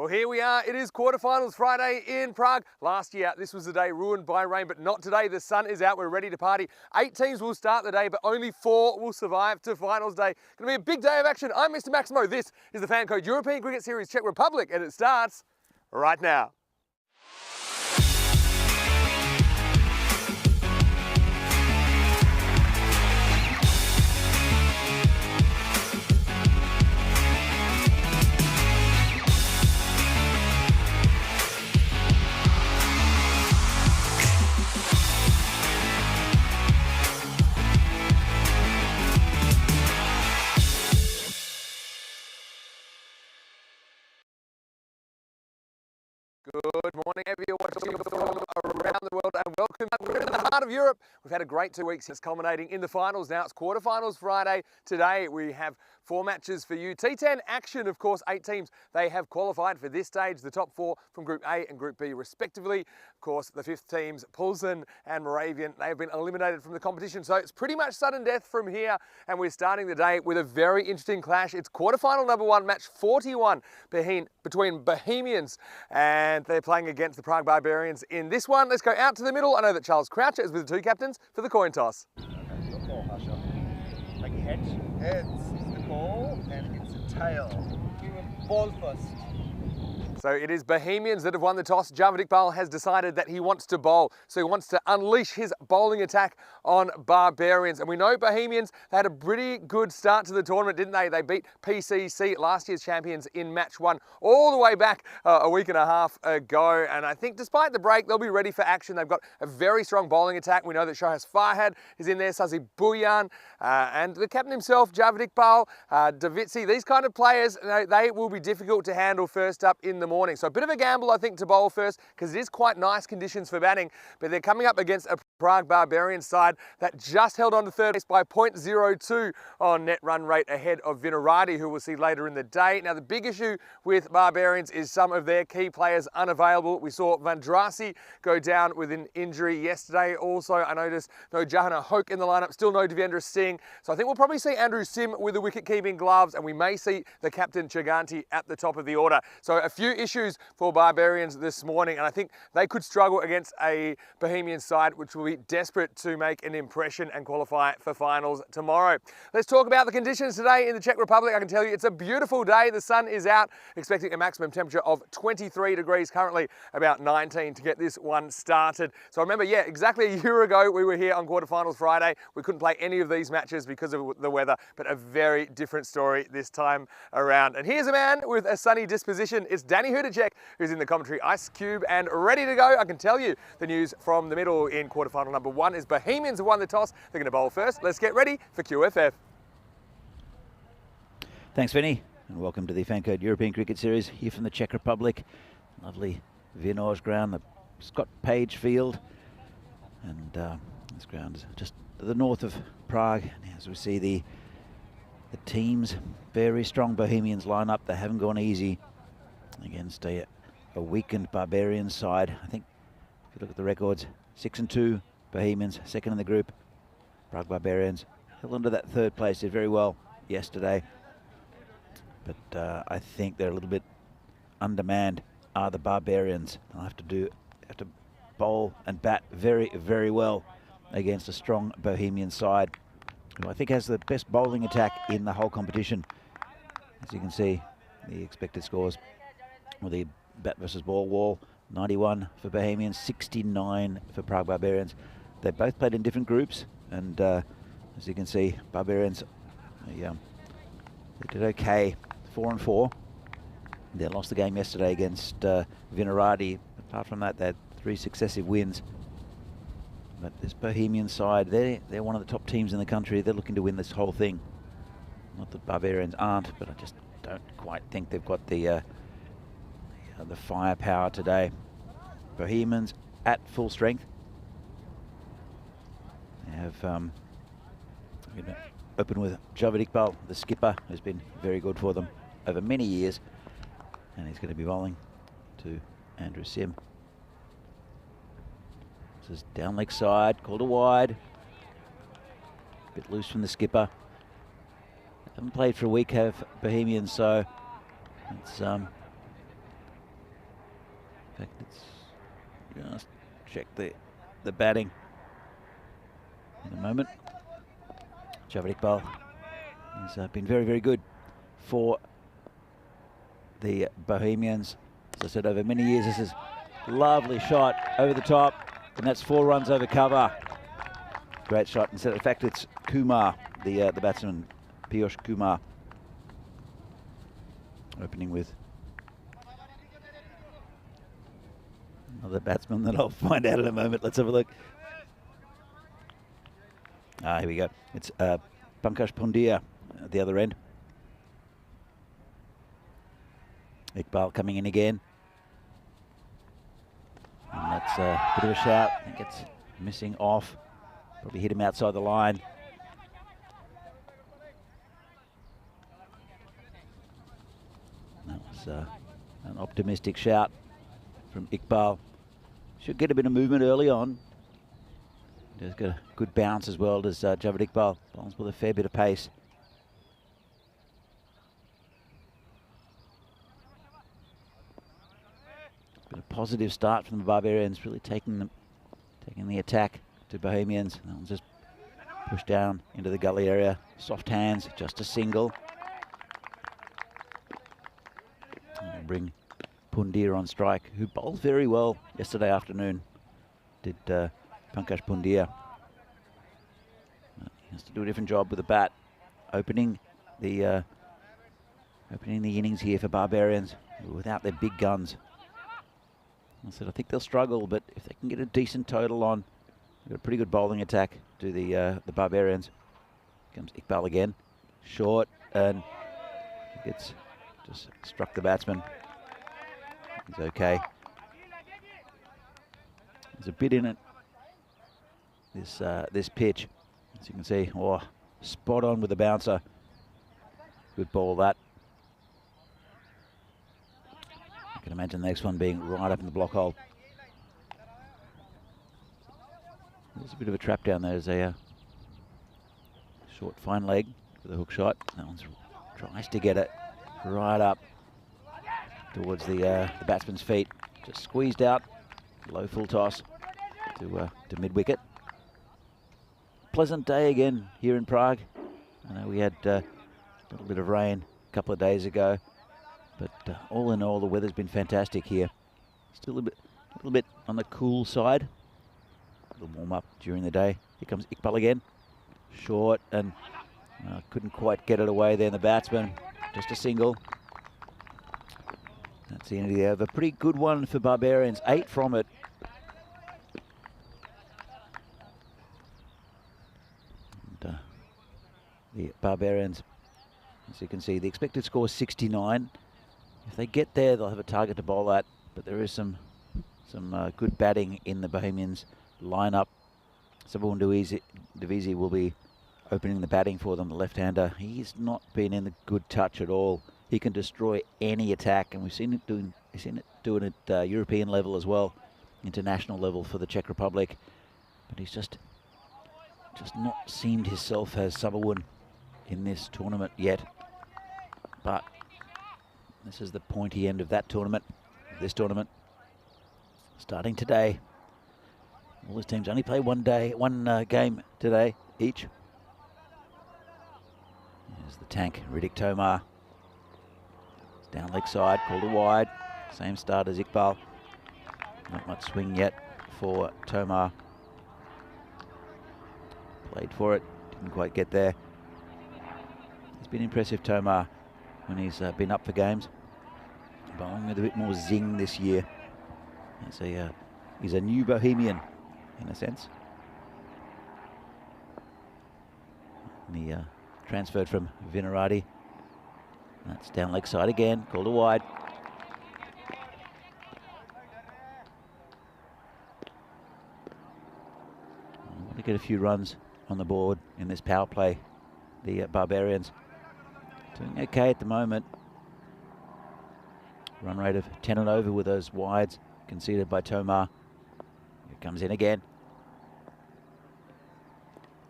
Well, here we are. It is quarterfinals Friday in Prague. Last year, this was the day ruined by rain, but not today. The sun is out. We're ready to party. 8 teams will start the day, but only 4 will survive to finals day. Going to be a big day of action. I'm Mr. Maximo. This is the FanCode European Cricket Series Czech Republic, and it starts right now. Good morning, everyone watching around the world, and welcome. We're in the heart of Europe. We've had a great 2 weeks. It's culminating in the finals now. It's quarterfinals Friday. Today we have 4 matches for you. T10 action, of course, 8 teams. They have qualified for this stage, the top 4 from Group A and Group B respectively. Of course, the 5th teams, Pulsen and Moravian, they have been eliminated from the competition. So it's pretty much sudden death from here. And we're starting the day with a very interesting clash. It's quarterfinal number 1, match 41 between Bohemians, and they're playing against the Prague Barbarians in this one. Let's go out to the middle. I know that Charles Croucher is with the 2 captains for the coin toss. Your call, Hasha. Like heads. Heads is the call, and it's a tail. Give him ball first. So it is Bohemians that have won the toss. Javid Iqbal has decided that he wants to bowl. So he wants to unleash his bowling attack on Barbarians. And we know Bohemians, they had a pretty good start to the tournament, didn't they? They beat PCC, last year's champions, in match 1 all the way back a week and a half ago. And I think despite the break, they'll be ready for action. They've got a very strong bowling attack. We know that Shohaz Farhad is in there, Sazi Buyan, and the captain himself, Javid Iqbal, Davitsi. These kind of players, they will be difficult to handle first up in the morning. So a bit of a gamble, I think, to bowl first, because it is quite nice conditions for batting, but they're coming up against a Prague Barbarian side that just held on to third place by 0.02 on net run rate ahead of Vinaradi, who we'll see later in the day. Now, the big issue with Barbarians is some of their key players unavailable. We saw Vandrasi go down with an injury yesterday. Also, I noticed no Jahana Hoke in the lineup, still no Devendra Singh. So I think we'll probably see Andrew Sim with the wicket-keeping gloves, and we may see the captain Chaganti at the top of the order. So a few issues for Barbarians this morning, and I think they could struggle against a Bohemian side which will be desperate to make an impression and qualify for finals tomorrow. Let's talk about the conditions today in the Czech Republic. I can tell you it's a beautiful day. The sun is out, expecting a maximum temperature of 23 degrees, currently about 19 to get this one started. So remember, yeah, exactly a year ago we were here on quarterfinals Friday. We couldn't play any of these matches because of the weather, but a very different story this time around. And here's a man with a sunny disposition. It's Danny Hudacek, who's in the commentary ice cube and ready to go. I can tell you the news from the middle in quarterfinal number 1 is Bohemians have won the toss. They're going to bowl first. Let's get ready for QFF. Thanks, Vinny, and welcome to the FanCode European Cricket Series here from the Czech Republic. Lovely Viennoge ground, the Scott Page Field, and this ground is just to the north of Prague. And as we see the teams, very strong Bohemians line up. They haven't gone easy against a weakened Barbarian side. I think if you look at the records, 6-2 Bohemians, second in the group. Prague Barbarians held on to that third place, did very well yesterday. But I think they're a little bit undermanned are the Barbarians. They'll have to bowl and bat very, very well against a strong Bohemian side, who I think has the best bowling attack in the whole competition. As you can see, the expected scores, well, the bat versus ball wall, 91 for Bohemians, 69 for Prague Barbarians. They both played in different groups, and as you can see, Barbarians, they did okay, 4-4. They lost the game yesterday against Vinaradi. Apart from that, they had 3 successive wins. But this Bohemian side, they're one of the top teams in the country. They're looking to win this whole thing. Not that Barbarians aren't, but I just don't quite think they've got the firepower today. Bohemians at full strength. They have open with Javid Iqbal, the skipper, who's been very good for them over many years, and he's going to be bowling to Andrew Sim. This is down leg side, called a wide. Bit loose from the skipper. Haven't played for a week, have Bohemians, so it's fact, let's just check the batting in a moment. Javid Iqbal has been very, very good for the Bohemians. As I said, over many years, this is a lovely shot over the top, and that's 4 runs over cover. Great shot. In fact, it's Kumar, the batsman, Piyush Kumar, opening with another batsman that I'll find out in a moment. Let's have a look. Here we go. It's Pankaj Pundia at the other end. Iqbal coming in again. And that's a bit of a shout. I think it's missing off. Probably hit him outside the line. That was an optimistic shout from Iqbal. Should get a bit of movement early on. He's got a good bounce as well as Javid Iqbal. Bowls with a fair bit of pace. It's been a positive start from the Barbarians, really taking the attack to Bohemians. That one's just pushed down into the gully area. Soft hands, just a single. And bring Pundia on strike, who bowled very well yesterday afternoon. Did Pankaj Pundia. He has to do a different job with the bat, opening the innings here for Barbarians without their big guns. I said I think they'll struggle, but if they can get a decent total on, they've got a pretty good bowling attack to the Barbarians. Comes Iqbal again, short, and gets just struck the batsman. He's okay. There's a bit in it. This pitch, as you can see, spot on with the bouncer. Good ball that. I can imagine the next one being right up in the block hole. There's a bit of a trap down there. There's a short fine leg for the hook shot. That one tries to get it right up towards the batsman's feet. Just squeezed out. Low full toss to mid wicket. Pleasant day again here in Prague. I know we had a little bit of rain a couple of days ago, but all in all, the weather's been fantastic here. Still a little bit on the cool side. A little warm up during the day. Here comes Iqbal again, short, and couldn't quite get it away there. The batsman, just a single. That's the end of the over. Pretty good one for Barbarians. 8 from it. The Barbarians, as you can see, the expected score is 69. If they get there, they'll have a target to bowl at, but there is some good batting in the Bohemians lineup. Sabun Divisi will be opening the batting for them, the left-hander. He's not been in the good touch at all. He can destroy any attack, and we've seen it doing at European level as well, international level for the Czech Republic. But he's just not seemed himself as Sabun in this tournament yet. But this is the pointy end of that tournament, this tournament. Starting today. All these teams only play one game today each. Here's the tank, Riddick Tomar. It's down leg side, called a wide. Same start as Iqbal. Not much swing yet for Tomar. Played for it, didn't quite get there. He's been impressive, Tomar, when he's been up for games. Bowling with a bit more zing this year. He's a new Bohemian, in a sense. And he transferred from Vinarati. That's down leg side again, called a wide. I want to get a few runs on the board in this power play. The Barbarians doing okay at the moment. Run rate of 10 and over with those wides conceded by Tomar. Here comes in again.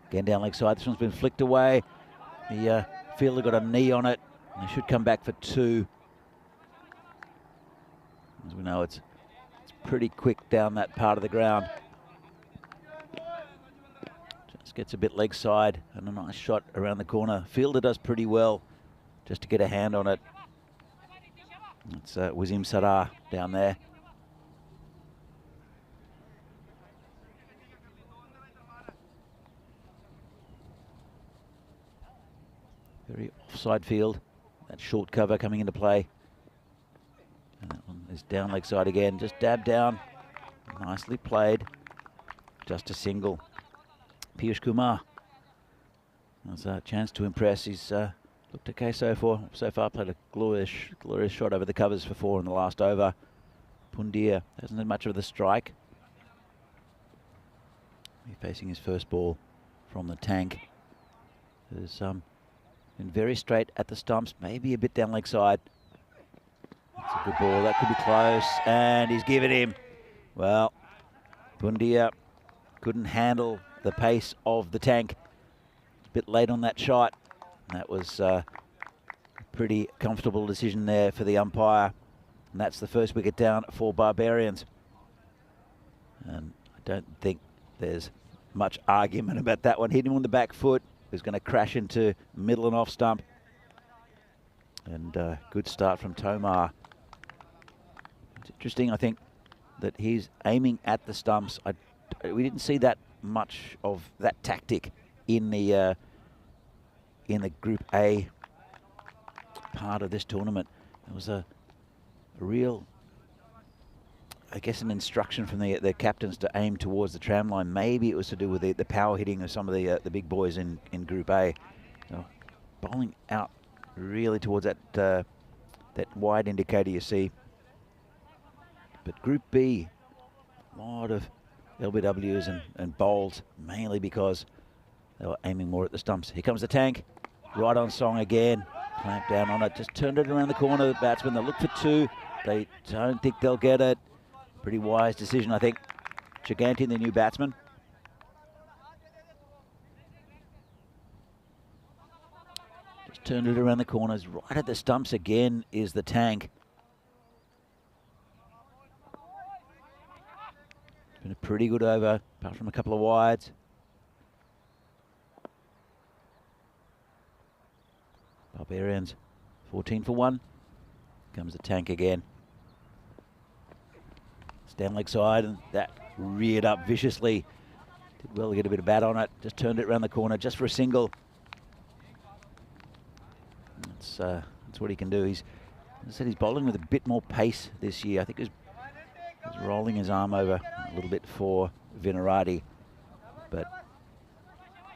Again down leg side. This one's been flicked away. The fielder got a knee on it. They should come back for 2. As we know, it's pretty quick down that part of the ground. Just gets a bit leg side and a nice shot around the corner. Fielder does pretty well just to get a hand on it. It's Wazim Sarah down there. Very offside field. That short cover coming into play. And that one is down leg side again. Just dab down. Nicely played. Just a single. Piyush Kumar. There's a chance to impress. He's looked okay so far. Played a glorious shot over the covers for 4 in the last over. Pundia hasn't had much of the strike. He's facing his first ball from the tank. There's been very straight at the stumps, maybe a bit down leg side. That's a good ball. That could be close, and he's given him. Well, Pundia couldn't handle the pace of the tank. A bit late on that shot. That was a pretty comfortable decision there for the umpire. And that's the first wicket down for Barbarians. And I don't think there's much argument about that one. Hit him on the back foot. He's going to crash into middle and off stump. And good start from Tomar. It's interesting, I think, that he's aiming at the stumps. We didn't see that much of that tactic in the Group A part of this tournament. It was a real, I guess, an instruction from the captains to aim towards the tram line. Maybe it was to do with the power hitting of some of the big boys in Group A. So bowling out really towards that wide indicator you see. But Group B, a lot of LBWs and bowls, mainly because they were aiming more at the stumps. Here comes the tank, right on song again. Clamp down on it, just turned it around the corner. The batsmen, they look for 2. They don't think they'll get it. Pretty wise decision, I think. Giganti, the new batsman. Just turned it around the corners. Right at the stumps again is the tank. It's been a pretty good over, apart from a couple of wides. Barbarians 14 for 1. Comes the tank again. It's down leg side, and that reared up viciously. Did well to get a bit of bat on it. Just turned it around the corner just for a single. That's what he can do. As I said, he's bowling with a bit more pace this year. I think he's rolling his arm over a little bit for Vinarati, but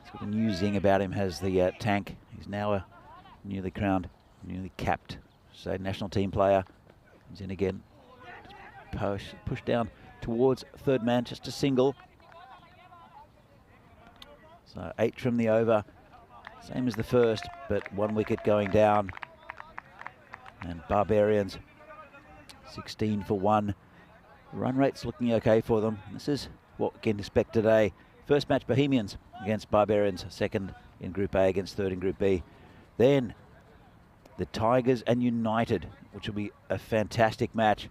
he's got a new zing about him, has the tank. He's now a newly crowned, newly capped, say, national team player. He's in again. Push down towards third man, just a single. So 8 from the over, same as the first, but 1 wicket going down. And Barbarians 16 for 1. Run rate's looking okay for them. This is what we can expect today. First match, Bohemians against Barbarians. Second in Group A against third in Group B. Then the Tigers and United, which will be a fantastic match.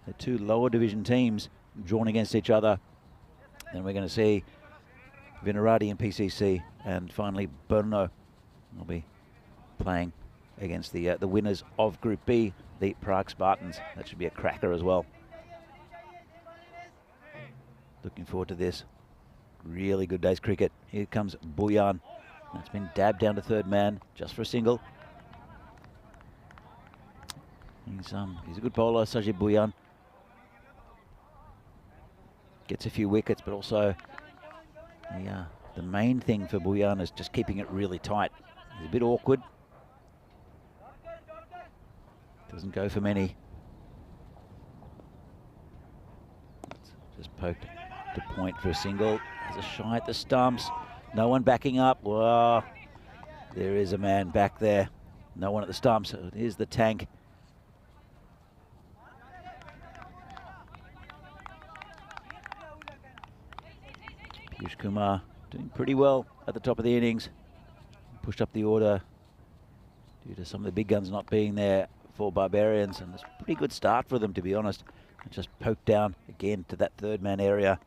The 2 lower division teams drawn against each other. Then we're going to see Vinarati and PCC, and finally Brno will be playing against the winners of Group B, the Prague Spartans. That should be a cracker as well. Looking forward to this. Really good day's cricket. Here comes Buyan. That's been dabbed down to third man just for a single. He's a good bowler, Sajid Buyan. Gets a few wickets, but also the main thing for Buyan is just keeping it really tight. He's a bit awkward. Doesn't go for many. Just poked to point for a single. There's a shy at the stumps. No one backing up. Well, there is a man back there. No one at the stumps. Here's the tank. Piyush Kumar doing pretty well at the top of the innings. Pushed up the order due to some of the big guns not being there for Barbarians, and it's a pretty good start for them, to be honest. Just poked down again to that third man area.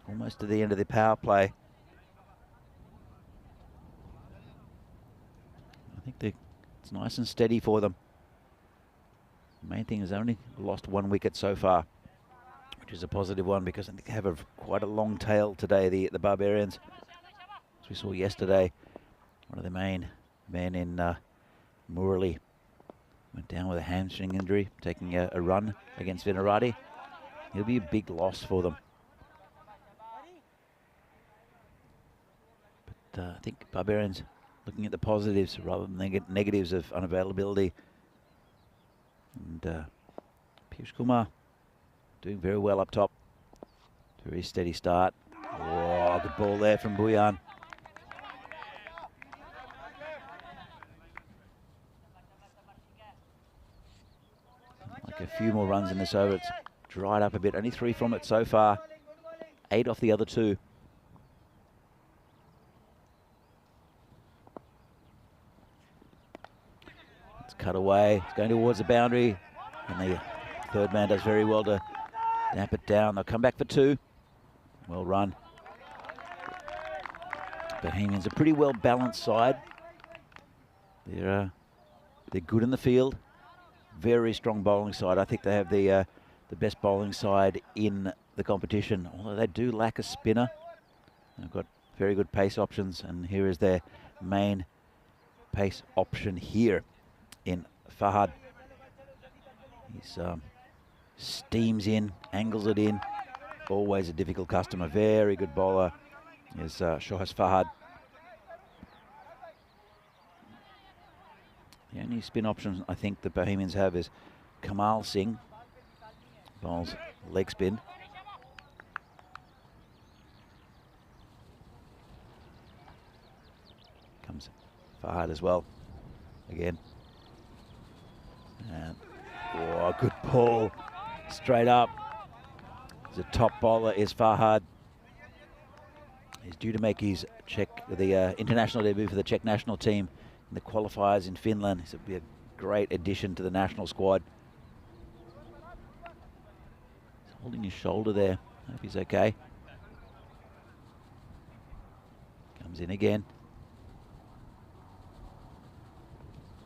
Almost to the end of the power play. I think it's nice and steady for them. The main thing is they only lost 1 wicket so far, which is a positive one because I think they have quite a long tail today, the Barbarians. As we saw yesterday, one of the main men in Murali went down with a hamstring injury, taking a run against Vinarati. He'll be a big loss for them. But I think Barbarians looking at the positives rather than the negatives of unavailability. And Piyush Kumar doing very well up top. Very steady start. Oh, good ball there from Bhuyan. Like a few more runs in this over. It's dried up a bit. Only 3 from it so far. 8 off the other 2. It's cut away. It's going towards the boundary. And the third man does very well to damp it down. They'll come back for 2. Well run. Bohemians a pretty well balanced side. They're good in the field. Very strong bowling side. I think they have the best bowling side in the competition. Although they do lack a spinner. They've got very good pace options, and here is their main pace option here in Fahad. He's steams in, angles it in. Always a difficult customer. Very good bowler is Shohas Fahad. The only spin option I think the Bohemians have is Kamal Singh. Bowls leg spin. Comes Fahad as well. Again. And oh, good ball. Straight up. The top bowler is Fahad. He's due to make his international debut for the Czech national team in the qualifiers in Finland. He'll be a great addition to the national squad. He's holding his shoulder there. I hope he's okay. Comes in again.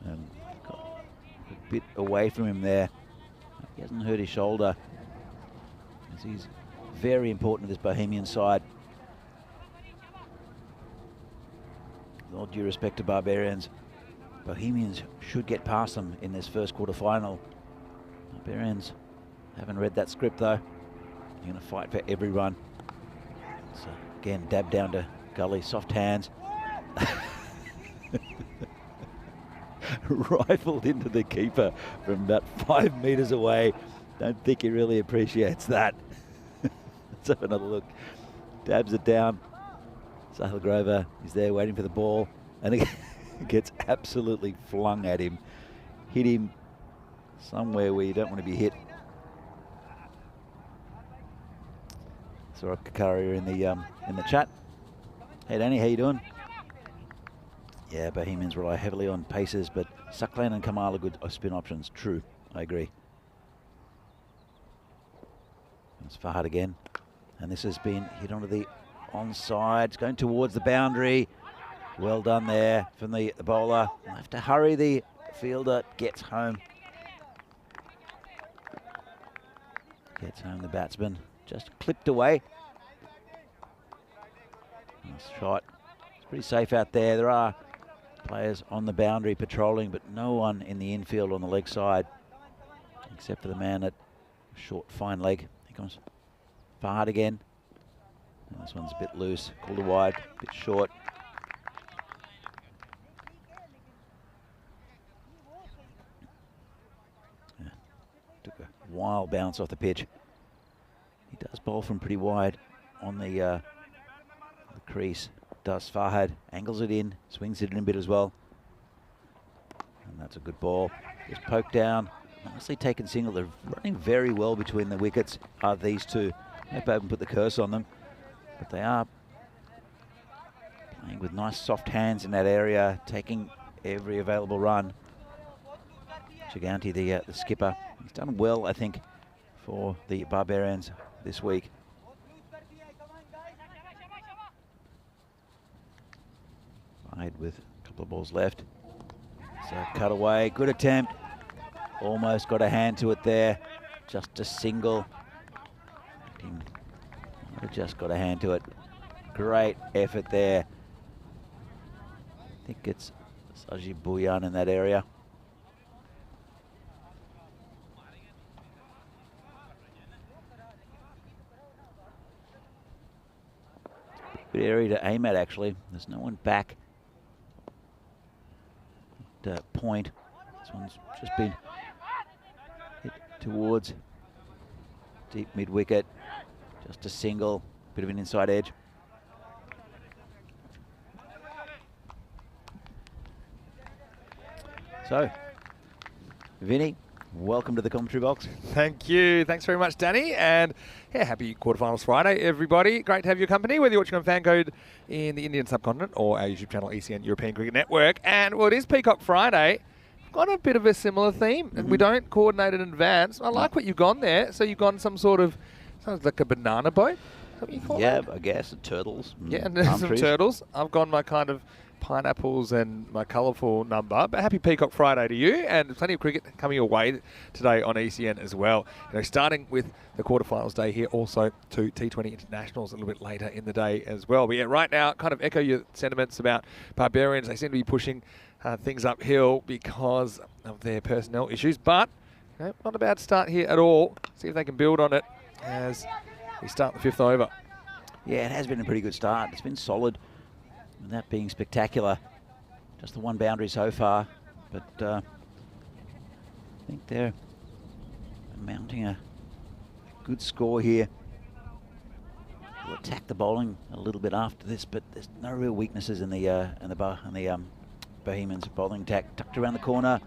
And got a bit away from him there. He hasn't hurt his shoulder. He's very important to this Bohemian side. With all due respect to Barbarians, Bohemians should get past them in this first quarter-final. Barbarians haven't read that script though. They're going to fight for every run. So again, dab down to Gully, soft hands. Rifled into the keeper from about 5 meters away. Don't think he really appreciates that. Let's have another look. Dabs it down. Sahil Grover is there waiting for the ball, and it gets absolutely flung at him. Hit him somewhere where you don't want to be hit. Saurabh Kakaria in the chat. Hey Danny, how you doing? Yeah, Bohemians rely heavily on paces, but Saklan and Kamal are good spin options. True, I agree. It's Fahad again, and this has been hit onto the onside. It's going towards the boundary. Well done there from the bowler. They'll have to hurry. The fielder gets home. Gets home the batsman. Just clipped away. Nice shot. It's pretty safe out there. There are players on the boundary patrolling, but no one in the infield on the leg side, except for the man at short, fine leg. Here comes Fahad again. And this one's a bit loose. Called a wide, a bit short. Yeah. Took a wild bounce off the pitch. He does bowl from pretty wide on the crease. Does Fahad, angles it in, swings it in a bit as well. And that's a good ball. Just poked down, nicely taken single. They're running very well between the wickets, are these two. Hope I haven't put the curse on them, but they are playing with nice soft hands in that area, taking every available run. Gigante, the skipper. He's done well, I think, for the Barbarians this week. Wide with a couple of balls left. So cut away, good attempt. Almost got a hand to it there. Just a single. Might have just got a hand to it. Great effort there. I think it's Saji Bouyan in that area. Good area to aim at, actually. There's no one back at point. This one's just been hit towards deep mid-wicket. Just a single, bit of an inside edge. So, Vinny, welcome to the commentary box. Thank you. Thanks very much, Danny. And yeah, happy quarterfinals Friday, everybody. Great to have your company, whether you're watching on FanCode in the Indian subcontinent or our YouTube channel, ECN European Cricket Network. And well, it is Peacock Friday. We've got a bit of a similar theme, and we don't coordinate in advance. I like what you've gone there. So you've gone some sort of, sounds like a banana boat. Is that what you call Yeah, it? I guess, turtles. Yeah, and there's some turtles. I've gone my kind of pineapples and my colourful number. But happy Peacock Friday to you, and plenty of cricket coming your way today on ECN as well. You know, starting with the quarterfinals day here, also to T20 internationals a little bit later in the day as well. But yeah, right now, kind of echo your sentiments about Barbarians. They seem to be pushing things uphill because of their personnel issues, but you know, not a bad start here at all. See if they can build on it as we start the 5th over. Yeah, it has been a pretty good start. It's been solid, without being spectacular. Just the one boundary so far, but I think they're mounting a good score here. We'll attack the bowling a little bit after this, but there's no real weaknesses in the Bohemians' bowling attack. Tucked around the corner.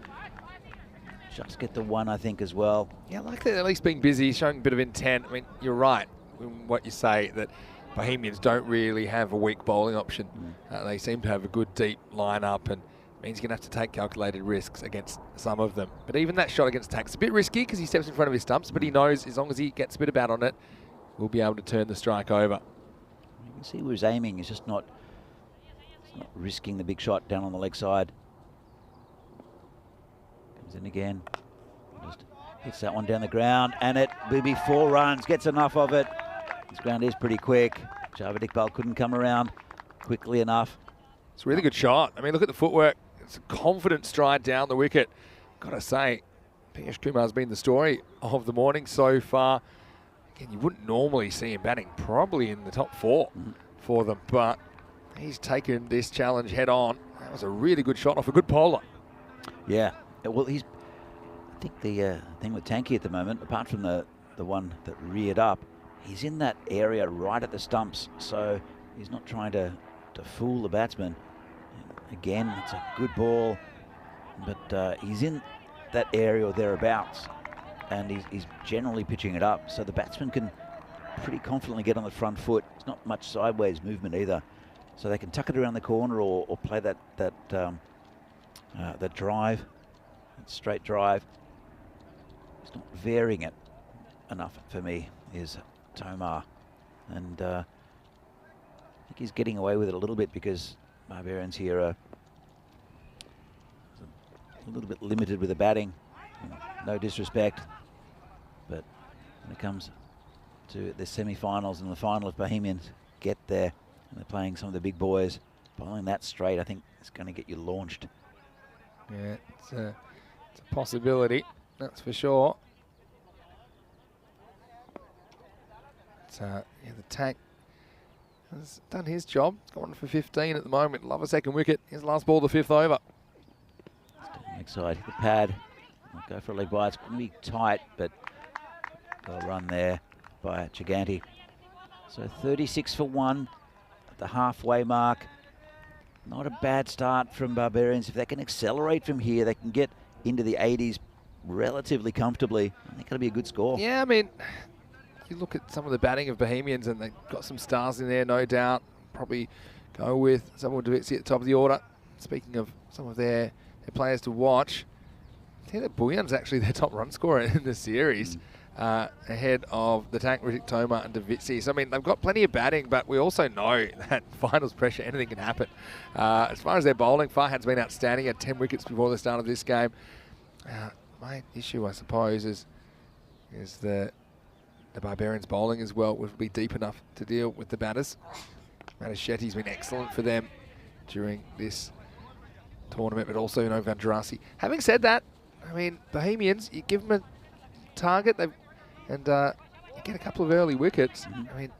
Just get the one, I think, as well. Yeah, I like that at least being busy, showing a bit of intent. I mean, you're right in what you say, that Bohemians don't really have a weak bowling option. They seem to have a good deep lineup, and it means you're going to have to take calculated risks against some of them. But even that shot against Tack's a bit risky because he steps in front of his stumps, but he knows as long as he gets a bit of bat on it, we'll be able to turn the strike over. You can see where he's aiming. He's just not risking the big shot down on the leg side. Comes in again. Just hits that one down the ground, and it will be 4 runs. Gets enough of it. This ground is pretty quick. Javid Iqbal couldn't come around quickly enough. It's a really good shot. I mean, look at the footwork. It's a confident stride down the wicket. Got to say, Piyush Kumar's been the story of the morning so far. Again, you wouldn't normally see him batting probably in the top 4 for them, but he's taken this challenge head on. That was a really good shot off a good bowler. Yeah, well, I think the thing with Tanky at the moment, apart from the one that reared up, he's in that area right at the stumps, so he's not trying to fool the batsman. And again, it's a good ball, but he's in that area or thereabouts, and he's generally pitching it up, so the batsman can pretty confidently get on the front foot. It's not much sideways movement either, so they can tuck it around the corner or play that drive, that straight drive. He's not varying it enough for me, is Tomar, and I think he's getting away with it a little bit because Barbarians here are a little bit limited with the batting. No disrespect, but when it comes to the semi-finals and the final, if Bohemians get there and they're playing some of the big boys, bowling that straight, I think it's going to get you launched. Yeah, it's a possibility, that's for sure. Yeah, the Tack has done his job. He's got one for 15 at the moment. Love a second wicket. His last ball, the 5th over. Next side, hit the pad. Might go for a leg by. It's going to be tight, but got a run there by Gigante. So 36 for 1 at the halfway mark. Not a bad start from Barbarians. If they can accelerate from here, they can get into the 80s relatively comfortably. I think it'll be a good score. Yeah, I mean, you look at some of the batting of Bohemians, and they've got some stars in there, no doubt. Probably go with someone to see at the top of the order. Speaking of some of their players to watch, think that Bouillon's actually their top run scorer in the series, ahead of the tank Riddick Toma and Davitsi. So, I mean, they've got plenty of batting, but we also know that finals pressure, anything can happen. As far as their bowling, Farhad's been outstanding at 10 wickets before the start of this game. My issue, I suppose, is the Barbarians bowling as well would be deep enough to deal with the batters. Matishetti's been excellent for them during this tournament, but also Vandrasi. Having said that, I mean, Bohemians, you give them a target, you get a couple of early wickets. I mean,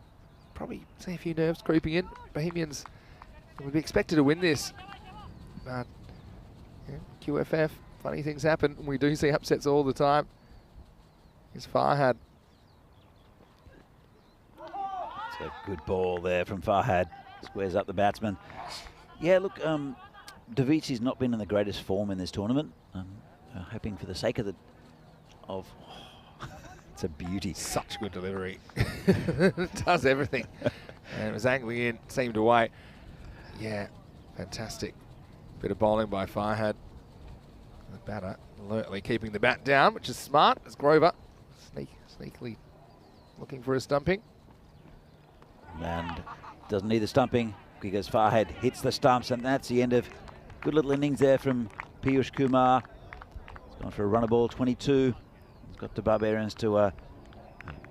probably see a few nerves creeping in. Bohemians would be expected to win this, but yeah, QFF, funny things happen. We do see upsets all the time. Here's Farhad. It's a good ball there from Farhad. Squares up the batsman. Yeah, look, Davitsi's not been in the greatest form in this tournament. Hoping for the sake of it's a beauty. Such good delivery. It does everything. And it was angling in, seemed away. Yeah, fantastic. Bit of bowling by Farhad. The batter alertly keeping the bat down, which is smart. As Grover sneakily looking for a stumping. And doesn't need the stumping because Farhad hits the stumps, and that's the end of good little innings there from Piyush Kumar. He's gone for a runner ball, 22. He's got the Barbarians to a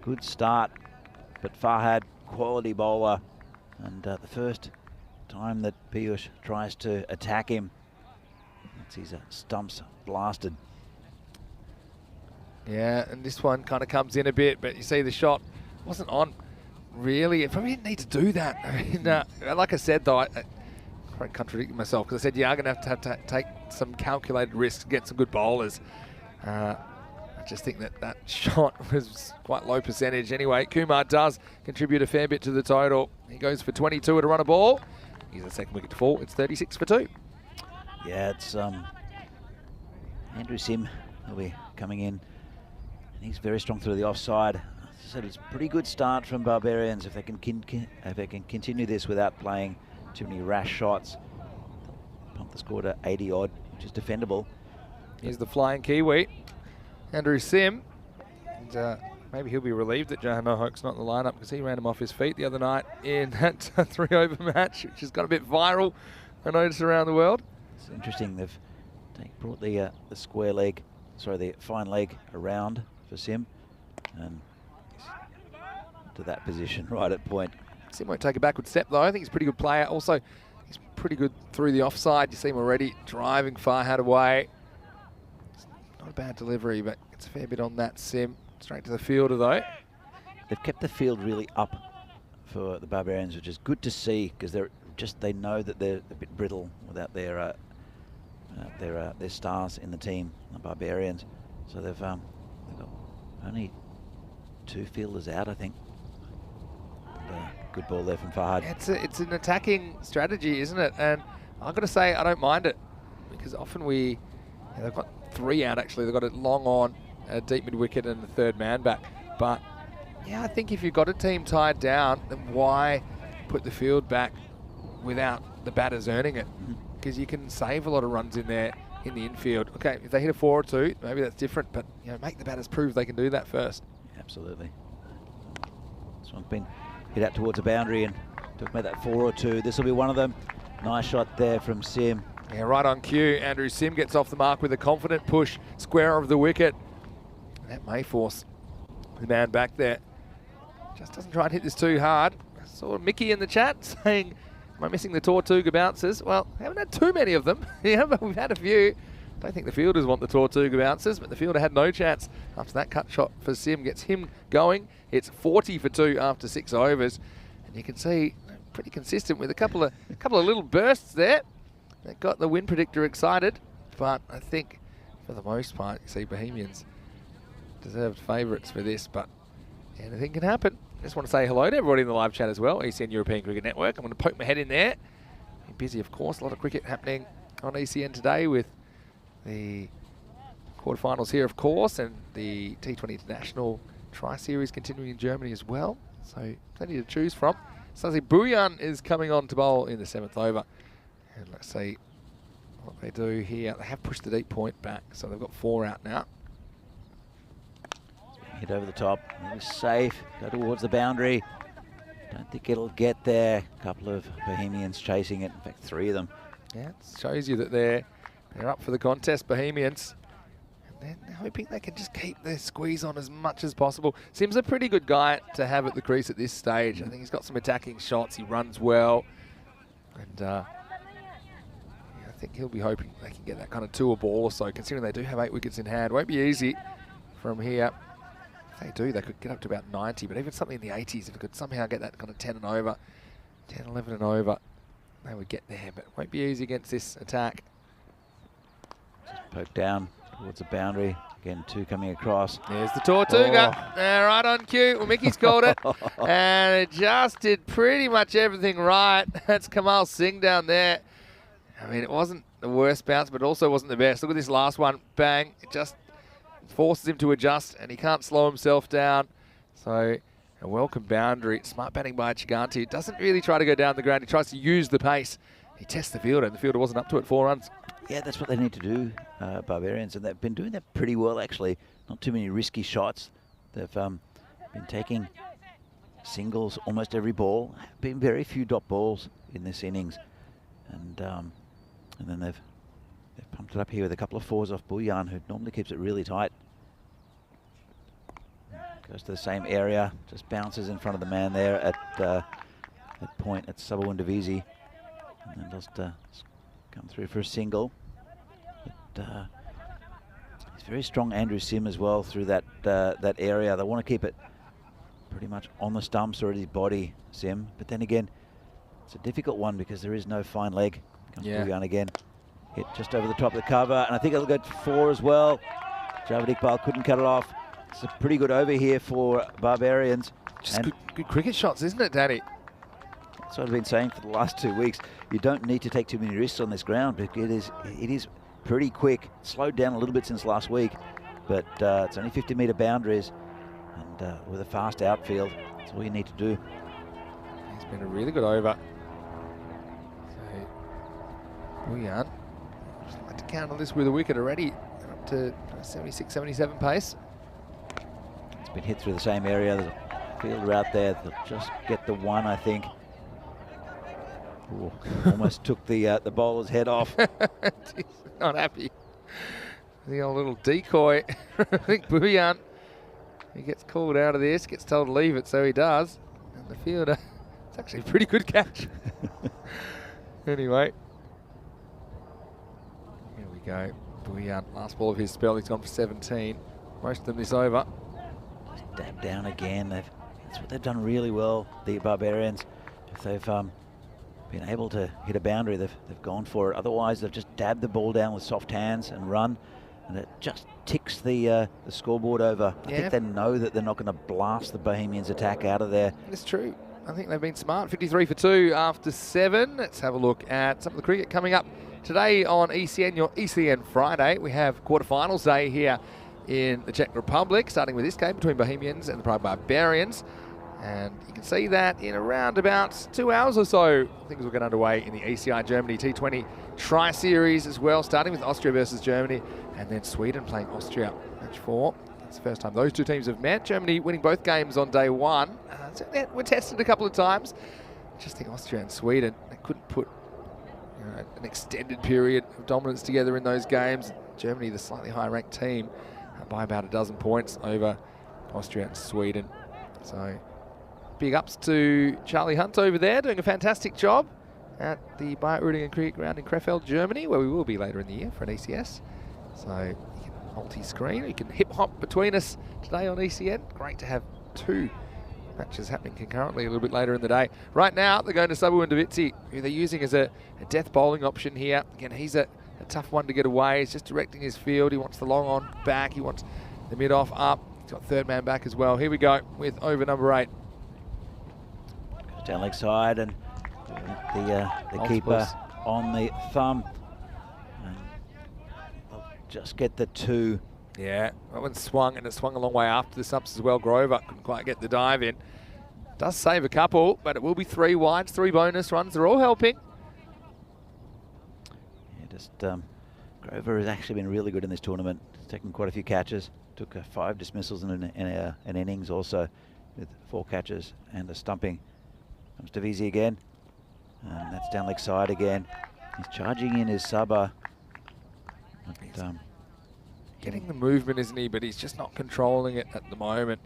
good start, but Farhad, quality bowler, and the first time that Piyush tries to attack him, that's his stumps blasted. Yeah, and this one kind of comes in a bit, but you see the shot wasn't on. Really, it probably didn't need to do that. I mean, like I said, though, I contradicting myself because I said you are going to have to take some calculated risks, get some good bowlers. I just think that shot was quite low percentage. Anyway, Kumar does contribute a fair bit to the total. He goes for 22 at a run a ball. He's the second wicket to fall. It's 36 for 2. Yeah, it's Andrew Sim will be coming in, and he's very strong through the offside. So it's a pretty good start from Barbarians if they can continue this without playing too many rash shots. Pump the score to 80 odd, which is defendable. Here's the flying Kiwi, Andrew Sim. And, maybe he'll be relieved that Jahan Hoke's not in the lineup because he ran him off his feet the other night in that 3-over match, which has got a bit viral, I noticed, around the world. It's interesting they've brought the square leg, sorry, the fine leg around for Sim, and to that position right at point. Sim won't take a backward step though. I think he's a pretty good player. Also, he's pretty good through the offside. You see him already driving Farhad away. It's not a bad delivery, but it's a fair bit on that Sim. Straight to the fielder though. They've kept the field really up for the Barbarians, which is good to see because they know that they're a bit brittle without their stars in the team, the Barbarians. So they've got only 2 fielders out, I think. Good ball there from Farhad. It's an attacking strategy, isn't it? And I've got to say, I don't mind it because often they've got 3 out actually. They've got it long on, a deep mid wicket, and the third man back. But yeah, I think if you've got a team tied down, then why put the field back without the batters earning it? Because you can save a lot of runs in there in the infield. Okay, if they hit a 4 or 2, maybe that's different. But make the batters prove they can do that first. Absolutely. This one's been hit out towards a boundary and to make that 4 or 2. This will be one of them. Nice shot there from Sim. Yeah, right on cue. Andrew Sim gets off the mark with a confident push, square of the wicket. That may force the man back there. Just doesn't try and hit this too hard. I saw Mickey in the chat saying, am I missing the Tortuga bounces? Well, we haven't had too many of them. But we've had a few. Don't think the fielders want the Tortuga bounces, but the fielder had no chance after that cut shot for Sim. Gets him going. It's 40 for 2 after 6 overs. And you can see pretty consistent with a couple of little bursts there that got the win predictor excited. But I think for the most part, you see Bohemians deserved favourites for this, but anything can happen. Just want to say hello to everybody in the live chat as well. ECN European Cricket Network. I'm going to poke my head in there. Been busy, of course. A lot of cricket happening on ECN today with the quarterfinals here, of course, and the T20 International Tri-Series continuing in Germany as well. So plenty to choose from. So I see Bouillon is coming on to bowl in the 7th over. And let's see what they do here. They have pushed the deep point back, so they've got 4 out now. Hit over the top. It was safe. Go towards the boundary. Don't think it'll get there. A couple of Bohemians chasing it. In fact, 3 of them. Yeah, it shows you that they're up for the contest, Bohemians. And they're hoping they can just keep their squeeze on as much as possible. Sim's a pretty good guy to have at the crease at this stage. I think he's got some attacking shots. He runs well. And yeah, I think he'll be hoping they can get that kind of 2 a ball or so, considering they do have 8 wickets in hand. Won't be easy from here. If they do, they could get up to about 90, but even something in the 80s, if they could somehow get that kind of 10 and over, 10, 11 and over, they would get there, but it won't be easy against this attack. Just poke down towards the boundary. Again, 2 coming across. There's the Tortuga. Right on cue. Well, Mickey's called it. And it just did pretty much everything right. That's Kamal Singh down there. I mean, it wasn't the worst bounce, but it also wasn't the best. Look at this last one. Bang. It just forces him to adjust, and he can't slow himself down. So a welcome boundary. Smart batting by Chiganti. Doesn't really try to go down the ground. He tries to use the pace. He tests the fielder, and the fielder wasn't up to it. 4 runs. Yeah, that's what they need to do, Barbarians, and they've been doing that pretty well, actually. Not too many risky shots. They've been taking singles almost every ball. Been very few dot balls in this innings, and then they've pumped it up here with a couple of 4s off Bulyan, who normally keeps it really tight. Goes to the same area, just bounces in front of the man there at point at Subawun Divisi, and then just come through for a single. But he's very strong, Andrew Sim, as well through that area. They want to keep it pretty much on the stumps or at his body, Sim. But then again, it's a difficult one because there is no fine leg. Comes Bulyan again. Hit just over the top of the cover, and I think it'll go to 4 as well. Javed Iqbal couldn't cut it off. It's a pretty good over here for Barbarians. Just good cricket shots, isn't it, Danny? That's what I've been saying for the last 2 weeks. You don't need to take too many risks on this ground because it is pretty quick. Slowed down a little bit since last week, but it's only 50-metre boundaries, and with a fast outfield, that's all you need to do. It's been a really good over. So, Bulyan, just like to counter this with a wicket already, up to 76, 77 pace. It's been hit through the same area. There's a fielder out there. They'll just get the 1, I think. Ooh, almost took the bowler's head off. He's not happy. The old little decoy. I think Bulyan, he gets called out of this, gets told to leave it, so he does. And the fielder, it's actually a pretty good catch. Anyway, here we go. Bulyan, last ball of his spell, he's gone for 17. Most of them this over. Just dab down again. That's what they've done really well, the Barbarians. If they've been able to hit a boundary, they've gone for it. Otherwise, they've just dabbed the ball down with soft hands and run, and it just ticks the scoreboard over. I think they know that they're not going to blast the Bohemians' attack out of there. It's true. I think they've been smart. 53 for 2 after 7. Let's have a look at some of the cricket coming up today on ECN, your ECN Friday. We have quarterfinals day here in the Czech Republic, starting with this game between Bohemians and the Prague Barbarians. And you can see that in around about 2 hours or so, things will get underway in the ACI Germany T20 Tri-Series as well, starting with Austria versus Germany, and then Sweden playing Austria. Match 4. It's the first time those 2 teams have met. Germany winning both games on day 1. So they were tested a couple of times. Just think Austria and Sweden, they couldn't put an extended period of dominance together in those games. Germany, the slightly higher ranked team, by about a dozen points over Austria and Sweden. So big ups to Charlie Hunt over there, doing a fantastic job at the Bayer Uerdingen Cricket Ground in Krefeld, Germany, where we will be later in the year for an ECS. So you can multi-screen, you can hip-hop between us today on ECN. Great to have 2 matches happening concurrently a little bit later in the day. Right now, they're going to Subawun Divisi, who they're using as a death bowling option here. Again, he's a tough one to get away. He's just directing his field. He wants the long on back. He wants the mid-off up. He's got 3rd man back as well. Here we go with over number 8. Goes down leg side, and the keeper on the thumb. And they'll just get the 2. Yeah, that one swung, and it swung a long way after the stumps as well. Grover couldn't quite get the dive in. Does save a couple, but it will be 3 wides, 3 bonus runs. They're all helping. Just Grover has actually been really good in this tournament. He's taken quite a few catches. Took 5 dismissals in an innings also, with 4 catches and a stumping. Comes to Vizi again, and that's down leg side again. He's charging in his subber. But, getting the movement, isn't he? But he's just not controlling it at the moment.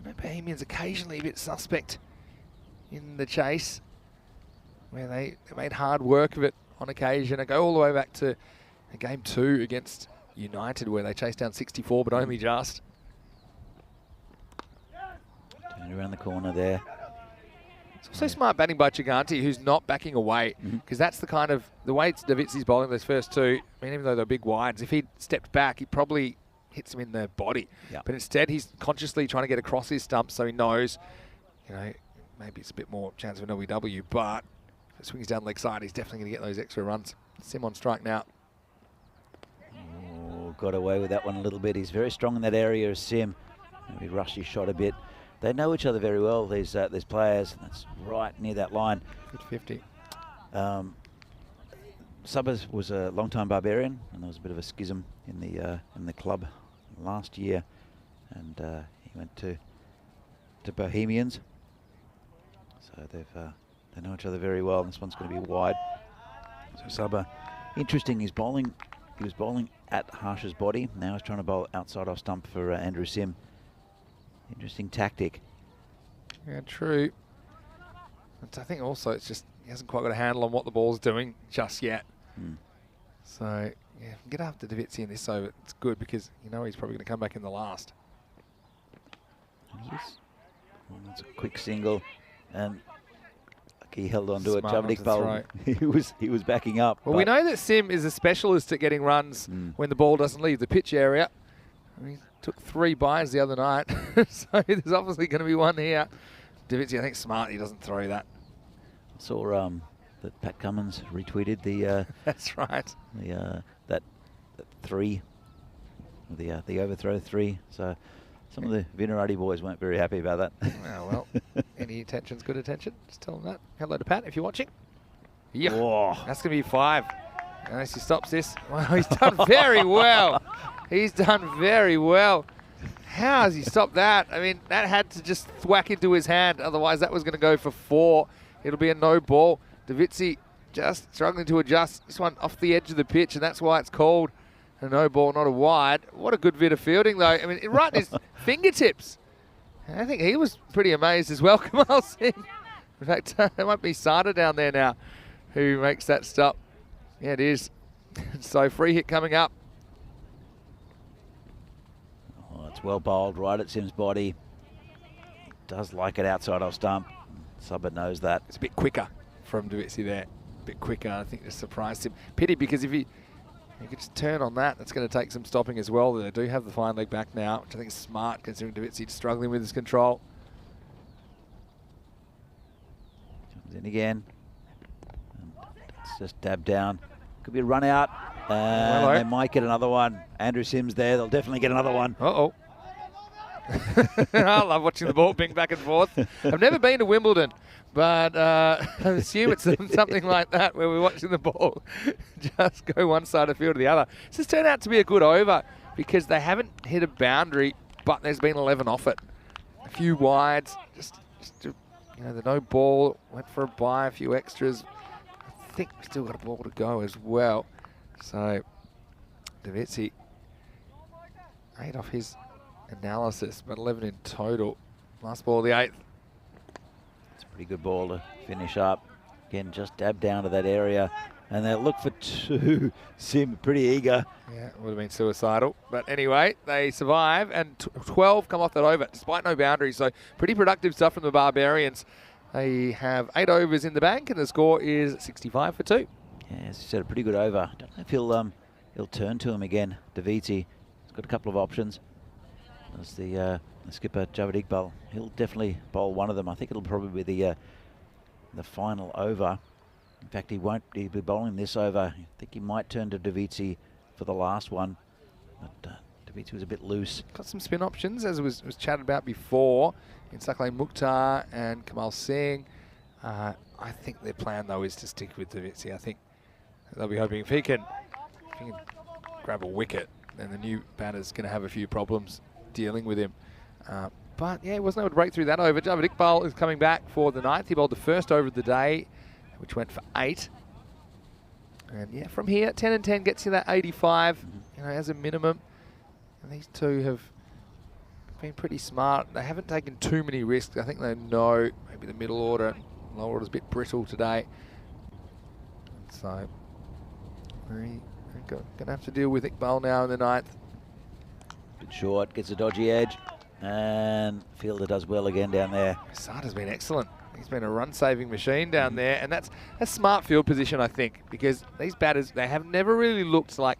And Bohemians occasionally a bit suspect in the chase, where they made hard work of it on occasion. I go all the way back to game 2 against United, where they chased down 64, but only just. Turn around the corner there. It's also smart batting by Gigante, who's not backing away, because that's the kind of, the way Davitzi's bowling those first 2, I mean, even though they're big wides, if he'd stepped back, he probably hits him in the body. Yep. But instead, he's consciously trying to get across his stump, so he knows, you know, maybe it's a bit more chance of an LBW, but if it swings down leg side, he's definitely going to get those extra runs. Sim on strike now. Oh, got away with that one a little bit. He's very strong in that area, Sim. Maybe rushed his shot a bit. They know each other very well, these players. That's right near that line. Good 50. Subbers was a long-time Barbarian, and there was a bit of a schism in the club last year, and he went to Bohemians. So they know each other very well. This one's going to be wide. So Subber, interesting. He's bowling. He was bowling at Harsh's body. Now he's trying to bowl outside off stump for Andrew Sim. Interesting tactic. Yeah, true. But I think also it's just he hasn't quite got a handle on what the ball's doing just yet. So, yeah, get after Davitzi in this over. It's good because you know he's probably going to come back in the last. Well, that's a quick single, and he held on to it. Smart Javnik Bal, he was backing up. Well, we know that Sim is a specialist at getting runs when the ball doesn't leave the pitch area. I mean, took 3 buys the other night, so there's obviously going to be one here. Davitzi, I think, smart. He doesn't throw that. I saw that Pat Cummins retweeted the. That's right. That 3, the overthrow 3. So some of the Vinarati boys weren't very happy about that. Oh, well, any attention's good attention. Just tell them that. Hello to Pat if you're watching. Yeah, that's going to be 5. Unless he stops this. Well, he's done very well. He's done very well. How has he stopped that? I mean, that had to just thwack into his hand. Otherwise, that was going to go for 4. It'll be a no ball. Davitzi just struggling to adjust. This one off the edge of the pitch, and that's why it's called a no ball, not a wide. What a good bit of fielding, though. I mean, right in his fingertips. And I think he was pretty amazed as well, Kamal Singh. In fact, there might be Sada down there now who makes that stop. Yeah, it is. So free hit coming up. Oh, it's well bowled right at Sim's body. Does like it outside off stump. Subber knows that. It's a bit quicker from Davitzi there. A bit quicker. I think just surprised him. Pity because if he could just turn on that, that's going to take some stopping as well. They do have the fine leg back now, which I think is smart considering Davitzi's struggling with his control. Comes in again. And it's just dabbed down. Could be a run out. And they might get another one. Andrew Sim's there. They'll definitely get another one. Uh-oh. I love watching the ball ping back and forth. I've never been to Wimbledon, but I assume it's something like that where we're watching the ball just go one side of the field to the other. This has turned out to be a good over because they haven't hit a boundary, but there's been 11 off it. A few wides, just you know, the no ball, went for a bye, a few extras. I think we still got a ball to go as well. So Davitzi, 8 off his analysis, but 11 in total. Last ball of the 8th. It's a pretty good ball to finish up. Again, just dab down to that area. And they'll look for 2. Sim, pretty eager. Yeah, it would have been suicidal. But anyway, they survive, and 12 come off that over, despite no boundaries. So pretty productive stuff from the Barbarians. They have 8 overs in the bank, and the score is 65 for 2. Yeah, as you said, a pretty good over. Don't know if he'll turn to him again, Davitzi. He's got a couple of options. As the skipper, Javed Iqbal, he'll definitely bowl one of them. I think it'll probably be the final over. In fact, he'll be bowling this over. I think he might turn to Davitzi for the last one. But Davitzi was a bit loose. Got some spin options, as was chatted about before, in Saklane Mukhtar and Kamal Singh. I think their plan, though, is to stick with Davitzi. I think They'll be hoping if he can grab a wicket, then the new batter's going to have a few problems dealing with him. But yeah, he wasn't able to break through that over. Javed Iqbal is coming back for the 9th. He bowled the first over of the day, which went for 8. And yeah, from here, 10 and 10 gets you that 85, you know, as a minimum. And these two have been pretty smart. They haven't taken too many risks. I think they know maybe the middle order, lower order's a bit brittle today. So we're going to have to deal with Iqbal now in the 9th. Bit short, gets a dodgy edge, and fielder does well again down there. Sada's been excellent. He's been a run-saving machine down there, and that's a smart field position, I think, because these batters, they have never really looked like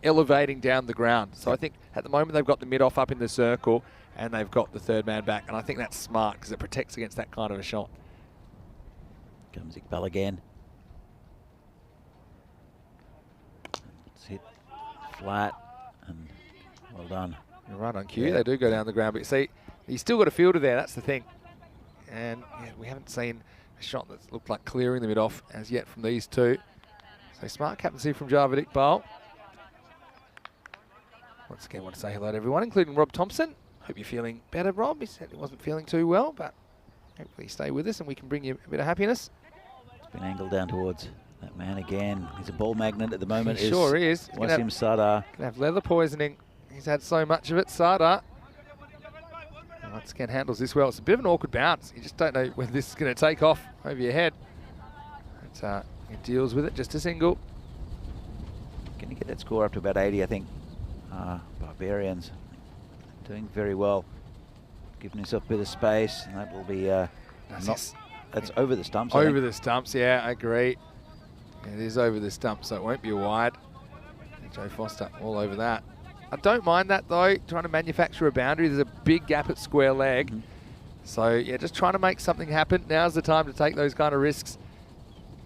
elevating down the ground. So I think at the moment they've got the mid-off up in the circle, and they've got the third man back, and I think that's smart because it protects against that kind of a shot. Comes Iqbal again. It's hit flat, and well done. You're right on cue. Yeah. They do go down the ground, but you see, he's still got a fielder there. That's the thing. And yeah, we haven't seen a shot that's looked like clearing the mid-off as yet from these two. So smart captaincy from Javed Iqbal. Once again, I want to say hello to everyone, including Rob Thompson. Hope you're feeling better, Rob. He said he wasn't feeling too well, but hopefully you stay with us and we can bring you a bit of happiness. It's been angled down towards that man again. He's a ball magnet at the moment. He sure is. Wasim Sada. Can have leather poisoning. He's had so much of it. Sada, and once again, handles this well. It's a bit of an awkward bounce. You just don't know whether this is going to take off over your head. But, he deals with it, just a single. Can you get that score up to about 80, I think? Barbarians doing very well. Giving himself a bit of space, and that will be that's over the stumps. Over the stumps, yeah, I agree. It is over the stumps, so it won't be a wide. Joe Foster all over that. I don't mind that though, trying to manufacture a boundary. There's a big gap at square leg. So yeah, just trying to make something happen. Now's the time to take those kind of risks.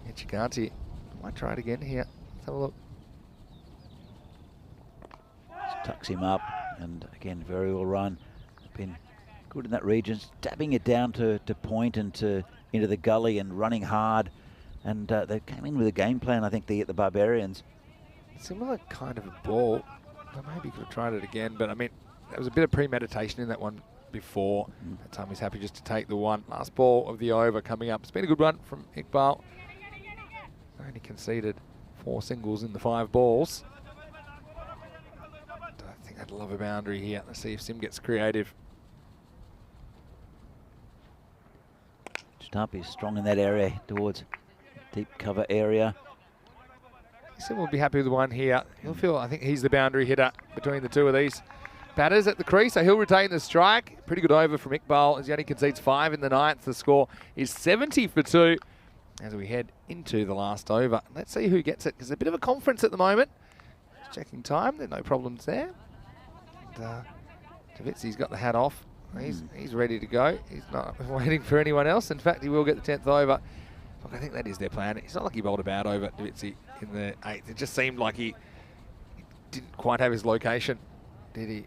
Yeah, Chiganti, I might try it again here. Let's have a look. Just tucks him up, and again, very well run. Been good in that region, dabbing it down to point and into the gully and running hard. And they came in with a game plan, I think, the Barbarians. Similar kind of a ball. I maybe could have tried it again, but I mean, there was a bit of premeditation in that one before. That time he's happy just to take the one. Last ball of the over coming up. It's been a good run from Iqbal. Only conceded 4 singles in the 5 balls. I think I'd love a boundary here. Let's see if Sim gets creative. Just up, he's strong in that area towards deep cover area. Sim will be happy with the one here. He'll feel, I think he's the boundary hitter between the two of these batters at the crease, so he'll retain the strike. Pretty good over from Iqbal as he only concedes 5 in the 9th. The score is 70 for 2 as we head into the last over. Let's see who gets it, because there's a bit of a conference at the moment. Just checking time, there's no problems there. And Javitzi's got the hat off. He's ready to go. He's not waiting for anyone else. In fact, he will get the 10th over. Look, I think that is their plan. It's not like he bowled a bad over, Davitzi, in the 8th. It just seemed like he didn't quite have his location, did he?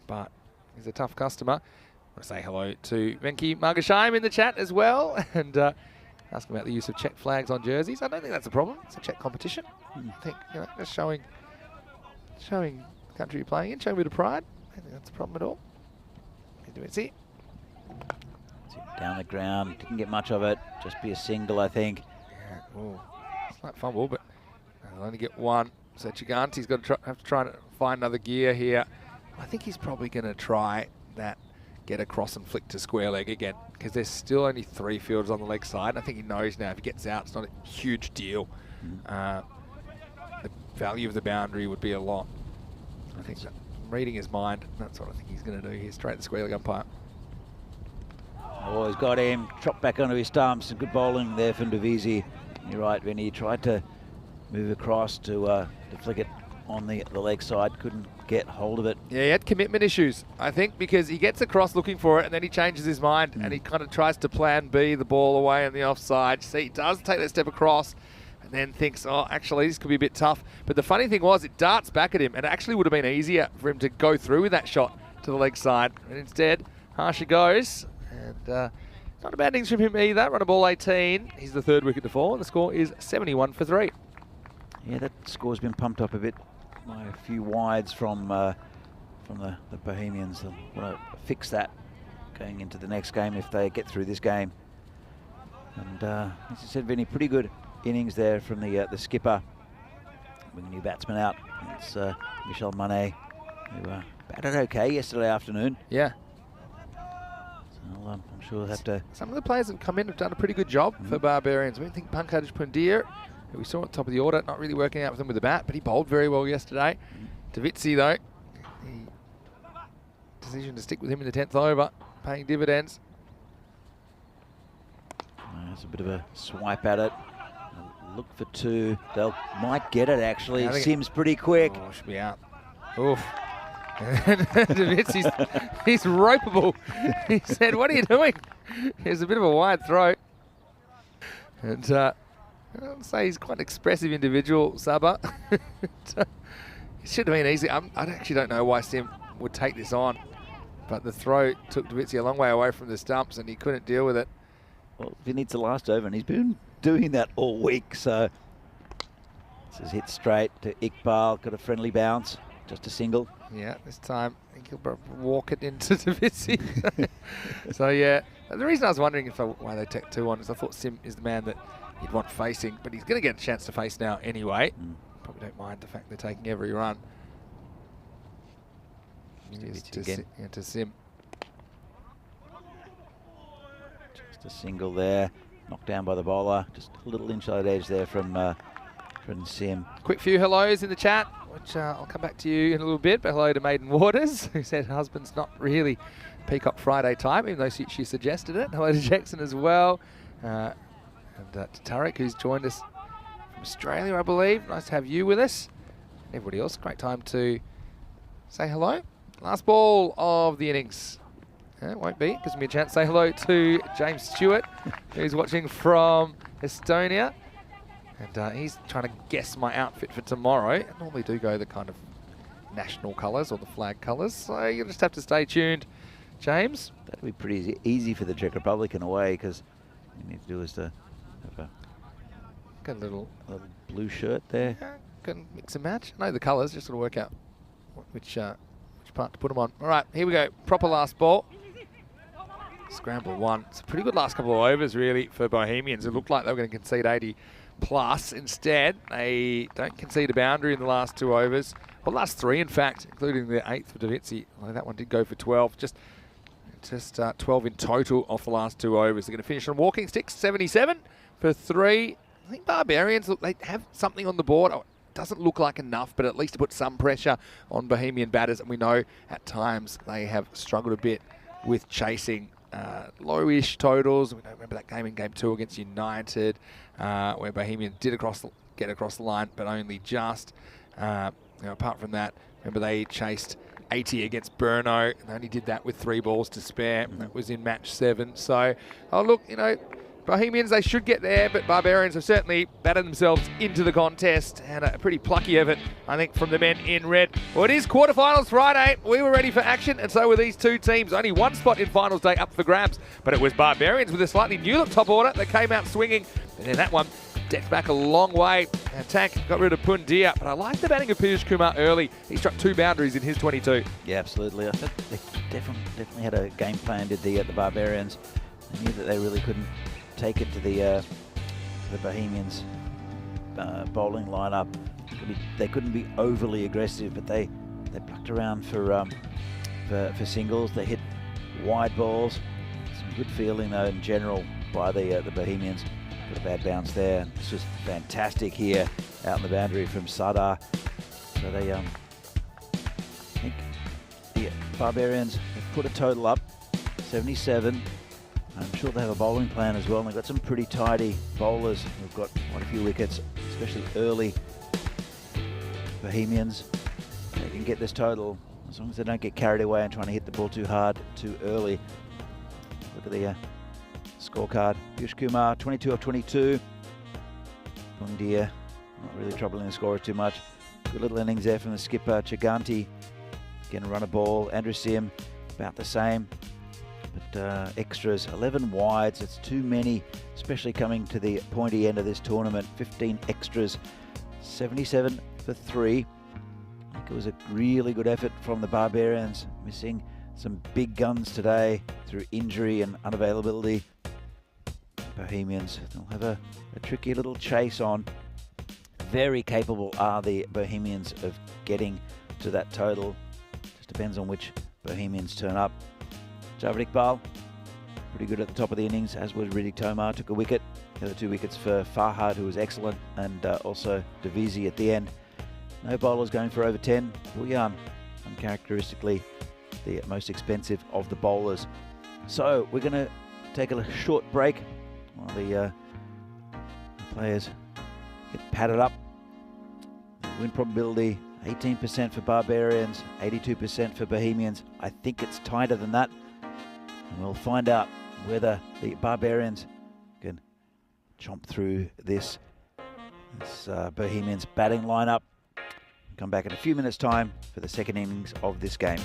But he's a tough customer. I want to say hello to Venki Margashaim in the chat as well, and ask him about the use of Czech flags on jerseys. I don't think that's a problem. It's a Czech competition. I think, you know, just showing the country you're playing in, showing a bit of pride. I don't think that's a problem at all. Davitzi. Down the ground, didn't get much of it. Just be a single, I think. Yeah, ooh, slight fumble, but they'll only get 1. So Chiganti's got to have to try to find another gear here. I think he's probably going to try that, get across and flick to square leg again, because there's still only 3 fielders on the leg side. I think he knows now if he gets out, it's not a huge deal. The value of the boundary would be a lot. I think that, reading his mind, that's what I think he's going to do here. Straight to square leg umpire. Oh, he's got him. Chopped back onto his stumps. Some good bowling there from Davizzi. You're right, Vinny. He tried to move across to flick it on the leg side. Couldn't get hold of it. Yeah, he had commitment issues, I think, because he gets across looking for it and then he changes his mind and he kind of tries to plan B, the ball away on the offside. See, he does take that step across and then thinks, oh, actually, this could be a bit tough. But the funny thing was, it darts back at him, and it actually would have been easier for him to go through with that shot to the leg side. And instead, Harsha goes. And not a bad innings from him either. Run a ball 18. He's the 3rd wicket to fall, and the score is 71 for 3. Yeah, that score's been pumped up a bit by a few wides from the Bohemians. They'll want to fix that going into the next game if they get through this game. And as I said, Vinny, pretty good innings there from the skipper. Bring a new batsman out. It's Michel Manet, who batted okay yesterday afternoon. Yeah. So I'm sure we'll have to... Some of the players that have come in have done a pretty good job for Barbarians. We think Pankaj Pundir, who we saw at the top of the order, not really working out with him with the bat, but he bowled very well yesterday. Davitsi, though, the decision to stick with him in the 10th over, paying dividends. There's a bit of a swipe at it. Look for two. They'll might get it, actually. Sim's pretty quick. Oh, should be out. Oof. Davitz, he's ropeable. He said, what are you doing? There's a bit of a wide throw. And I'd say he's quite an expressive individual, Saba. It should have been easy. I actually don't know why Sim would take this on. But the throw took Davitz a long way away from the stumps and he couldn't deal with it. Well, he needs the last over, and he's been doing that all week. So this is hit straight to Iqbal. Got a friendly bounce, just a single. Yeah, this time I think he'll walk it into Davitz. So yeah, the reason I was wondering why they take 2 on is I thought Sim is the man that you'd want facing, but he's going to get a chance to face now anyway. Probably don't mind the fact they're taking every run. To Sim. Just a single there, knocked down by the bowler. Just a little inside edge there from Sim. Quick few hellos in the chat, which I'll come back to you in a little bit. But hello to Maiden Waters, who said husband's not really Peacock Friday time, even though she suggested it. Hello to Jackson as well. And to Tarek, who's joined us from Australia, I believe. Nice to have you with us. Everybody else, great time to say hello. Last ball of the innings. It won't be. Gives me a chance to say hello to James Stewart, who's watching from Estonia. And he's trying to guess my outfit for tomorrow. I normally do go the kind of national colours or the flag colours. So you'll just have to stay tuned, James. That'll be pretty easy for the Czech Republic in a way, because all you need to do is to have Got a little blue shirt there. Yeah, can mix and match. I know the colours, just got to work out which part to put them on. All right, here we go. Proper last ball. Scramble 1. It's a pretty good last couple of overs, really, for Bohemians. It looked like they were going to concede 80 plus. Instead, they don't concede a boundary in the last 2 overs. Well, last 3, in fact, including the 8th for Davitsi. Although that one did go for 12. Just 12 in total off the last 2 overs. They're going to finish on walking sticks, 77 for 3. I think Barbarians, look, they have something on the board. Oh, it doesn't look like enough, but at least to put some pressure on Bohemian batters. And we know at times they have struggled a bit with chasing lowish totals. We remember that game in Game 2 against United, where Bohemian did get across the line, but only just. Apart from that, remember they chased 80 against Brno, and they only did that with 3 balls to spare. That was in match 7. So, look, Bohemians, they should get there, but Barbarians have certainly batted themselves into the contest, and a pretty plucky effort, I think, from the men in red. Well, it is quarterfinals Friday. We were ready for action, and so were these 2 teams. Only 1 spot in finals day up for grabs, but it was Barbarians with a slightly new look top order that came out swinging, and then that one decked back a long way. Attack got rid of Pundir, but I like the batting of Piyush Kumar early. He struck 2 boundaries in his 22. Yeah, absolutely. I think they definitely had a game plan, did the Barbarians. They knew that they really couldn't take it to the Bohemians bowling lineup. They couldn't be overly aggressive, but they plucked around for singles. They hit wide balls. Some good feeling though in general by the Bohemians. Got a bad bounce there. This was fantastic here out in the boundary from Sadar. So they I think the Barbarians have put a total up 77. I'm sure they have a bowling plan as well, and they've got some pretty tidy bowlers. We've got quite a few wickets, especially early. Bohemians, they can get this total as long as they don't get carried away and trying to hit the ball too hard, too early. Look at the scorecard. Piyush Kumar, 22 of 22. Pundir, not really troubling the scorer too much. Good little innings there from the skipper, Chaganti. Getting a run of ball. Andrew Sim, about the same. But extras, 11 wides, it's too many, especially coming to the pointy end of this tournament. 15 extras 77 for 3. I think it was a really good effort from the Barbarians, missing some big guns today through injury and unavailability. Bohemians, they'll have a tricky little chase on. Very capable are the Bohemians of getting to that total. Just depends on which Bohemians turn up. Javid Iqbal, pretty good at the top of the innings, as was Riddick Tomar, took a wicket. The other 2 wickets for Farhad, who was excellent, and also Devizi at the end. No bowlers going for over 10. Bulyan, uncharacteristically the most expensive of the bowlers. So we're going to take a short break while the players get padded up. Win probability 18% for Barbarians, 82% for Bohemians. I think it's tighter than that, and we'll find out whether the Barbarians can chomp through this Bohemians batting lineup. Come back in a few minutes' time for the second innings of this game.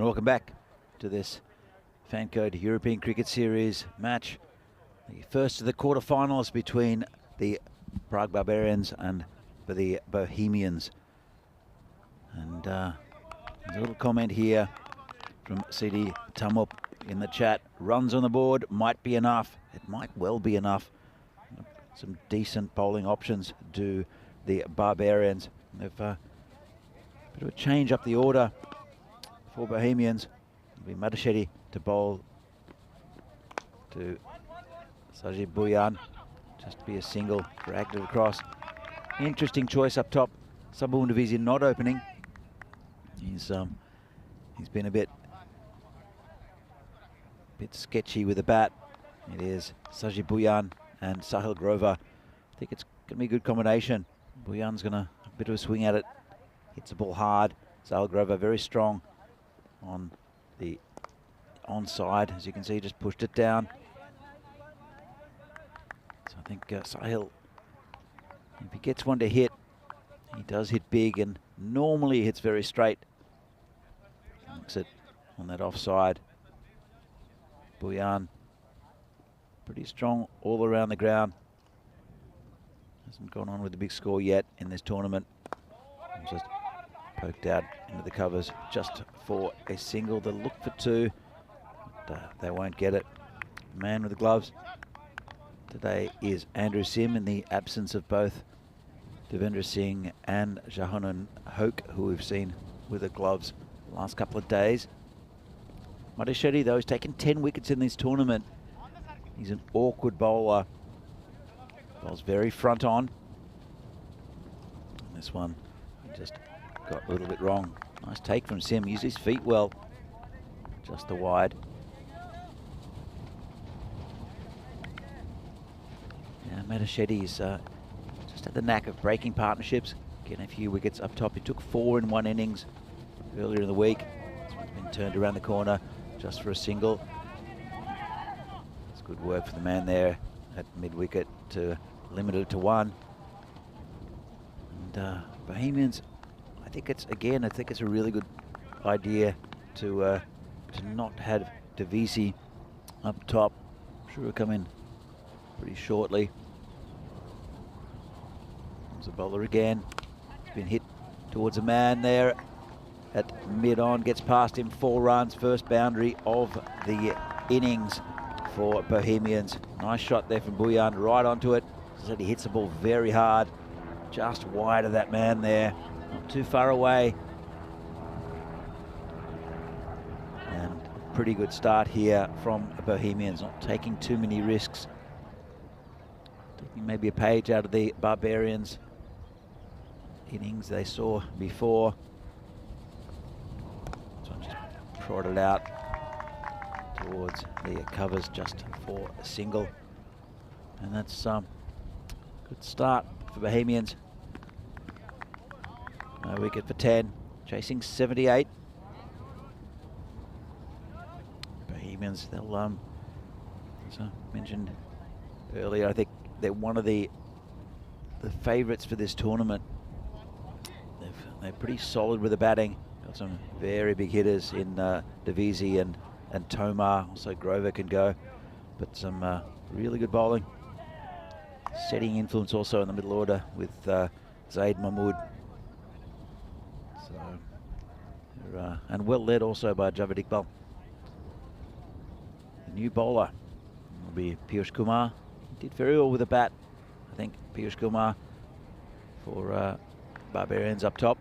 welcome back to this FanCode European Cricket Series match. The first of the quarterfinals between the Prague Barbarians and the Bohemians. And there's a little comment here from CD Tamup in the chat. Runs on the board might be enough. It might well be enough. Some decent bowling options do the Barbarians. They've a bit of a change up the order for Bohemians. It'll be Madashedi to bowl to Sajid Bhuyan. Just be a single, dragged it across. Interesting choice up top. Sabun Divisi not opening. He's been a bit sketchy with the bat. It is Sajid Bhuyan and Sahil Grover. I think it's going to be a good combination. Bhuyan's going to a bit of a swing at it. Hits the ball hard. Sahil Grover very strong on the onside. As you can see, just pushed it down. So I think Sahil, if he gets one to hit, he does hit big, and normally hits very straight. Looks it on that offside. Bhuyan, pretty strong all around the ground. Hasn't gone on with the big score yet in this tournament. Just poked out into the covers just for a single. They'll look for two, but they won't get it. Man with the gloves today is Andrew Sim, in the absence of both Devendra Singh and Jahanan Hoke, who we've seen with the gloves the last couple of days. Madashedi, though, has taken 10 wickets in this tournament. He's an awkward bowler. Bowls very front on. And this one, he just got a little bit wrong. Nice take from Sim. Used his feet well. Just the wide. Yeah, Madashedi's just had the knack of breaking partnerships, getting a few wickets up top. He took 4 in one innings earlier in the week. This one's been turned around the corner just for a single. It's good work for the man there at mid-wicket to limit it to 1. And Bohemians, I think it's a really good idea to not have Divisi up top. I'm sure he'll come in pretty shortly. Comes a bowler again. He's been hit towards a man there at mid-on, gets past him. 4 runs, first boundary of the innings for Bohemians. Nice shot there from Bhuyan, right onto it. As I said, he hits the ball very hard, just wide of that man there, not too far away. And pretty good start here from Bohemians, not taking too many risks. Taking maybe a page out of the Barbarians innings they saw before. This one just prodded out towards the covers just for a single. And that's good start for Bohemians. No wicket for 10, chasing 78. Bohemians, they'll, as I mentioned earlier, I think they're one of the favourites for this tournament. They're pretty solid with the batting. Got some very big hitters in Divisi and Tomar. Also Grover can go, but some really good bowling. Setting influence also in the middle order with Zaid Mahmood. So, and well led also by Javed Iqbal. The new bowler will be Piyush Kumar. He did very well with the bat, I think, Piyush Kumar, for Barbarians up top.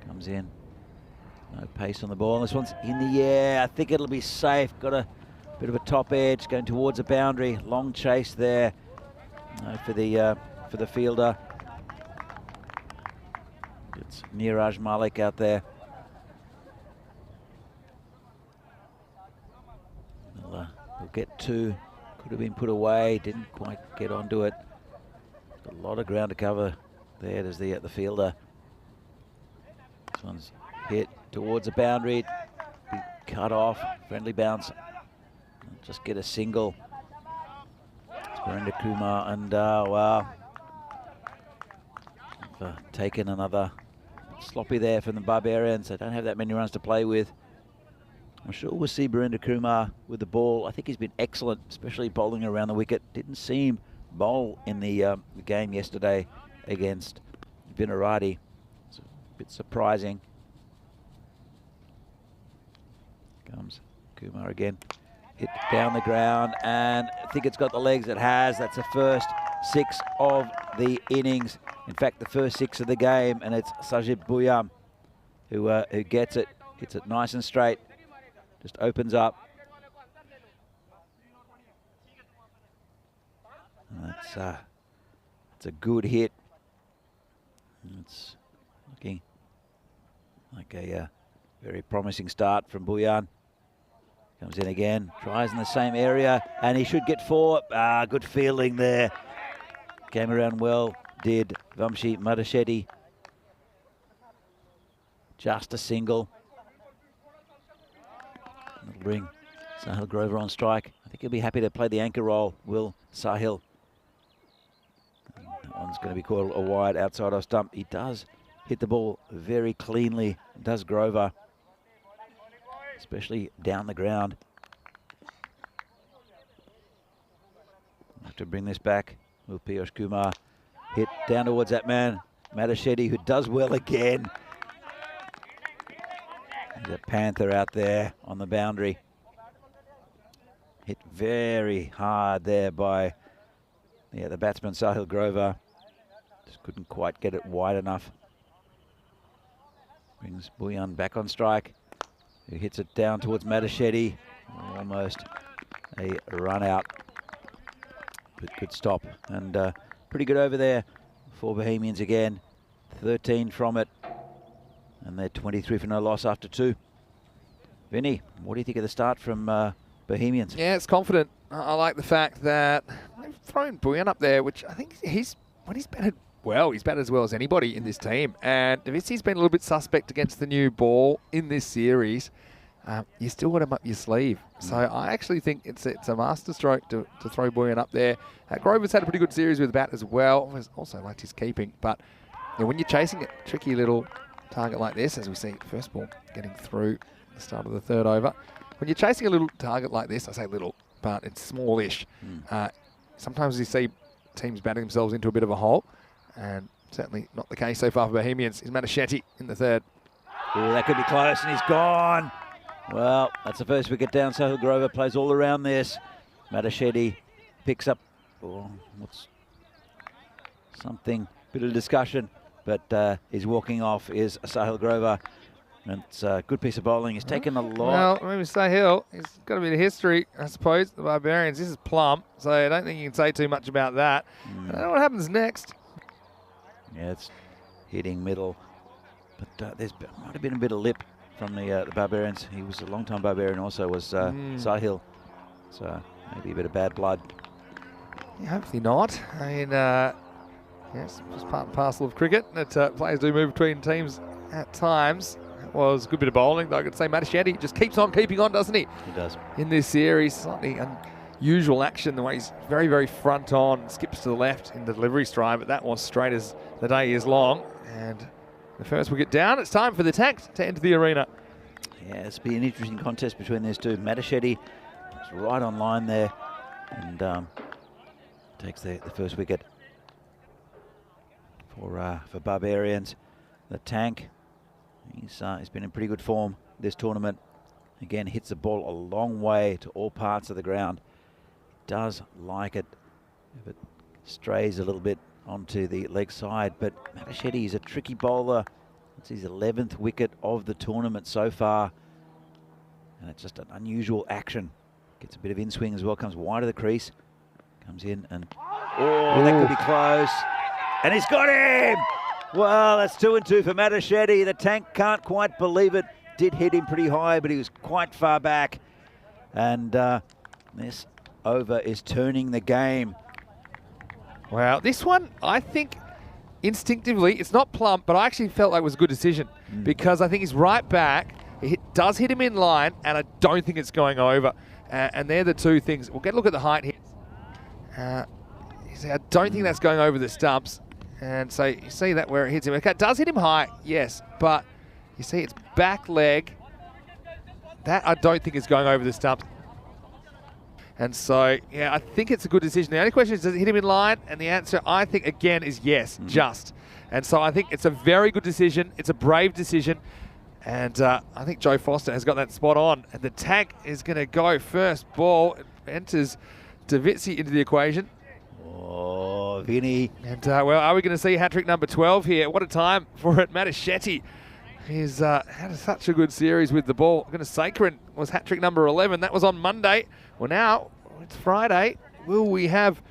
Comes in. No pace on the ball. This one's in the air. I think it'll be safe. Got a bit of a top edge going towards a boundary. Long chase there for the fielder. It's Niraj Malik out there. We'll get 2. Could have been put away. Didn't quite get onto it. A lot of ground to cover there. There's the fielder. This one's hit towards a boundary. Be cut off. Friendly bounce. Just get a single. Surrender Kumar, and wow. Taken another sloppy there from the Barbarians. They don't have that many runs to play with. I'm sure we'll see Burinder Kumar with the ball. I think he's been excellent, especially bowling around the wicket. Didn't see him bowl in the game yesterday against Vinarati. It's a bit surprising. Comes Kumar again. Hit down the ground, and I think it's got the legs. It has. That's the first 6 of the innings. In fact, the first 6 of the game, and it's Sajid Bhuyan who gets it. Hits it nice and straight. Just opens up. And that's a good hit. It's looking like a very promising start from Bhuyan. Comes in again, tries in the same area, and he should get 4. Good fielding there. Came around well, did Vamshi Madashetty. Just a single. That'll bring Sahil Grover on strike. I think he'll be happy to play the anchor role, will Sahil. And that one's going to be called a wide outside off stump. He does hit the ball very cleanly, does Grover, especially down the ground. Have to bring this back. Will Piyush Kumar hit down towards that man, Madashetty, who does well again. There's a panther out there on the boundary. Hit very hard there by the batsman Sahil Grover. Just couldn't quite get it wide enough. Brings Bhuyan back on strike. Who hits it down towards Madashetty. Almost a run out. But good stop. And pretty good over there for Bohemians again. 13 from it. And they're 23 for no loss after 2. Vinny, what do you think of the start from Bohemians? Yeah, it's confident. I like the fact that they've thrown Bhuyan up there, which I think when he's batted well, he's batted as well as anybody in this team. And if he's been a little bit suspect against the new ball in this series, you still got him up your sleeve. So I actually think it's a masterstroke to throw Bhuyan up there. Grover's had a pretty good series with the bat as well. Also liked his keeping. But when you're chasing a tricky little target like this, as we see first ball getting through the start of the 3rd over. When you're chasing a little target like this, I say little, but it's smallish. Sometimes you see teams batting themselves into a bit of a hole, and certainly not the case so far for Bohemians. Is Madashetty in the 3rd. Ooh, that could be close, and he's gone. Well, that's the first wicket down. Sahil Grover plays all around this. Madashetty picks up what's something, bit of discussion. But he's walking off is Sahil Grover. And it's a good piece of bowling. He's taken a lot. Well, maybe Sahil, he's got a bit of history, I suppose. The Barbarians, this is plump, so I don't think you can say too much about that. I don't know what happens next. Yeah, it's hitting middle. But there might have been a bit of lip from the Barbarians. He was a long-time Barbarian also, was Sahil. So maybe a bit of bad blood. Yeah, hopefully not. I mean, yes, just part and parcel of cricket that players do move between teams at times. It was a good bit of bowling, though I could say Madashetty just keeps on keeping on, doesn't he? He does. In this series, slightly unusual action, the way he's very, very front on, skips to the left in the delivery stride, but that was straight as the day is long. And the first wicket down, it's time for the attack to enter the arena. Yeah, it's been an interesting contest between these two. Madashetty is right on line there and takes the first wicket for Barbarians. The Tank, he's been in pretty good form this tournament. Again, hits the ball a long way to all parts of the ground. Does like it if it strays a little bit onto the leg side, but Madashetty is a tricky bowler. It's his 11th wicket of the tournament so far, and it's just an unusual action. Gets a bit of in swing as well, comes wide of the crease, comes in and that could be close, and he's got him. Well, that's 2 and 2 for Madashetty. The Tank can't quite believe it. Did hit him pretty high, but he was quite far back, and this over is turning the game. Wow, this one, I think instinctively, it's not plump, but I actually felt like it was a good decision because I think he's right back. It does hit him in line, and I don't think it's going over. And they're the two things. We'll get a look at the height here. I don't think that's going over the stumps. And so you see that where it hits him. Okay, it does hit him high, yes, but you see it's back leg. That I don't think is going over the stumps. And so, yeah, I think it's a good decision. The only question is, does it hit him in line? And the answer, I think, again, is yes, just. And so I think it's a very good decision. It's a brave decision. And I think Joe Foster has got that spot on. And the tag is going to go first ball. It enters Davizzi into the equation. Oh, Vinny. And, well, are we going to see hat-trick number 12 here? What a time for it. Mataschetti. He's had such a good series with the ball. Sakharin was hat-trick number 11. That was on Monday. Well, now it's Friday. Will we have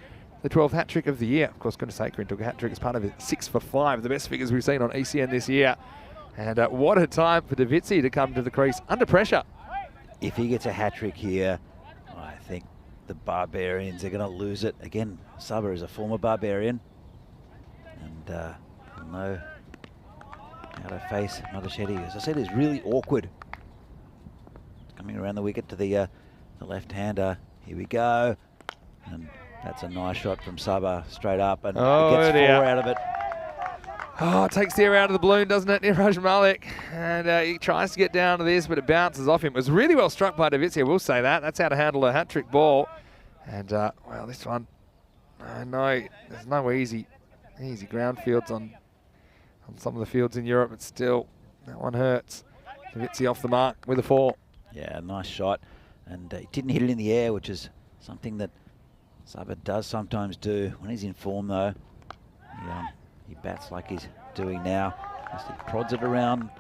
the 12th hat-trick of the year? Of course, Sakharin took a hat-trick as part of it. 6 for 5, the best figures we've seen on ECN this year. And what a time for Davizzi to come to the crease under pressure. If he gets a hat-trick here, I think the Barbarians are going to lose it. Again, Saba is a former Barbarian. And he'll know how to face Mataschetti. As I said, is really awkward. Coming around the wicket to the left-hander. Here we go. And that's a nice shot from Saba straight up. And it gets 4 out of it. Oh, it takes the air out of the balloon, doesn't it, Niraj Malik? And he tries to get down to this, but it bounces off him. It was really well struck by Davizzi, I will say that. That's how to handle a hat-trick ball. And, well, this one, no, there's no easy ground fields on some of the fields in Europe, but still, that one hurts. Davizzi off the mark with a 4. Yeah, nice shot. And he didn't hit it in the air, which is something that Saba does sometimes do. When he's in form, though, he bats like he's doing now. Just he prods it around.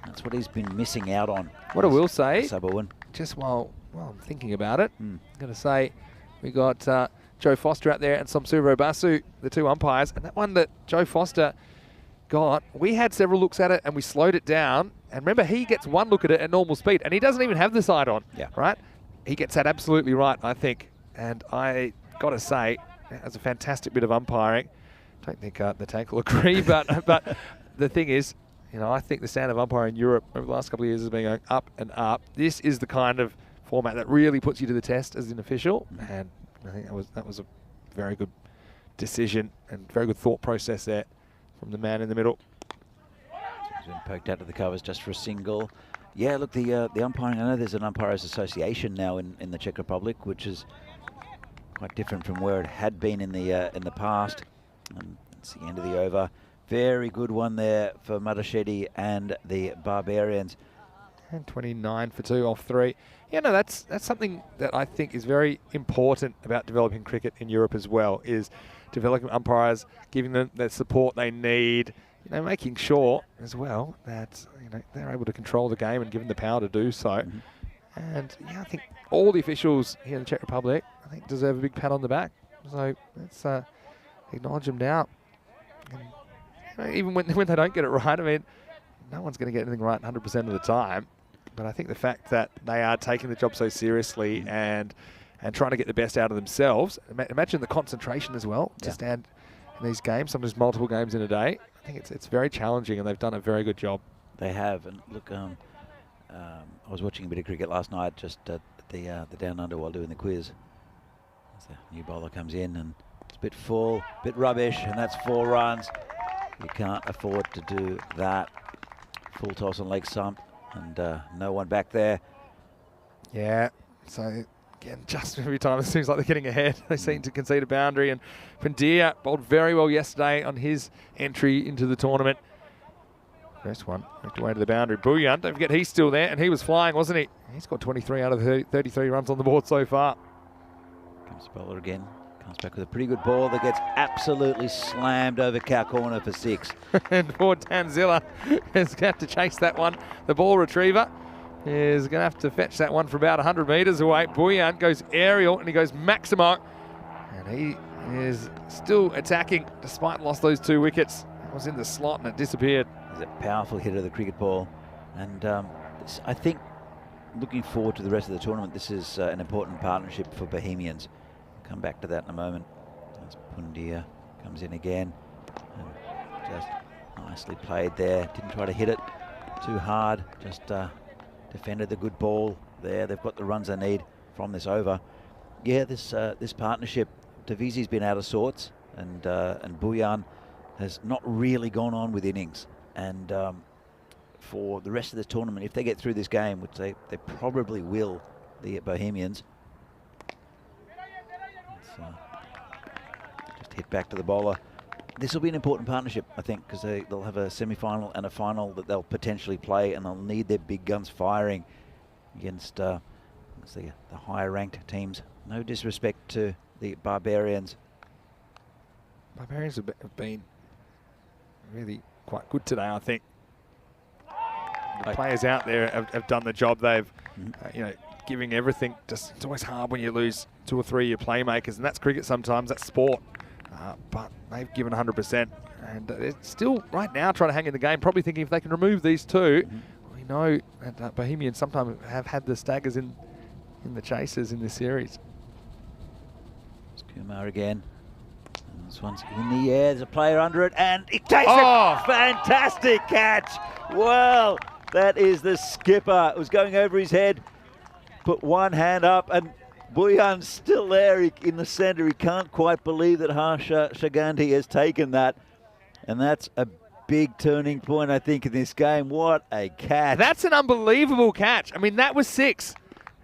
That's what he's been missing out on. What I will say, Saba win. Just while I'm thinking about it, I'm going to say we got Joe Foster out there and Somsuro Basu, the 2 umpires. And that one that Joe Foster got, we had several looks at it and we slowed it down. And remember, he gets 1 look at it at normal speed and he doesn't even have the side on, right? He gets that absolutely right, I think. And I got to say, that was a fantastic bit of umpiring. I don't think the tank will agree, but the thing is, I think the standard of umpiring in Europe over the last couple of years has been going up and up. This is the kind of format that really puts you to the test as an official, and I think that was a very good decision and very good thought process there from the man in the middle. He's been poked out of the covers just for a single. Yeah, look, the umpiring, I know there's an umpires association now in the Czech Republic, which is quite different from where it had been in the past. It's the end of the over. Very good one there for Mataschetti and the Barbarians. And 29 for 2 off 3. Yeah, no, that's something that I think is very important about developing cricket in Europe as well, is developing umpires, giving them the support they need, making sure as well that they're able to control the game and give them the power to do so. And yeah, I think all the officials here in the Czech Republic, I think, deserve a big pat on the back. So let's acknowledge them now. And, even when they don't get it right, I mean, no one's going to get anything right 100% of the time. But I think the fact that they are taking the job so seriously and trying to get the best out of themselves, imagine the concentration as well to stand in these games, sometimes multiple games in a day. I think it's very challenging, and they've done a very good job. They have, and look, I was watching a bit of cricket last night, just at the Down Under while doing the quiz. As the new bowler comes in, and it's a bit full, a bit rubbish, and that's 4 runs. You can't afford to do that. Full toss on leg stump, and no one back there. Yeah, so again, just every time it seems like they're getting ahead, they seem to concede a boundary. And Pandia bowled very well yesterday on his entry into the tournament. First one, worked away to the boundary. Bouillon, don't forget he's still there, and he was flying, wasn't he? He's got 23 out of 33 runs on the board so far. Comes the bowler again. Comes back with a pretty good ball that gets absolutely slammed over cow corner for 6. And poor Tanzilla is going to have to chase that one. The ball retriever is going to have to fetch that one for about 100 metres away. Bouillon goes aerial and he goes Maximo. And he is still attacking despite lost those 2 wickets. It was in the slot and it disappeared. He's a powerful hitter of the cricket ball. And I think looking forward to the rest of the tournament, this is an important partnership for Bohemians. Come back to that in a moment. As Pundia comes in again. And just nicely played there. Didn't try to hit it too hard. Just defended the good ball there. They've got the runs they need from this over. Yeah, this partnership, Davizzi's been out of sorts. And Bouillon has not really gone on with innings. And for the rest of this tournament, if they get through this game, which they probably will, the Bohemians, just hit back to the bowler. This will be an important partnership, I think, because they'll have a semi-final and a final that they'll potentially play, and they'll need their big guns firing against the higher-ranked teams. No disrespect to the Barbarians. Barbarians have been really quite good today, I think. The players out there have done the job. They've, you know, giving everything. Just, it's always hard when you lose 2 or 3 of your playmakers, and that's cricket sometimes, that's sport. But they've given 100%, and they're still right now trying to hang in the game, probably thinking if they can remove these two, we know that Bohemians sometimes have had the staggers in the chasers in this series. It's Kumar again. And this one's in the air, there's a player under it, and he takes a fantastic catch. Well, that is the skipper. It was going over his head, put one hand up, and Bhuyan's still there in the centre. He can't quite believe that Harsha Shaganti has taken that. And that's a big turning point, I think, in this game. What a catch. That's an unbelievable catch. I mean, that was 6.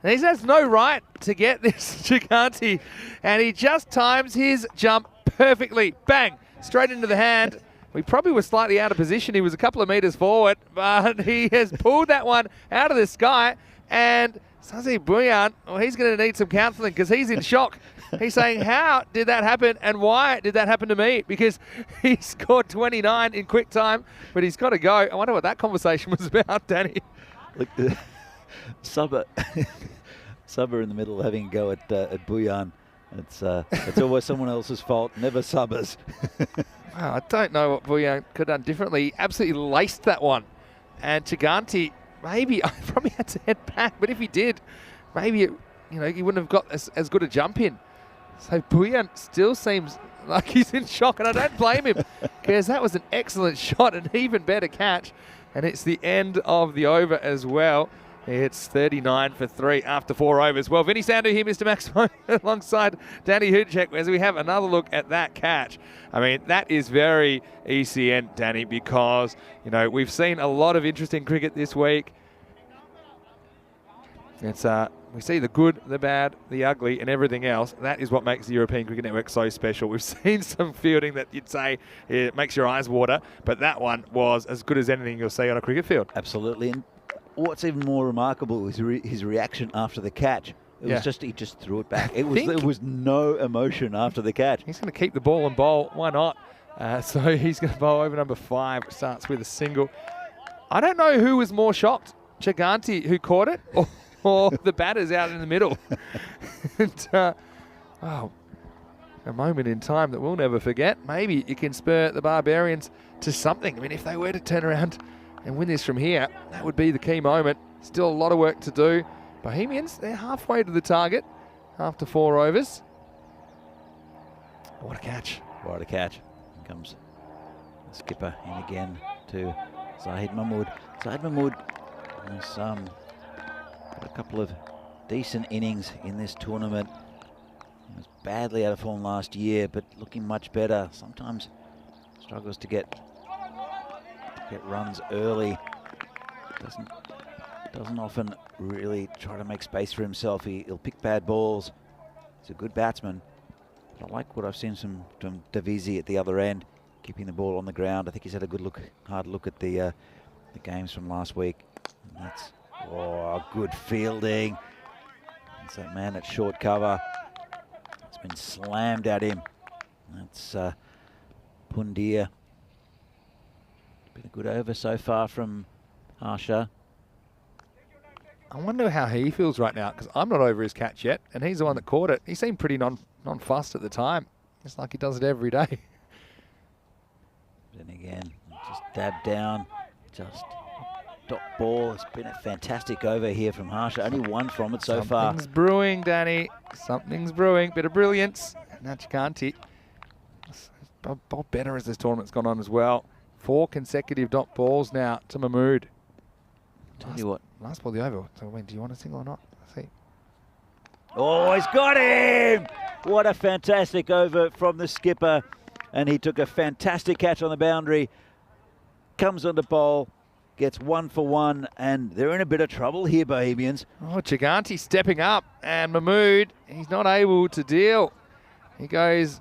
And he has no right to get this Shaganti. And he just times his jump perfectly. Bang, straight into the hand. We probably were slightly out of position. He was a couple of metres forward, but he has pulled that one out of the sky. And Sazi Bhuyan, well, he's going to need some counselling because he's in shock. He's saying, how did that happen and why did that happen to me? Because he scored 29 in quick time, but he's got to go. I wonder what that conversation was about, Danny. Look, Subber in the middle having a go at Bhuyan. It's always someone else's fault, never Subbers. Wow, I don't know what Bhuyan could have done differently. He absolutely laced that one. And Chaganti, maybe, I probably had to head back, but if he did, maybe, he wouldn't have got as good a jump in. So Bhuyan still seems like he's in shock, and I don't blame him because that was an excellent shot, an even better catch. And it's the end of the over as well. It's 39 for 3 after 4 overs. Well, Vinny Sandhu here, Mr. Maximo, alongside Danny Hudchek, as we have another look at that catch. I mean, that is very ECN, Danny, because, we've seen a lot of interesting cricket this week. It's we see the good, the bad, the ugly, and everything else. That is what makes the European Cricket Network so special. We've seen some fielding that you'd say it makes your eyes water, but that one was as good as anything you'll see on a cricket field. Absolutely. And what's even more remarkable was his reaction after the catch. It was just, he just threw it back. There was no emotion after the catch. He's going to keep the ball and bowl. Why not? So he's going to bowl over number 5. Starts with a single. I don't know who was more shocked, Chaganti, who caught it, or the batters out in the middle. And, a moment in time that we'll never forget. Maybe it can spur the Barbarians to something. I mean, if they were to turn around and win this from here, that would be the key moment. Still a lot of work to do. Bohemians, they're halfway to the target after 4 overs. What a catch. What a catch. Here comes the skipper in again to Zahid Mahmood. Zahid Mahmood has got a couple of decent innings in this tournament. He was badly out of form last year, but looking much better. Sometimes struggles to get runs early. Doesn't often really try to make space for himself. He'll pick bad balls. He's a good batsman. But I like what I've seen from Davizi at the other end, keeping the ball on the ground. I think he's had a good hard look at the games from last week. And that's good fielding. It's that man at short cover. It's been slammed at him. That's Pundia. Been a good over so far from Harsha. I wonder how he feels right now, because I'm not over his catch yet, and he's the one that caught it. He seemed pretty non-fussed at the time. It's like he does it every day. Then again, just dab down, just dot ball. It's been a fantastic over here from Harsha. Only one from it so far. Something's brewing, Danny. Something's brewing. Bit of brilliance. Now Chaganti. Bob better as this tournament's gone on as well. 4 consecutive dot balls now to Mahmood. Tell you what. Last ball the over. So, do you want a single or not? Let's see. Oh, he's got him! What a fantastic over from the skipper. and he took a fantastic catch on the boundary. Comes on the bowl, gets 1 for 1, and they're in a bit of trouble here, Bohemians. Oh, Giganti stepping up, and Mahmood, he's not able to deal. He goes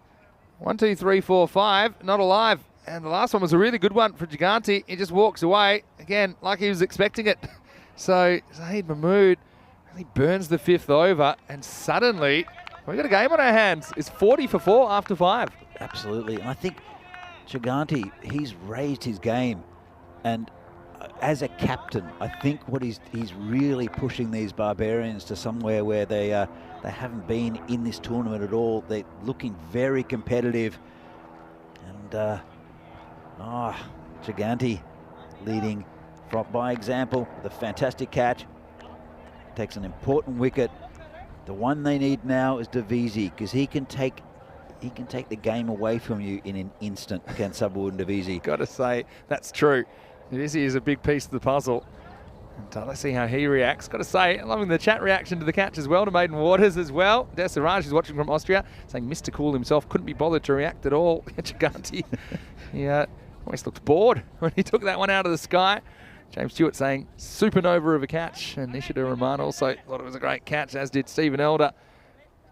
1, 2, 3, 4, 5, not alive. And the last one was a really good one for Giganti. He just walks away, again, like he was expecting it. So Zaid Mahmood really burns the 5th over, and suddenly we've got a game on our hands. It's 40 for 4 after 5. Absolutely, and I think Giganti, he's raised his game, and as a captain, I think what he's really pushing these Barbarians to somewhere where they haven't been in this tournament at all. They're looking very competitive, and Giganti leading by example. The fantastic catch takes an important wicket. The one they need now is Davisi, because he can take the game away from you in an instant against Subwood and Davisi. Got to say, that's true. Davisi is a big piece of the puzzle. And let's see how he reacts. Got to say, I'm loving the chat reaction to the catch as well, to Maiden Waters as well. Desiraj is watching from Austria, saying Mr. Cool himself couldn't be bothered to react at all. Giganti, he almost looked bored when he took that one out of the sky. James Stewart saying supernova of a catch, and Nishida Rahman also thought it was a great catch, as did Stephen Elder.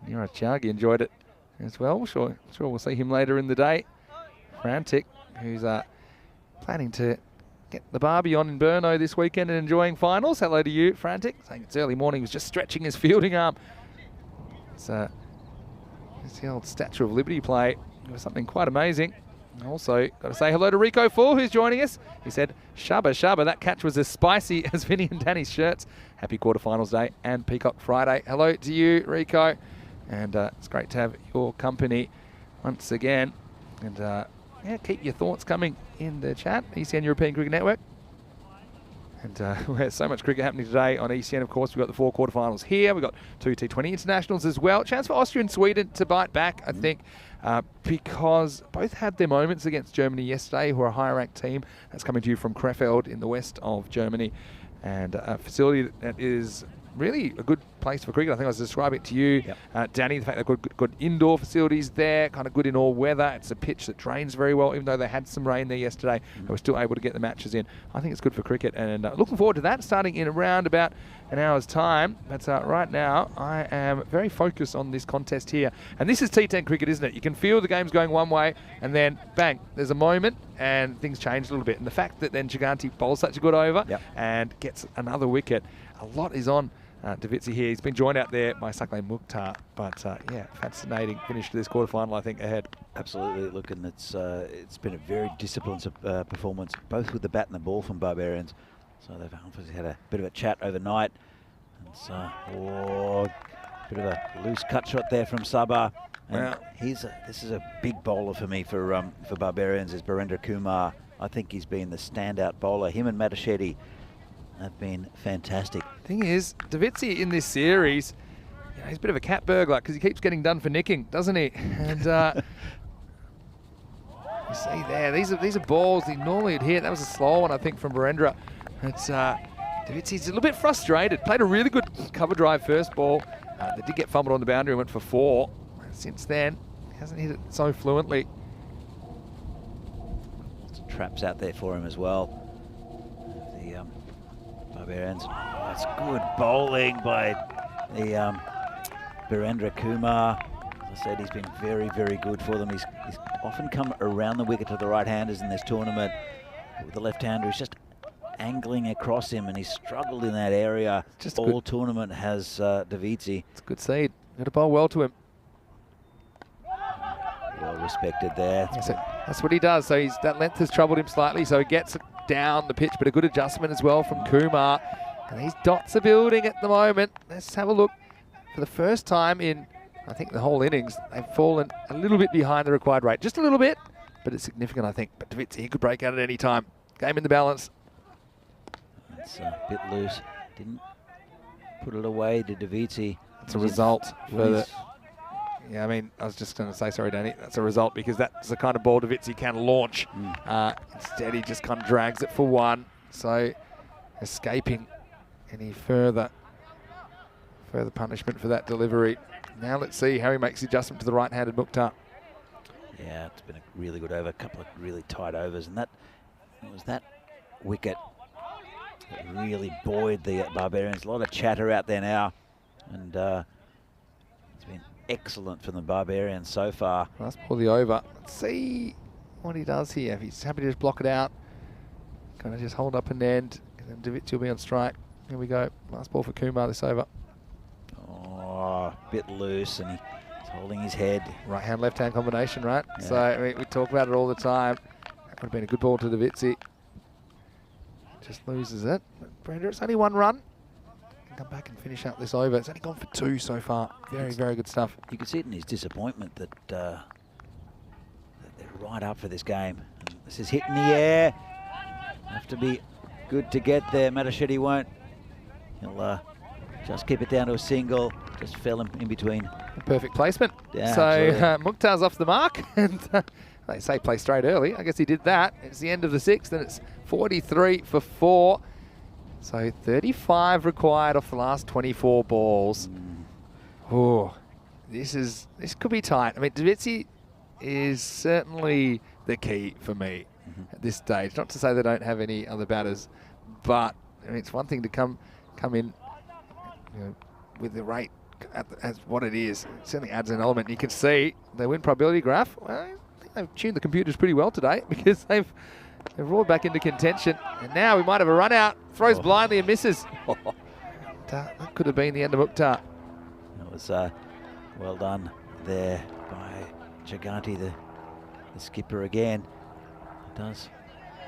Nira Chagi enjoyed it as well. Sure we'll see him later in the day. Frantic, who's planning to get the barbie on in Brno this weekend and enjoying finals. Hello to you, Frantic. Saying it's early morning, he was just stretching his fielding arm. It's the old Statue of Liberty play. It was something quite amazing. Also, got to say hello to Rico Full, who's joining us. He said, Shabba, that catch was as spicy as Vinny and Danny's shirts. Happy quarterfinals day and Peacock Friday. Hello to you, Rico. And it's great to have your company once again. And yeah, keep your thoughts coming in the chat, ECN European Cricket Network. And there's so much cricket happening today on ECN. Of course, we've got the 4 quarterfinals here. We've got 2 T20 internationals as well. Chance for Austria and Sweden to bite back, I think, because both had their moments against Germany yesterday, who are a higher ranked team. That's coming to you from Krefeld in the west of Germany. And a facility that is really a good place for cricket. I think I was describing it to you, Danny, the fact they've got good indoor facilities there, kind of good in all weather. It's a pitch that drains very well, even though they had some rain there yesterday. They were still able to get the matches in. I think it's good for cricket, and looking forward to that starting in around about an hour's time. But right now, I am very focused on this contest here. And this is T10 cricket, isn't it? You can feel the game's going one way, and then, bang, there's a moment, and things change a little bit. And the fact that then Giganti bowls such a good over and gets another wicket, a lot is on Davitsi here. He's been joined out there by Sakle Mukhtar, but yeah, fascinating finish to this quarterfinal, I think, ahead. Absolutely. Look, and it's been a very disciplined performance, both with the bat and the ball from Barbarians. So they've obviously had a bit of a chat overnight. And bit of a loose cut shot there from Sabah. And this is a big bowler for me for Barbarians, is Birendra Kumar. I think he's been the standout bowler. Him and Matashetty have been fantastic. Thing is, Davitsi in this series, he's a bit of a cat burglar because he keeps getting done for nicking, doesn't he? And you see there, these are balls he normally would hit. That was a slow one, I think, from Birendra. It's Davitsi's a little bit frustrated. Played a really good cover drive first ball. They did get fumbled on the boundary and went for 4. And since then, he hasn't hit it so fluently. Some traps out there for him as well. The Barbarians. That's good bowling by the Birendra Kumar. As I said, he's been very, very good for them. He's often come around the wicket to the right-handers in this tournament. With the left-hander, he's just angling across him, and he's struggled in that area. Just all tournament has Davitsi. It's a good seed. Got to bowl well to him. Well respected there. Yes, that's what he does. So that length has troubled him slightly, so he gets it down the pitch, but a good adjustment as well from Kumar. And these dots are building at the moment. Let's have a look. For the first time in, I think, the whole innings, they've fallen a little bit behind the required rate. Just a little bit, but it's significant, I think. But Davitsi, he could break out at any time. Game in the balance. It's a bit loose. Didn't put it away to Davitsi. It's a result for the... Yeah, I mean, I was just going to say, sorry, Danny, that's a result because that's the kind of ball Davitsi can launch. Instead, he just kind of drags it for 1. So, escaping any further punishment for that delivery. Now let's see how he makes the adjustment to the right-handed Mukhtar. Yeah, it's been a really good over, a couple of really tight overs, and it was that wicket that really buoyed the Barbarians. A lot of chatter out there now, and it's been excellent from the Barbarians so far. Nice ball the over. Let's see what he does here. If he's happy to just block it out, kind of just hold up an end, and then Davitsi will be on strike. Here we go. Last ball for Kumar this over. Oh, a bit loose, and he's holding his head. Right hand, left hand combination, right? Yeah. So I mean, we talk about it all the time. That would have been a good ball to Davitsi. Just loses it. But Brenda, it's only one run. Can come back and finish out this over. It's only gone for 2 so far. Very, very good stuff. You can see it in his disappointment that, that they're right up for this game. And this is hit in the air. Have to be good to get there. Matashetty won't. He'll just keep it down to a single. Just fell in between. Perfect placement. Yeah, so Mukhtar's off the mark. And they say play straight early. I guess he did that. It's the end of the 6th, and it's 43 for 4. So 35 required off the last 24 balls. Oh, this could be tight. I mean, Davitsi is certainly the key for me at this stage. Not to say they don't have any other batters, but I mean, it's one thing to come in, you know, with the rate as what it is. It certainly adds an element. You can see the win probability graph. Well, I think they've tuned the computers pretty well today, because they've roared back into contention. And now we might have a run out. Throws blindly and misses. That could have been the end of Mukhtar. That was well done there by Giganti, the skipper again. It does.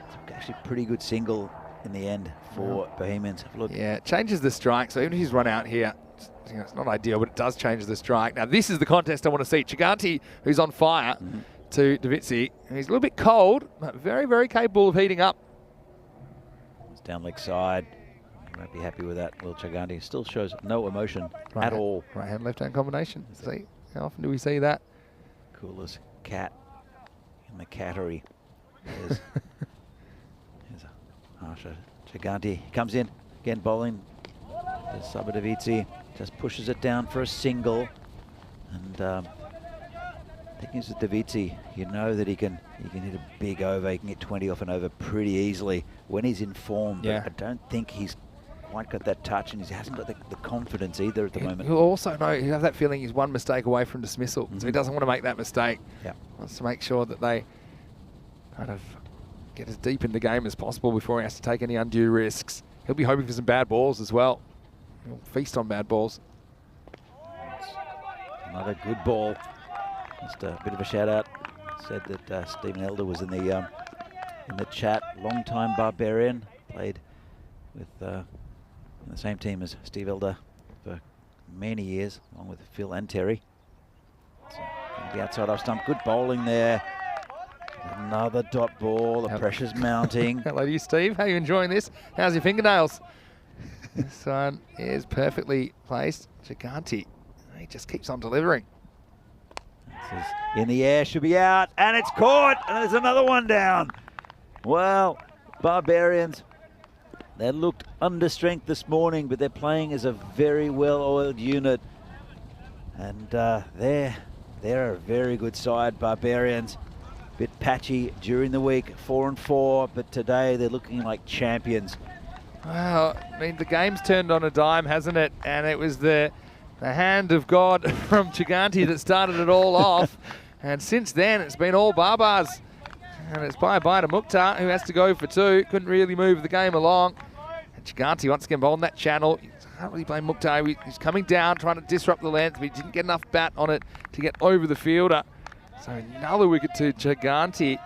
It's actually a pretty good single in the end for Bohemians. Have a look. Yeah, it changes the strike. So even if he's run out here, you know, it's not ideal, but it does change the strike. Now, this is the contest I want to see. Giganti, who's on fire, to Davitsi. He's a little bit cold, but very, very capable of heating up. It's down leg side. You won't be happy with that. Will Giganti still shows no emotion at all. Right hand, left hand combination. See, how often do we see that? Coolest cat in the cattery. There's a harsher Giganti. He comes in, again bowling. There's Sabadavitsi, just pushes it down for a single. And the thing is with Davitsi, you know that he can hit a big over. He can get 20 off an over pretty easily when he's in form. But I don't think he's quite got that touch, and he hasn't got the confidence either at the moment. He'll also know, he'll have that feeling he's one mistake away from dismissal. So he doesn't want to make that mistake. Yeah. Wants to make sure that they kind of get as deep in the game as possible before he has to take any undue risks. He'll be hoping for some bad balls as well. He'll feast on bad balls. Another good ball. Just a bit of a shout out. Said that Stephen Elder was in the chat. Long-time Barbarian, played with in the same team as Steve Elder for many years, along with Phil and Terry. So, the outside off stump, good bowling there. Another dot ball. The pressure's mounting. Hello to you, Steve. How are you enjoying this? How's your fingernails? This one is perfectly placed. Giganti, he just keeps on delivering. This is in the air, should be out, and it's caught, and there's another one down. Well, Barbarians, they looked under strength this morning, but they're playing as a very well-oiled unit. And they're a very good side, Barbarians. Bit patchy during the week, 4-4, but today they're looking like champions. Well, I mean, the game's turned on a dime, hasn't it? And it was the hand of God from Giganti that started it all off. And since then, it's been all Barbars. And it's bye-bye to Mukhtar, who has to go for 2. Couldn't really move the game along. And Giganti once again bowling that channel. You can't really blame Mukhtar. He's coming down, trying to disrupt the length, but he didn't get enough bat on it to get over the fielder. So another wicket to Giganti.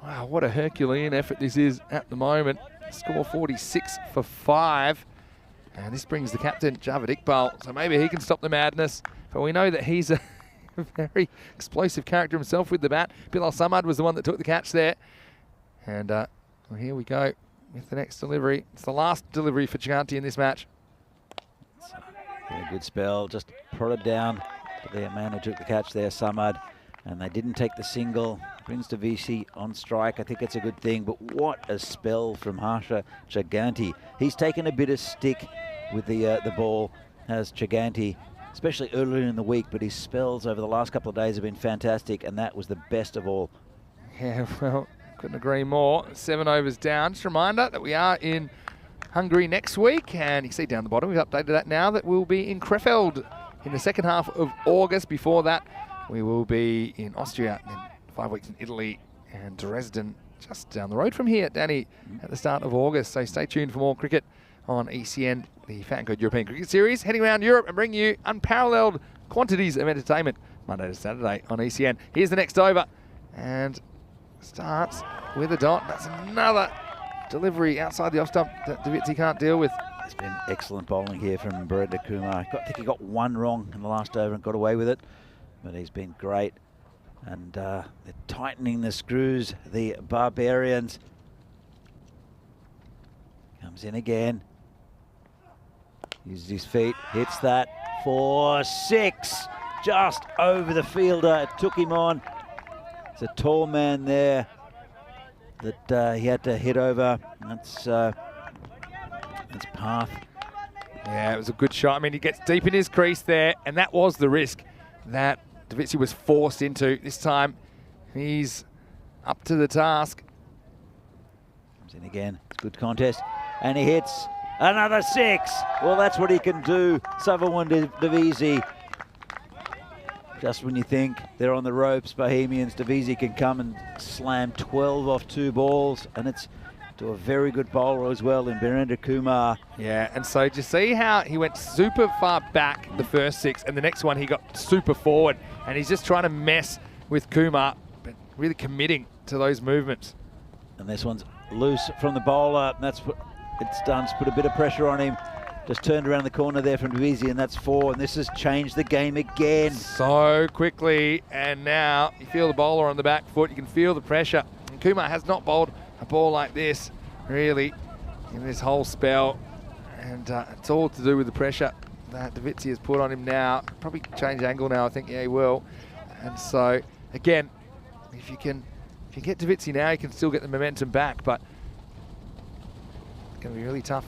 Wow, what a Herculean effort this is at the moment. Score 46 for 5. And this brings the captain, Javed Iqbal. So maybe he can stop the madness. But we know that he's a very explosive character himself with the bat. Bilal Samad was the one that took the catch there. And well, here we go with the next delivery. It's the last delivery for Giganti in this match. A good spell, just prodded down to the man who took the catch there, Samad. And they didn't take the single. Brings Davitsi on strike. I think it's a good thing. But what a spell from Harsha Giganti. He's taken a bit of stick with the ball, has Giganti. especially earlier in the week, but his spells over the last couple of days have been fantastic, and that was the best of all. Yeah, well, couldn't agree more. 7 overs down. Just a reminder that we are in Hungary next week, and you can see down the bottom, we've updated that now, that we'll be in Krefeld in the second half of August. Before that, we will be in Austria, and then 5 weeks in Italy, and Dresden just down the road from here, Danny, at the start of August. So stay tuned for more cricket on ECN, the FanCode European Cricket Series, heading around Europe and bringing you unparalleled quantities of entertainment Monday to Saturday on ECN. Here's the next over, and starts with a dot. That's another delivery outside the off stump that Davizzi can't deal with. It's been excellent bowling here from Virendra Kumar. I think he got one wrong in the last over and got away with it, but he's been great. And they're tightening the screws, the Barbarians. Comes in again. Uses his feet, hits that for 6. Just over the fielder, it took him on. It's a tall man there that he had to hit over. That's path. Yeah, it was a good shot. I mean, he gets deep in his crease there, and that was the risk that Davizzi was forced into. This time, he's up to the task. Comes in again. It's a good contest. And he hits another 6. Well, that's what he can do. Savawan Davizzi. Just when you think they're on the ropes, Bohemians, Davizzi can come and slam 12 off 2 balls. And it's to a very good bowler as well in Virendra Kumar. Yeah, and so do you see how he went super far back the first 6, and the next one he got super forward, and he's just trying to mess with Kumar, but really committing to those movements. And this one's loose from the bowler, and that's what it's done. It's put a bit of pressure on him. Just turned around the corner there from Davizzi, and that's 4, and this has changed the game again. So quickly, and now you feel the bowler on the back foot, you can feel the pressure. And Kumar has not bowled a ball like this, really, in this whole spell. And it's all to do with the pressure that Davizzi has put on him now. Probably change angle now, I think, yeah, he will. And so, again, if you get Davizzi now, you can still get the momentum back, but it's going to be really tough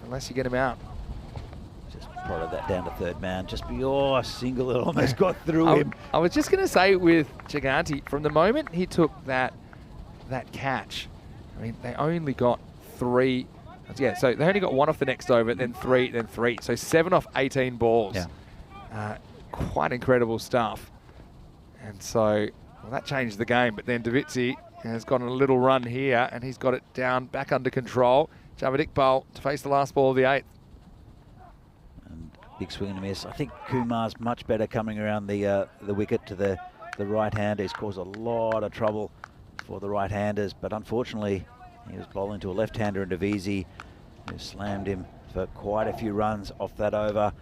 unless you get him out. Just prodded that down to third man. Just before single, it almost got through him. I was just going to say with Giganti, from the moment he took that catch, I mean, they only got 3. Yeah, so they only got 1 off the next over, then 3, then 3. So 7 off 18 balls. Yeah. Quite incredible stuff. And so, well, that changed the game. But then Davizzi has gotten a little run here, and he's got it down, back under control. Javed Iqbal to face the last ball of the 8th. And big swing and a miss. I think Kumar's much better coming around the wicket to the right-hander. He's caused a lot of trouble for the right-handers, but unfortunately, he was bowling to a left-hander in Davizzi, who slammed him for quite a few runs off that over.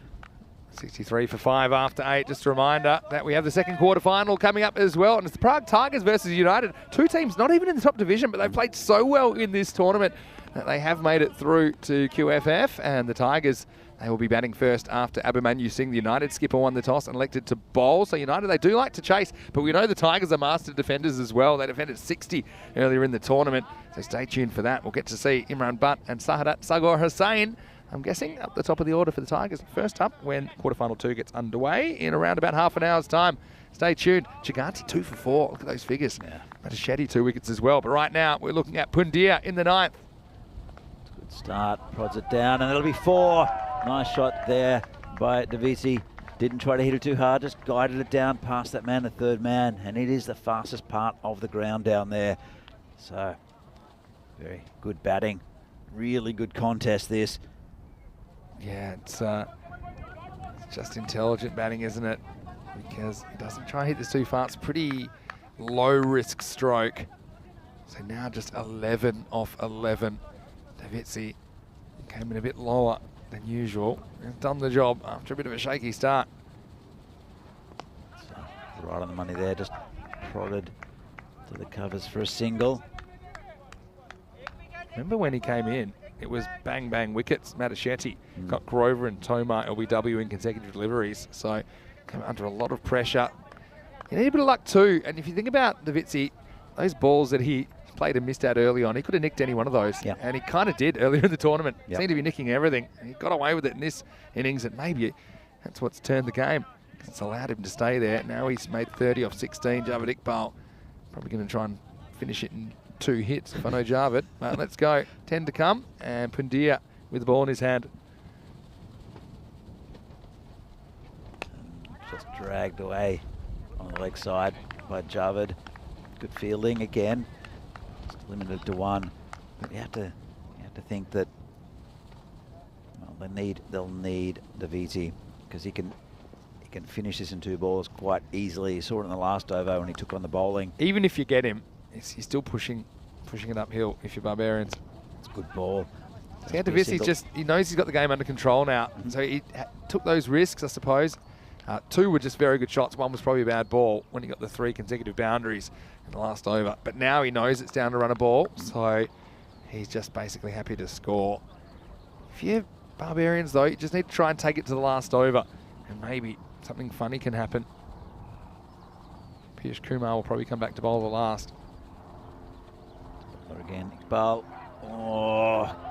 63 for 5 after 8. Just a reminder that we have the second quarter final coming up as well, and it's the Prague Tigers versus United. 2 teams not even in the top division, but they've played so well in this tournament that they have made it through to QFF, and the Tigers, they will be batting first after Abhimanyu Singh. The United skipper won the toss and elected to bowl. So United, they do like to chase, but we know the Tigers are master defenders as well. They defended 60 earlier in the tournament, so stay tuned for that. We'll get to see Imran Butt and Sahadat Sagor Hussain, I'm guessing, up the top of the order for the Tigers. First up when quarterfinal 2 gets underway in around about half an hour's time. Stay tuned. Giganti 2 for 4. Look at those figures. Yeah. Matashetty 2 wickets as well. But right now, we're looking at Pundia in the 9th. Good start. Prods it down, and it'll be 4. Nice shot there by Davizzi. Didn't try to hit it too hard, just guided it down past that man, the third man, and it is the fastest part of the ground down there. So, very good batting. Really good contest, this. Yeah, it's just intelligent batting, isn't it? Because he doesn't try to hit this too far. It's pretty low-risk stroke. So now just 11 off 11. Davizzi came in a bit lower than usual. He's done the job after a bit of a shaky start. So, right on the money there, just prodded to the covers for a single. Remember when he came in, it was bang, bang wickets. Matashetty got Grover and Tomar LBW in consecutive deliveries. So came under a lot of pressure. You need a bit of luck too. And if you think about Davizzi, those balls that he played and missed out early on, he could have nicked any one of those. Yep. And he kind of did earlier in the tournament. Yep. Seemed to be nicking everything. And he got away with it in this innings. And maybe That's what's turned the game. It's allowed him to stay there. Now he's made 30 off 16, Javid Iqbal. Probably going to try and finish it in 2 hits if I know Javid. But let's go. 10 to come, and Pundia with the ball in his hand. Just dragged away on the leg side by Javid. Good fielding again. Just limited to 1. But you have to think that, well, they'll need Daviti, because he can finish this in 2 balls quite easily. You saw it in the last over when he took on the bowling. Even if you get him, he's still pushing it uphill if you're Barbarians. It's a good ball. So he knows he's got the game under control now. So he took those risks, I suppose. 2 were just very good shots. 1 was probably a bad ball when he got the 3 consecutive boundaries in the last over. But now he knows it's down to run a ball, so he's just basically happy to score. If you're Barbarians, though, you just need to try and take it to the last over, and maybe something funny can happen. Piyush Kumar will probably come back to bowl the last. Again, Iqbal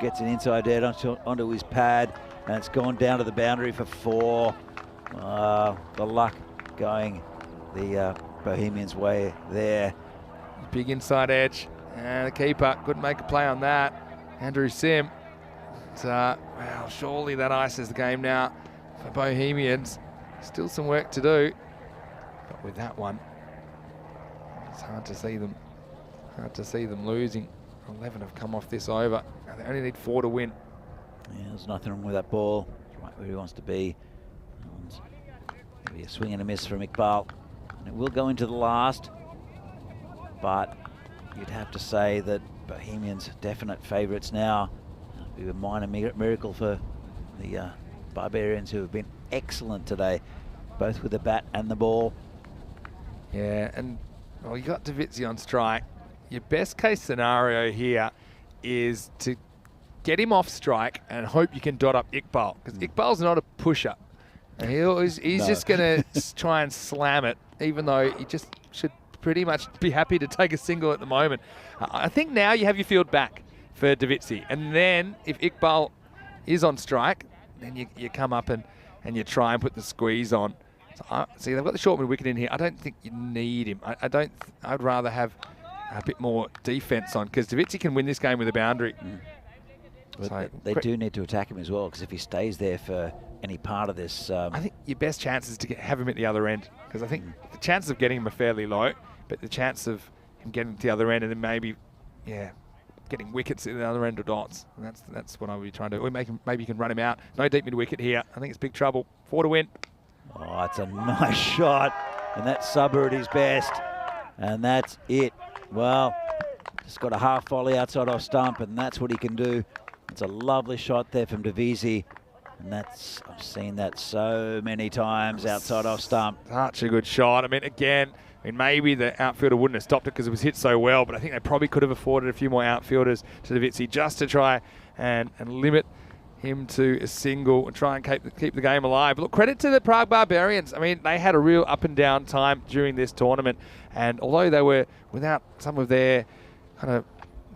gets it inside dead onto his pad, and it's gone down to the boundary for 4. The luck going the Bohemians' way there. Big inside edge, and the keeper couldn't make a play on that. Andrew Sim. Well, surely that ices the game now for Bohemians. Still some work to do, but with that one, it's hard to see them. Hard to see them losing. 11 have come off this over. Now they only need 4 to win. Yeah, there's nothing wrong with that ball. It's right where he wants to be. Maybe a swing and a miss from Iqbal. And it will go into the last, but you'd have to say that Bohemians definite favourites now. It'll be a minor miracle for the Barbarians, who have been excellent today, both with the bat and the ball. Yeah, and well, you got Davitsi on strike. Your best case scenario here is to get him off strike and hope you can dot up Iqbal, because Iqbal's not a pusher. And he's just going to try and slam it, even though he just should pretty much be happy to take a single at the moment. I think now you have your field back for Davitsi, and then if Iqbal is on strike, then you come up and you try and put the squeeze on. So see, they've got the short mid wicket in here. I don't think you need him. I'd rather have a bit more defence on, because Davitsi can win this game with a boundary. So they do need to attack him as well, because if he stays there for any part of this... I think your best chance is to have him at the other end, because I think the chances of getting him are fairly low, but the chance of him getting to the other end and then maybe, getting wickets at the other end or dots. And that's what I would be trying to do. Or maybe you can run him out. No deep mid wicket here. I think it's big trouble. 4 to win. Oh, it's a nice shot, and that's Subber at his best, and that's it. Well, just got a half volley outside off stump, and that's what he can do. It's a lovely shot there from Davisi, and I've seen that so many times outside off stump. Such a good shot. I mean, again, maybe the outfielder wouldn't have stopped it because it was hit so well, but I think they probably could have afforded a few more outfielders to Davitsi just to try and limit him to a single and try and keep the game alive. Look, credit to the Prague Barbarians. I mean, they had a real up and down time during this tournament, and although they were without some of their kind of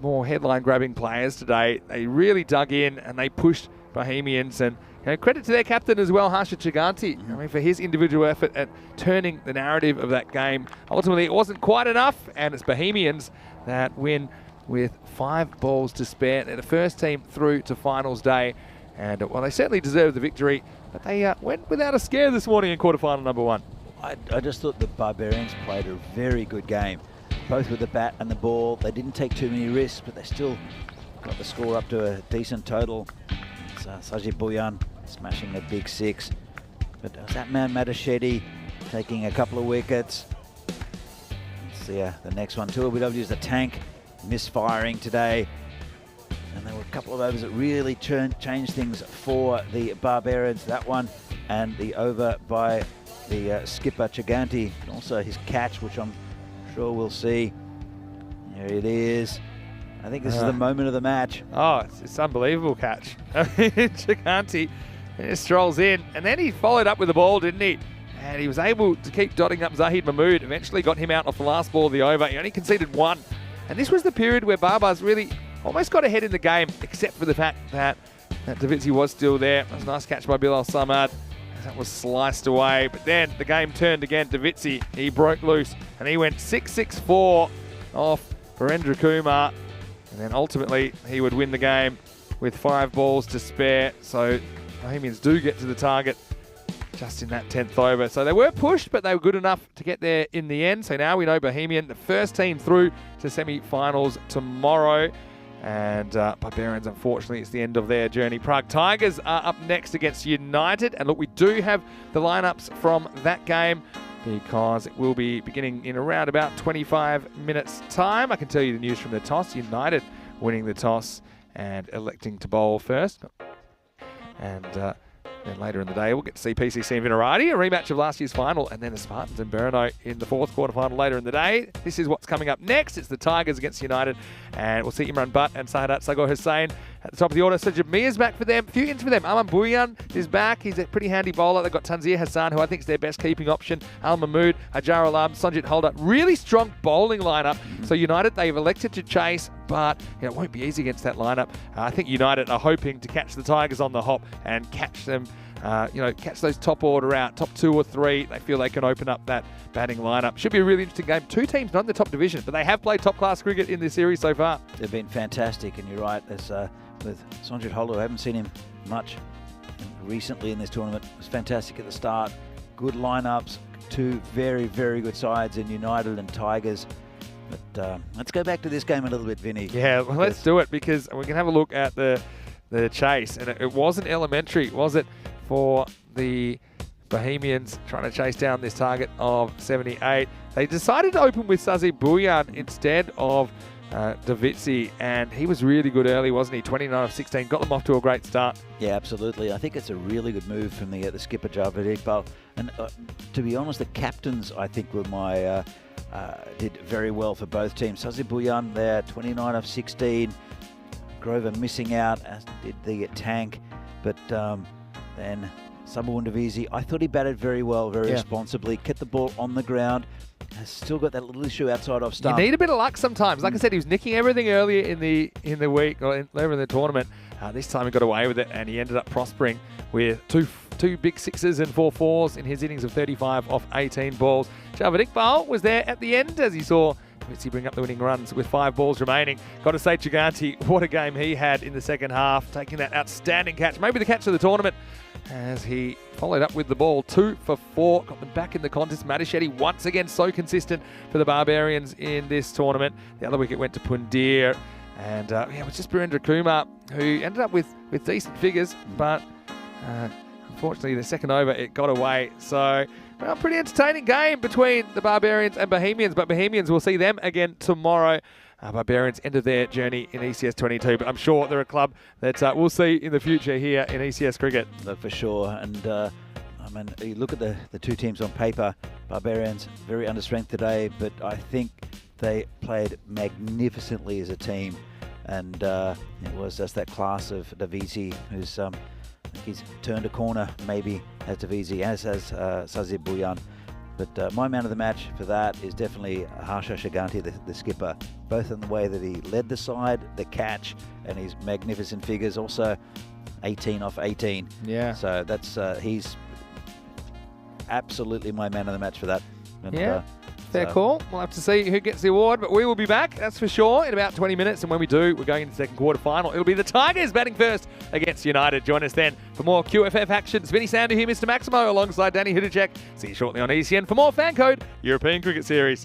more headline-grabbing players today, they really dug in and they pushed Bohemians. And credit to their captain as well, Harsha Chiganti. I mean, for his individual effort at turning the narrative of that game. Ultimately, it wasn't quite enough, and it's Bohemians that win with 5 balls to spare. They're the first team through to finals day. And, well, they certainly deserve the victory, but they went without a scare this morning in quarterfinal number 1. I just thought the Barbarians played a very good game, both with the bat and the ball. They didn't take too many risks, but they still got the score up to a decent total. It's Sajid Bhuyan smashing a big 6. But it was that man Madashedi taking a couple of wickets. Let's see the next one. 2LBW is the tank, misfiring today. And there were a couple of overs that really changed things for the Barbarians. That one and the over by the skipper Chiganti, and also his catch, which I'm sure we'll see. There it is. I think this is the moment of the match. Oh, it's unbelievable catch. Chiganti strolls in, and then he followed up with the ball, didn't he? And he was able to keep dotting up Zahid Mahmood. Eventually got him out off the last ball of the over. He only conceded 1. And this was the period where Barbars really almost got ahead in the game, except for the fact that Davitsi was still there. It was a nice catch by Bilal Samad. That was sliced away, but then the game turned again. Davitsi, he broke loose, and he went 6-6-4 off Virendra Kumar, and then ultimately he would win the game with 5 balls to spare. So Bohemians do get to the target just in that 10th over. So they were pushed, but they were good enough to get there in the end. So now we know Bohemian, the first team through to semi-finals tomorrow. And Barbarians, unfortunately, it's the end of their journey. Prague Tigers are up next against United. And look, we do have the lineups from that game because it will be beginning in around about 25 minutes' time. I can tell you the news from the toss. United winning the toss and electing to bowl first. And then later in the day, we'll get to see PCC and Vinarati, a rematch of last year's final, and then the Spartans and Burno in the 4th quarterfinal later in the day. This is what's coming up next. It's the Tigers against United, and we'll see Imran Butt and Sahadat Sagor Hussain at the top of the order. So Jamir's back for them. A few ins for them. Aman Bhuyan is back. He's a pretty handy bowler. They've got Tanzir Hassan, who I think is their best keeping option. Al Mahmood, Hajar Alam, Sanjit Holder. Really strong bowling lineup. So United, they've elected to chase, but it won't be easy against that lineup. I think United are hoping to catch the Tigers on the hop and catch them, catch those top order out, top 2 or 3. They feel they can open up that batting lineup. Should be a really interesting game. 2 teams not in the top division, but they have played top-class cricket in this series so far. They've been fantastic, and you're right. As with Sanjit Holder, I haven't seen him much recently in this tournament. It was fantastic at the start. Good lineups, 2 very, very good sides in United and Tigers. But let's go back to this game a little bit, Vinny. Yeah, well, let's do it, because we can have a look at the chase. And it wasn't elementary, was it, for the Bohemians trying to chase down this target of 78. They decided to open with Sazi Bhuyan instead of Davitsi, and he was really good early, wasn't he? 29 of 16, got them off to a great start. Yeah, absolutely. I think it's a really good move from the skipper, Javid Iqbal. And to be honest, the captains, I think, were did very well for both teams. Sazi Bhuyan there, 29 of 16. Grover missing out, as did the tank. But then Sabawun Davisi, I thought he batted very well, very responsibly, kept the ball on the ground. Has still got that little issue outside off stump. You need a bit of luck sometimes. Like I said, he was nicking everything earlier in the week or later in the tournament. This time he got away with it, and he ended up prospering with two big 6s and 4 4s in his innings of 35 off 18 balls. Javid Iqbal was there at the end as he saw Davitsi bring up the winning runs with 5 balls remaining. Got to say, Chiganti, what a game he had in the second half, taking that outstanding catch, maybe the catch of the tournament, as he followed up with the ball. 2 for 4, got them back in the contest. Madishetty once again so consistent for the Barbarians in this tournament. The other wicket went to Pundir, and it was just Virendra Kumar who ended up with decent figures, but unfortunately the second over it got away. So a pretty entertaining game between the Barbarians and Bohemians, but Bohemians will see them again tomorrow. Barbarians ended their journey in ECS 22, but I'm sure they're a club that we'll see in the future here in ECS cricket. For sure, and I mean, you look at the 2 teams on paper. Barbarians very under strength today, but I think they played magnificently as a team, and it was just that class of Davisi who's I think he's turned a corner maybe as Davisi, as has Sazi Bhuyan. But my man of the match for that is definitely Harsha Shiganti, the skipper, both in the way that he led the side, the catch, and his magnificent figures. Also 18 off 18. Yeah. So that's he's absolutely my man of the match for that. And, yeah. Fair call. We'll have to see who gets the award, but we will be back, that's for sure, in about 20 minutes. And when we do, we're going into the second quarter final. It'll be the Tigers batting first against United. Join us then for more QFF action. It's Vinny Sander here, Mr. Maximo, alongside Danny Hudacek. See you shortly on ECN for more FanCode European Cricket Series.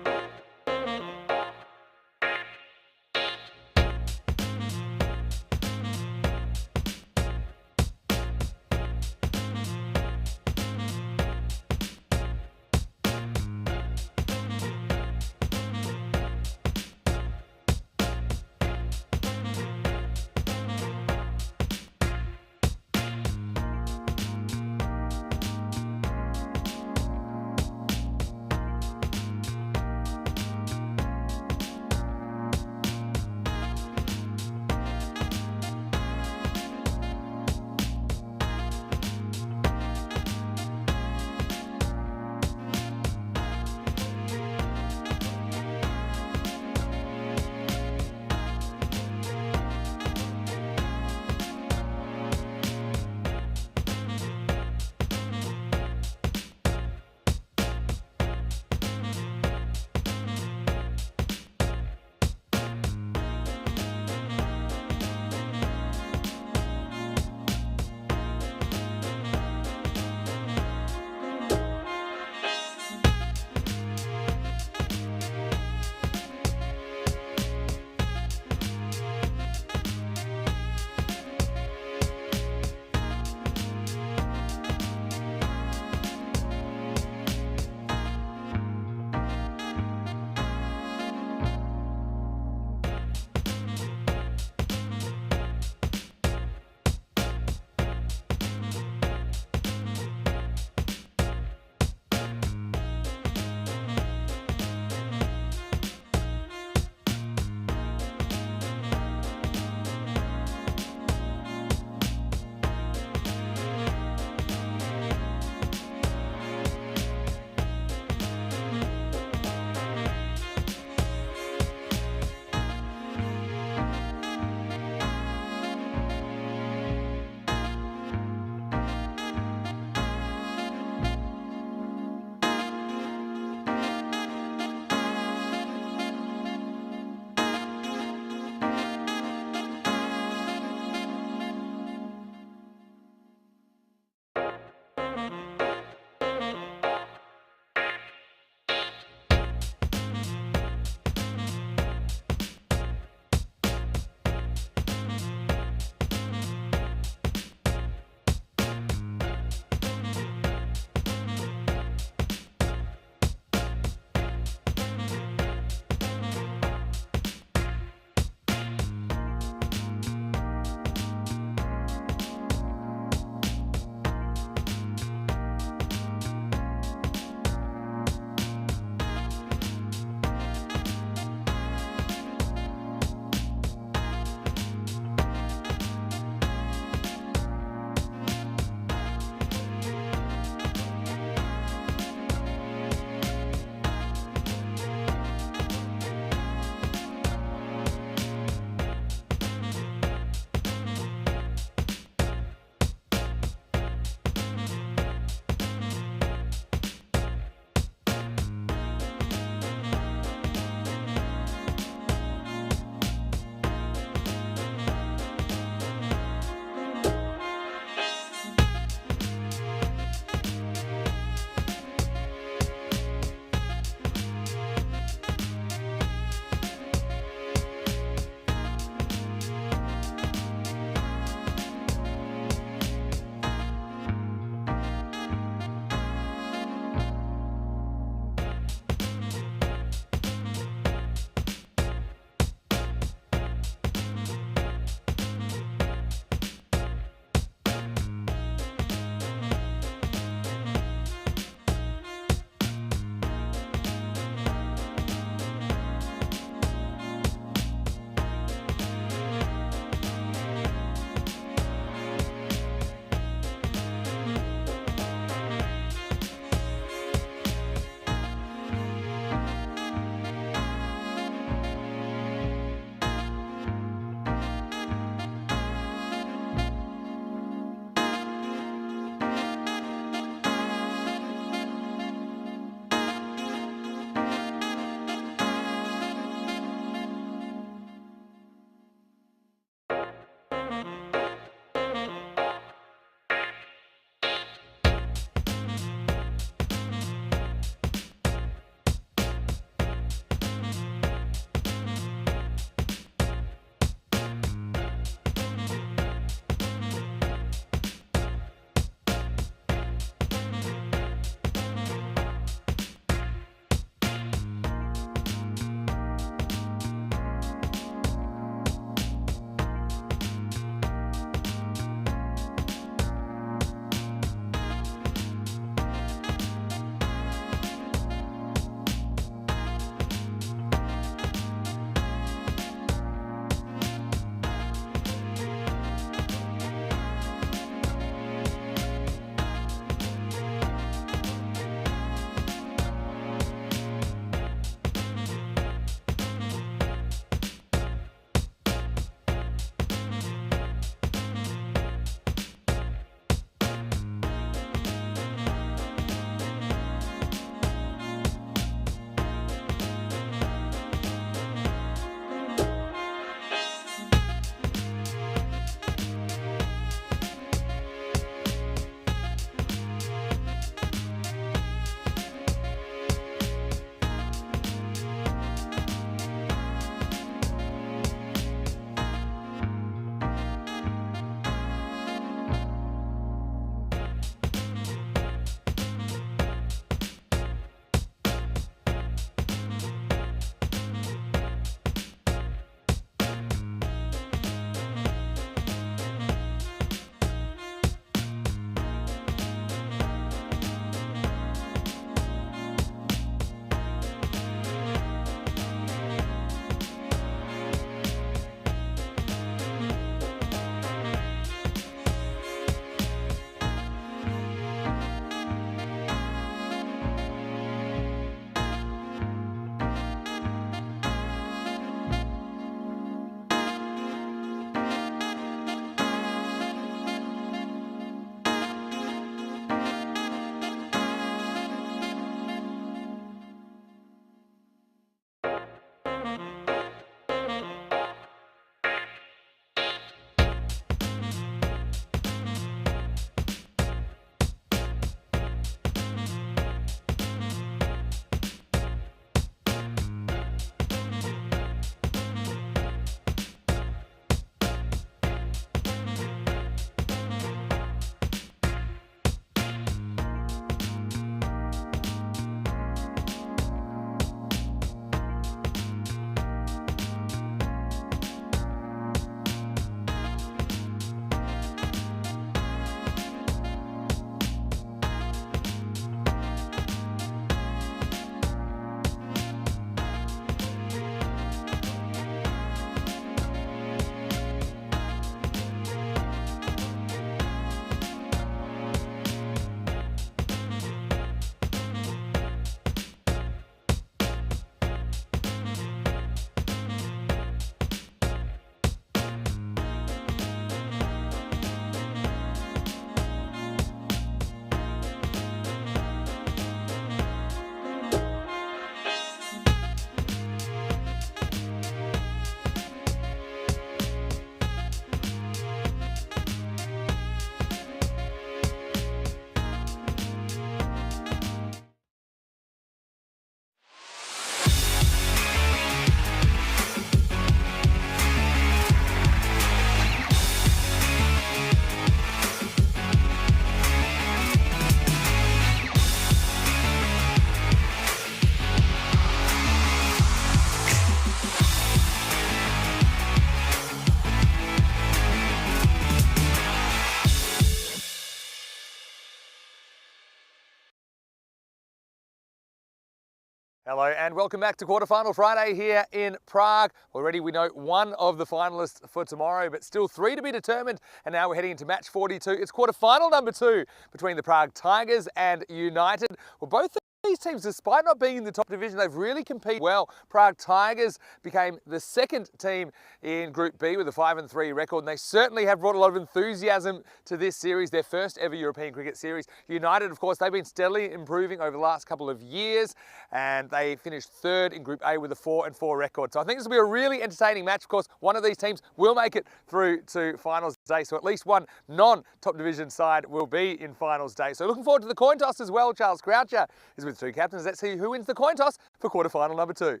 Hello and welcome back to Quarterfinal Friday here in Prague. Already we know one of the finalists for tomorrow, but still three to be determined. And now we're heading into match 42. It's quarterfinal number 2 between the Prague Tigers and United. Well, both these teams, despite not being in the top division, they've really competed well. Prague Tigers became the second team in Group B with a 5-3 record, and they certainly have brought a lot of enthusiasm to this series, their first ever European cricket series. United, of course, they've been steadily improving over the last couple of years, and they finished third in Group A with a 4-4 record. So I think this will be a really entertaining match. Of course, one of these teams will make it through to finals day, so at least one non-top division side will be in finals day. So looking forward to the coin toss as well. Charles Croucher is with two captains. Let's see who wins the coin toss for quarterfinal number 2. Okay,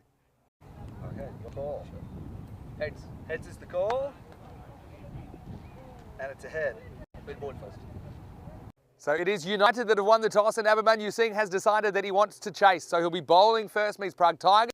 your call. Heads. Heads is the call. And it's a head. Big board first. So it is United that have won the toss, and Abhimanyu Singh has decided that he wants to chase. So he'll be bowling first, means Prague Tigers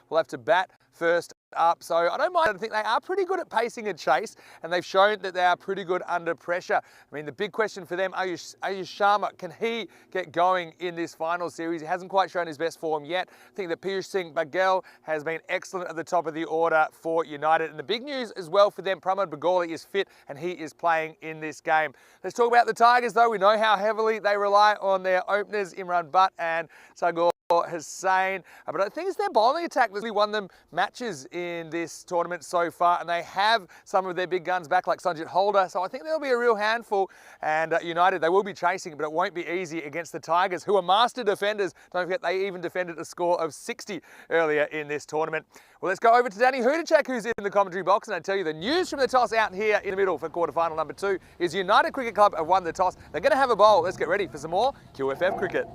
will have to bat first up. So I don't mind. I think they are pretty good at pacing a chase, and they've shown that they are pretty good under pressure. I mean, the big question for them, Ayush Sharma, can he get going in this final series? He hasn't quite shown his best form yet. I think that Piyush Singh Baghel has been excellent at the top of the order for United. And the big news as well for them, Pramod Bagholi is fit and he is playing in this game. Let's talk about the Tigers though. We know how heavily they rely on their openers, Imran Butt and Sagar Hussain, but I think it's their bowling attack that's really won them matches in this tournament so far, and they have some of their big guns back like Sanjit Holder, so I think they'll be a real handful. And United, they will be chasing, but it won't be easy against the Tigers, who are master defenders. Don't forget, they even defended a score of 60 earlier in this tournament. Well, let's go over to Danny Hudacek, who's in the commentary box, and I tell you the news from the toss out here in the middle for quarterfinal number 2 is United Cricket Club have won the toss. They're going to have a bowl. Let's get ready for some more QFF cricket.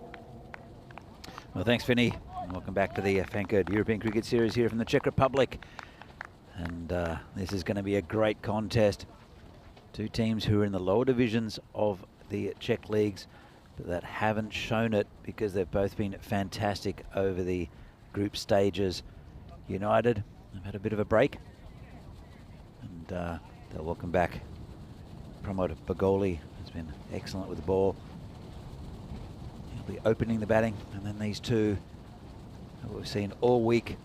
Well, thanks, Vinny. Welcome back to the FanCode European Cricket Series here from the Czech Republic. And this is going to be a great contest. Two teams who are in the lower divisions of the Czech leagues, but that haven't shown it because they've both been fantastic over the group stages. United have had a bit of a break, and they'll welcome back Pramod Bagholi, has been excellent with the ball. He'll be opening the batting, and then these two that we've seen all week.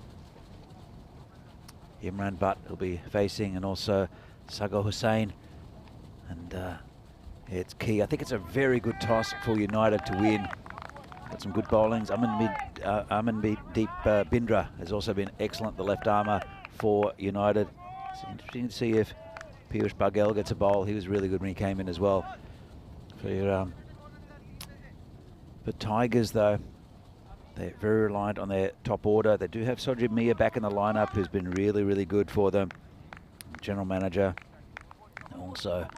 Imran Butt will be facing, and also Sagar Hussain. And it's key. I think it's a very good toss for United to win. Got some good bowlings. Amandeep Bindra has also been excellent, the left armour for United. It's interesting to see if Piyush Baghel gets a bowl. He was really good when he came in as well. For Tigers, though, they're very reliant on their top order. They do have Sojib Mia back in the lineup, who's been really, really good for them. General manager also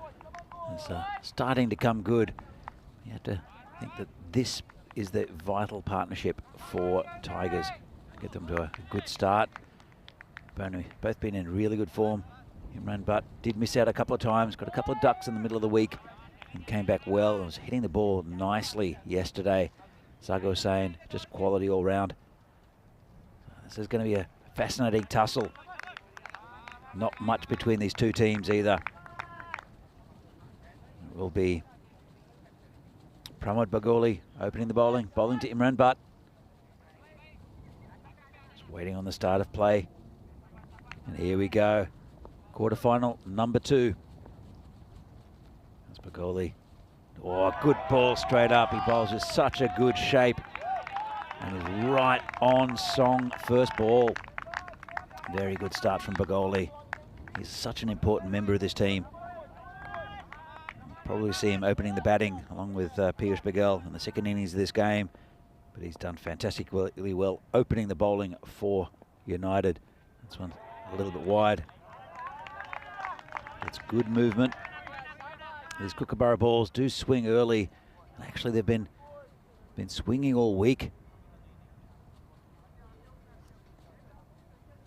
is starting to come good. You have to think that this is the vital partnership for Tigers. Get them to a good start. Both been in really good form. Imran Butt did miss out a couple of times, got a couple of ducks in the middle of the week, and came back well. It was hitting the ball nicely yesterday. Sagar Hussain, just quality all round. This is going to be a fascinating tussle. Not much between these two teams either. It will be Pramod Bagholi opening the bowling to Imran Butt. Just waiting on the start of play. And here we go. Quarterfinal number 2. That's Bagholi. Oh, good ball straight up. He bowls with such a good shape. And is right on song first ball. Very good start from Bagholi. He's such an important member of this team. Probably see him opening the batting along with Piyush Baghel in the second innings of this game. But he's done fantastically well opening the bowling for United. This one a little bit wide. It's good movement. These Kookaburra balls do swing early. And actually, they've been swinging all week.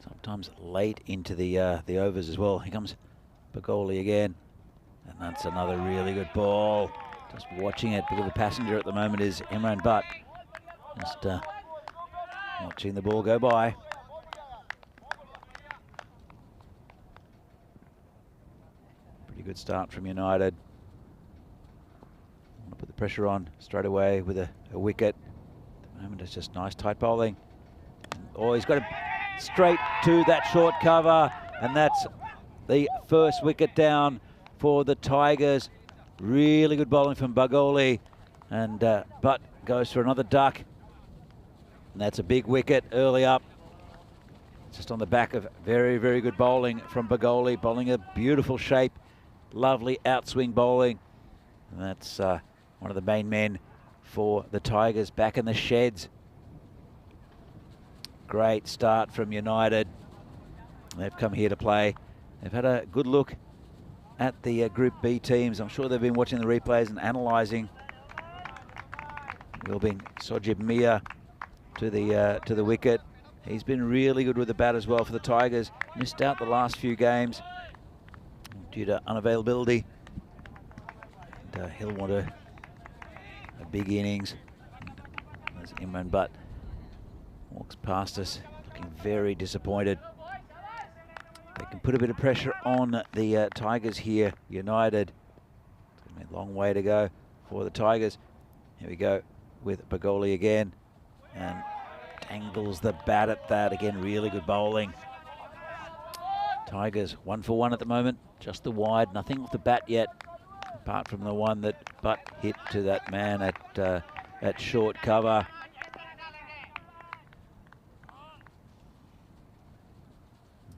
Sometimes late into the overs as well. Here comes Bagholi again. And that's another really good ball. Just watching it, bit of a passenger at the moment is Imran Butt. Just watching the ball go by. Pretty good start from United. Want to put the pressure on straight away with a wicket. At the moment it's just nice tight bowling. Oh, he's got it straight to that short cover, and that's the first wicket down for the Tigers. Really good bowling from Bagoli, and Butt goes for another duck. And that's a big wicket early up. Just on the back of very, very good bowling from Bagoli, bowling a beautiful shape, lovely outswing bowling. And that's one of the main men for the Tigers back in the sheds. Great start from United. They've come here to play. They've had a good look at the Group B teams. I'm sure they've been watching the replays and analysing. Will be Sojib Mia to the wicket. He's been really good with the bat as well for the Tigers. Missed out the last few games due to unavailability. And, he'll want a big innings. As Imran Butt walks past us, looking very disappointed. They can put a bit of pressure on the Tigers here. United. It's going to be a long way to go for the Tigers. Here we go with Bagoli again. And angles the bat at that. Again, really good bowling. Tigers 1 for 1 at the moment. Just the wide, nothing off the bat yet, apart from the one that Butt hit to that man at short cover.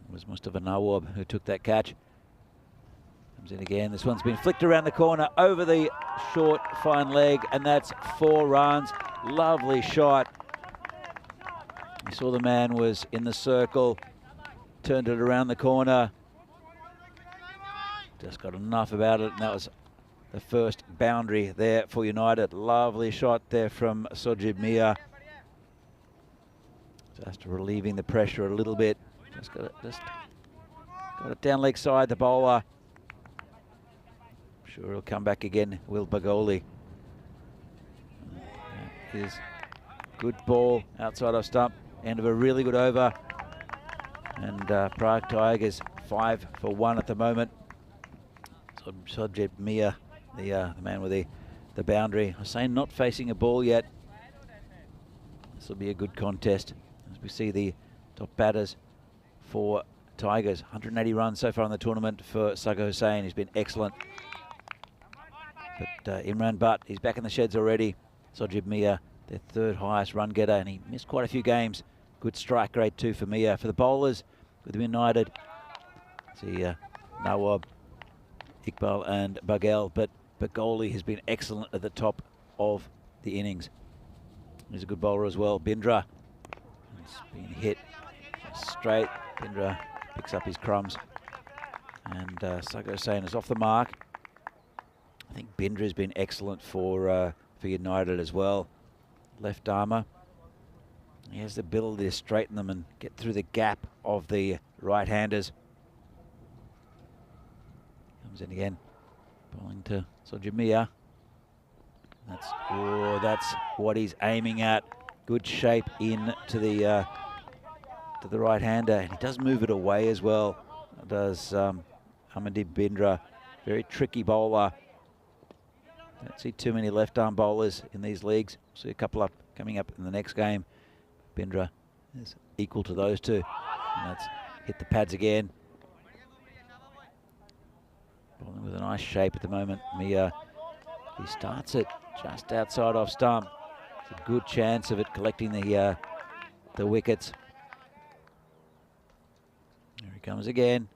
It was Mustafa Nawab who took that catch. Comes in again. This one's been flicked around the corner over the short fine leg, and that's 4 runs. Lovely shot. You saw the man was in the circle, turned it around the corner. Just got enough about it, and that was the first boundary there for United. Lovely shot there from Sojib Mia. Just relieving the pressure a little bit. Just got it down leg side, the bowler. I'm sure he'll come back again, Will Bagoli. That is good ball outside of stump. End of a really good over. And Prague Tigers 5 for 1 at the moment. Sojib Mia, the man with the boundary. I was saying not facing a ball yet. This will be a good contest as we see the top batters for Tigers. 180 runs so far in the tournament for Sagar Hussain. He's been excellent. But Imran Butt, he's back in the sheds already. Sojib Mia, their 3rd highest run getter, and he missed quite a few games. Good strike rate too for Mia. For the bowlers with United, see Nawab, Iqbal and Bagel, but Bagoli has been excellent at the top of the innings. He's a good bowler as well. Bindra, he's been hit straight. Bindra picks up his crumbs, and Sagar Hussain is off the mark. I think Bindra has been excellent for United as well. Left armour. He has the ability to straighten them and get through the gap of the right-handers. Comes in again, bowling to Sojib Mia. That's what he's aiming at. Good shape in to the right-hander, and he does move it away as well. Does Amandeep Bindra, very tricky bowler. Don't see too many left-arm bowlers in these leagues. See a couple up coming up in the next game. Bindra is equal to those two. And that's hit the pads again. Bowling with a nice shape at the moment. Mia, he starts it just outside off stump. It's a good chance of it collecting the wickets. There he comes again.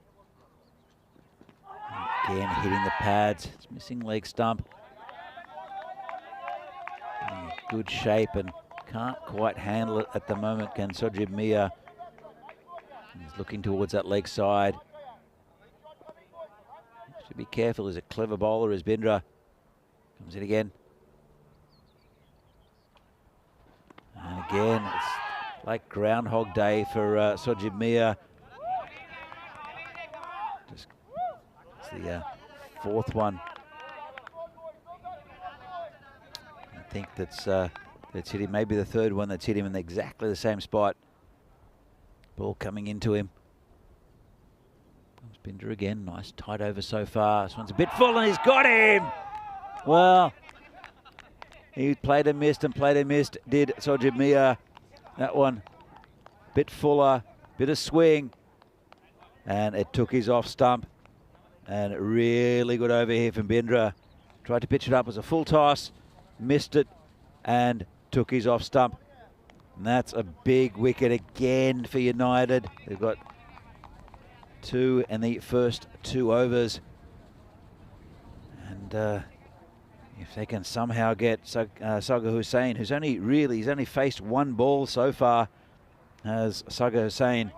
Again hitting the pads. It's missing leg stump. Good shape and can't quite handle it at the moment, can Sojib Mia. He's looking towards that leg side. Should be careful, he's a clever bowler as Bindra. Comes in again. And again, it's like Groundhog Day for Sojib Mia. It's the 4th one. I think that's hit him, maybe the 3rd one that's hit him in exactly the same spot. Ball coming into him. Comes Bindra again, nice tight over so far. This one's a bit full and he's got him! Well, he played and missed, did Sojib Mia. That one bit fuller, bit of swing, and it took his off stump. And really good over here from Bindra. Tried to pitch it up as a full toss, missed it, and took his off stump. And that's a big wicket again for United. They've got 2 in the first 2 overs. And if they can somehow get Sagar Hussain, he's only faced 1 ball so far as Sagar Hussain,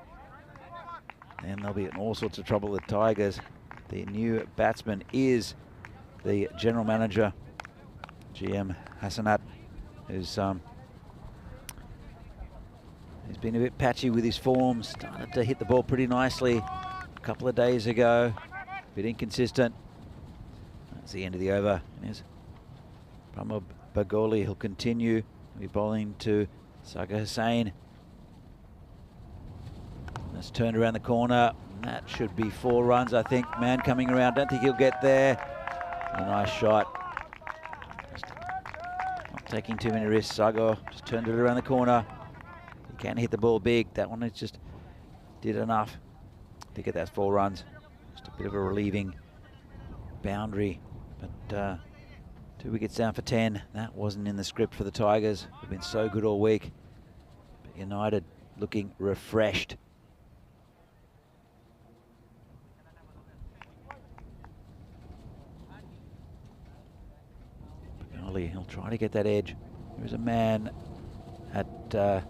then they'll be in all sorts of trouble with Tigers. The new batsman is the general manager, GM Hassanat, who's he's been a bit patchy with his form. Started to hit the ball pretty nicely a couple of days ago. A bit inconsistent. That's the end of the over. There's Pramod Bagoli. He'll continue. He'll be bowling to Sagar Hussain. That's turned around the corner. And that should be 4 runs, I think. Man coming around. Don't think he'll get there. A nice shot. Just not taking too many risks. Sagar just turned it around the corner. He can hit the ball big. That one just did enough to get that 4 runs. Just a bit of a relieving boundary. But 2 wickets down for 10. That wasn't in the script for the Tigers. They've been so good all week. But United looking refreshed. He'll try to get that edge. There's a man at a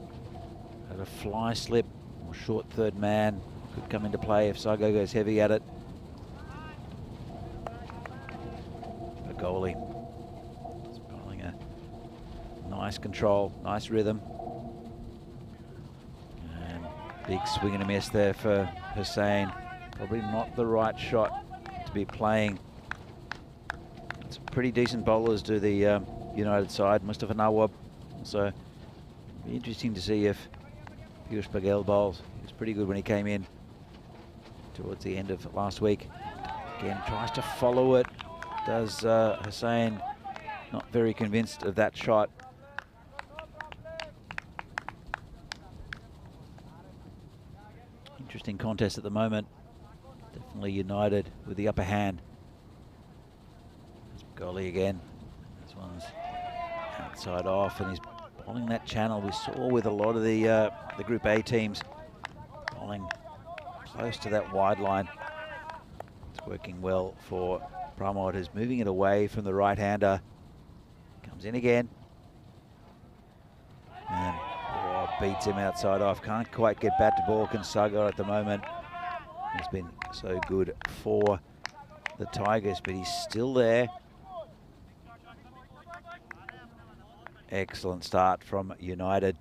fly slip or short third man. Could come into play if Sagar goes heavy at it. A goalie. It's bowling a nice control, nice rhythm. And big swing and a miss there for Hussain. Probably not the right shot to be playing. Some pretty decent bowlers do the United side. Mustafa Nawab. So be interesting to see if Piyush Paghel bowls. He was pretty good when he came in towards the end of last week. Again, tries to follow it. Does Hussain. Not very convinced of that shot. Interesting contest at the moment. Definitely United with the upper hand. Goalie again. This one's outside off, and he's bowling that channel we saw with a lot of the Group A teams, bowling close to that wide line. It's working well for Pramod, who's moving it away from the right-hander. Comes in again, and beats him outside off. Can't quite get bat to ball. Sagar at the moment. He's been so good for the Tigers, but he's still there. Excellent start from United.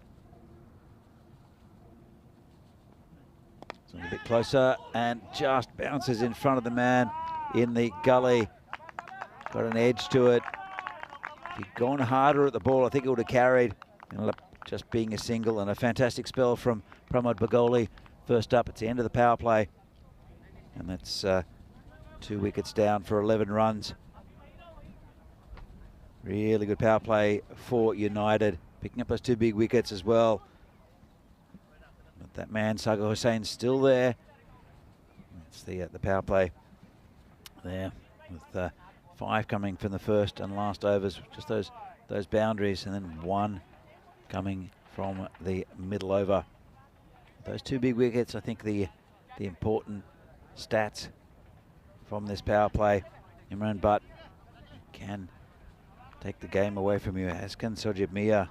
So a bit closer and just bounces in front of the man in the gully. Got an edge to it. If he'd gone harder at the ball, I think it would have carried. Ended up just being a single, and a fantastic spell from Pramod Bagoli. First up, it's the end of the power play. And that's 2 wickets down for 11 runs. Really good power play for United, picking up those 2 big wickets as well. But that man, Sagar Hussain's still there. It's the power play there, with 5 coming from the first and last overs. Just those boundaries, and then 1 coming from the middle over. Those 2 big wickets, I think the important stats from this power play. Imran Butt can take the game away from you, as can Sojib Mia.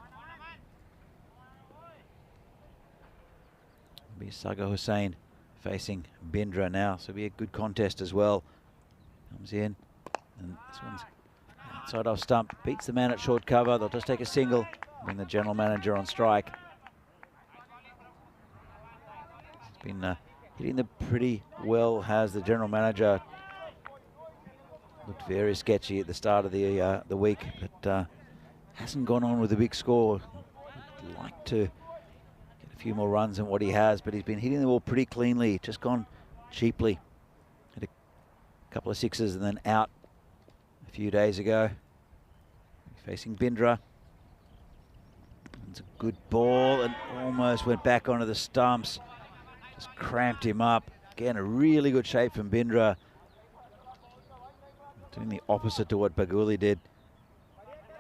Be Sagar Hussain facing Bindra now, so it'll be a good contest as well. Comes in, and this one's outside off stump, beats the man at short cover. They'll just take a single, bring the general manager on strike. It's been hitting them pretty well, has the general manager. Looked very sketchy at the start of the week, but hasn't gone on with a big score. He'd like to get a few more runs than what he has, but he's been hitting the ball pretty cleanly. Just gone cheaply. Had a couple of sixes and then out a few days ago. Facing Bindra. It's a good ball and almost went back onto the stumps. Just cramped him up. Again, a really good shape from Bindra. Doing the opposite to what Baguli did.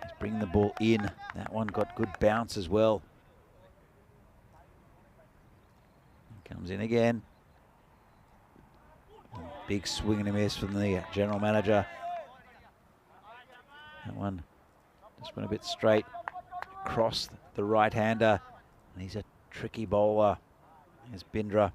He's bringing the ball in. That one got good bounce as well. Comes in again. Big swing and a miss from the general manager. That one just went a bit straight across the right-hander. And he's a tricky bowler. There's Bindra.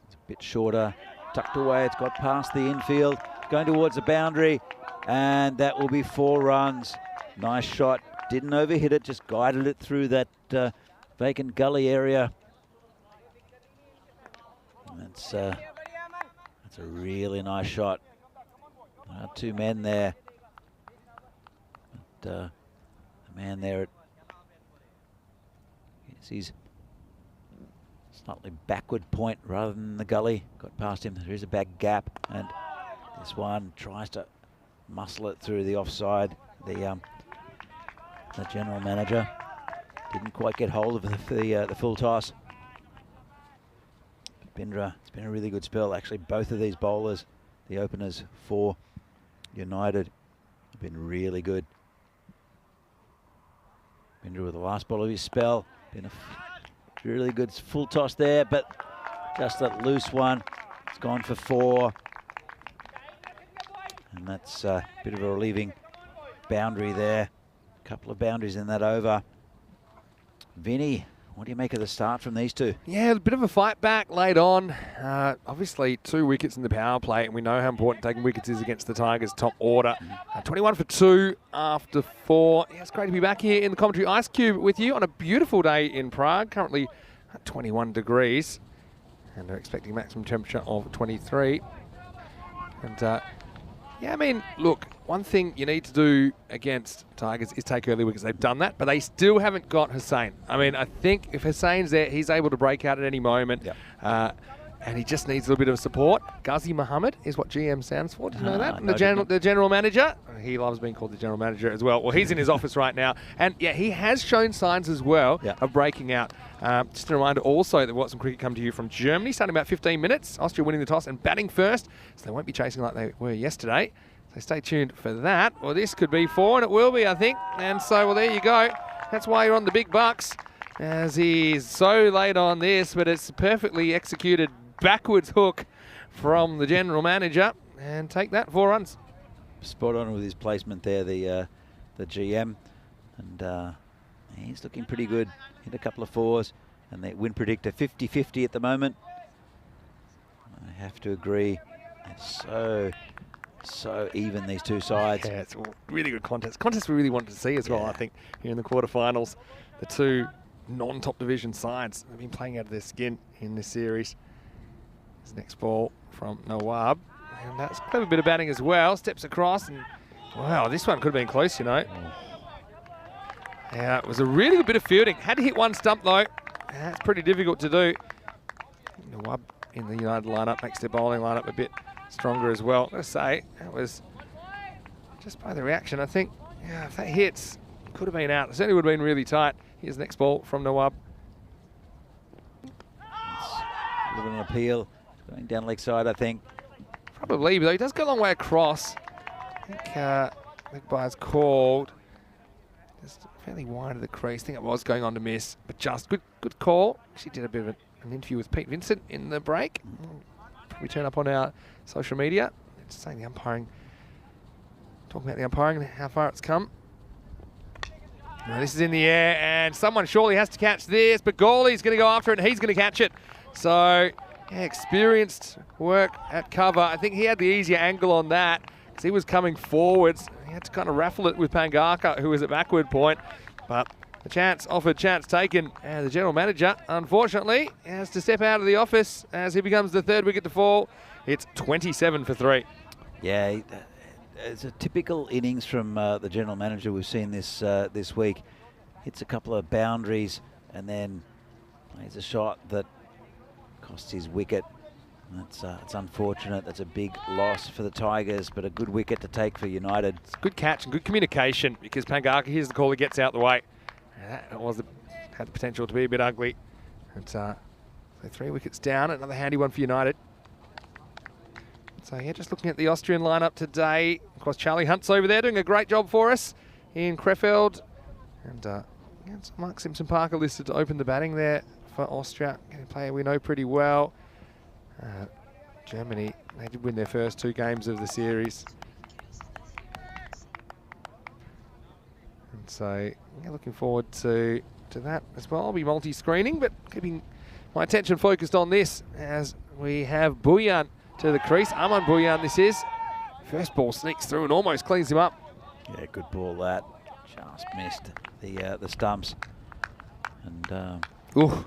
It's a bit shorter, tucked away. It's got past the infield, going towards the boundary, and that will be 4 runs. Nice shot. Didn't overhit it, just guided it through that vacant gully area. And that's a really nice shot. 2 men there. But, the man there at his slightly backward point rather than the gully. Got past him. There is a back gap, and this one tries to muscle it through the offside. The general manager didn't quite get hold of the full toss. But Bindra, it's been a really good spell. Actually, both of these bowlers, the openers for United, have been really good. Bindra with the last ball of his spell. Been a really good full toss there, but just that loose one. It's gone for 4. And that's a bit of a relieving boundary there. Couple of boundaries in that over. Vinny, what do you make of the start from these two? Yeah, a bit of a fight back late on. Obviously, 2 wickets in the power play, and we know how important taking wickets is against the Tigers' top order. 21 for 2 after 4. Yeah, it's great to be back here in the commentary ice cube with you on a beautiful day in Prague. Currently at 21 degrees, and they're expecting maximum temperature of 23. And yeah, I mean, look, one thing you need to do against Tigers is take early wickets. They've done that, but they still haven't got Hussain. I mean, I think if Hussain's there, he's able to break out at any moment. Yep. And he just needs a little bit of support. Ghazi Muhammad is what GM stands for. Did you know that? The general manager. He loves being called the general manager as well. Well, he's in his office right now. And yeah, he has shown signs as well of breaking out. Just a reminder also that Watson Cricket come to you from Germany, starting about 15 minutes. Austria winning the toss and batting first. So they won't be chasing like they were yesterday. So stay tuned for that. Well, this could be 4, and it will be, I think. And so, well, there you go. That's why you're on the big bucks, as he's so late on this, but it's perfectly executed backwards hook from the general manager, and take that, 4 runs. Spot on with his placement there, the GM, and he's looking pretty good. Hit a couple of 4s, and the win predictor 50-50 at the moment. I have to agree. It's so even, these two sides. Yeah, it's a really good contest. Contest we really wanted to see as well, I think, here in the quarterfinals. The 2 non-top division sides have been playing out of their skin in this series. His next ball from Nawab. And that's a clever bit of batting as well. Steps across, and wow, this one could have been close, you know. Yeah, it was a really good bit of fielding. Had to hit 1 stump though. That's pretty difficult to do. Nawab in the United lineup makes their bowling lineup a bit stronger as well. I've got to say, that was just by the reaction, I think, yeah, if that hits, could have been out. It certainly would have been really tight. Here's the next ball from Nawab. A little bit of an appeal. Going down leg side, I think. Probably, but he does go a long way across. I think leg by's called. Just fairly wide of the crease. I think it was going on to miss, but just good call. Actually did a bit of an interview with Pete Vincent in the break. We turn up on our social media. It's saying the umpiring, talking about the umpiring and how far it's come. Now this is in the air, and someone surely has to catch this, but Gawley's going to go after it, and he's going to catch it. So, yeah, experienced work at cover. I think he had the easier angle on that because he was coming forwards. He had to kind of raffle it with Pangaka, who was at backward point. But the chance offered, chance taken. And the general manager, unfortunately, has to step out of the office as he becomes the 3rd wicket to fall. It's 27 for 3. Yeah, it's a typical innings from the general manager we've seen this week. Hits a couple of boundaries and then plays a shot that costs his wicket. It's unfortunate. That's a big loss for the Tigers, but a good wicket to take for United. It's good catch and good communication, because Pangaka, here's the call, he gets out the way. And that had the potential to be a bit ugly. And so 3 wickets down, another handy one for United. So yeah, just looking at the Austrian lineup today. Of course, Charlie Hunt's over there doing a great job for us in Krefeld. And it's Mark Simpson-Parker listed to open the batting there for Austria. A player we know pretty well. Germany, they did win their first 2 games of the series. And so yeah, looking forward to that as well. I'll be multi-screening, but keeping my attention focused on this as we have Bhuyan to the crease. Aman Bhuyan this is. First ball sneaks through and almost cleans him up. Yeah, good ball that. Just missed the stumps. And ooh.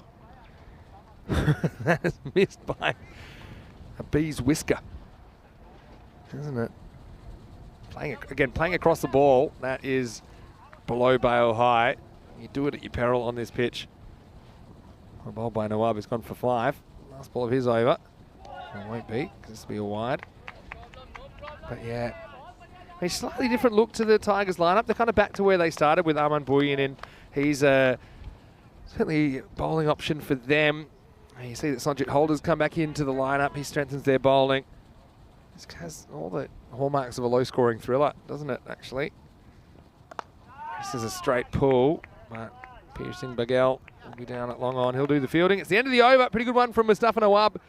That is missed by a bee's whisker, isn't it? Playing across the ball, that is below bail high. You do it at your peril on this pitch. A ball by Nawab has gone for 5. Last ball of his over. It won't be, because this will be a wide. But yeah, a slightly different look to the Tigers lineup. They're kind of back to where they started with Aman Bhuyan, and he's certainly a bowling option for them. You see that Sanjit Holder's come back into the lineup. He strengthens their bowling. This has all the hallmarks of a low-scoring thriller, doesn't it, actually? This is a straight pull, but Peter Singh Bagel will be down at long on. He'll do the fielding. It's the end of the over. Pretty good one from Mustafa Nawab.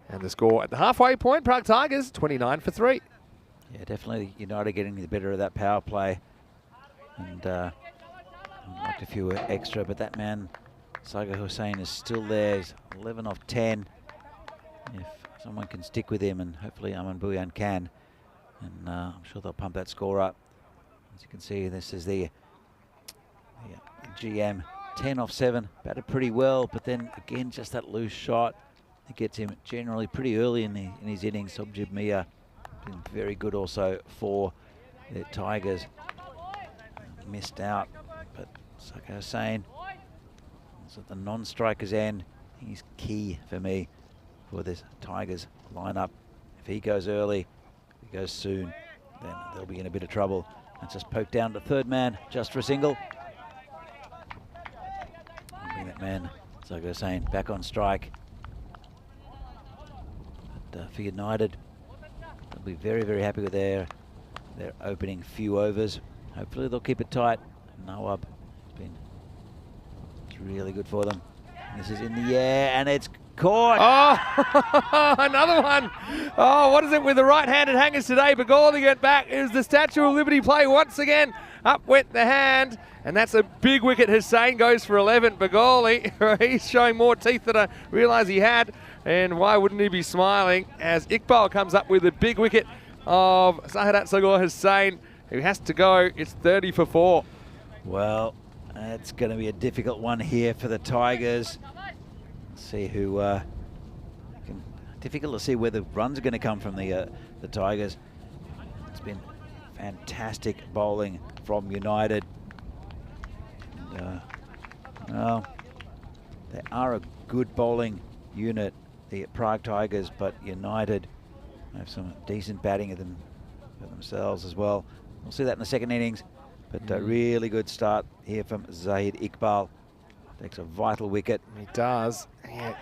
And the score at the halfway point, Prague Tigers, 29 for 3. yeah, definitely United getting the better of that power play. And like a few extra, but that man, Sagar Hussain, is still there. He's 11 off 10. If someone can stick with him, and hopefully Aman Bhuyan can, and I'm sure they'll pump that score up. As you can see, this is the GM, 10 off 7, batted pretty well, but then again just that loose shot. It gets him generally pretty early in his innings. Sobjib Mia been very good also for the Tigers. Missed out, but Sagar Hussain is at the non-striker's end. He's key for me for this Tigers lineup. If he goes early, if he goes soon, then they'll be in a bit of trouble. That's just poked down to third man, just for a single. Bring that man, Sagar Hussain, back on strike. But for United, they'll be very, very happy with their opening few overs. Hopefully they'll keep it tight. Nawab has been really good for them. This is in the air and it's caught. Oh, another one. Oh, what is it with the right-handed hangers today? Bagoli to get back. Is the Statue of Liberty play once again. Up went the hand, and that's a big wicket. Hussain goes for 11. Bagoli, he's showing more teeth than I realised he had. And why wouldn't he be smiling as Iqbal comes up with a big wicket of Sahadat Sagar Hussain, who has to go. It's 30 for 4. Well, it's going to be a difficult one here for the Tigers. See who difficult to see where the runs are going to come from the Tigers. It's been fantastic bowling from United. And, well, they are a good bowling unit, the Prague Tigers, but United have some decent batting for themselves as well. We'll see that in the second innings, but a really good start here from Zahid Iqbal. Takes a vital wicket. He does. Yeah.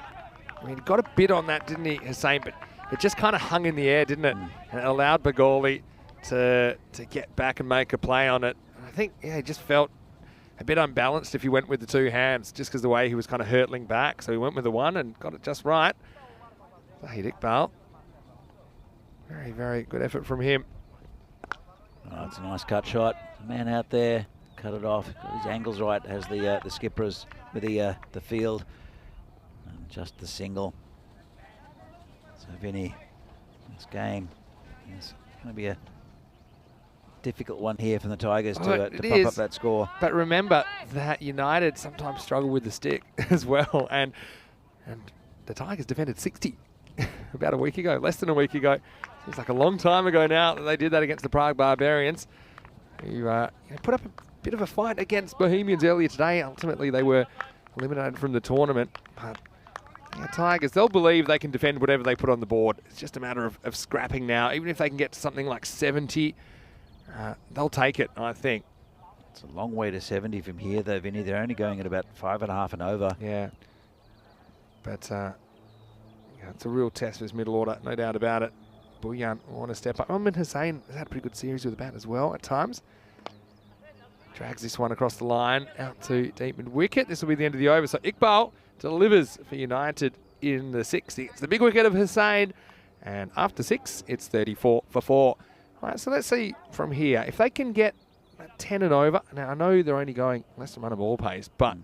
I mean, he got a bit on that, didn't he, Hussain? But it just kind of hung in the air, didn't it? And it allowed Bagoli to get back and make a play on it. And I think, yeah, he just felt a bit unbalanced if he went with the two hands, just because the way he was kind of hurtling back. So he went with the one and got it just right. Zahid Iqbal. Very, very good effort from him. Oh, it's a nice cut shot. Man out there, cut it off. Got his angles right, has the skippers with the field. And just the single. So Vinny, this game is going to be a difficult one here from the Tigers to pump up that score. But remember that United sometimes struggle with the stick as well. And the Tigers defended 60 about a week ago, less than a week ago. Seems like a long time ago now that they did that against the Prague Barbarians, who put up a bit of a fight against Bohemians earlier today. Ultimately, they were eliminated from the tournament. But Yeah, Tigers, they'll believe they can defend whatever they put on the board. It's just a matter of scrapping now. Even if they can get to something like 70, they'll take it, I think. It's a long way to 70 from here, though, Vinny. They're only going at about 5.5 and over. Yeah. But yeah, it's a real test for this middle order, no doubt about it. Bouyan will want to step up. Ahmed Hussain has had a pretty good series with the bat as well at times. Drags this one across the line out to deep mid wicket. This will be the end of the over. So Iqbal delivers for United in the 6th. It's the big wicket of Hussain. And after 6, it's 34 for 4. All right, so let's see from here. If they can get 10 and over. Now, I know they're only going less than run of ball pace, but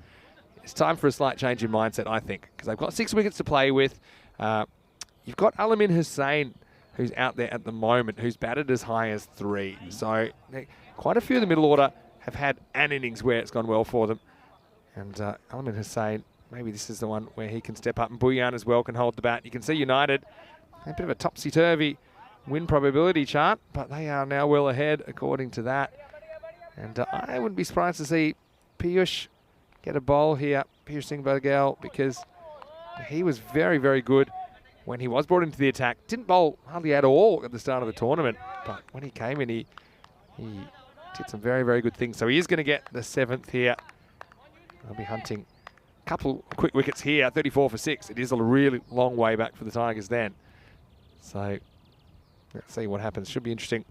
it's time for a slight change in mindset, I think, because they've got 6 wickets to play with. You've got Alamin Hussain, who's out there at the moment, who's batted as high as 3. So quite a few of the middle order have had an innings where it's gone well for them. And Alamin Hussain, maybe this is the one where he can step up, and Bouyan as well can hold the bat. You can see United, a bit of a topsy-turvy win probability chart, but they are now well ahead according to that. And I wouldn't be surprised to see Piyush get a bowl here, Piyush Singh Baghel, because he was very, very good when he was brought into the attack. Didn't bowl hardly at all at the start of the tournament, but when he came in, he did some very, very good things. So he is going to get the 7th here. They'll be hunting a couple quick wickets here, 34 for 6. It is a really long way back for the Tigers then. So let's see what happens. Should be interesting.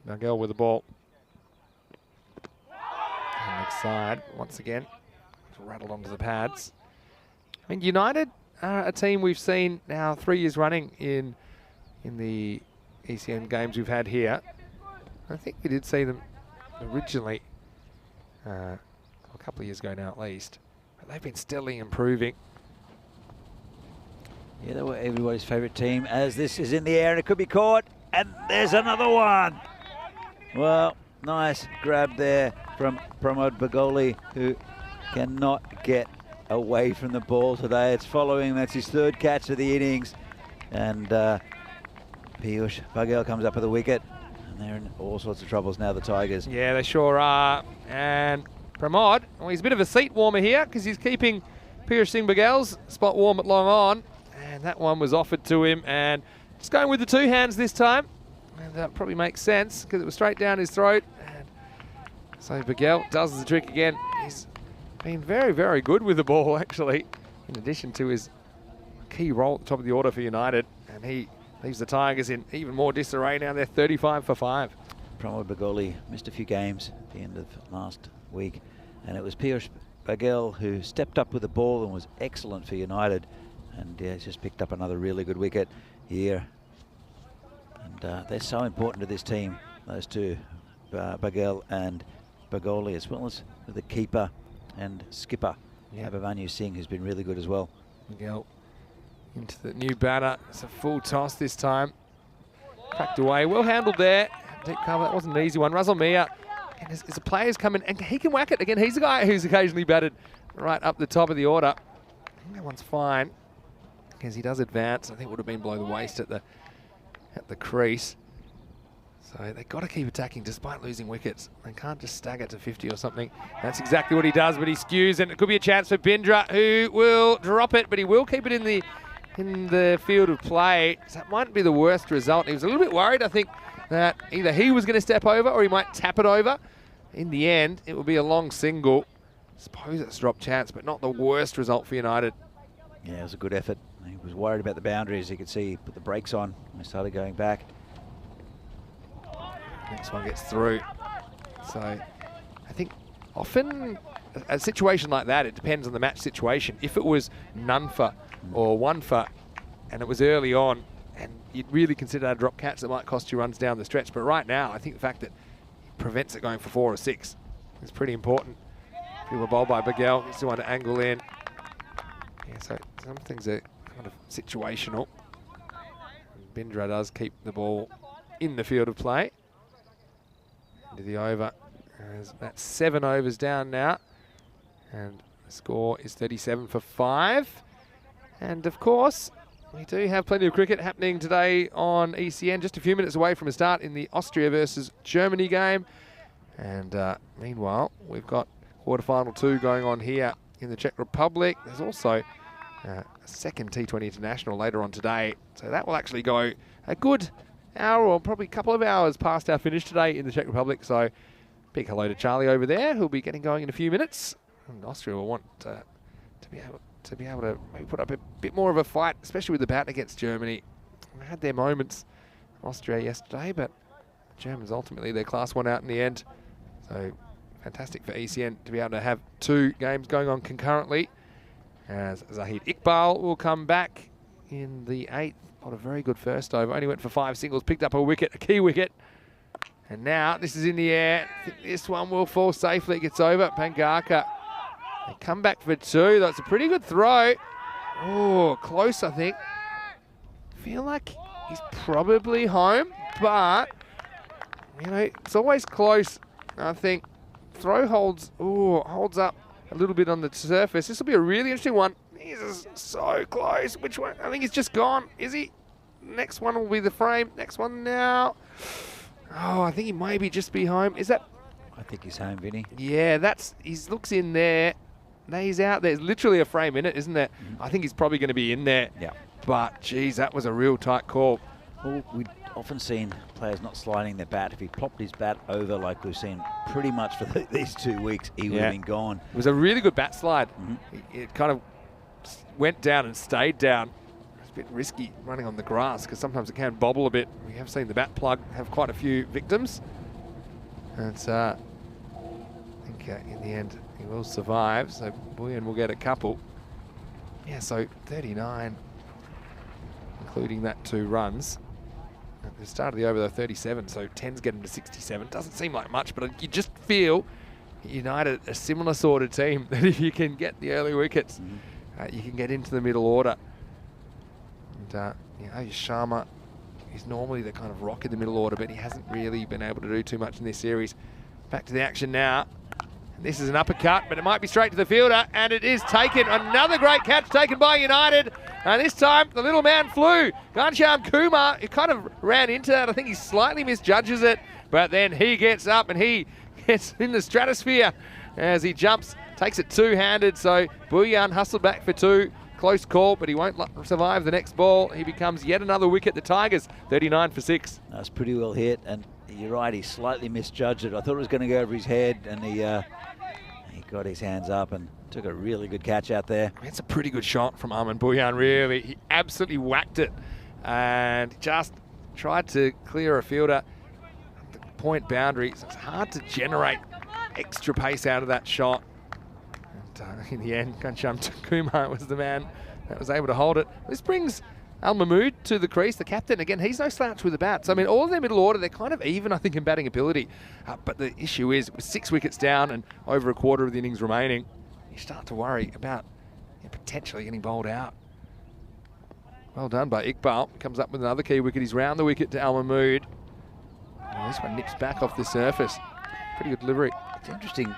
Baghel with the ball. Next side, once again, rattled onto the pads. I mean, United are a team we've seen now 3 years running in the ECN games we've had here. I think we did see them originally a couple of years ago now at least, but they've been steadily improving. Yeah, they were everybody's favourite team, as this is in the air and it could be caught, and there's another one. Well, nice grab there from Pramod Bagoli, who cannot get away from the ball today. It's following, that's his 3rd catch of the innings. And Piyush Baghel comes up with a wicket. And they're in all sorts of troubles now, the Tigers. Yeah, they sure are. And Pramod, well, he's a bit of a seat warmer here because he's keeping Piyush Singh Baghel's spot warm at long on. And that one was offered to him. And just going with the 2 hands this time. And that probably makes sense because it was straight down his throat. And so Baghel does the trick again. He's been very, very good with the ball, actually, in addition to his key role at the top of the order for United. And he leaves the Tigers in even more disarray now. They're 35 for 5. Pramod Bagoli missed a few games at the end of last week. And it was Piyush Baghel who stepped up with the ball and was excellent for United. And he's just picked up another really good wicket here. And they're so important to this team, those two, Baghel and Bagoli, as well as the keeper and skipper, Abhimanyu Singh, who's been really good as well. Baghel into the new batter. It's a full toss this time. Cracked away. Well handled there. Deep cover. That wasn't an easy one. Russell Mia. And as the players come in, and he can whack it. Again, he's the guy who's occasionally batted right up the top of the order. I think that one's fine because he does advance. I think it would have been below the waist at the crease. So they've got to keep attacking despite losing wickets. They can't just stagger to 50 or something. That's exactly what he does, but he skews, and it could be a chance for Bindra, who will drop it, but he will keep it in the field of play. So that might be the worst result. He was a little bit worried, I think, that either he was going to step over or he might tap it over. In the end, it will be a long single. I suppose it's a drop chance, but not the worst result for United. Yeah, it was a good effort. He was worried about the boundaries. You could see he put the brakes on when he started going back. Next one gets through. So I think often a situation like that, it depends on the match situation. If it was none for or 1 for, and it was early on, and you'd really consider that a drop catch that might cost you runs down the stretch. But right now, I think the fact that it prevents it going for 4 or 6 is pretty important. People bowled by Baghel. He still want to angle in. Yeah, so some things are kind of situational. Bindra does keep the ball in the field of play. Into the over. That's 7 overs down now. And the score is 37 for 5. And of course, we do have plenty of cricket happening today on ECN, just a few minutes away from a start in the Austria versus Germany game. And meanwhile, we've got quarterfinal 2 going on here in the Czech Republic. There's also a second T20 International later on today. So that will actually go a good hour or probably a couple of hours past our finish today in the Czech Republic. So big hello to Charlie over there, who'll be getting going in a few minutes. And Austria will want to be able to maybe put up a bit more of a fight, especially with the bat against Germany. They had their moments, Austria yesterday, but the Germans ultimately their class won out in the end. So fantastic for ECN to be able to have 2 games going on concurrently. As Zahid Iqbal will come back in the 8th. What a very good first over. Only went for 5 singles, picked up a wicket, a key wicket. And now this is in the air. I think this one will fall safely. It gets over. Pangaka. They come back for 2. That's a pretty good throw. Oh, close, I think. Feel like he's probably home, but you know, it's always close. I think throw holds up a little bit on the surface. This will be a really interesting one. He's so close. Which one? I think he's just gone. Is he? Next one will be the frame. Next one now. Oh, I think he may be just be home. Is that? I think he's home, Vinny. Yeah, he looks in there. No, he's out. There's literally a frame in it, isn't there? I think he's probably going to be in there. Yeah. But, geez, that was a real tight call. Well, we've often seen players not sliding their bat. If he plopped his bat over like we've seen pretty much for these 2 weeks, he would have been gone. It was a really good bat slide. It kind of went down and stayed down. It's a bit risky running on the grass because sometimes it can bobble a bit. We have seen the bat plug have quite a few victims. And I think in the end he will survive. So Buyan will get a couple. Yeah, so 39, including that 2 runs. At the start of the over, though, 37, so 10's getting to 67. Doesn't seem like much, but you just feel United a similar sort of team that if you can get the early wickets, you can get into the middle order. And you know, Sharma, he's normally the kind of rock in the middle order, but he hasn't really been able to do too much in this series. Back to the action now. This is an uppercut, but it might be straight to the fielder, and it is taken. Another great catch taken by United. And this time, the little man flew. Ghanshyam Kumar, he kind of ran into that. I think he slightly misjudges it, but then he gets up and he gets in the stratosphere as he jumps, takes it 2-handed. So Buyan hustled back for 2. Close call, but he won't survive the next ball. He becomes yet another wicket. The Tigers, 39 for 6. That's pretty well hit, and you're right, he slightly misjudged it. I thought it was going to go over his head, and he got his hands up and took a really good catch out there. It's a pretty good shot from Arman Buyan, really. He absolutely whacked it and just tried to clear a fielder at the point boundary. So it's hard to generate extra pace out of that shot. And in the end, Ghanshyam Kumar was the man that was able to hold it. This brings Al Mahmood to the crease, the captain. Again, he's no slouch with the bats. I mean, all of their middle order, they're kind of even, I think, in batting ability. But the issue is, with 6 wickets down and over a quarter of the innings remaining, you start to worry about potentially getting bowled out. Well done by Iqbal. Comes up with another key wicket. He's round the wicket to Al Mahmood. Oh, this one nips back off the surface. Pretty good delivery. It's interesting.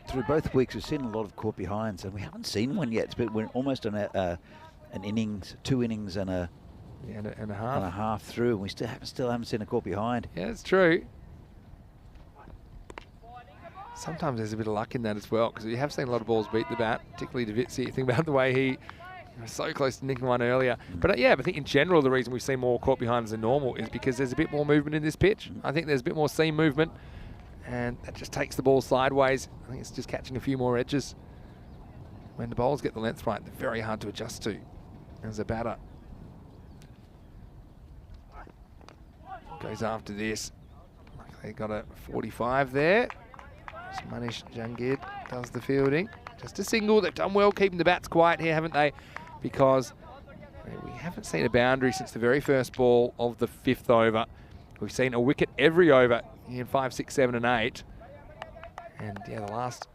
Through both weeks, we've seen a lot of caught behinds, and we haven't seen one yet. We're almost on an innings, 2 innings and a half through, and we still haven't seen a caught behind. Yeah, it's true. Sometimes there's a bit of luck in that as well, because you have seen a lot of balls beat the bat, particularly to Vitsi. You think about the way he was so close to nicking one earlier. But yeah, I think in general the reason we've seen more caught behinds than normal is because there's a bit more movement in this pitch. I think there's a bit more seam movement, and that just takes the ball sideways. I think it's just catching a few more edges. When the bowlers get the length right, they're very hard to adjust to as a batter. Goes after this. They got a 45 there. Manish Jangid does the fielding. Just a single. They've done well keeping the bats quiet here, haven't they? Because we haven't seen a boundary since the very first ball of the 5th over. We've seen a wicket every over in 5, 6, 7 and 8. And yeah, the last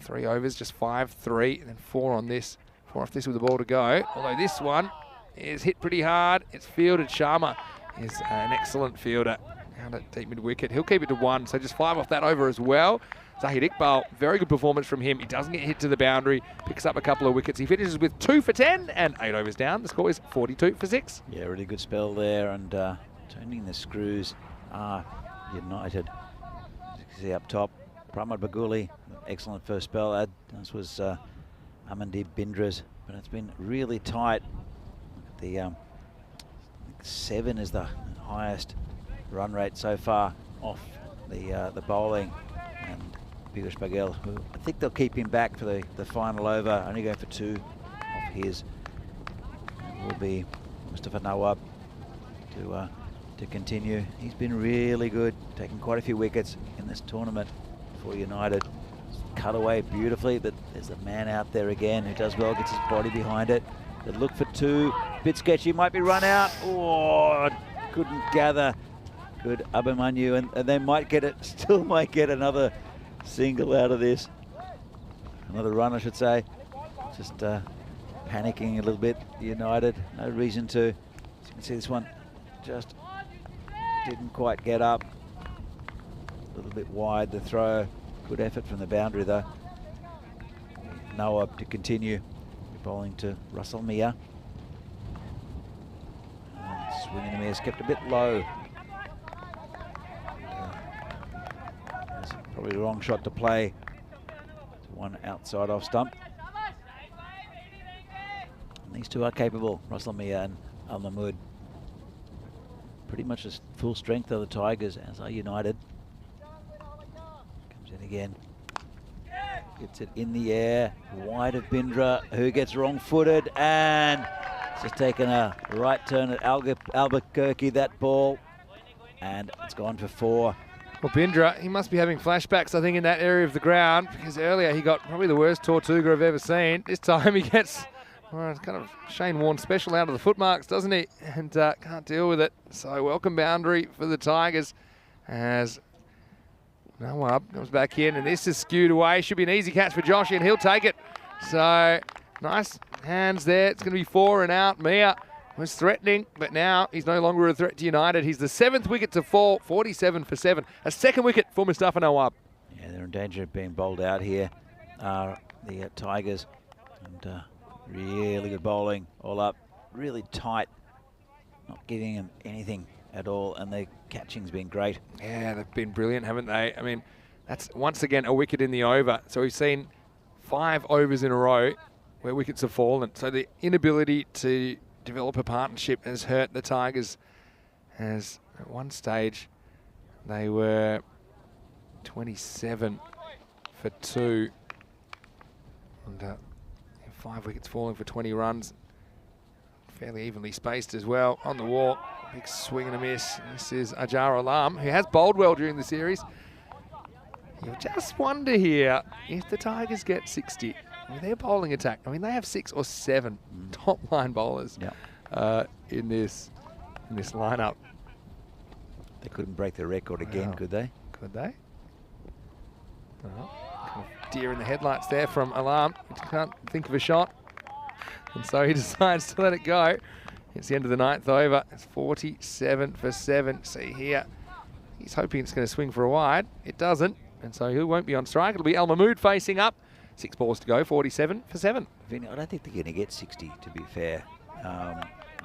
3 overs, just 5, 3, and then 4 on this. 4 off this with the ball to go. Although this one is hit pretty hard. It's fielded. Sharma is an excellent fielder. Out at deep mid-wicket. He'll keep it to 1, so just 5 off that over as well. Zahid Iqbal, very good performance from him. He doesn't get hit to the boundary, picks up a couple of wickets. He finishes with 2 for 10 and 8 overs down. The score is 42 for 6. Yeah, really good spell there, and turning the screws are United. As you can see up top, Pramod Baguli, excellent first spell. As was Amandeep Bindra's. but it's been really tight. The I think 7 is the highest run rate so far off the bowling, and Piyush Baghel, who I think they'll keep him back for the final over, only going for 2 off his. It will be Mustafa Nawab to continue. He's been really good, taking quite a few wickets in this tournament for United. Cut away beautifully, but there's a man out there again who does well, gets his body behind it. They look for 2, bit sketchy, might be run out. Oh, couldn't gather. Good Abhimanyu, and they might get it, still might get another single out of this. Another run, I should say. Just panicking a little bit, United. No reason to. As you can see, this one just didn't quite get up. A little bit wide, the throw. Good effort from the boundary, though. Nawab to continue. Bowling to Russell Mia. And swing and a miss, kept a bit low. That's probably the wrong shot to play. It's one outside off stump. And these two are capable, Russell Mia and Al Mahmood. Pretty much as full strength of the Tigers, as are United. Comes in again. Gets it in the air, wide of Bindra, who gets wrong-footed, and just taken a right turn at Albuquerque, that ball, and it's gone for 4. Well, Bindra, he must be having flashbacks, I think, in that area of the ground, because earlier he got probably the worst Tortuga I've ever seen. This time he gets it's kind of Shane Warne special out of the footmarks, doesn't he? And can't deal with it. So welcome boundary for the Tigers as Nawab comes back in, and this is skewed away. Should be an easy catch for Josh, and he'll take it. So nice hands there. It's going to be 4 and out. Mia was threatening, but now he's no longer a threat to United. He's the 7th wicket to fall, 47 for 7. A second wicket for Mustafa Nawab. Yeah, they're in danger of being bowled out here, the Tigers. And really good bowling, all up, really tight, not giving them anything at all, and their catching's been great. Yeah, they've been brilliant, haven't they? I mean, that's once again a wicket in the over. So we've seen 5 overs in a row where wickets have fallen. So the inability to develop a partnership has hurt the Tigers, as at one stage they were 27 for 2. And 5 wickets falling for 20 runs. Fairly evenly spaced as well. On the walk, big swing and a miss. This is Ajar Alam, who has bowled well during the series. You just wonder here if the Tigers get 60 with their bowling attack. I mean, they have 6 or 7 top line bowlers in this lineup. They couldn't break the record again, could they? Could they? Kind of deer in the headlights there from Alam. He can't think of a shot, and so he decides to let it go. It's the end of the 9th over. It's 47 for 7. See here, he's hoping it's going to swing for a wide. It doesn't, and so he won't be on strike. It'll be Al Mahmood facing up. 6 balls to go, 47 for 7. Vinny, I don't think they're going to get 60, to be fair.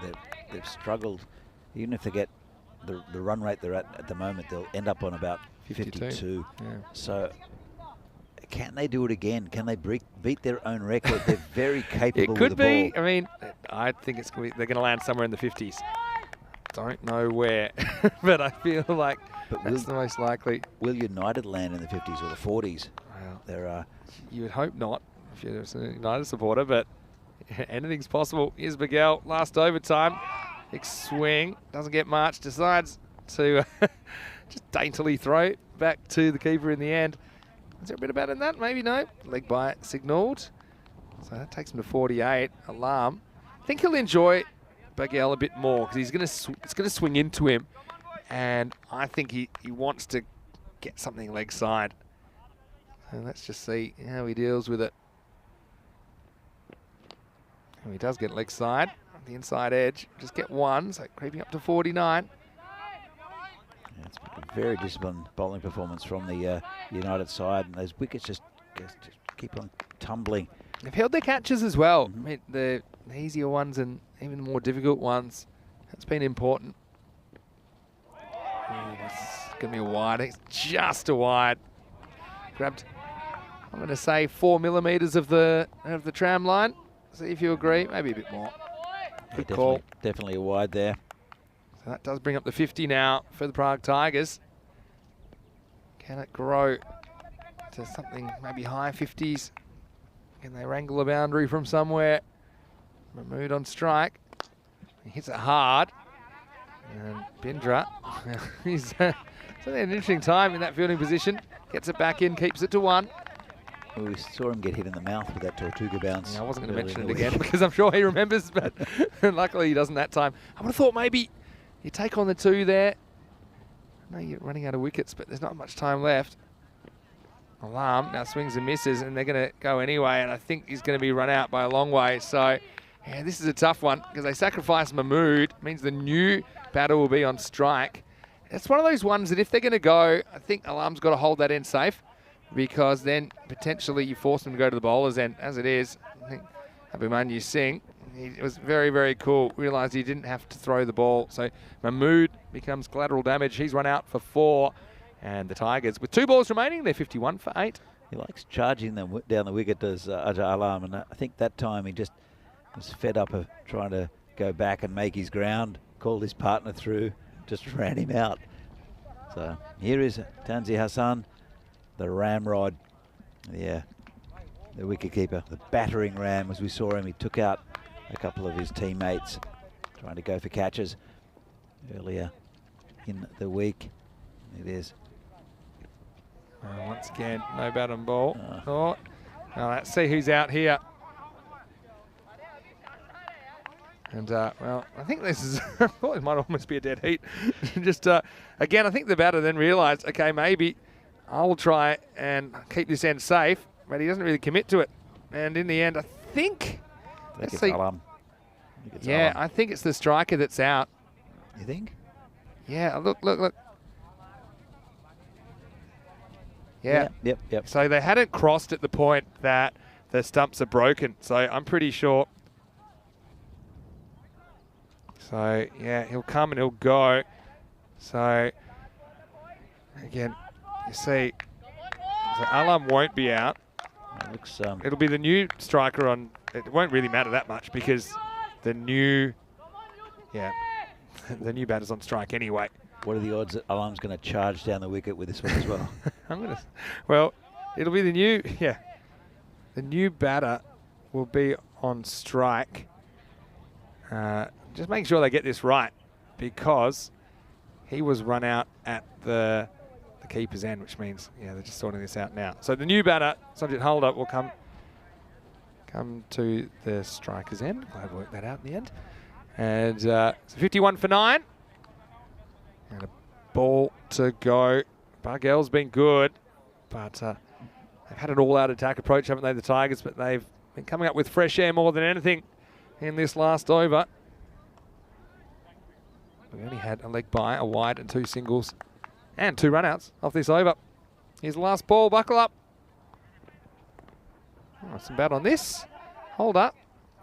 They've struggled. Even if they get the run rate they're at the moment, they'll end up on about 52. Yeah. So can they do it again? Can they beat their own record? They're very capable. It could with the be. ball. I mean, I think it's they're going to land somewhere in the 50s. Don't know where, but I feel like that's the most likely. Will United land in the 50s or the 40s? Well, There you would hope not if you're a United supporter, but anything's possible. Here's Baghel, last overtime. Big swing, doesn't get much, decides to just daintily throw back to the keeper in the end. Is there a bit about in that? Maybe no. Leg by signalled. So that takes him to 48. Alarm. I think he'll enjoy Baghel a bit more because he's it's going to swing into him, and I think he wants to get something leg side. So let's just see how he deals with it. And he does get leg side, the inside edge. Just get 1, so creeping up to 49. it's a very disciplined bowling performance from the United side, and those wickets just keep on tumbling. They've held their catches as well. I mean, the easier ones and even the more difficult ones. That's been important. It's going to be a wide. It's just a wide. Grabbed, I'm going to say 4 millimetres of the tram line. See if you agree. Maybe a bit more. Good Yeah, call. definitely a wide there. So that does bring up the 50 now for the Prague Tigers. Can it grow to something maybe high 50s? Can they wrangle a boundary from somewhere? Mahmood on strike. He hits it hard. And Bindra, he's an interesting time in that fielding position. Gets it back in, keeps it to 1. Well, we saw him get hit in the mouth with that Tortuga bounce. Yeah, I wasn't going to early mention in it the again week. because I'm sure he remembers, but luckily he doesn't that time. I would have thought maybe you take on the 2 there. I know you're running out of wickets, but there's not much time left. Alarm now swings and misses, and they're going to go anyway, and I think he's going to be run out by a long way. So, yeah, this is a tough one because they sacrifice Mahmood. Means the new batter will be on strike. It's one of those ones that if they're going to go, I think Alarm's got to hold that end safe because then potentially you force them to go to the bowler's end. As it is, I think Abhimanyu Singh, he was very, very cool. Realised he didn't have to throw the ball. So Mahmood becomes collateral damage. He's run out for 4. And the Tigers, with 2 balls remaining, they're 51 for 8. He likes charging them down the wicket, does Ajay Alam, and I think that time he just was fed up of trying to go back and make his ground, called his partner through, just ran him out. So here is Tanzi Hassan, the ramrod, the wicketkeeper, the battering ram. As we saw him, he took out a couple of his teammates trying to go for catches earlier in the week. It is. Once again, no bat on ball. Oh, now let's see who's out here. And, well, I think this is, I thought it might almost be a dead heat. Just, again, I think the batter then realised, okay, maybe I'll try and keep this end safe, but he doesn't really commit to it. And in the end, I think it's Alam. Yeah, I think it's the striker that's out. You think? Yeah, look. Yeah. Yep. So they hadn't crossed at the point that the stumps are broken. So I'm pretty sure. So, yeah, he'll come and he'll go. So, again, you see, so Alam won't be out. It looks, it'll be the new striker on. It won't really matter that much because the new, the new batter's on strike anyway. What are the odds that Alam's going to charge down the wicket with this one as well? Well, it'll be the new, the new batter will be on strike. Just make sure they get this right because he was run out at the keeper's end, which means, they're just sorting this out now. So the new batter, Sanjit Halder, will come to the striker's end. Glad we worked that out in the end. And so 51 for 9. And a ball to go. Bargel's been good, but they've had an all-out attack approach, haven't they, the Tigers? But they've been coming up with fresh air more than anything in this last over. We only had a leg by, a wide and 2 singles, and 2 run-outs off this over. Here's the last ball, buckle up. Oh, some bat on this. Hold up.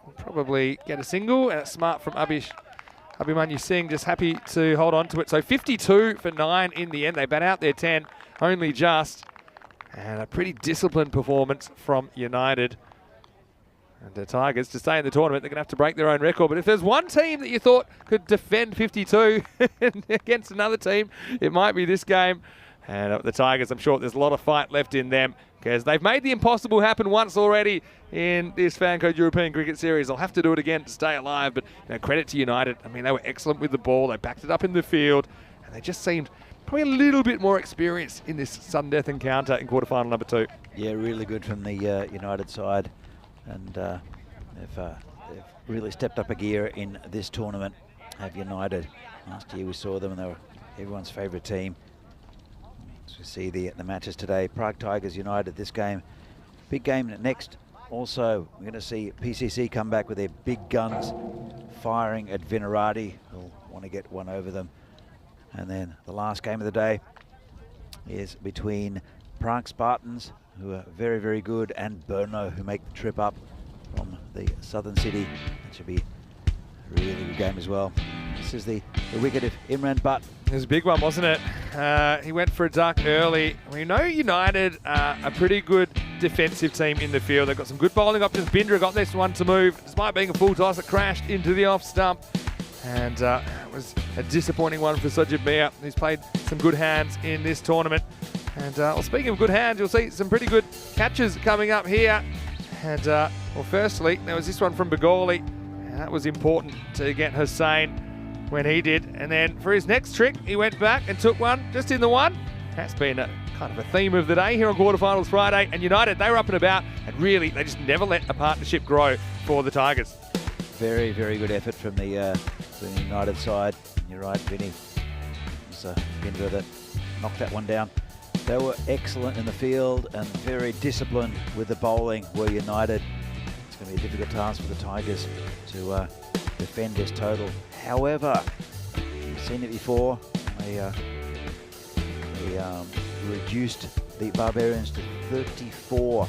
We'll probably get a single, and it's smart from Abhimanyu Singh, just happy to hold on to it. So 52 for 9 in the end. They bat out their 10, only just. And a pretty disciplined performance from United. And the Tigers, to stay in the tournament, they're going to have to break their own record. But if there's one team that you thought could defend 52 against another team, it might be this game. And the Tigers, I'm sure there's a lot of fight left in them because they've made the impossible happen once already in this FanCode European Cricket Series. They'll have to do it again to stay alive, but credit to United. I mean, they were excellent with the ball. They backed it up in the field, and they just seemed probably a little bit more experienced in this sudden death encounter in quarterfinal number 2. Yeah, really good from the United side, and they've really stepped up a gear in this tournament. Have United. Last year we saw them, and they were everyone's favourite team. As we see the matches today, Prague Tigers United, this game, big game next. Also, we're going to see PCC come back with their big guns, firing at Vinarati, who'll want to get one over them. And then the last game of the day is between Prague Spartans, who are very, very good, and Brno, who make the trip up from the southern city. That should be a really good game as well. This is the wicket of Imran Butt. It was a big one, wasn't it? He went for a duck early. We know United are a pretty good defensive team in the field. They've got some good bowling options. Bindra got this one to move, despite being a full toss. It crashed into the off stump. And it was a disappointing one for Sajid Mia, who's played some good hands in this tournament. And well, speaking of good hands, you'll see some pretty good catches coming up here. And well, firstly, there was this one from Bagoli. And that was important to get Hussain when he did. And then for his next trick, he went back and took one just in the one. That's been a kind of a theme of the day here on Quarterfinals Friday. And United, they were up and about. And really, they just never let a partnership grow for the Tigers. Very, very good effort from the United side. You're right, Vinny. It was Bindra that knocked that one down. They were excellent in the field and very disciplined with the bowling. Were United. It's going to be a difficult task for the Tigers to defend this total. However, we've seen it before. They reduced the Barbarians to 34.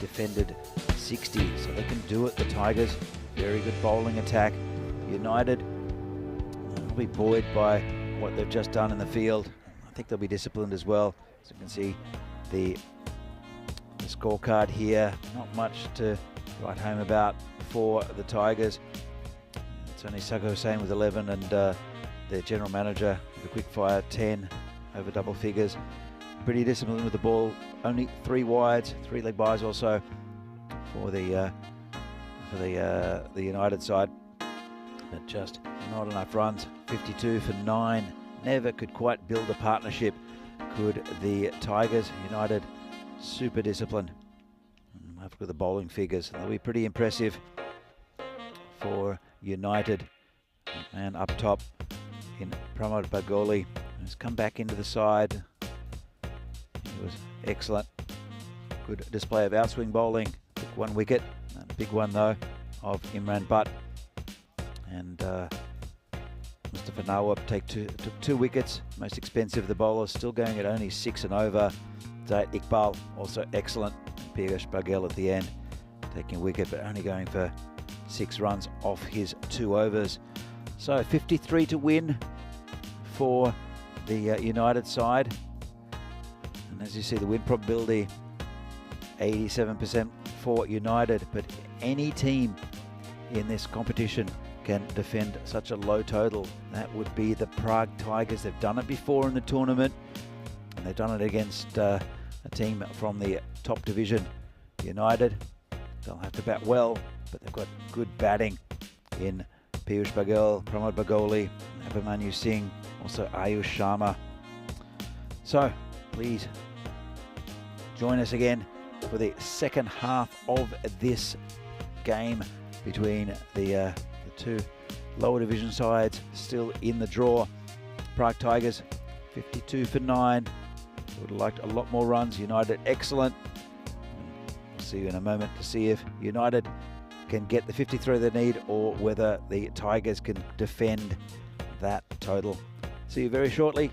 Defended 60, so they can do it, the Tigers. Very good bowling attack. United will be buoyed by what they've just done in the field. I think they'll be disciplined as well. As you can see, the scorecard here, not much to write home about for the Tigers. It's only Sako Hussain with 11 and their general manager with a quick fire 10 over double figures. Pretty disciplined with the ball. Only 3 wides, 3 leg byes or so for the United side, but just not enough runs. 52 for 9. Never could quite build a partnership. Could the Tigers? United super disciplined. Have a look at the bowling figures. They'll be pretty impressive for United. And up top in Pramod Bagoli, has come back into the side. He was excellent. Good display of outswing bowling. Took 1 wicket, a big one though, of Imran Butt. And Mustafa Nawab took 2 wickets. Most expensive of the bowlers, still going at only 6 and over. Zayed Iqbal also excellent. Piyush Baghel at the end taking a wicket, but only going for 6 runs off his 2 overs. So 53 to win for the United side. And as you see, the win probability 87% for United, but any team in this competition can defend such a low total. That would be the Prague Tigers. They've done it before in the tournament, and they've done it against a team from the top division. United, they'll have to bat well, but they've got good batting in Piyush Baghel, Pramod Bagoli, Abhimanyu Singh, also Ayush Sharma. So please join us again for the second half of this game between the 2 lower division sides still in the draw. Prague Tigers 52 for 9. Would have liked a lot more runs. United excellent. We'll see you in a moment to see if United can get the 53 they need or whether the Tigers can defend that total. See you very shortly.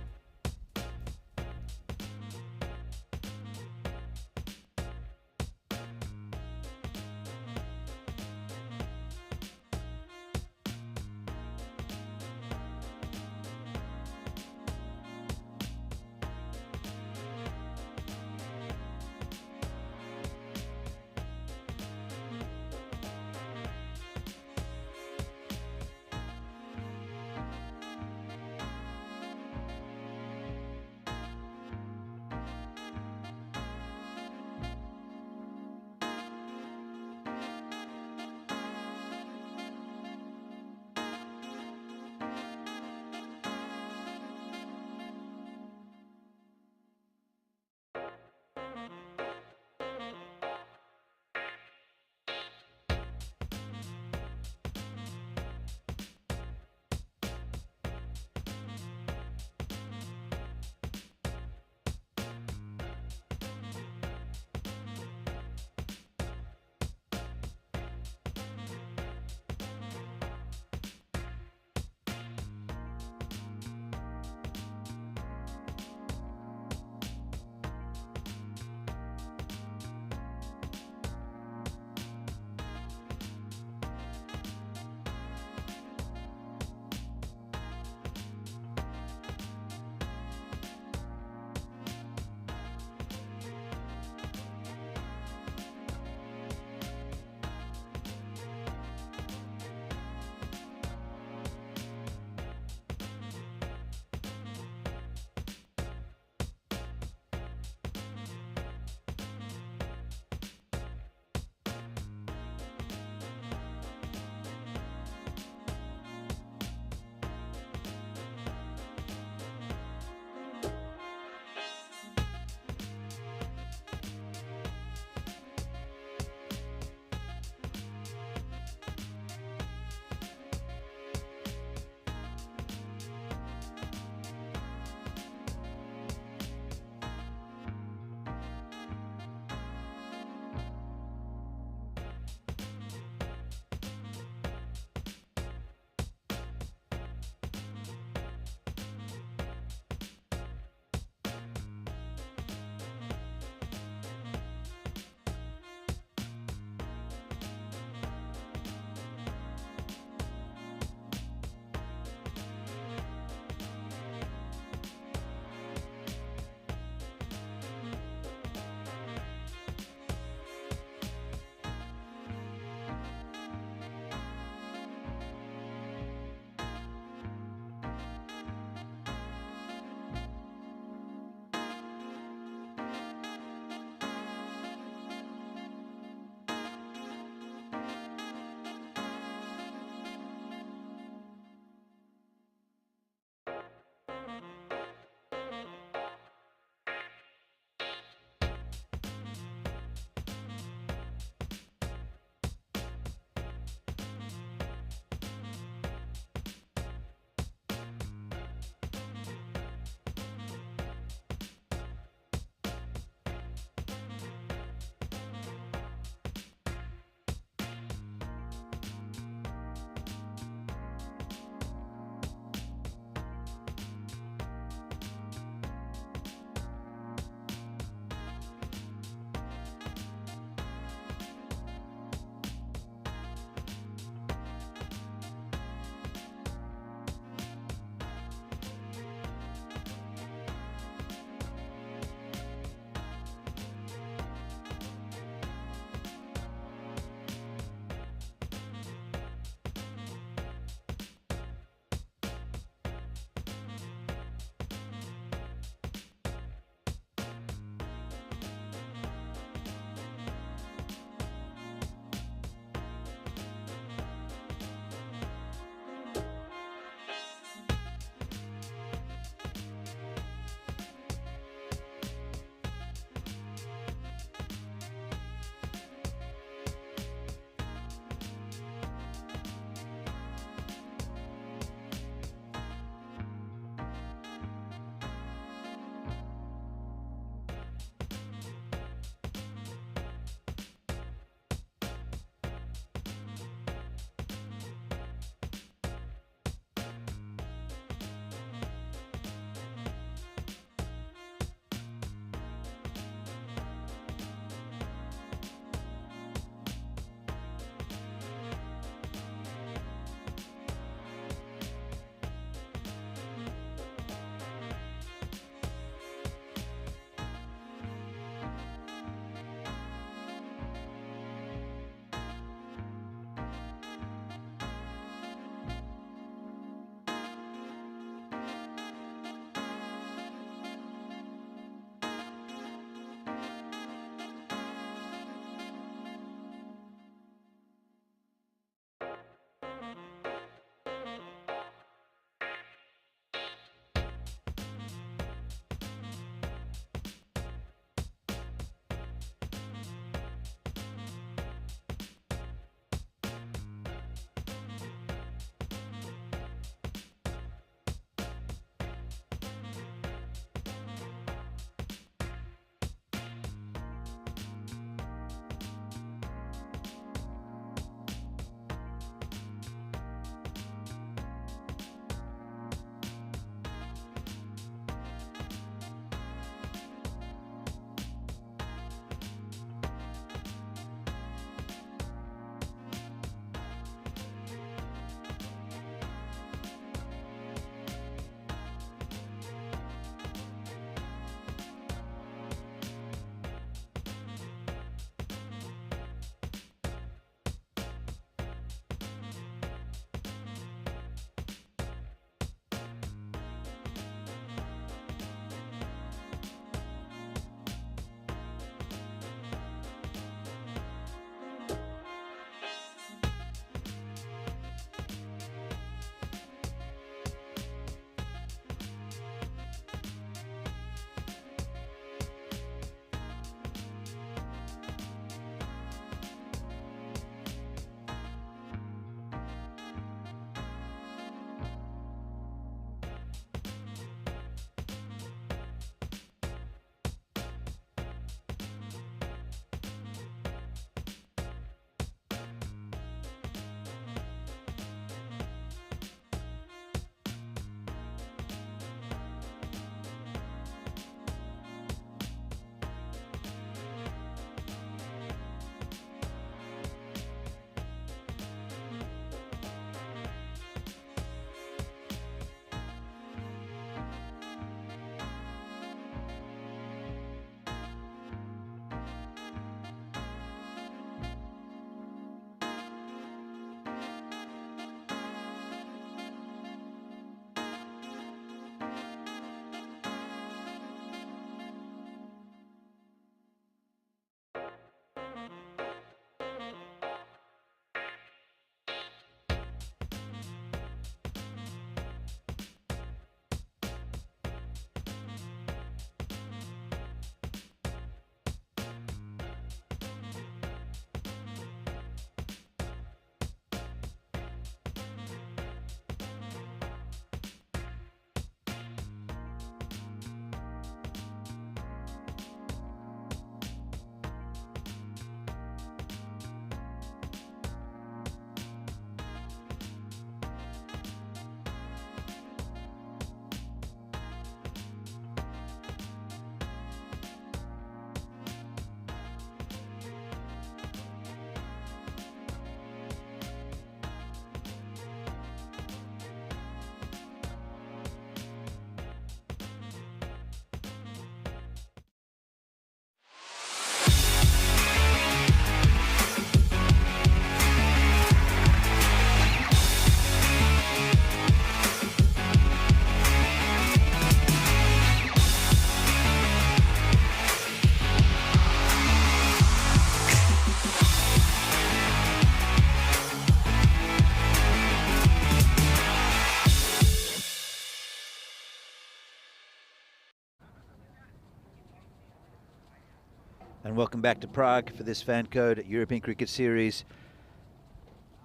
And welcome back to Prague for this FanCode European Cricket Series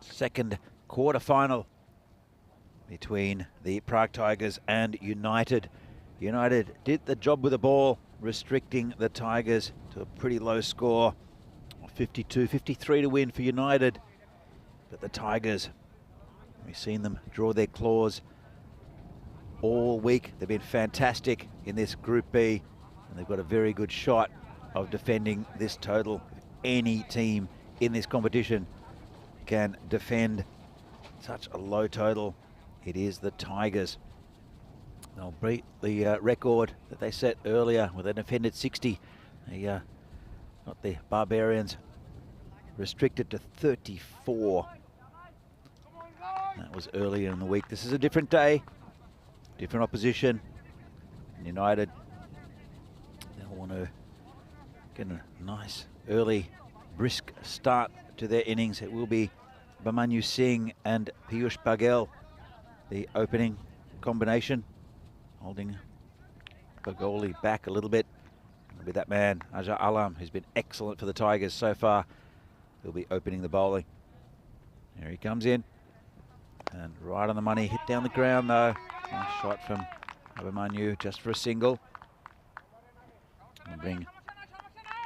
second quarter-final between the Prague Tigers and United. United did the job with the ball, restricting the Tigers to a pretty low score of 52-53 to win for United. But the Tigers, we've seen them draw their claws all week. They've been fantastic in this Group B, and they've got a very good shot of defending this total. If any team in this competition can defend such a low total, it is the Tigers. They'll beat the record that they set earlier where they defended 60. They got the Barbarians restricted to 34. That was earlier in the week. This is a different day, different opposition. And United, they'll want to get a nice early brisk start to their innings. It will be Bhamanu Singh and Piyush Paghel, the opening combination, holding Bagoli back a little bit. It'll be that man, Azhar Alam, who's been excellent for the Tigers so far. He'll be opening the bowling. Here he comes in. And right on the money, hit down the ground though. Nice shot from Abhimanyu just for a single. And bring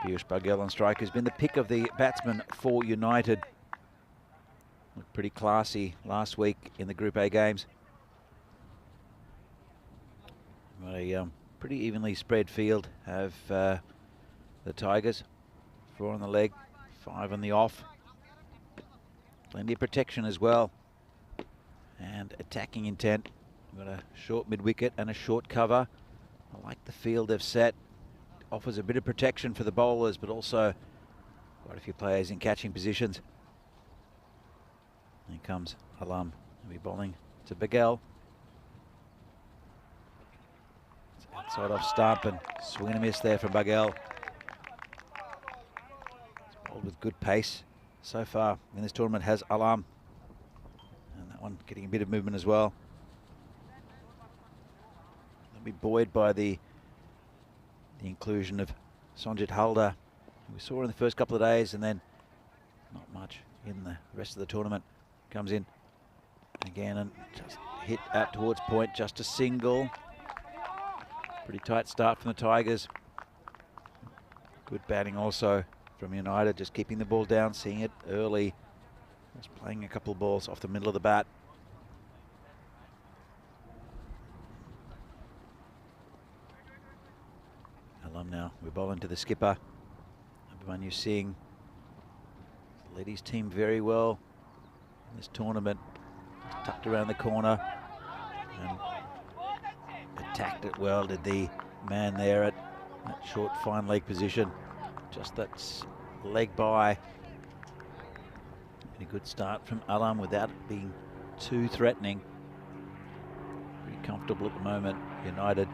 Piyush Paghel on strike, who's been the pick of the batsman for United. Looked pretty classy last week in the Group A games. Got a pretty evenly spread field have the Tigers. 4 on the leg, 5 on the off. Plenty of protection as well. And attacking intent. We've got a short mid-wicket and a short cover. I like the field they've set. Offers a bit of protection for the bowlers, but also quite a few players in catching positions. Here comes Alam. He'll be bowling to Paghel. It's outside off stump and swing and a miss there from Paghel. It's bowled with good pace so far in this tournament has Alam. And that one getting a bit of movement as well. They'll be buoyed by the inclusion of Sanjit Halder, who we saw in the first couple of days, and then not much in the rest of the tournament. Comes in again and just hit out towards point, just a single. Pretty tight start from the Tigers. Good batting also from United, just keeping the ball down, seeing it early. Just playing a couple of balls off the middle of the bat. Alam now, we're bowling to the skipper. Abhimanyu Singh led his team very well in this tournament. Tucked around the corner and attacked it well, did the man there at that short fine leg position. Just that leg by. A good start from Alam without it being too threatening. Pretty comfortable at the moment. United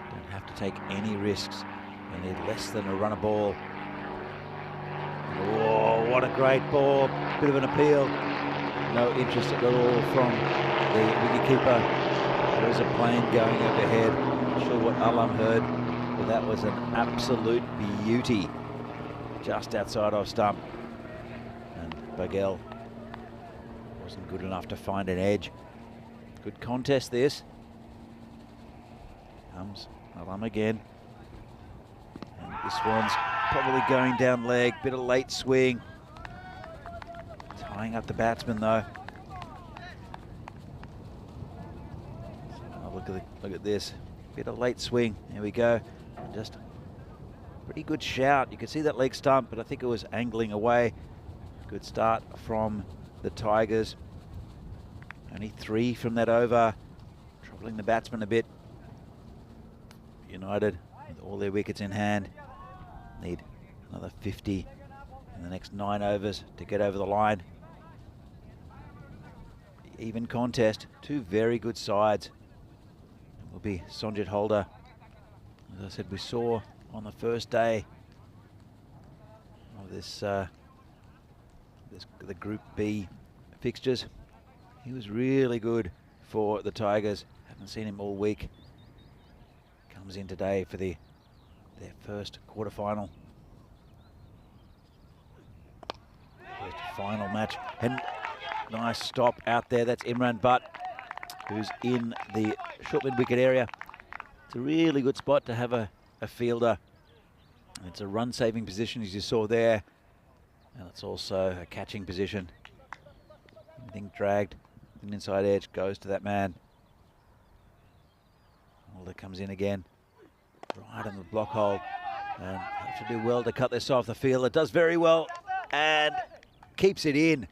don't have to take any risks. They need less than a run a ball. Oh, what a great ball. Bit of an appeal. No interest at all from the wicketkeeper. There was a plane going overhead. Not sure what Alam heard, but that was an absolute beauty. Just outside of stump. And Paghel wasn't good enough to find an edge. Good contest this. Comes Alam again. And this one's probably going down leg. Bit of late swing. Tying up the batsman though. Oh, look at this. Bit of late swing. There we go. And just pretty good shout. You can see that leg stump, but I think it was angling away. Good start from the Tigers. Only 3 from that over. Troubling the batsman a bit. United, with all their wickets in hand, need another 50 in the next 9 overs to get over the line. Even contest. 2 very good sides. It will be Sanjit Halder. As I said, we saw on the first day of the Group B fixtures. He was really good for the Tigers. Haven't seen him all week. Comes in today for the their first quarterfinal. First final match. And nice stop out there. That's Imran Butt, who's in the short mid-wicket area. It's a really good spot to have a fielder. It's a run-saving position, as you saw there. And it's also a catching position. Anything dragged, an inside edge goes to that man. Holder comes in again, right in the block hole. And have to do well to cut this off. The fielder does very well and keeps it in.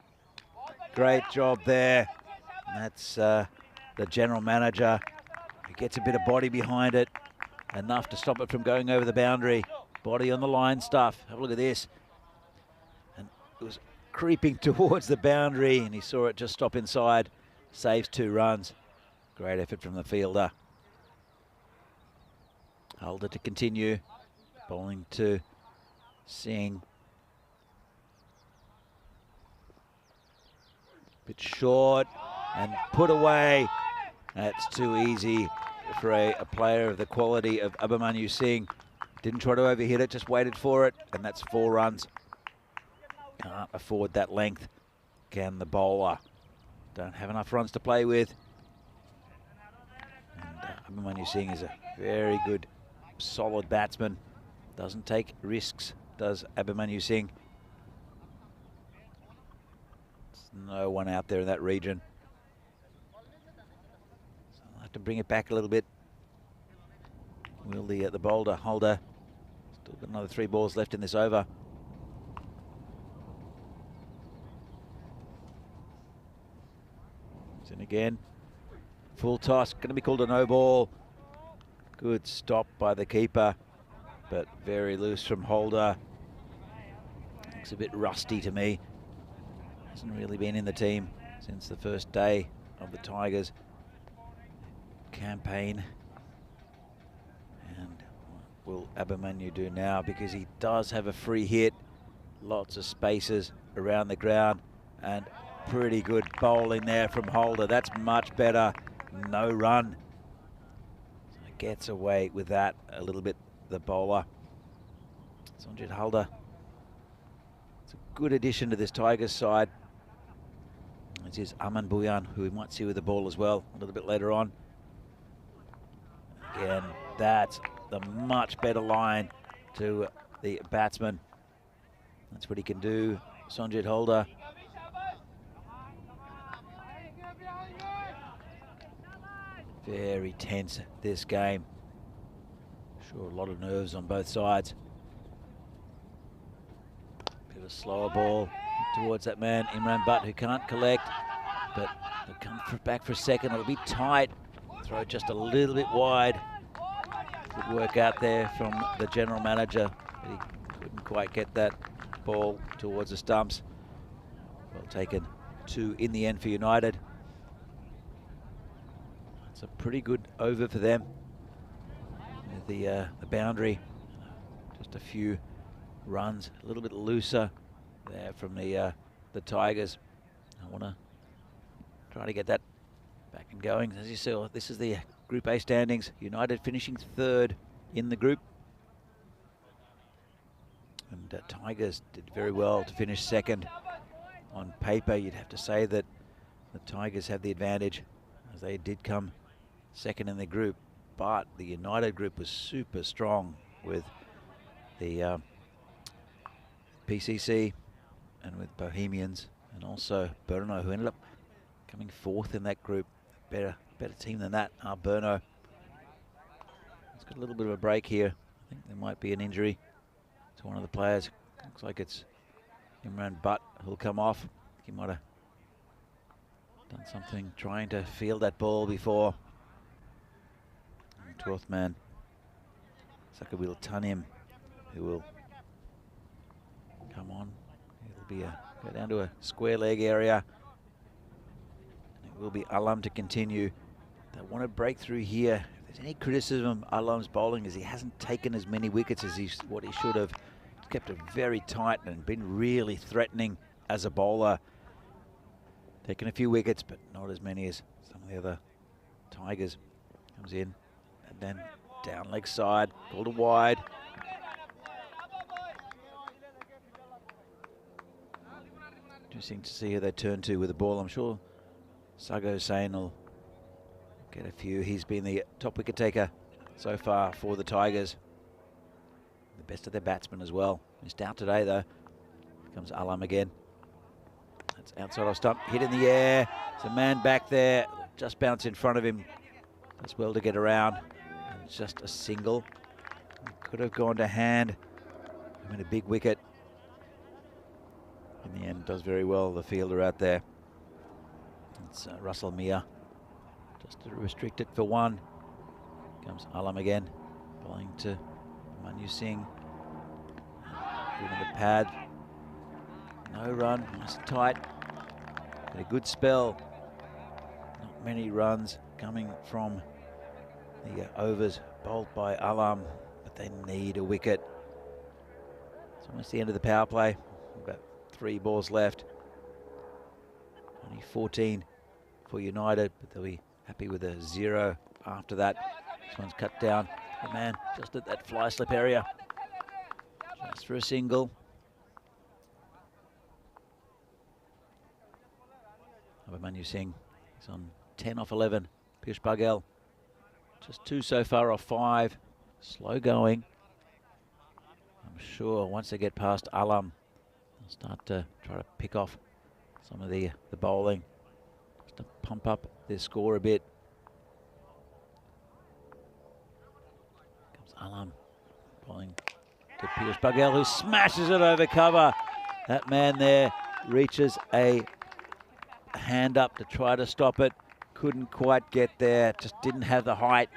Great job there. And that's the general manager. He gets a bit of body behind it, enough to stop it from going over the boundary. Body on the line stuff. Have a look at this. And it was creeping towards the boundary, and he saw it just stop inside. Saves 2 runs. Great effort from the fielder. Holder to continue. Bowling to Singh. Bit short and put away. That's too easy for a player of the quality of Abhimanyu Singh. Didn't try to overhit it, just waited for it, and that's 4 runs. Can't afford that length, can the bowler. Don't have enough runs to play with. And Abhimanyu Singh is a very good, solid batsman. Doesn't take risks, does Abhimanyu Singh. There's no one out there in that region. So I'll have to bring it back a little bit. Will the bowler Holder. Still got another 3 balls left in this over. It's in again. Full toss, going to be called a no ball. Good stop by the keeper, but very loose from Holder. Looks a bit rusty to me. Hasn't really been in the team since the first day of the Tigers campaign. And what will Abhimanyu do now? Because he does have a free hit. Lots of spaces around the ground and pretty good bowling there from Holder. That's much better. No run. So gets away with that a little bit, the bowler. Sanjit Holder. It's a good addition to this Tigers side. This is Aman Bhuyan, who we might see with the ball as well a little bit later on. Again, that's the much better line to the batsman. That's what he can do, Sanjit Holder. Very tense, this game. Sure, a lot of nerves on both sides. Bit of a slower ball towards that man, Imran Butt, who can't collect, but he'll come back for a second. It'll be tight. Throw just a little bit wide. Good work out there from the general manager, but he couldn't quite get that ball towards the stumps. Well taken, 2 in the end for United. It's a pretty good over for them. With the boundary, just a few runs, a little bit looser there from the Tigers. I want to try to get that back and going. As you saw, this is the Group A standings. United finishing 3rd in the group. And Tigers did very well to finish 2nd. On paper, you'd have to say that the Tigers have the advantage, as they did come 2nd in the group. But the United group was super strong with the PCC and with Bohemians, and also Brno, who ended up coming 4th in that group. Better team than that, Brno. It's got a little bit of a break here. I think there might be an injury to one of the players. Looks like it's Imran Butt who'll come off. He might have done something trying to field that ball before. And 12th man, Sakabil Tanim, who will come on. It'll be go down to a square leg area. And it will be Alam to continue. They want to break through here. If there's any criticism of Alam's bowling is he hasn't taken as many wickets as what he should have. He's kept it very tight and been really threatening as a bowler. Taken a few wickets, but not as many as some of the other Tigers. Comes in and then down leg side, called a wide. Interesting to see who they turn to with the ball. I'm sure Sago Hussain will get a few. He's been the top wicket taker so far for the Tigers. The best of their batsmen as well. Missed out today though. Here comes Alam again. That's outside off stump, hit in the air. There's a man back there, just bounce in front of him. Does well to get around. And it's just a single. Could have gone to hand. I mean, a big wicket. In the end, does very well, the fielder out there. It's Russell Mia. Just to restrict it for one. Comes Alam again, bowling to Manu Singh. Giving the pad. No run, nice and tight. Had a good spell. Not many runs coming from the overs bowled by Alam, but they need a wicket. It's almost the end of the power play. About 3 balls left. Only 14 for United, but they'll be happy with a 0 after that. This one's cut down. The man just at that fly slip area. Just for a single. Manu Singh is on 10 off 11. Piyush Baghel just 2 so far off 5. Slow going. I'm sure once they get past Alam, they'll start to try to pick off some of the bowling, just to pump up their score a bit. Comes Alam bowling to Piyush Baghel, who smashes it over cover. That man there reaches a hand up to try to stop it. Couldn't quite get there, just didn't have the height.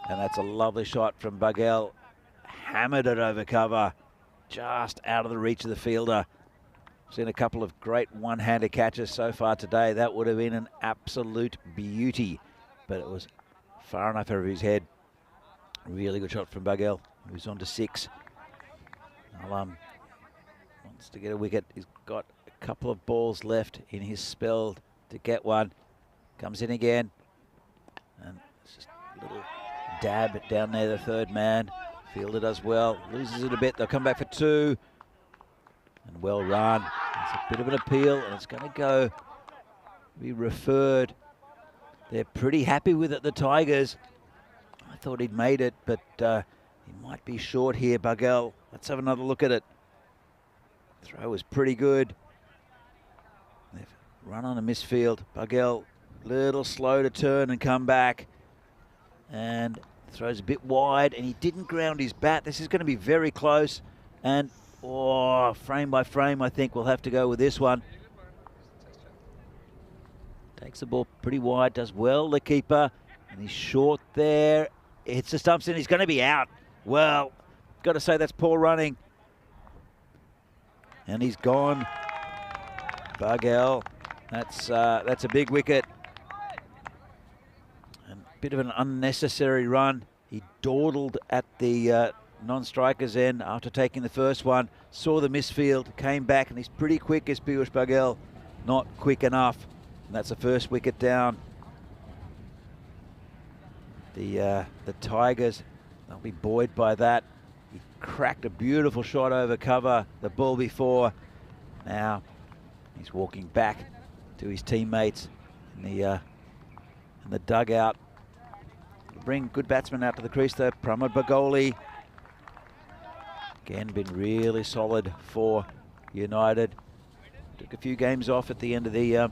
And that's a lovely shot from Baghel. Hammered it over cover, just out of the reach of the fielder. Seen a couple of great one-handed catches so far today. That would have been an absolute beauty, but it was far enough over his head. Really good shot from Baghel. Moves on to 6. Alam wants to get a wicket. He's got a couple of balls left in his spell to get one. Comes in again, and it's just a little dab down there, the third man. Fielder does well, loses it a bit. They'll come back for 2, and well run. It's a bit of an appeal, and it's going to be referred. They're pretty happy with it, the Tigers. I thought he'd made it, but he might be short here, Baghel. Let's have another look at it. Throw was pretty good. They've run on a misfield. Baghel, little slow to turn and come back. And throws a bit wide, and he didn't ground his bat. This is going to be very close. And, oh, frame by frame, I think we'll have to go with this one. Takes the ball pretty wide, does well, the keeper. And he's short there. Hits the stumps in, he's going to be out. Well, got to say that's poor running. And he's gone. Baghel, that's a big wicket. And a bit of an unnecessary run. He dawdled at the non-striker's end after taking the first one. Saw the misfield, came back, and he's pretty quick as Piyush Baghel. Not quick enough. And that's the first wicket down. The Tigers, they'll be buoyed by that. He cracked a beautiful shot over cover the ball before. Now he's walking back to his teammates in the dugout. Bring good batsmen out to the crease though. Pramod Bagoli, again, been really solid for United. Took a few games off at the end of the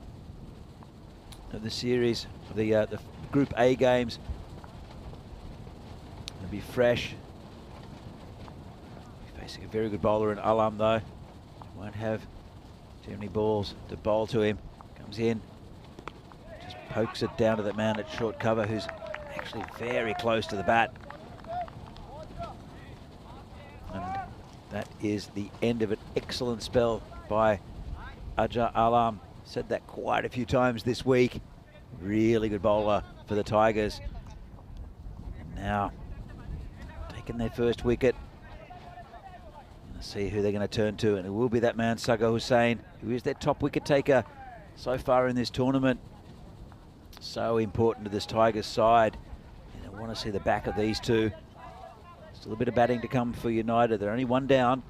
series, the Group A games. He'll be fresh. Facing a very good bowler in Alam though. Won't have too many balls to bowl to him. Comes in, just pokes it down to that man at short cover who's actually very close to the bat. And that is the end of an excellent spell by Ajaz Alam. Said that quite a few times this week. Really good bowler for the Tigers. And now taking their first wicket. Let's see who they're going to turn to, and it will be that man Sago Hussain, who is their top wicket taker so far in this tournament. So important to this Tigers side. And I want to see the back of these two. Still a bit of batting to come for United. They're only 1 down.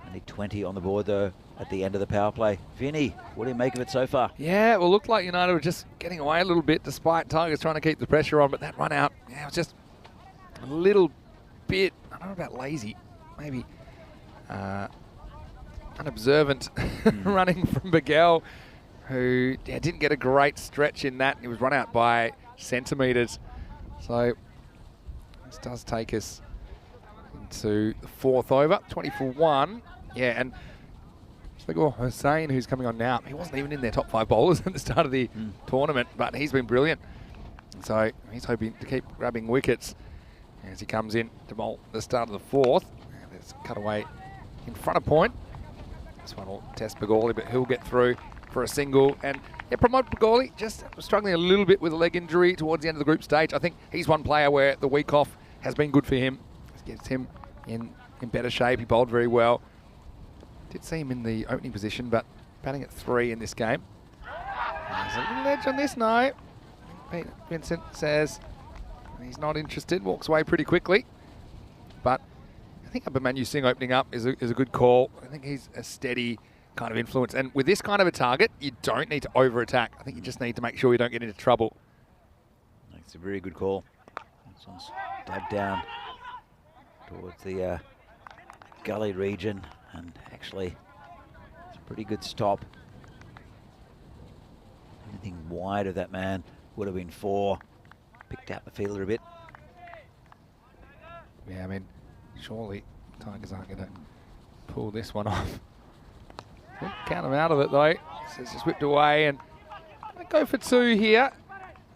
Only 20 on the board though at the end of the power play. Vinny, what do you make of it so far? Yeah, well, looked like United were just getting away a little bit despite Tigers trying to keep the pressure on, but that run out, yeah, it was just a little bit, I don't know about lazy, maybe unobservant running from Miguel, who didn't get a great stretch in that. He was run out by centimetres. So this does take us into the fourth over, 20-for-1. Yeah, and Hussein, who's coming on now, he wasn't even in their top 5 bowlers at the start of the tournament, but he's been brilliant. So he's hoping to keep grabbing wickets as he comes in to bowl the start of the fourth. And there's a cutaway in front of point. This one will test Begorley, but he'll get through for a single. And yeah, promote Begorley, just struggling a little bit with a leg injury towards the end of the group stage. I think he's one player where the week off has been good for him. It gets him in better shape. He bowled very well. Did see him in the opening position, but batting at 3 in this game. There's a little edge on this now. Pete Vincent says he's not interested, walks away pretty quickly. But I think Abhimanyu Singh opening up is a good call. I think he's a steady kind of influence. And with this kind of a target, you don't need to over-attack. I think you just need to make sure you don't get into trouble. It's a very good call. This one's dabbed down towards the gully region, and actually it's a pretty good stop. Anything wide of that man would have been 4. Picked out the fielder a bit. Yeah, I mean, surely Tigers aren't going to pull this one off. Count them out of it, though. So it's just whipped away, and they go for 2 here.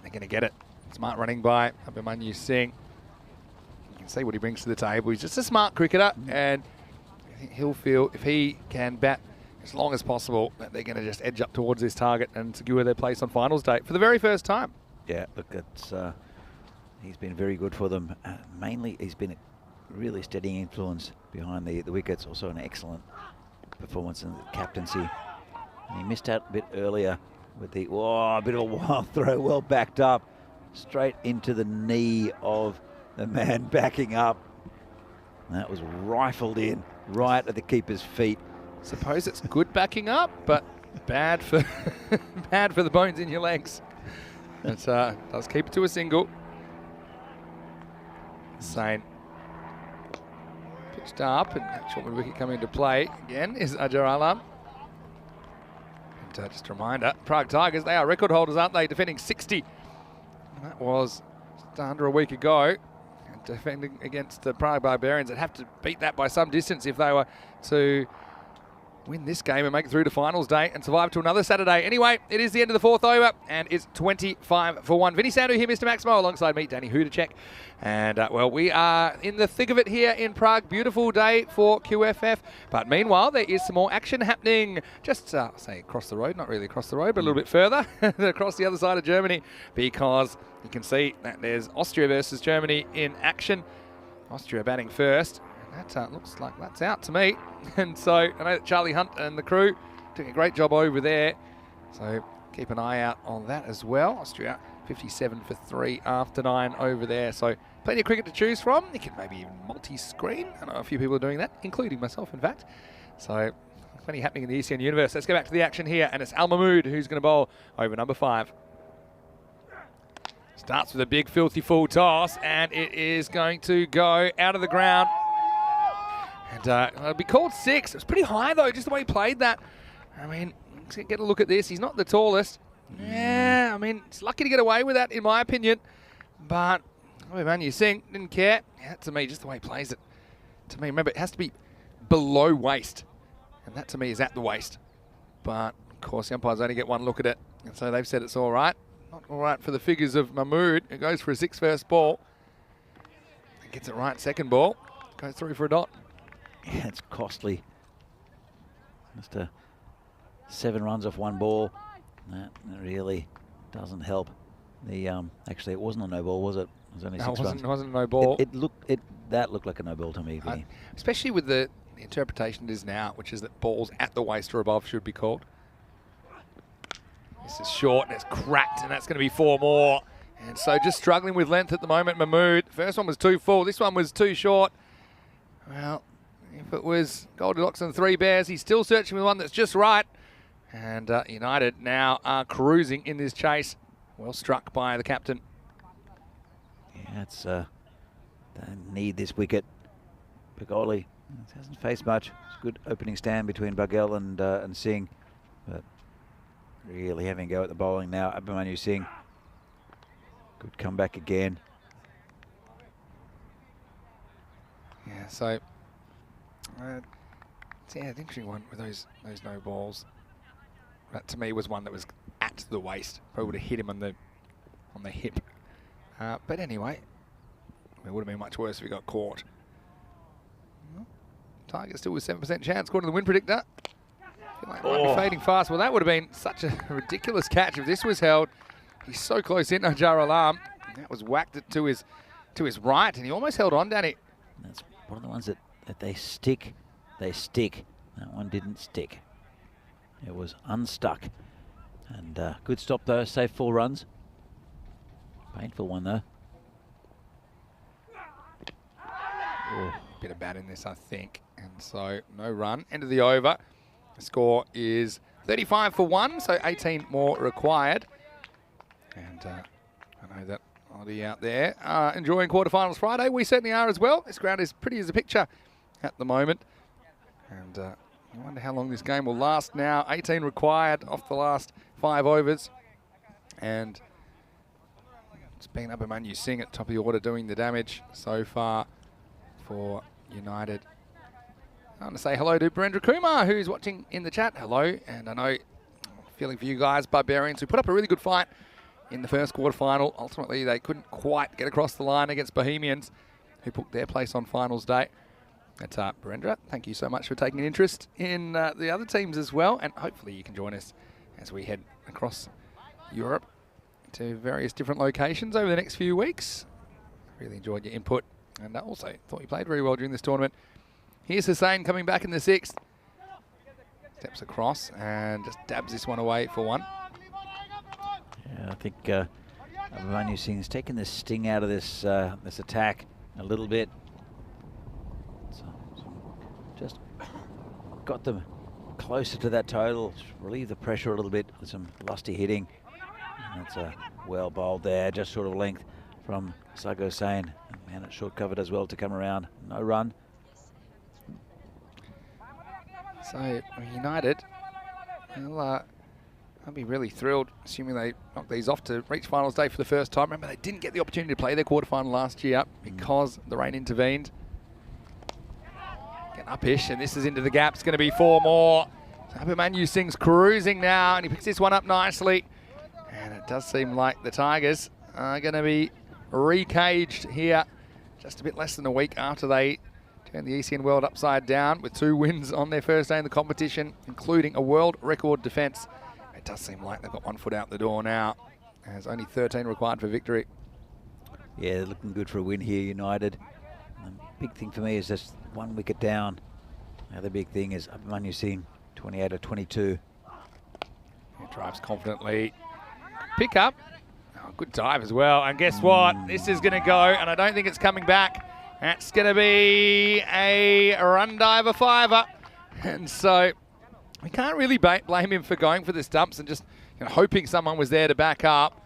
They're going to get it. Smart running by Abhimanyu Singh. You can see what he brings to the table. He's just a smart cricketer, and I think he'll feel if he can bat as long as possible that they're going to just edge up towards this target and secure their place on finals day for the very first time. Yeah, look, it's he's been very good for them. Mainly, he's been a really steady influence behind the wickets. Also an excellent performance in the captaincy. And he missed out a bit earlier with the, a bit of a wild throw, well backed up, straight into the knee of the man backing up. And that was rifled in right at the keeper's feet. Suppose it's good backing up, but bad for bad for the bones in your legs. It does keep it to a single. Insane. Pitched up, and short wicket coming into play again is Ajar Alam. And just a reminder, Prague Tigers, they are record holders, aren't they? Defending 60. And that was just under a week ago. And defending against the Prague Barbarians. They'd have to beat that by some distance if they were to win this game and make it through to finals day and survive to another Saturday. Anyway, it is the end of the fourth over, and it's 25-for-1. Vinny Sandu here, Mr. Maximo, alongside me, Danny Hudacek. And, well, we are in the thick of it here in Prague. Beautiful day for QFF. But meanwhile, there is some more action happening just, say, across the road. Not really across the road, but a little bit further across the other side of Germany, because you can see that there's Austria versus Germany in action. Austria batting first. That looks like that's out to me. And so I know that Charlie Hunt and the crew doing a great job over there. So keep an eye out on that as well. Austria 57 for 3 after 9 over there. So plenty of cricket to choose from. You can maybe even multi-screen. I know a few people are doing that, including myself, in fact. So plenty happening in the ECN universe. Let's go back to the action here. And it's Al Mahmood who's going to bowl over number 5. Starts with a big, filthy full toss. And it is going to go out of the ground. And it'll be called 6. It was pretty high, though, just the way he played that. I mean, let's get a look at this. He's not the tallest. Yeah, I mean, it's lucky to get away with that, in my opinion. But Abhimanyu Singh didn't care. Yeah, to me, just the way he plays it. To me, remember, it has to be below waist. And that, to me, is at the waist. But, of course, the umpires only get one look at it. And so they've said it's all right. Not all right for the figures of Mahmood. It goes for a 6 first ball. Gets it right second ball. Goes through for a dot. Yeah, it's costly. Just 7 runs off 1 ball. That really doesn't help. The actually, it wasn't a no ball, was it? It was only 6 runs. It wasn't a no ball. That looked like a no ball to me. Especially with the interpretation it is now, which is that balls at the waist or above should be called. This is short and it's cracked, and that's going to be 4 more. And so just struggling with length at the moment, Mahmood. First one was too full. This one was too short. Well, if it was Goldilocks and Three Bears. He's still searching for one that's just right. And United now are cruising in this chase. Well struck by the captain. Yeah, it's they need this wicket. Pagoli hasn't faced much. It's a good opening stand between Bagel and Singh, but really having a go at the bowling now. Abhimanyu Singh, good comeback again. Yeah, so it's an interesting one with those no balls. That to me was one that was at the waist. Probably would have hit him on the hip. But anyway, it would have been much worse if he got caught. Tiger still with 7% chance, according to the win predictor. Feel like it might be fading fast. Well, that would have been such a ridiculous catch if this was held. He's so close in, Najar Alam. That was whacked it to his right, and he almost held on, Danny. That's one of the ones that they stick. They stick. That one didn't stick. It was unstuck. And good stop though, safe 4 runs. Painful one though. Oh. Bit of bat in this, I think. And so no run. End of the over. The score is 35 for 1, so 18 more required. And I know that a lot of you out there are enjoying quarterfinals Friday. We certainly are as well. This ground is pretty as a picture at the moment. And I wonder how long this game will last now. 18 required off the last 5 overs. And it's been Abhimanyu Singh at top of the order doing the damage so far for United. I want to say hello to Brendra Kumar, who's watching in the chat. Hello, and I know, feeling for you guys, Barbarians, who put up a really good fight in the first quarterfinal. Ultimately, they couldn't quite get across the line against Bohemians, who booked their place on finals day. But Brendra, thank you so much for taking an interest in the other teams as well, and hopefully you can join us as we head across Europe to various different locations over the next few weeks. Really enjoyed your input. And also thought you played very well during this tournament. Here's Hussain coming back in the 6th. Steps across and just dabs this one away for 1. Yeah, I think Abhimanyu Singh's taken the sting out of this this attack a little bit. So just got them closer to that total, relieve the pressure a little bit with some lusty hitting. And that's a well bowled there, just short of length from Sago Hussain. Man, it's short covered as well to come around. No run. So United, I'll be really thrilled, assuming they knock these off to reach finals day for the first time. Remember, they didn't get the opportunity to play their quarterfinal last year because the rain intervened. Get up-ish, and this is into the gap. It's going to be 4 more. So Abhimanyu Singh's cruising now, and he picks this one up nicely. And it does seem like the Tigers are going to be recaged here just a bit less than a week after they turned the ECN world upside down with 2 wins on their first day in the competition, including a world record defence. It does seem like they've got 1 foot out the door now. There's only 13 required for victory. Yeah, they're looking good for a win here, United. The big thing for me is just 1 wicket down. The other big thing is Abhimanyu Singh, 28 or 22. He drives confidently. Pick up. Oh, good dive as well. And guess what? This is going to go, and I don't think it's coming back. That's going to be a run diver 5-er. And so we can't really blame him for going for the stumps and just hoping someone was there to back up.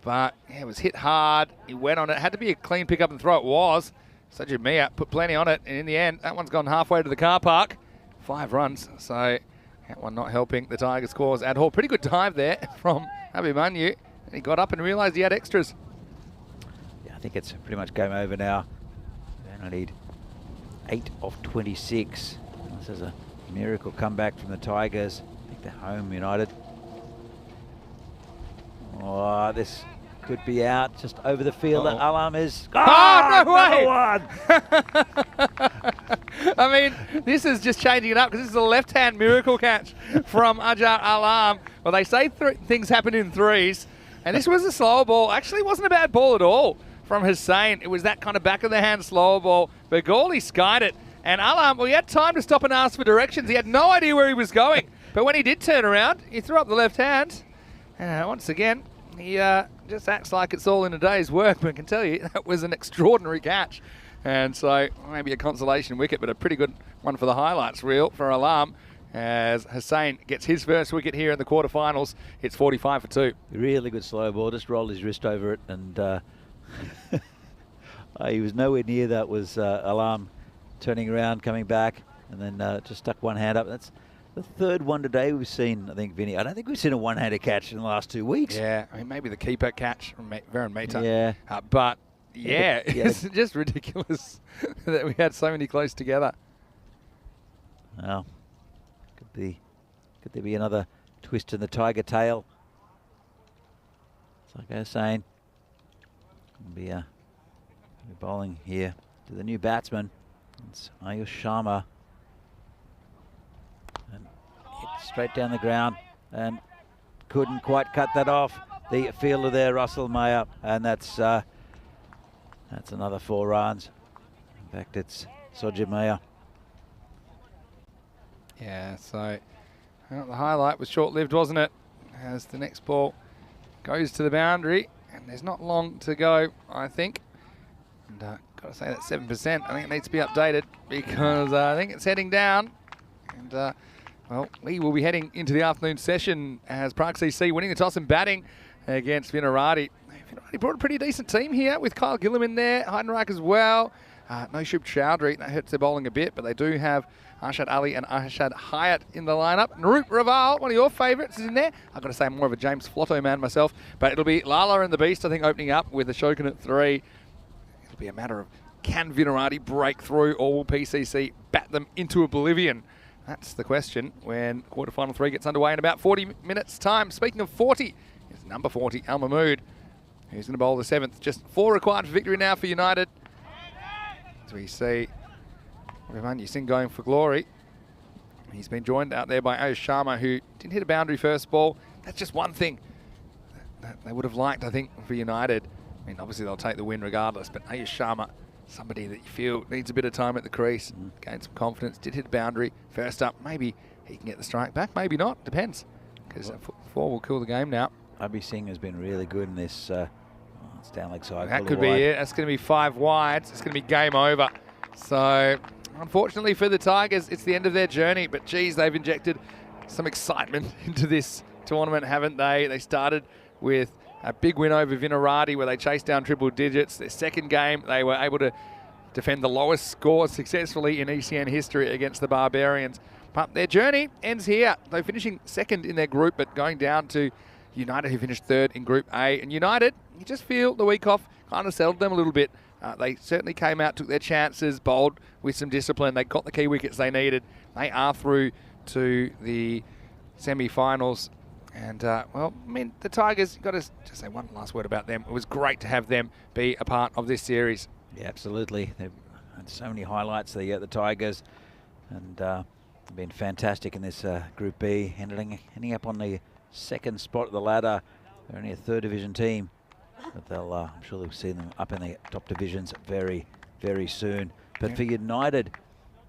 But yeah, it was hit hard. He went on it. Had to be a clean pick up and throw. It was. Sajid Mia put plenty on it. And in the end, that one's gone halfway to the car park. 5 runs. So that one not helping the Tigers' cause at all. Pretty good dive there from Abhimanyu. And he got up and realised he had extras. Yeah, I think it's pretty much game over now. They only need 8 of 26. This is a miracle comeback from the Tigers. I think they're home, United. Oh, this could be out just over the field. Alam is... Oh, no way! One. I mean, this is just changing it up because this is a left-hand miracle catch from Ajar Alam. Well, they say things happen in threes, and this was a slower ball. Actually, it wasn't a bad ball at all from Hussain. It was that kind of back-of-the-hand slower ball. But Gawley skied it, and Alam, well, he had time to stop and ask for directions. He had no idea where he was going. But when he did turn around, he threw up the left hand. And once again, he just acts like it's all in a day's work, but I can tell you that was an extraordinary catch. And so maybe a consolation wicket, but a pretty good one for the highlights reel for Alam, as Hussain gets his first wicket here in the quarterfinals. It's 45 for 2. Really good slow ball, just rolled his wrist over it, and he was nowhere near that. Was Alam turning around, coming back, and then just stuck one hand up. That's the third one today we've seen, I think, Vinny. I don't think we've seen a one-handed catch in the last 2 weeks. Yeah, I mean, maybe the keeper catch from Veron Mehta. Yeah. But, yeah, it's just ridiculous that we had so many close together. Well, could there be another twist in the tiger tail? It's like I was saying, be bowling here to the new batsman. It's Ayush Sharma. And hit straight down the ground and couldn't quite cut that off. The fielder there, Russell Mayer, and that's another 4 runs. In fact, it's Sojit Mayer. Yeah, so well, the highlight was short-lived, wasn't it? As the next ball goes to the boundary, and there's not long to go, I think. And got to say that 7%, I think it needs to be updated, because I think it's heading down. And well, we will be heading into the afternoon session as Prague CC winning the toss and batting against Vinarati. Vinarati brought a pretty decent team here with Kyle Gillam in there, Heidenreich as well. No Shub Chowdhury, that hurts their bowling a bit, but they do have Arshad Ali and Arshad Hyatt in the lineup. Naroop Raval, one of your favourites, is in there. I've got to say, I'm more of a James Flotto man myself, but it'll be Lala and the Beast, I think, opening up with the Shogun at 3. It'll be a matter of, can Vinarati break through, or will PCC bat them into oblivion? That's the question when quarterfinal 3 gets underway in about 40 minutes' time. Speaking of 40, it's number 40, Al Mahmood, who's going to bowl the 7th. Just 4 required for victory now for United. As we see Abhimanyu Singh going for glory. He's been joined out there by Ayush Sharma, who didn't hit a boundary first ball. That's just one thing that they would have liked, I think, for United. I mean, obviously they'll take the win regardless, but Ayush Sharma, somebody that you feel needs a bit of time at the crease, gain some confidence, did hit a boundary first up. Maybe he can get the strike back, maybe not, depends, because 4 will kill the game now. Abhi Singh has been really good in this it's down leg side. That could be it. That's going to be 5 wides. It's going to be game over. So, unfortunately for the Tigers, it's the end of their journey. But, geez, they've injected some excitement into this tournament, haven't they? They started with a big win over Vinarati where they chased down triple digits. Their second game, they were able to defend the lowest score successfully in ECN history against the Barbarians. But their journey ends here. They're finishing second in their group, but going down to United, who finished 3rd in Group A. And United, you just feel the week off kind of settled them a little bit. They certainly came out, took their chances, bowled with some discipline. They got the key wickets they needed. They are through to the semi-finals. And, well, I mean, the Tigers, you've got to just say one last word about them. It was great to have them be a part of this series. Yeah, absolutely. They've had so many highlights, the Tigers, and been fantastic in this Group B, ending up on the 2nd spot of the ladder. They're only a 3rd division team, but they'll, I'm sure they'll see them up in the top divisions very, very soon. But for United,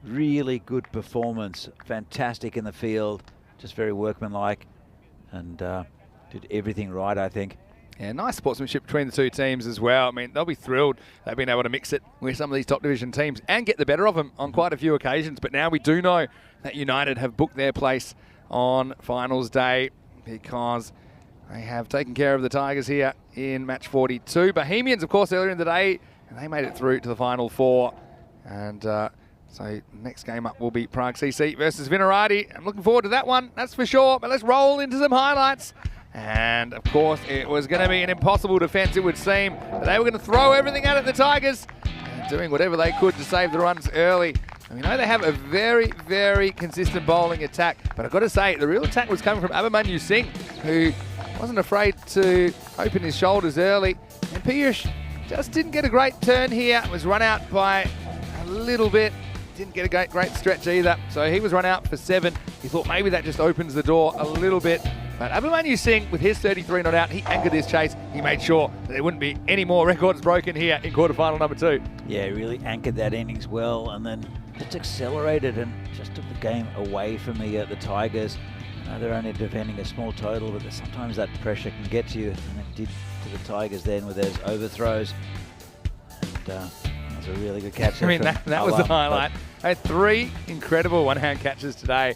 really good performance, fantastic in the field, just very workmanlike, and did everything right, I think. Yeah, nice sportsmanship between the two teams as well. I mean, they'll be thrilled they've been able to mix it with some of these top division teams and get the better of them on quite a few occasions. But now we do know that United have booked their place on finals day, because they have taken care of the Tigers here in match 42. Bohemians, of course, earlier in the day, and they made it through to the final 4. And so next game up will be Prague CC versus Vinarati. I'm looking forward to that one, that's for sure. But let's roll into some highlights. And, of course, it was going to be an impossible defence, it would seem. But they were going to throw everything at the Tigers, and doing whatever they could to save the runs early. I mean, they have a very, very consistent bowling attack. But I've got to say, the real attack was coming from Abhimanyu Singh, who wasn't afraid to open his shoulders early. And Piyush just didn't get a great turn here. Was run out by a little bit. Didn't get a great stretch either. So he was run out for 7. He thought maybe that just opens the door a little bit. But Abhimanyu Singh, with his 33 not out, he anchored this chase. He made sure that there wouldn't be any more records broken here in quarterfinal number 2. Yeah, he really anchored that innings well, and then just accelerated and just took the game away from the Tigers. They're only defending a small total, but sometimes that pressure can get to you, and it did to the Tigers then with those overthrows. And as was a really good catch. I mean, that was the highlight. Had 3 incredible one-hand catches today.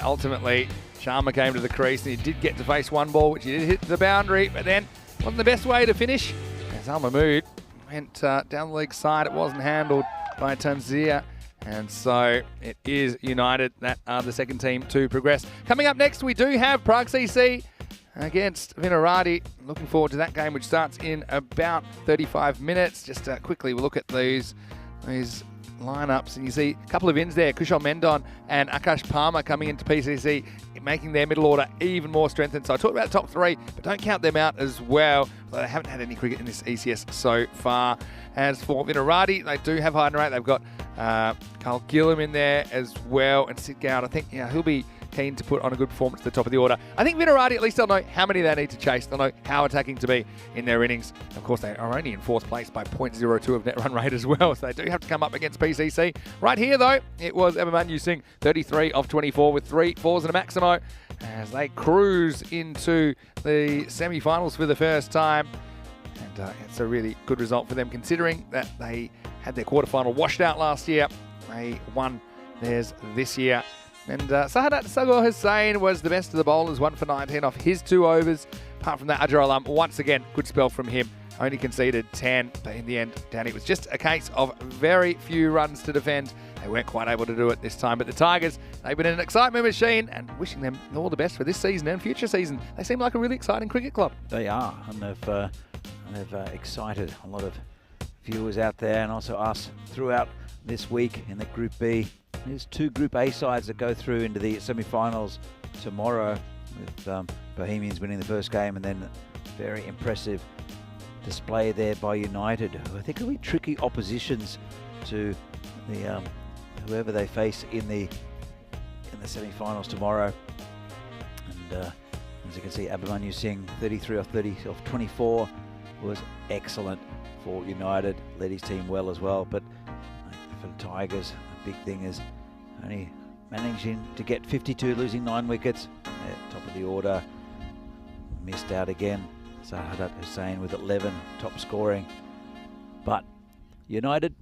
Ultimately, Sharma came to the crease and he did get to face one ball, which he did hit the boundary, but then wasn't the best way to finish. As Al Mahmood went down the leg side, it wasn't handled by Tanzania. And so it is United that are the second team to progress. Coming up next, we do have Prague CC against Vinarati. Looking forward to that game, which starts in about 35 minutes. Just quickly, we'll look at these lineups, and you see a couple of ins there. Kushal Mendon and Akash Palmer coming into PCC, making their middle order even more strengthened. So I talked about the top 3, but don't count them out as well. They haven't had any cricket in this ECS so far. As for Vinarati, they do have high rate. They've got Carl Gillam in there as well, and Sid Gowd. I think he'll be keen to put on a good performance at the top of the order. I think Vinarati, at least they'll know how many they need to chase. They'll know how attacking to be in their innings. Of course, they are only in 4th place by 0.02 of net run rate as well, so they do have to come up against PCC. Right here, though, it was Abhimanyu Singh, 33 of 24 with 3 fours and a Maximo, as they cruise into the semi-finals for the first time. And it's a really good result for them, considering that they had their quarterfinal washed out last year. They won theirs this year. And Sahadat Sagor Hussain was the best of the bowlers, 1 for 19 off his 2 overs. Apart from that, Ajar Alam, once again, good spell from him. Only conceded 10, but in the end, Danny, it was just a case of very few runs to defend. They weren't quite able to do it this time, but the Tigers, they've been an excitement machine, and wishing them all the best for this season and future season. They seem like a really exciting cricket club. They are, and they've excited a lot of viewers out there, and also us throughout this week in the Group B. There's 2 Group A sides that go through into the semi-finals tomorrow, with Bohemians winning the first game, and then very impressive display there by United, who I think will be tricky oppositions to the whoever they face in the semi-finals tomorrow. And as you can see, Abhimanyu Singh, 33 of 24, was excellent for United. Led his team well as well, but for the Tigers, the big thing is only managing to get 52, losing 9 wickets. At top of the order, missed out again. Sahadat Hussain with 11, top scoring. But United,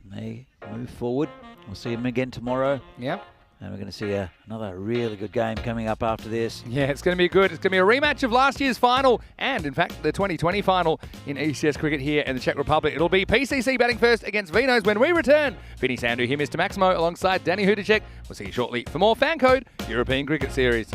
they move forward. We'll see them again tomorrow. Yep. And we're going to see another really good game coming up after this. Yeah, it's going to be good. It's going to be a rematch of last year's final and, in fact, the 2020 final in ECS cricket here in the Czech Republic. It'll be PCC batting first against Vinos when we return. Vinny Sandhu here, Mr. Maximo, alongside Danny Hudacek. We'll see you shortly for more FanCode European Cricket Series.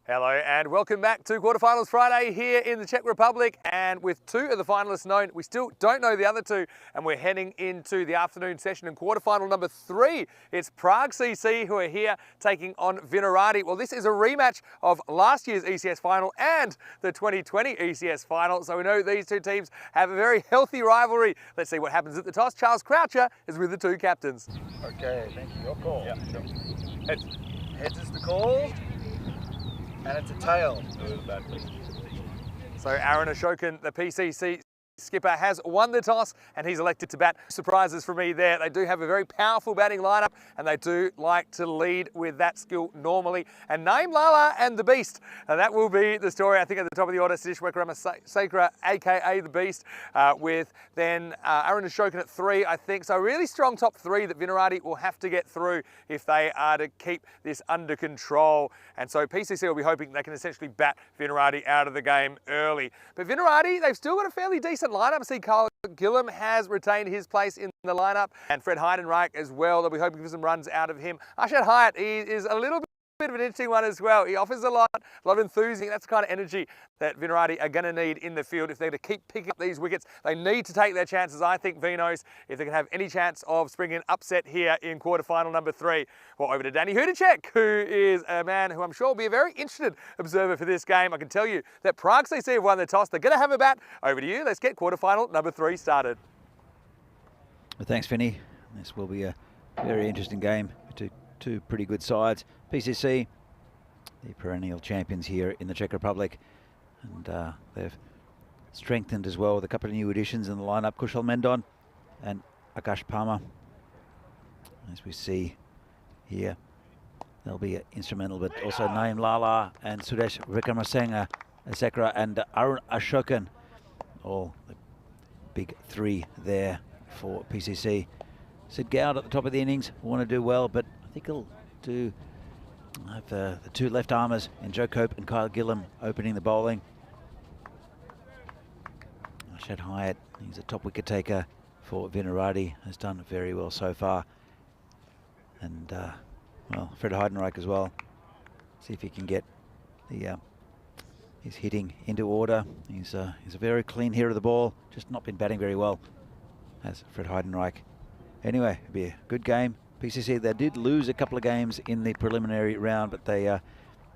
Hello and welcome back to Quarterfinals Friday here in the Czech Republic, and with two of the finalists known, we still don't know the other two, and we're heading into the afternoon session in quarterfinal number 3. It's Prague CC who are here taking on Vinohrady. Well, this is a rematch of last year's ECS final and the 2020 ECS final, so we know these two teams have a very healthy rivalry. Let's see what happens at the toss. Charles Croucher is with the two captains. Okay, thank you. Your call. Yeah, sure. Heads. Heads is the call. And it's a tail. So Aaron Ashokan, the PCC skipper, has won the toss and he's elected to bat. Surprises for me there. They do have a very powerful batting lineup and they do like to lead with that skill normally. And Naim Lala and the Beast. That will be the story, I think, at the top of the order. Sadish Wekarama-Sakra, aka the Beast, with then Aaron Ashokan at 3, I think. So a really strong top 3 that Vinohrady will have to get through if they are to keep this under control. And so PCC will be hoping they can essentially bat Vinohrady out of the game early. But Vinohrady, they've still got a fairly decent lineup. I see Kyle Gillam has retained his place in the lineup, and Fred Heidenreich as well. They'll be hoping for some runs out of him. Arshad Hyatt, he is a little bit of an interesting one as well. He offers a lot of enthusiasm. That's the kind of energy that Vinohrady are going to need in the field if they're to keep picking up these wickets. They need to take their chances, I think, Vinos, if they can have any chance of springing an upset here in quarterfinal number 3. Well, over to Danny Hudacek, who is a man who I'm sure will be a very interested observer for this game. I can tell you that Prague CC have won the toss. They're going to have a bat. Over to you. Let's get quarterfinal number 3 started. Well, thanks, Finney. This will be a very interesting game. Two pretty good sides. PCC, the perennial champions here in the Czech Republic, and they've strengthened as well with a couple of new additions in the lineup. Kushal Mendon and Akash Palmer. As we see here, they'll be instrumental, but also Naim Lala and Sudesh Wekarama-Sakra and Arun Ashokan, all the big 3 there for PCC. Sid Gowd at the top of the innings will want to do well, but I think he'll have the 2 left armers in Joe Cope and Kyle Gillam opening the bowling. Arshad Hyatt, he's a top wicket taker for Vinohrady, has done very well so far. And well, Fred Heidenreich as well. See if he can get the his hitting into order. He's a very clean hitter of the ball, just not been batting very well, as Fred Heidenreich. Anyway, it'll be a good game. PCC, they did lose a couple of games in the preliminary round, but they are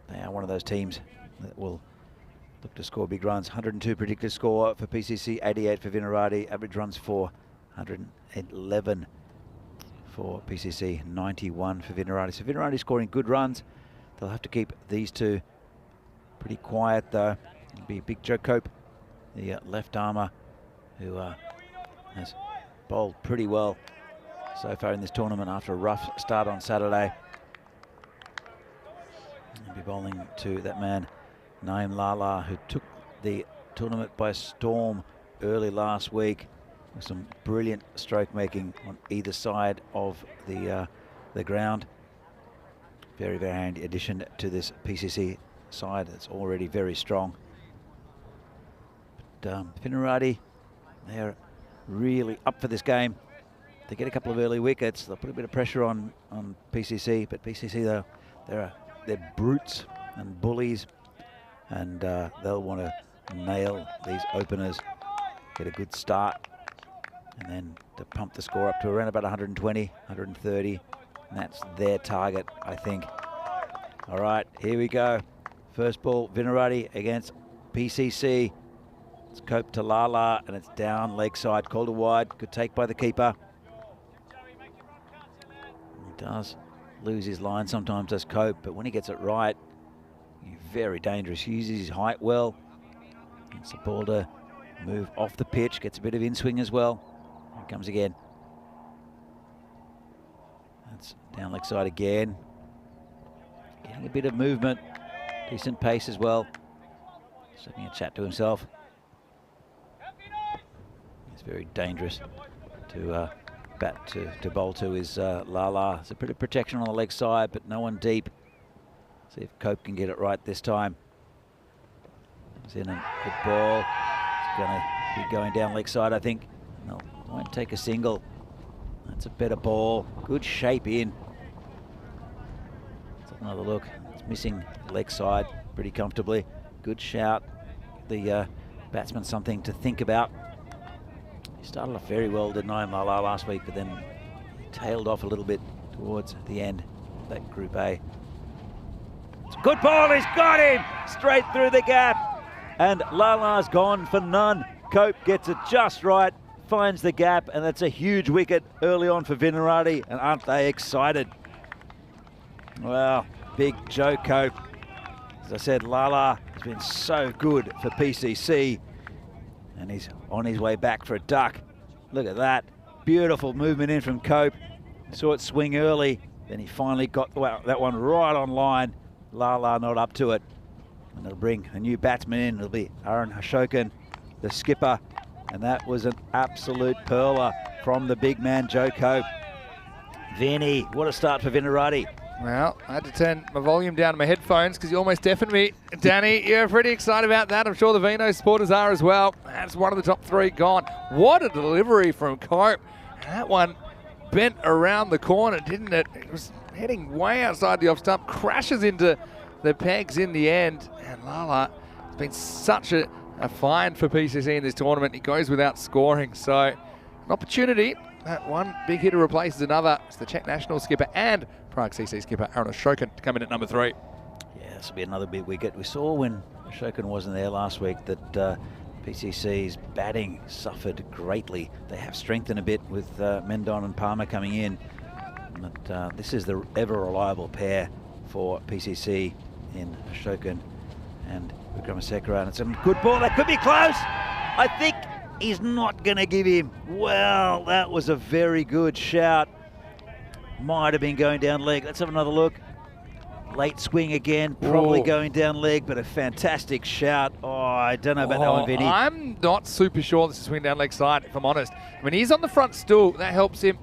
one of those teams that will look to score big runs. 102 predicted score for PCC, 88 for Vinohrady. Average runs for 111 for PCC, 91 for Vinohrady. So Vinohrady scoring good runs. They'll have to keep these two pretty quiet though. It'll be Big Joe Cope, the left armer, who has bowled pretty well so far in this tournament after a rough start on Saturday. He'll be bowling to that man, Naim Lala, who took the tournament by storm early last week with some brilliant stroke making on either side of the ground. Very, very handy addition to this PCC side that's already very strong. But Vinohrady, they're really up for this game. They get a couple of early wickets, they'll put a bit of pressure on PCC, but PCC though, they're brutes and bullies, and they'll want to nail these openers, get a good start, and then to pump the score up to around about 120, 130, and that's their target, I think. All right, here we go. First ball, Vinohrady against PCC. It's Cope to Lala, and it's down leg side, called a wide, good take by the keeper. He does lose his line sometimes as Cope, but when he gets it right, he's very dangerous. He uses his height well. It's the ball to move off the pitch, gets a bit of in-swing as well. Here it comes again. That's down leg side again. Getting a bit of movement, decent pace as well. Just having a chat to himself. It's very dangerous to bat to bowl to is Lala. It's a bit of protection on the leg side, but no one deep. See if Cope can get it right this time. It's in a good ball. It's going to be going down leg side, I think. No, won't take a single. That's a better ball. Good shape in. Let's have another look. It's missing leg side. pretty comfortably. Good shout. The batsman something to think about. He started off very well, didn't I, Lala, last week, but then he tailed off a little bit towards the end of that Group A. It's a good ball, he's got him! Straight through the gap. And Lala's gone for none. Cope gets it just right, finds the gap, and that's a huge wicket early on for Vinarati, and aren't they excited? Well, big Joe Cope. As I said, Lala has been so good for PCC, and he's on his way back for a duck. Look at that. Beautiful movement in from Cope. Saw it swing early, then he finally got that one right on line. Lala not up to it. And it'll bring a new batsman in. It'll be Aaron Ashokan, the skipper. And that was an absolute perler from the big man, Joe Cope. Vinny, what a start for Vinarati. Well, I had to turn my volume down on my headphones because you almost deafened me. Danny, you're pretty excited about that. I'm sure the Vino supporters are as well. That's one of the top three gone. What a delivery from Cope. That one bent around the corner, didn't it? It was heading way outside the off stump, crashes into the pegs in the end. And Lala has been such a find for PCC in this tournament. He goes without scoring. So an opportunity. That one big hitter replaces another. It's the Czech national skipper and Prague CC skipper Aaron Ashokan to come in at number 3. Yeah, this will be another big wicket. We saw when Ashokan wasn't there last week that PCC's batting suffered greatly. They have strengthened a bit with Mendon and Palmer coming in. But this is the ever-reliable pair for PCC in Ashokan and Vikramasekaran. And it's a good ball. That could be close. I think he's not going to give him. Well, that was a very good shout. Might have been going down leg. Let's have another look. Late swing again, probably going down leg, but a fantastic shout. Oh, I don't know about that one, Vinny. I'm not super sure this is swing down leg side, if I'm honest. When he's on the front stool, that helps him.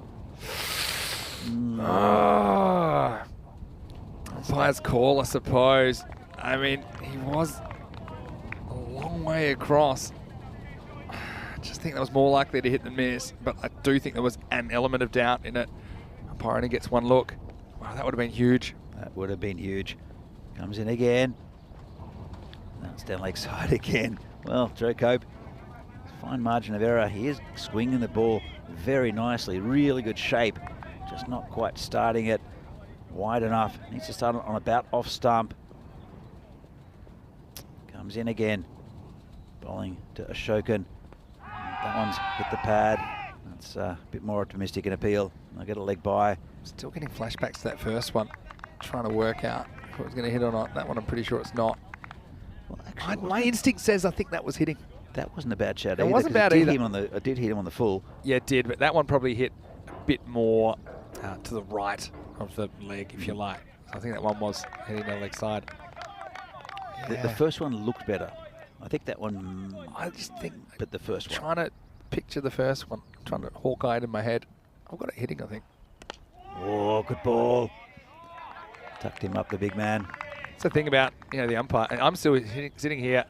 Umpire's call, I suppose. I mean, he was a long way across. I just think that was more likely to hit than miss, but I do think there was an element of doubt in it. Umpire only gets one look. Wow, that would have been huge. That would have been huge. Comes in again. Now it's down leg side again. Well, Joe Cope, fine margin of error. He is swinging the ball very nicely. Really good shape. Just not quite starting it wide enough. Needs to start on about off stump. Comes in again. Bowling to Ashokan. That one's hit the pad. That's a bit more optimistic in appeal. I get a leg by. Still getting flashbacks to that first one. Trying to work out if it was going to hit or not. That one I'm pretty sure it's not. Well, actually, my instinct says I think that was hitting. That wasn't a bad shot. It wasn't bad either. It did hit him on the full. Yeah, it did, but that one probably hit a bit more to the right of the leg, if you like. So I think that one was hitting the leg side. Yeah. The first one looked better. I think that one. I just think. But the first one. Trying to picture the first one, trying to Hawkeye it in my head. I've got it hitting, I think. Oh, good ball. Tucked him up, the big man. That's the thing about the umpire. And I'm still sitting here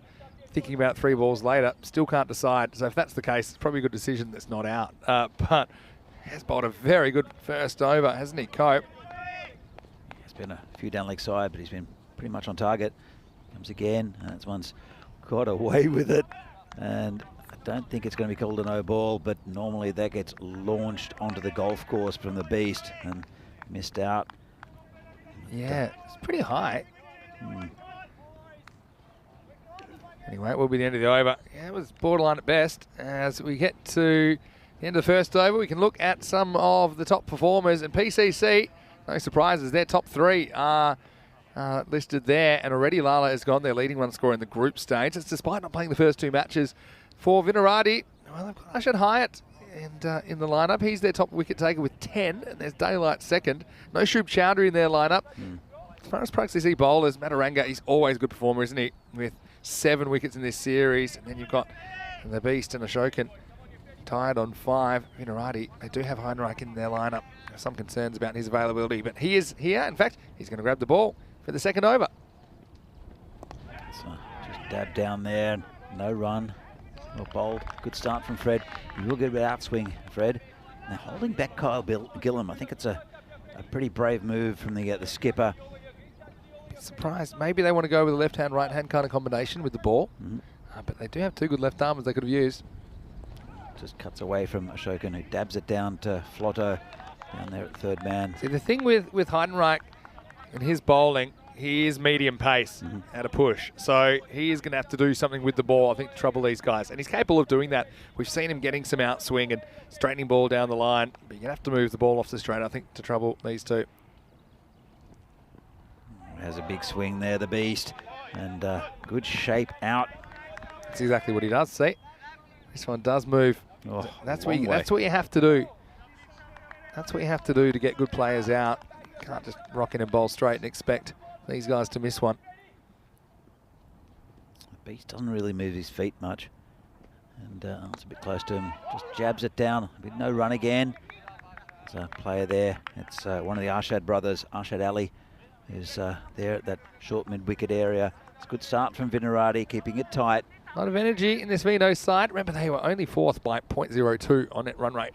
thinking about 3 balls later. Still can't decide. So if that's the case, it's probably a good decision that's not out. But has bowled a very good first over, hasn't he, Cope? It's been a few down leg side, but he's been pretty much on target. Comes again, and that's one's got away with it. And I don't think it's going to be called a no ball, but normally that gets launched onto the golf course from the beast and missed out. Yeah, it's pretty high. Anyway, it will be the end of the over. Yeah, it was borderline at best. As we get to the end of the first over, we can look at some of the top performers. And PCC, no surprises, their top 3 are listed there. And already Lala has gone their leading run scorer in the group stage. It's despite not playing the first 2 matches for Vinarati. Well, they've got Ashad Hyatt in the lineup. He's their top wicket taker with 10. And there's Daylight second. No Shub Chowdhury in their lineup. As far as Prague CC bowlers, Mataranga, he's always a good performer, isn't he? With 7 wickets in this series. And then you've got the Beast and Ashokan tied on 5. Vinarati, they do have Heinreich in their lineup. There's some concerns about his availability, but he is here. In fact, he's going to grab the ball for the second over. So just dab down there. No run. Well bowled. Good start from Fred. You will get a bit outswing, Fred. Now holding back Kyle Gillam. I think it's a pretty brave move from the skipper. Surprised. Maybe they want to go with a left-hand, right-hand kind of combination with the ball. But they do have two good left armers they could have used. Just cuts away from Ashokan, who dabs it down to Flotto down there at third man. See, the thing with Heidenreich and his bowling, he is medium pace at a push. So he is going to have to do something with the ball, I think, to trouble these guys. And he's capable of doing that. We've seen him getting some outswing and straightening ball down the line. But you're going to have to move the ball off the straight, I think, to trouble these two. Has a big swing there, the beast. And good shape out. That's exactly what he does, see? This one does move. Oh, that's what you have to do. That's what you have to do to get good players out. You can't just rock in and bowl straight and expect these guys to miss one. The beast doesn't really move his feet much. And it's a bit close to him. Just jabs it down. No run again. There's a player there. It's one of the Arshad brothers, Arshad Ali, who's there at that short mid-wicket area. It's a good start from Vinarati, keeping it tight. A lot of energy in this Vino side. Remember, they were only fourth by 0.02 on net run rate.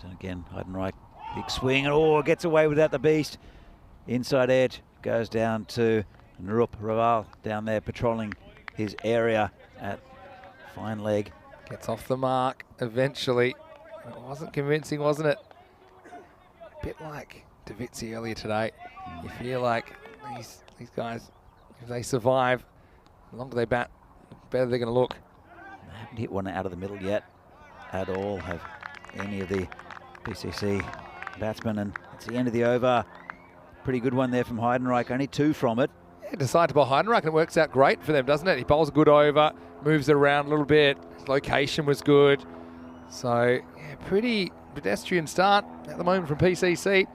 And again, Heidenreich, big swing, and gets away without the beast. Inside edge, goes down to Narup Raval down there patrolling his area at fine leg. Gets off the mark eventually. It wasn't convincing, wasn't it? A bit like Davizzi earlier today. You feel like these guys, if they survive, the longer they bat, the better they're going to look. They haven't hit one out of the middle yet at all, have any of the PCC batsmen, and it's the end of the over. Pretty good one there from Heidenreich, only two from it. Yeah, decide to bowl Heidenreich, and it works out great for them, doesn't it? He bowls a good over, moves it around a little bit. His location was good. So, yeah, pretty pedestrian start at the moment from PCC.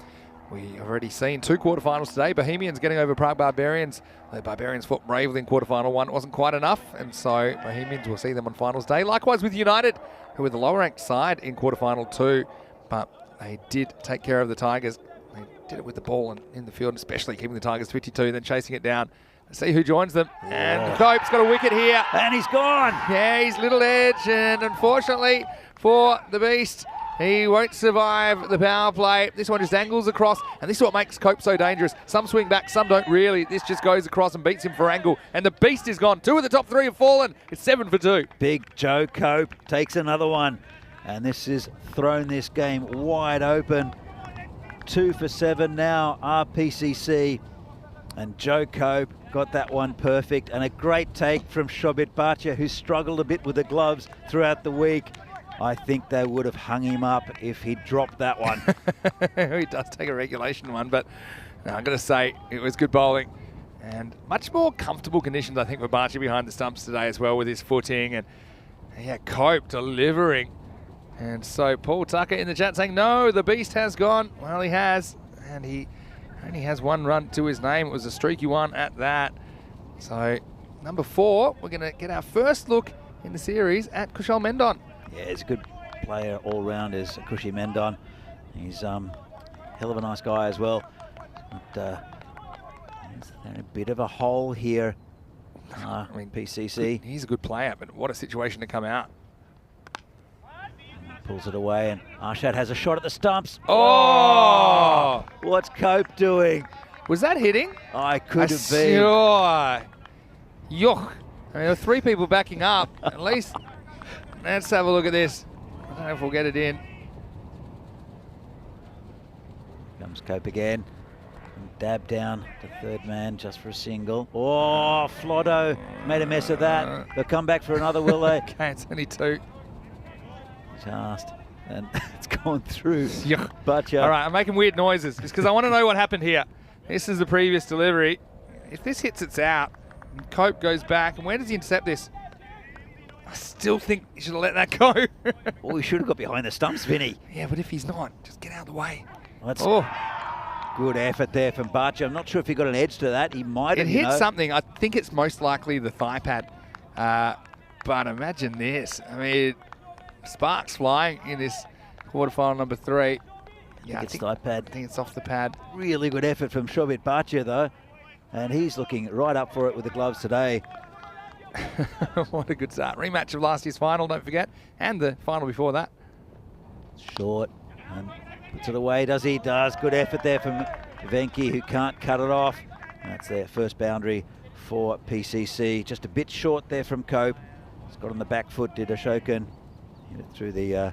We've already seen two quarterfinals today. Bohemians getting over Prague Barbarians. The Barbarians fought bravely in quarterfinal one. It wasn't quite enough, and so Bohemians will see them on finals day. Likewise with United, who were the lower ranked side in quarterfinal two, but they did take care of the Tigers. They did it with the ball and in the field, especially keeping the Tigers 52, then chasing it down. Let's see who joins them. And Cope's got a wicket here. And he's gone. Yeah, he's little edge, and unfortunately for the Beast, he won't survive the power play. This one just angles across, and this is what makes Cope so dangerous. Some swing back, some don't really. This just goes across and beats him for angle, and the Beast is gone. Two of the top three have fallen. It's 7 for 2. Big Joe Cope takes another one, and this has thrown this game wide open. 2 for 7 now, RPCC, and Joe Cope got that one perfect, and a great take from Shobit Bhatia, who struggled a bit with the gloves throughout the week. I think they would have hung him up if he dropped that one. He does take a regulation one, but no, I'm going to say it was good bowling. And much more comfortable conditions, I think, for Bhatia behind the stumps today as well with his footing. And yeah, Cope delivering. And so Paul Tucker in the chat saying, no, the Beast has gone. Well, he has. And he only has one run to his name. It was a streaky one at that. So number 4, we're going to get our first look in the series at Kushal Mendon. Yeah, he's a good player all round, is Kushi Mendon. He's hell of a nice guy as well. But he's in a bit of a hole here. I mean, PCC. He's a good player, but what a situation to come out. Pulls it away, and Arshad has a shot at the stumps. Oh! What's Cope doing? Was that hitting? I could have been. Sure. Yuck. I mean, there were 3 people backing up. At least, let's have a look at this. I don't know if we'll get it in. Comes Cope again. And dab down to third man just for a single. Oh, Flotto made a mess of that. They'll come back for another, will they? Okay, it's only 2. Just, and it's gone through. Yuck. Bhatia. All right, I'm making weird noises just because I want to know what happened here. This is the previous delivery. If this hits, it's out. And Cope goes back, and where does he intercept this? I still think he should have let that go. Oh, he should have got behind the stumps, Vinny. Yeah, but if he's not, just get out of the way. Well, that's good effort there from Bhatia. I'm not sure if he got an edge to that. He might have. It hit something. I think it's most likely the thigh pad. But imagine this. I mean, sparks flying in this quarterfinal number 3. Yeah, I think thigh pad. I think it's off the pad. Really good effort from Shobit Bhatia, though. And he's looking right up for it with the gloves today. What a good start. Rematch of last year's final, don't forget. And the final before that. Short. And puts it away, does he? Does. Good effort there from Venki, who can't cut it off. That's their first boundary for PCC. Just a bit short there from Cope. He's got on the back foot, did Ashokan. Hit it through the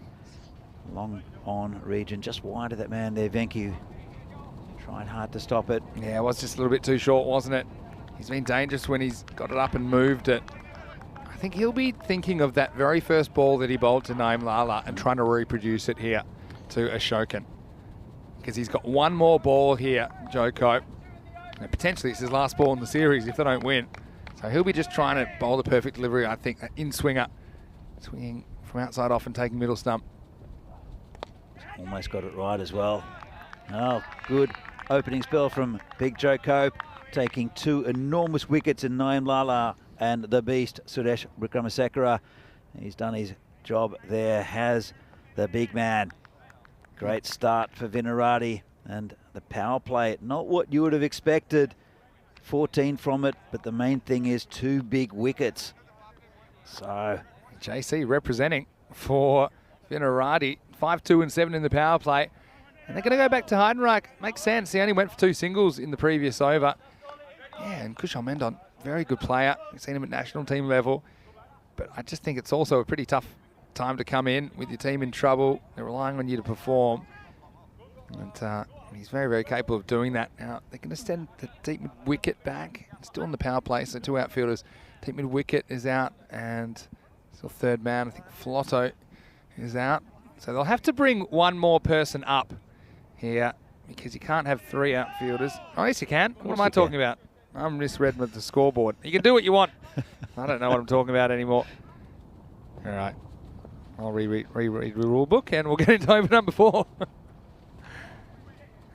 long on region, just wide of that man there, Venki. Trying hard to stop it. Yeah, it was just a little bit too short, wasn't it? He's been dangerous when he's got it up and moved it. I think he'll be thinking of that very first ball that he bowled to Naeem Lala and trying to reproduce it here to Ashokan. Because he's got one more ball here, Joe Cope. And potentially it's his last ball in the series if they don't win. So he'll be just trying to bowl the perfect delivery, I think, in swinger. Swinging from outside off and taking middle stump. Almost got it right as well. Oh, good opening spell from Big Joe Cope, taking 2 enormous wickets in Naeem Lala and the beast, Suresh Wickramasekara. He's done his job there, has the big man. Great start for Vinarati, and the power play, not what you would have expected. 14 from it, but the main thing is 2 big wickets. So JC representing for Vinarati, 5, 2 and 7 in the power play. And they're going to go back to Heidenreich. Makes sense. He only went for 2 singles in the previous over. Yeah, and Kushal Mendon, very good player. We've seen him at national team level. But I just think it's also a pretty tough time to come in with your team in trouble. They're relying on you to perform. And he's very, very capable of doing that. Now, they're going to send the deep mid wicket back. Still in the power play, so 2 outfielders. Deep mid wicket is out, and still third man. I think Flotto is out. So they'll have to bring one more person up here because you can't have 3 outfielders. Oh, yes, you can. What am I talking about? I'm misread with the scoreboard. You can do what you want. I don't know what I'm talking about anymore. All right. I'll reread the rule book and we'll get into over number 4.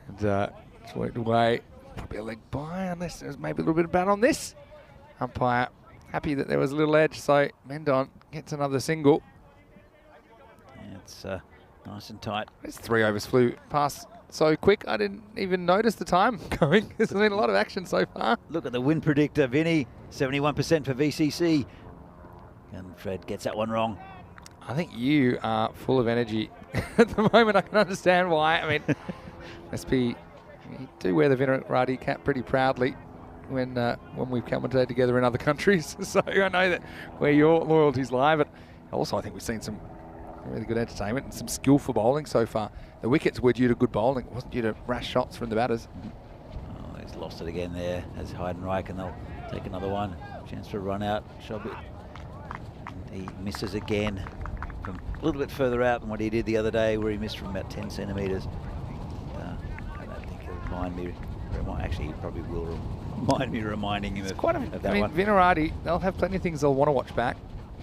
And just worked away. Probably a leg by unless there's maybe a little bit of bat on this. Umpire happy that there was a little edge, so Mendon gets another single. yeah, it's nice and tight. These 3 overs flew past so quick, I didn't even notice the time going. There's been a lot of action so far. Look at the win predictor, Vinny. 71% for VCC. And Fred gets that one wrong. I think you are full of energy at the moment. I can understand why. I mean, you do wear the Vinarati cap pretty proudly when we've commentated together in other countries. So I know that where your loyalties lie. But also, I think we've seen some really good entertainment and some skillful bowling so far. The wickets were due to good bowling. It wasn't due to rash shots from the batters. Oh, he's lost it again there as Heidenreich, and they'll take another one. Chance for a run out. Shobit. He misses again from a little bit further out than what he did the other day, where he missed from about 10 centimetres. I don't think he'll mind me. Actually, he probably will mind me reminding him of that one. Vinarati, they'll have plenty of things they'll want to watch back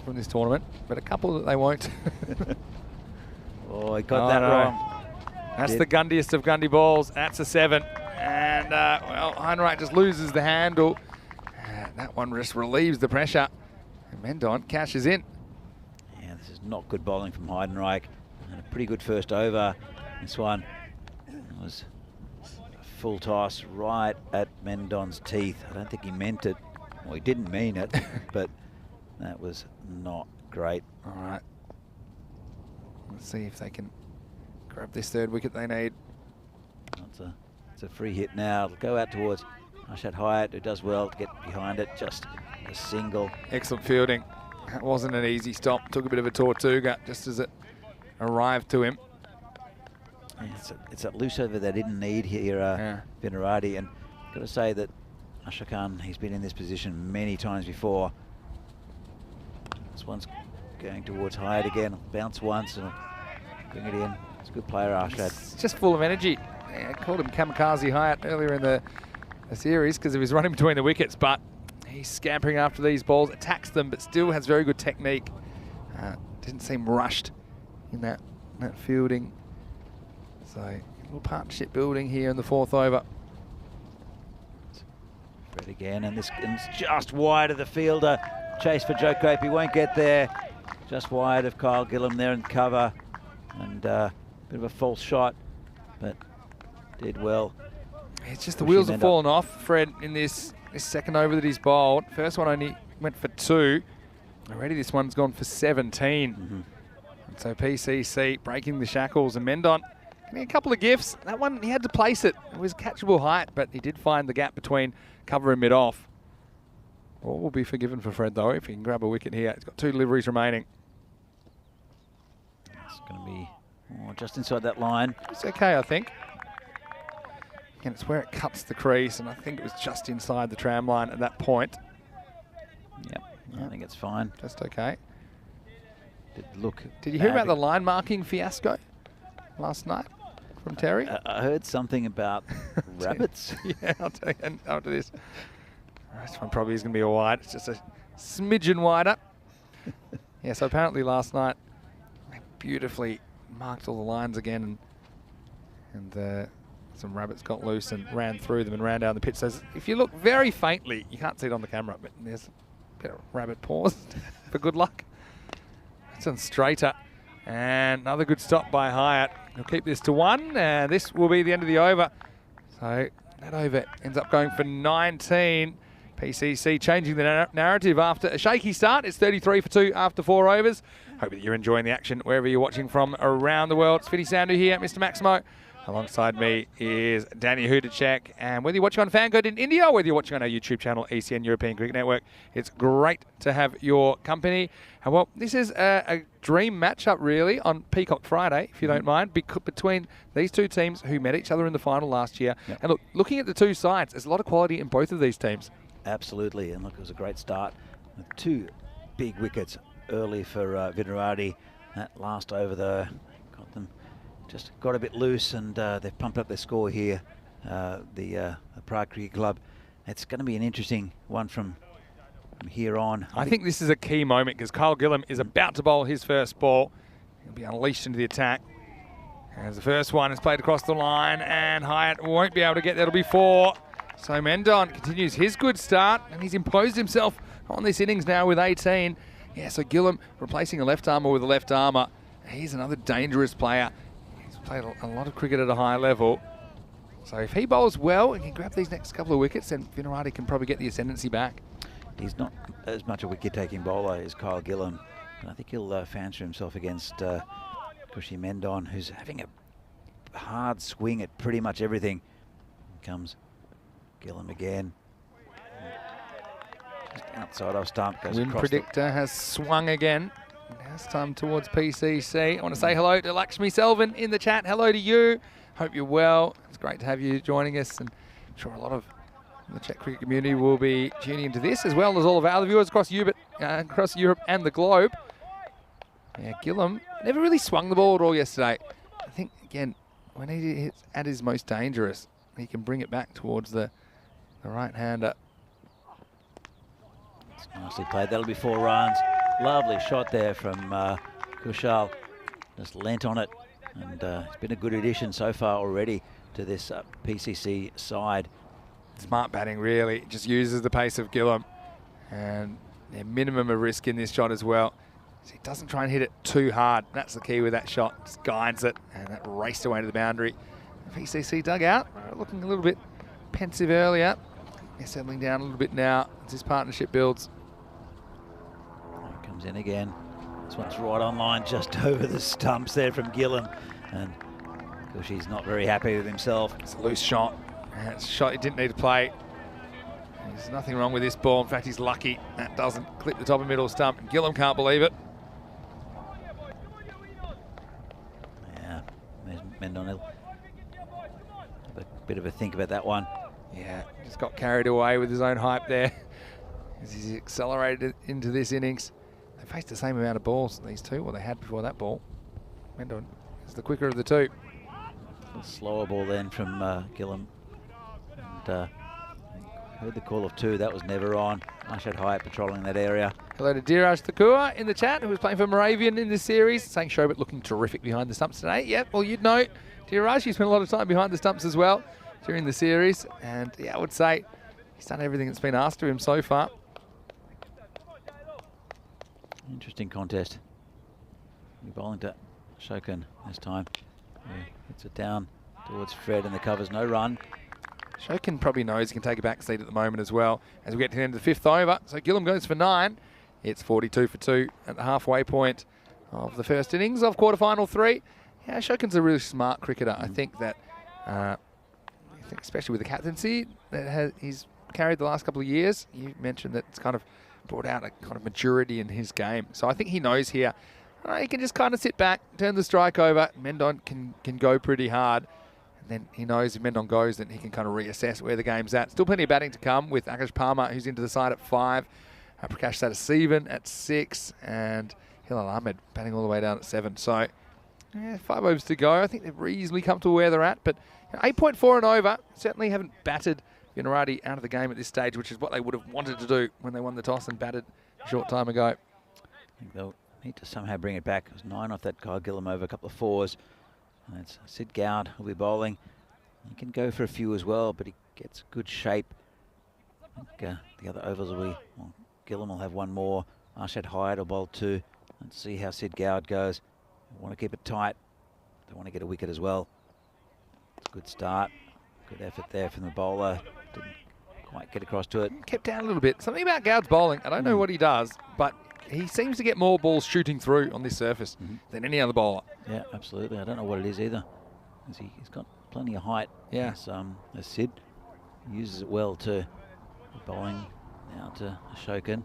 from this tournament, but a couple that they won't. Oh, he got that wrong. That's the gundiest of Gundy balls. That's a 7. And, well, Heidenreich just loses the handle. That one just relieves the pressure. And Mendon cashes in. Yeah, this is not good bowling from Heidenreich. And a pretty good first over. This one was a full toss right at Mendon's teeth. I don't think he meant it. Well, he didn't mean it, but that was not great. All right. Let's see if they can grab this 3rd wicket they need. It's a free hit now. It'll go out towards Arshad Hyatt, who does well to get behind it. Just a single. Excellent fielding. That wasn't an easy stop. Took a bit of a Tortuga just as it arrived to him. Yeah, it's a loose over they didn't need here, Vinarati. And got to say that Ashraf Khan, he's been in this position many times before. This one's going towards Hyatt again. Bounce once and bring it in. It's a good player, Arshad. It's just full of energy. Yeah, I called him Kamikaze Hyatt earlier in the series because of his running between the wickets, but he's scampering after these balls, attacks them, but still has very good technique. Didn't seem rushed in that fielding. So a little partnership building here in the 4th over. Fred again, and this is just wide of the fielder. Chase for Joe Cope, he won't get there. Just wide of Kyle Gillam there in cover. And a bit of a false shot, but did well. It's just the wheels have fallen off, Fred, in this 2nd over that he's bowled. First one only went for 2. Already this one's gone for 17. And so PCC breaking the shackles, and Mendon A couple of gifts. That one, he had to place it. It was catchable height, but he did find the gap between cover and mid-off. All will be forgiven for Fred, though, if he can grab a wicket here. He's got 2 deliveries remaining. It's going to be just inside that line. It's okay, I think. And it's where it cuts the crease, and I think it was just inside the tram line at that point. Yep, I think it's fine. Just okay. Did you hear about the line marking fiasco last night from Terry? I heard something about rabbits. Yeah, I'll tell you after this. This one probably is going to be all right. It's just a smidgen wider. Yeah, so apparently last night they beautifully marked all the lines again, and some rabbits got loose and ran through them and ran down the pitch. So if you look very faintly, you can't see it on the camera, but there's a bit of rabbit paws for good luck. It's on straighter. And another good stop by Hyatt. He'll keep this to 1, and this will be the end of the over. So that over ends up going for 19. PCC changing the narrative after a shaky start. It's 33 for 2 after 4 overs. Hope that you're enjoying the action wherever you're watching from around the world. It's Finny Sandhu here, Mr. Maximo. Alongside me is Danny Hudacek. And whether you're watching on FanCode in India or whether you're watching on our YouTube channel, ECN European Cricket Network, it's great to have your company. And well, this is a dream matchup really on Peacock Friday, if you don't mind, between these two teams who met each other in the final last year. Yep. And look, looking at the two sides, there's a lot of quality in both of these teams. Absolutely, and look, it was a great start with 2 big wickets early for Vinarati. That last over though just got a bit loose, and they've pumped up their score here, the Prague Cricket Club. It's going to be an interesting one from here on. I think this is a key moment because Kyle Gillam is about to bowl his first ball. He'll be unleashed into the attack. As the first one is played across the line, and Hyatt won't be able to get there. It'll be 4. So Mendon continues his good start, and he's imposed himself on this innings now with 18. Yeah, so Gillam replacing a left armer with a left armer. He's another dangerous player. He's played a lot of cricket at a high level. So if he bowls well and can grab these next couple of wickets, then Vinarati can probably get the ascendancy back. He's not as much a wicket-taking bowler as Kyle Gillam, and I think he'll fancy himself against Kushi Mendon, who's having a hard swing at pretty much everything. Here comes Gillam again. Just outside off stump. Goes Win predictor has swung again. Now it's time towards PCC. I want to say hello to Lakshmi Selvan in the chat. Hello to you. Hope you're well. It's great to have you joining us, and I'm sure a lot of the Czech cricket community will be tuning into this, as well as all of our other viewers across Europe and the globe. Yeah, Gillam never really swung the ball at all yesterday. I think, again, when he hits at his most dangerous, he can bring it back towards the right-hander. It's nicely played. That'll be 4 runs. Lovely shot there from Kushal. Just leant on it, and it's been a good addition so far already to this PCC side. Smart batting, really. Just uses the pace of Gillam, and a minimum of risk in this shot as well. So he doesn't try and hit it too hard. That's the key with that shot. Just guides it, and that raced away to the boundary. The PCC dugout looking a little bit pensive earlier. They're settling down a little bit now as this partnership builds. Comes in again. This one's right on line, just over the stumps there from Gillam, and Cushy's not very happy with himself. It's a loose shot. It's a shot he didn't need to play. There's nothing wrong with this ball. In fact, he's lucky that doesn't clip the top and middle stump. And Gillam can't believe it. Yeah, Mendon have a bit of a think about that one. Yeah, just got carried away with his own hype there as he's accelerated into this innings. They faced the same amount of balls, these two, well, they had before that ball. Mendon is the quicker of the two. A slower ball then from Gillam. And heard the call of 2, that was never on. Arshad Hyatt patrolling that area. Hello to Dheeraj Thakur in the chat, who was playing for Moravian in this series, saying Shobit looking terrific behind the stumps today. Yep, well, you'd know Dheeraj, he spent a lot of time behind the stumps as well during the series. And yeah, I would say he's done everything that's been asked of him so far. Interesting contest. We're bowling to Shokin this time. Hits it down towards Fred, and the cover's no run. Shokin probably knows he can take a back seat at the moment as well as we get to the end of the 5th over. So Gillam goes for 9. It's 42 for 2 at the halfway point of the first innings of quarterfinal 3. Yeah, Ashokan's a really smart cricketer. I think that, especially with the captaincy that he's carried the last couple of years, you mentioned that it's kind of brought out a kind of maturity in his game. So I think he knows here, he can just kind of sit back, turn the strike over. Mendon can go pretty hard. And then he knows if Mendon goes, then he can kind of reassess where the game's at. Still plenty of batting to come with Akash Palmer, who's into the side at 5. Prakash Satasivan at 6. And Hilal Ahmed batting all the way down at 7. So, yeah, 5 overs to go. I think they're reasonably comfortable where they're at. But 8.4 and over, certainly haven't battered Vinarati out of the game at this stage, which is what they would have wanted to do when they won the toss and batted a short time ago. I think they'll need to somehow bring it back. It was 9 off that Kyle Gillam over, a couple of 4s. And it's Sid Gowd who'll be bowling. He can go for a few as well, but he gets good shape. I think the other overs will be, well, Gillam will have 1 more. Arshad Hyatt will bowl 2. Let's see how Sid Gowd goes. They want to keep it tight. They want to get a wicket as well. Good start. Good effort there from the bowler. Didn't quite get across to it. Kept down a little bit. Something about Gowd's bowling. I don't know what he does, but he seems to get more balls shooting through on this surface than any other bowler. Yeah, absolutely. I don't know what it is either. He's got plenty of height. Yeah. As Sid. He uses it well too. Bowling now to Ashokan.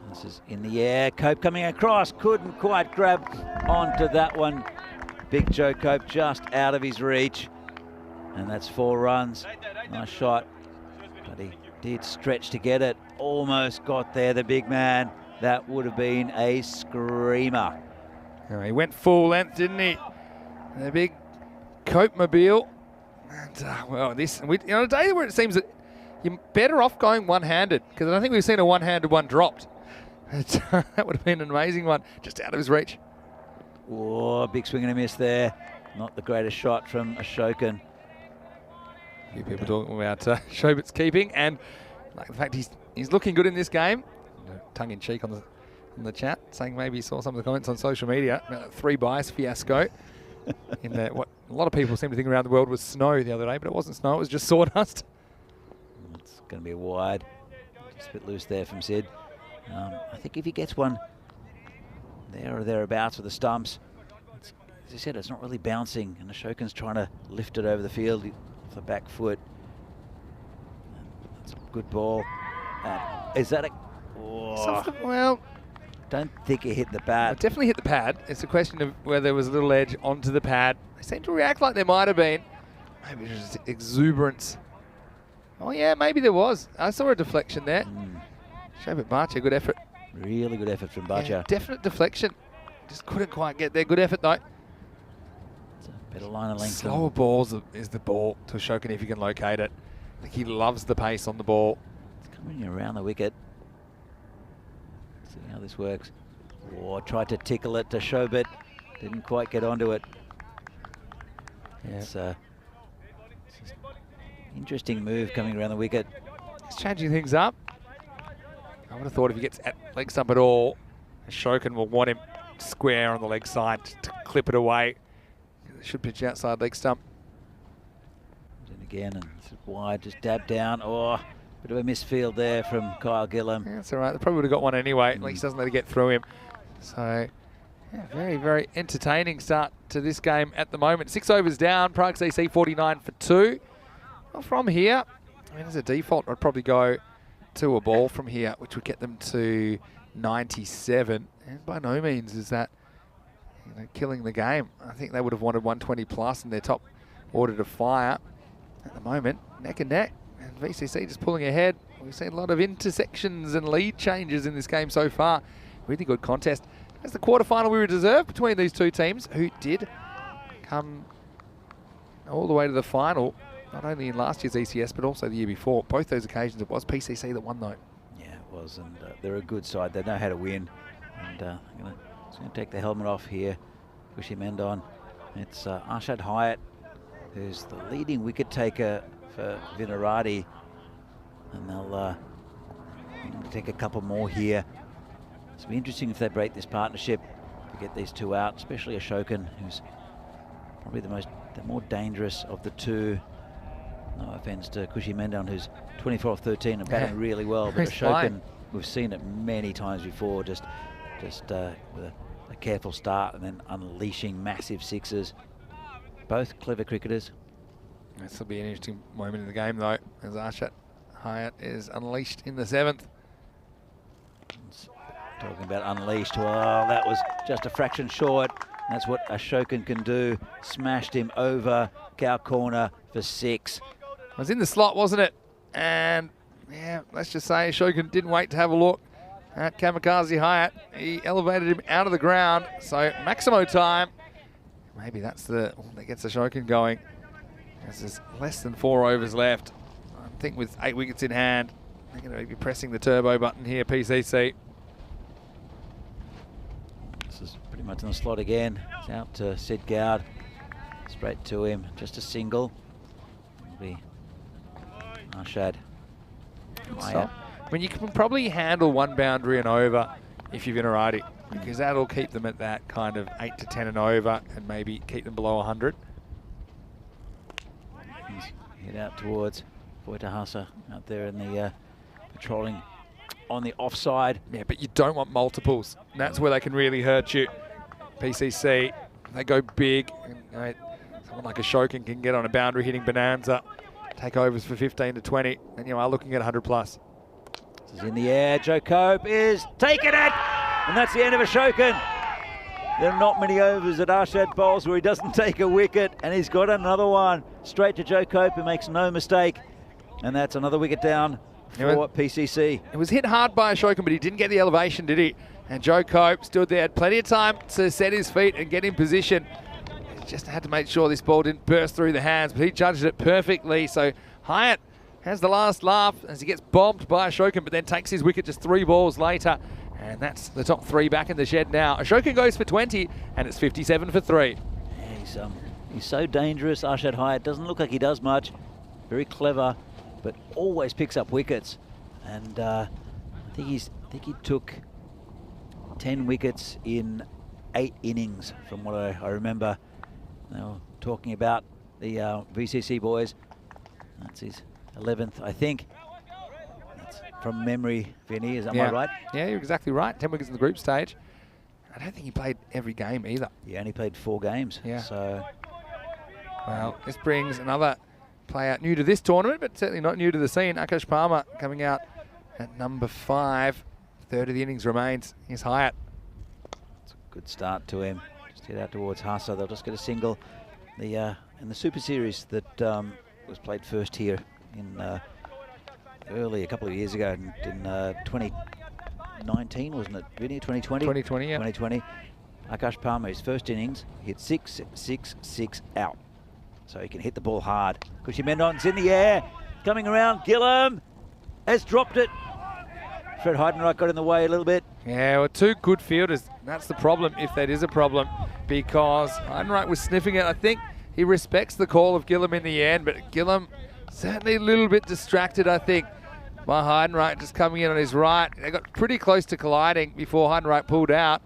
This is in the air. Cope coming across. Couldn't quite grab onto that one. Big Joe Cope just out of his reach. And that's 4 runs. Nice shot. But he did stretch to get it. Almost got there, the big man. That would have been a screamer. He went full length, didn't he? The big Cope mobile. And, well, on a day where it seems that you're better off going one-handed, because I don't think we've seen a one-handed one dropped. That would have been an amazing one, just out of his reach. Oh, big swing and a miss there. Not the greatest shot from Ashokan. A few people talking about Shobit's keeping, and like the fact he's looking good in this game. Tongue in cheek on the chat, saying maybe he saw some of the comments on social media about that 3 bias fiasco. In what a lot of people seem to think around the world was snow the other day, but it wasn't snow; it was just sawdust. It's going to be wide. Just a bit loose there from Sid. I think if he gets one there or thereabouts with the stumps, as I said, it's not really bouncing, and Ashokan's trying to lift it over the field with the back foot. That's a good ball. Is that a... Oh, well, don't think it hit the pad. It definitely hit the pad. It's a question of whether there was a little edge onto the pad. They seem to react like there might have been. Maybe it was just exuberance. Oh yeah, maybe there was. I saw a deflection there. Shobit Bhatia, good effort. Really good effort from Bhatia. Yeah, definite deflection. Just couldn't quite get there. Good effort though. It's a better line of length. Slower balls is the ball to Ashokan if you can locate it. I think he loves the pace on the ball. It's coming around the wicket. See how this works. Oh, tried to tickle it to Shobit. Didn't quite get onto it. Yeah. It's interesting move coming around the wicket. It's changing things up. I would have thought if he gets at leg stump at all, Ashokan will want him square on the leg side to clip it away. It should pitch outside leg stump. And again, and it's wide, just dab down. Oh, bit of a misfield there from Kyle Gillam. Yeah, that's all right. They probably would have got one anyway. At least doesn't let it get through him. So, yeah, very, very entertaining start to this game at the moment. 6 overs down. Prague CC 49 for 2. Well, from here, I mean, as a default, I'd probably go to a ball from here, which would get them to 97. And by no means is that killing the game. I think they would have wanted 120 plus in their top order to fire. At the moment, neck and neck. And VCC just pulling ahead. We've seen a lot of intersections and lead changes in this game so far. Really good contest. That's the quarterfinal we deserved between these two teams, who did come all the way to the final, not only in last year's ECS, but also the year before. Both those occasions, it was PCC that won, though. Yeah, it was, and they're a good side. They know how to win. And I'm going to take the helmet off here. Kushi Mendon. It's Arshad Hyatt, who's the leading wicket taker for Vinarati. And they'll take a couple more here. It'll be interesting if they break this partnership to get these two out, especially Ashokan, who's probably the more dangerous of the two. No offense to Kushi Mendon, who's 24 off 13 and batting really well, but Ashokan, we've seen it many times before, just with a a careful start and then unleashing massive sixes. Both clever cricketers. This will be an interesting moment in the game, though, as Arshat Hyatt is unleashed in the 7th. Talking about unleashed, well, that was just a fraction short. That's what Ashokan can do. Smashed him over cow corner for 6. It was in the slot, wasn't it? And yeah, let's just say Ashokan didn't wait to have a look at Kamikaze Hyatt. He elevated him out of the ground, so Maximo time. Maybe that's the one that gets Ashokan going. There's less than 4 overs left. I think with 8 wickets in hand, they're going to be pressing the turbo button here, PCC. This is pretty much in the slot again. It's out to Sid Gowd. Straight to him. Just a single. It'll be Arshad. I mean, you can probably handle 1 boundary and over if you're Vinarati, because that'll keep them at that kind of 8 to 10 and over, and maybe keep them below 100. Head out towards Voitahasa out there in the patrolling on the offside. Yeah, but you don't want multiples. That's where they can really hurt you. PCC, they go big. And, someone like Ashokan can get on a boundary hitting bonanza, take overs for 15 to 20, and you are looking at 100 plus. This is in the air. Joe Cope is taking it, and that's the end of Ashokan. There are not many overs at Arshad bowls where he doesn't take a wicket, and he's got another one straight to Joe Cope, who makes no mistake, and that's another wicket down for PCC. It was hit hard by Ashokan, but he didn't get the elevation, did he? And Joe Cope stood there, had plenty of time to set his feet and get in position. He just had to make sure this ball didn't burst through the hands, but he judged it perfectly. So Hyatt has the last laugh as he gets bombed by Ashokan, but then takes his wicket just 3 balls later. And that's the top 3 back in the shed now. Ashokan goes for 20, and it's 57 for 3. Yeah, he's so dangerous, Arshad Hyatt. Doesn't look like he does much. Very clever, but always picks up wickets. And I think he took 10 wickets in 8 innings, from what I remember. They were talking about the VCC boys. That's his 11th, I think. That's from memory, Vinny. Am I right? Yeah, you're exactly right. 10 wickets in the group stage. I don't think he played every game either. He only played 4 games. Yeah. So, well, this brings another player new to this tournament, but certainly not new to the scene. Akash Palmer coming out at number 5. Third of the innings remains. Here's Hyatt. It's a good start to him. Just head out towards Hassa. They'll just get a single. In the Super Series that was played first here in early, a couple of years ago in 2019, wasn't it, Vinny? 2020? 2020, yeah. 2020. Akash Palmer, his first innings, hit 6, 6, 6 out. So he can hit the ball hard. Cushy Mendon's in the air, coming around. Gillam has dropped it. Fred Heidenreich got in the way a little bit. Yeah, well, 2 good fielders. That's the problem, if that is a problem, because Heidenreich was sniffing it. I think he respects the call of Gillam in the end, but Gillam certainly a little bit distracted, I think, by Heidenreich just coming in on his right. They got pretty close to colliding before Heidenreich pulled out.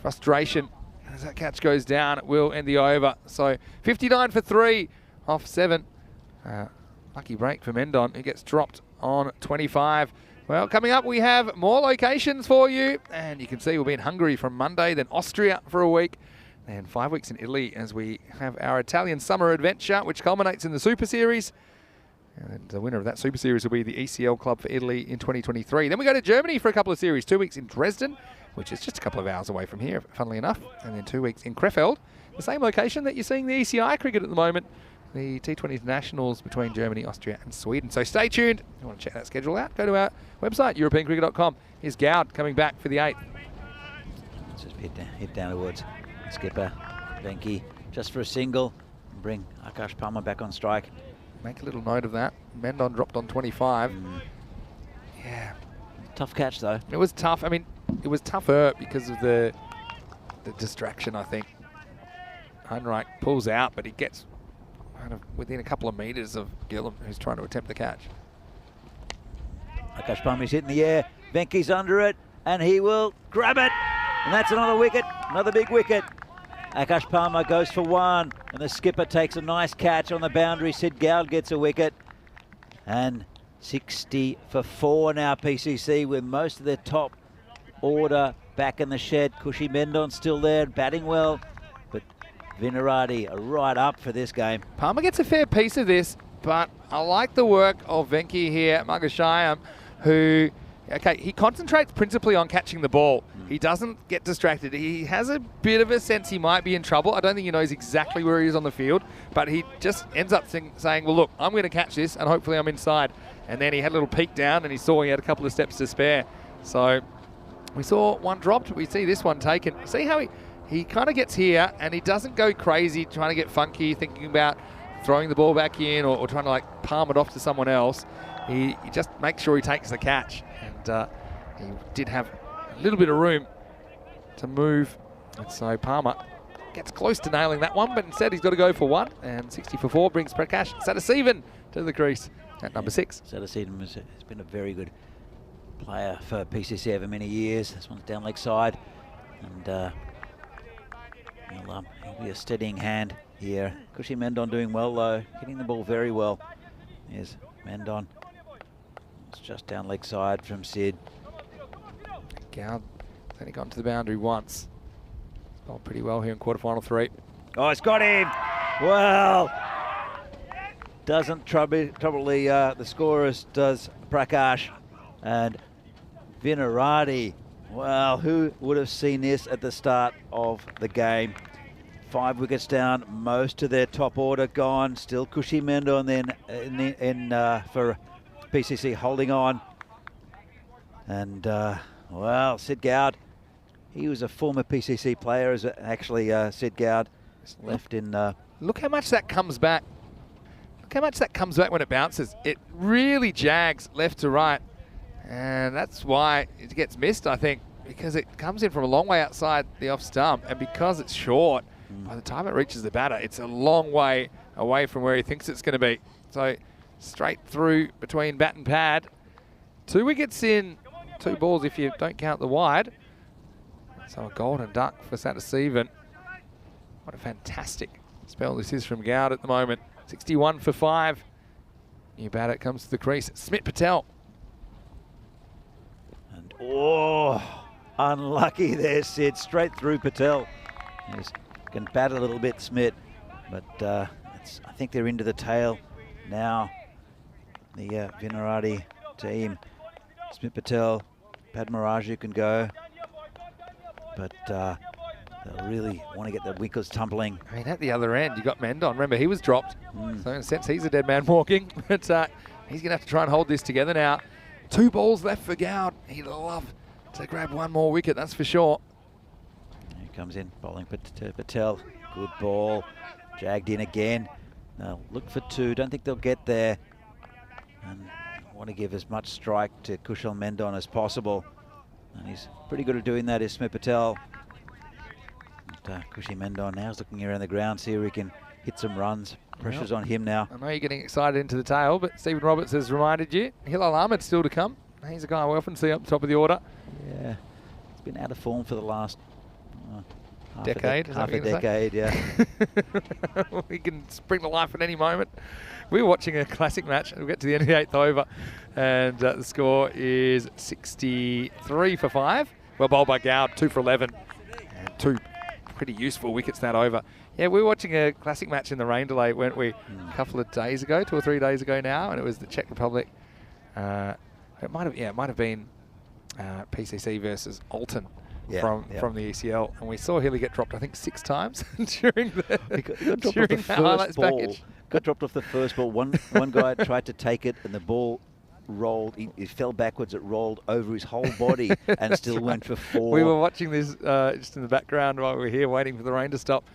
Frustration. As that catch goes down, it will end the over. So 59 for 3 off 7. Lucky break for Mendon, who gets dropped on 25. Well, coming up, we have more locations for you. And you can see we'll be in Hungary from Monday, then Austria for a week, and 5 weeks in Italy as we have our Italian summer adventure, which culminates in the Super Series. And the winner of that Super Series will be the ECL club for Italy in 2023. Then we go to Germany for a couple of series. 2 weeks in Dresden, which is just a couple of hours away from here, funnily enough. And then 2 weeks in Krefeld, the same location that you're seeing the ECI cricket at the moment. The T20 internationals between Germany, Austria and Sweden. So stay tuned. If you want to check that schedule out, go to our website, EuropeanCricket.com. Here's Gowd coming back for the 8th. Let's just head down towards skipper Venki just for a single and bring Akash Palmer back on strike. Make a little note of that. Mendon dropped on 25. Yeah. Tough catch though. It was tough. I mean, it was tougher because of the distraction, I think. Heidenreich pulls out, but he gets kind of within a couple of metres of Gillam, who's trying to attempt the catch. Akash Palmer's hitting the air. Venki's under it, and he will grab it. And that's another wicket, another big wicket. Akash Palmer goes for 1, and the skipper takes a nice catch on the boundary. Sid Gowd gets a wicket. And 60 for 4 now, PCC, with most of their top order back in the shed. Cushy Mendon still there, batting well, but Vinarati are right up for this game. Palmer gets a fair piece of this, but I like the work of Venki here, Magashayam, who, okay, he concentrates principally on catching the ball. He doesn't get distracted. He has a bit of a sense he might be in trouble. I don't think he knows exactly where he is on the field, but he just ends up saying, well, look, I'm going to catch this, and hopefully I'm inside. And then he had a little peek down, and he saw he had a couple of steps to spare. So we saw one dropped. We see this one taken. See how he kind of gets here, and he doesn't go crazy trying to get funky, thinking about throwing the ball back in or trying to like palm it off to someone else. He just makes sure he takes the catch. And he did have a little bit of room to move. And so Palmer gets close to nailing that one, but instead he's got to go for one. And 60 for 4 brings Prakash Sadasivan to the crease at number 6. Sadasivan has been a very good player for PCC over many years. This one's down leg side. And he'll be a steadying hand here. Cushy Mendon doing well though, hitting the ball very well. Here's Mendon. It's just down leg side from Sid. Gowd has only gotten to the boundary once. He's gone pretty well here in quarterfinal 3. Oh, it's got him! Well, doesn't trouble the scorers, does Prakash. And Vinarati, well, who would have seen this at the start of the game? 5 wickets down, most of their top order gone. Still Cushy Mendon then for PCC holding on. And, well, Sid Gowd, he was a former PCC player, actually, Sid Gowd. Left in... Look how much that comes back. Look how much that comes back when it bounces. It really jags left to right. And that's why it gets missed, I think, because it comes in from a long way outside the off stump. And because it's short, by the time it reaches the batter, it's a long way away from where he thinks it's going to be. So straight through between bat and pad. 2 wickets in, 2 balls if you don't count the wide. So a golden duck for Sadasivan. What a fantastic spell this is from Gowd at the moment. 61 for 5. New batter comes to the crease. Smit Patel. And oh, unlucky there, Sid. Straight through Patel. Yes. Can bat a little bit, Smit, but I think they're into the tail now. The Vinarati team, Smit Patel, Padmaraju can go, but they'll really want to get the wickets tumbling. I mean, at the other end, you got Mendon. Remember, he was dropped, so in a sense, he's a dead man walking. But he's going to have to try and hold this together now. 2 balls left for Gowd. He'd love to grab one more wicket, that's for sure. Comes in, bowling Patel. Good ball. Jagged in again. Now look for 2. Don't think they'll get there. And want to give as much strike to Kushal Mendon as possible. And he's pretty good at doing that, is Smit Patel. But, Cushy Mendon now is looking around the ground, see if he can hit some runs. Pressure's on him now. I know you're getting excited into the tail, but Stephen Roberts has reminded you. Hilal Ahmed's still to come. He's a guy we often see up the top of the order. Yeah, he's been out of form for the last decade. Half a decade, yeah. We can spring to life at any moment. We were watching a classic match. We'll get to the end of the 8th over, and the score is 63 for 5. Well bowled by Gowd, 2 for 11, and 2 pretty useful wickets that over. Yeah, we were watching a classic match in the rain delay, weren't we? A couple of days ago, 2 or 3 days ago now, and it was the Czech Republic. It might have been PCC versus Alton. From the ECL, and we saw Hilly get dropped, I think, 6 times during the highlights package. Got dropped off the first ball. One guy tried to take it, and the ball rolled. He fell backwards. It rolled over his whole body, and still went for 4. We were watching this just in the background while we were here, waiting for the rain to stop.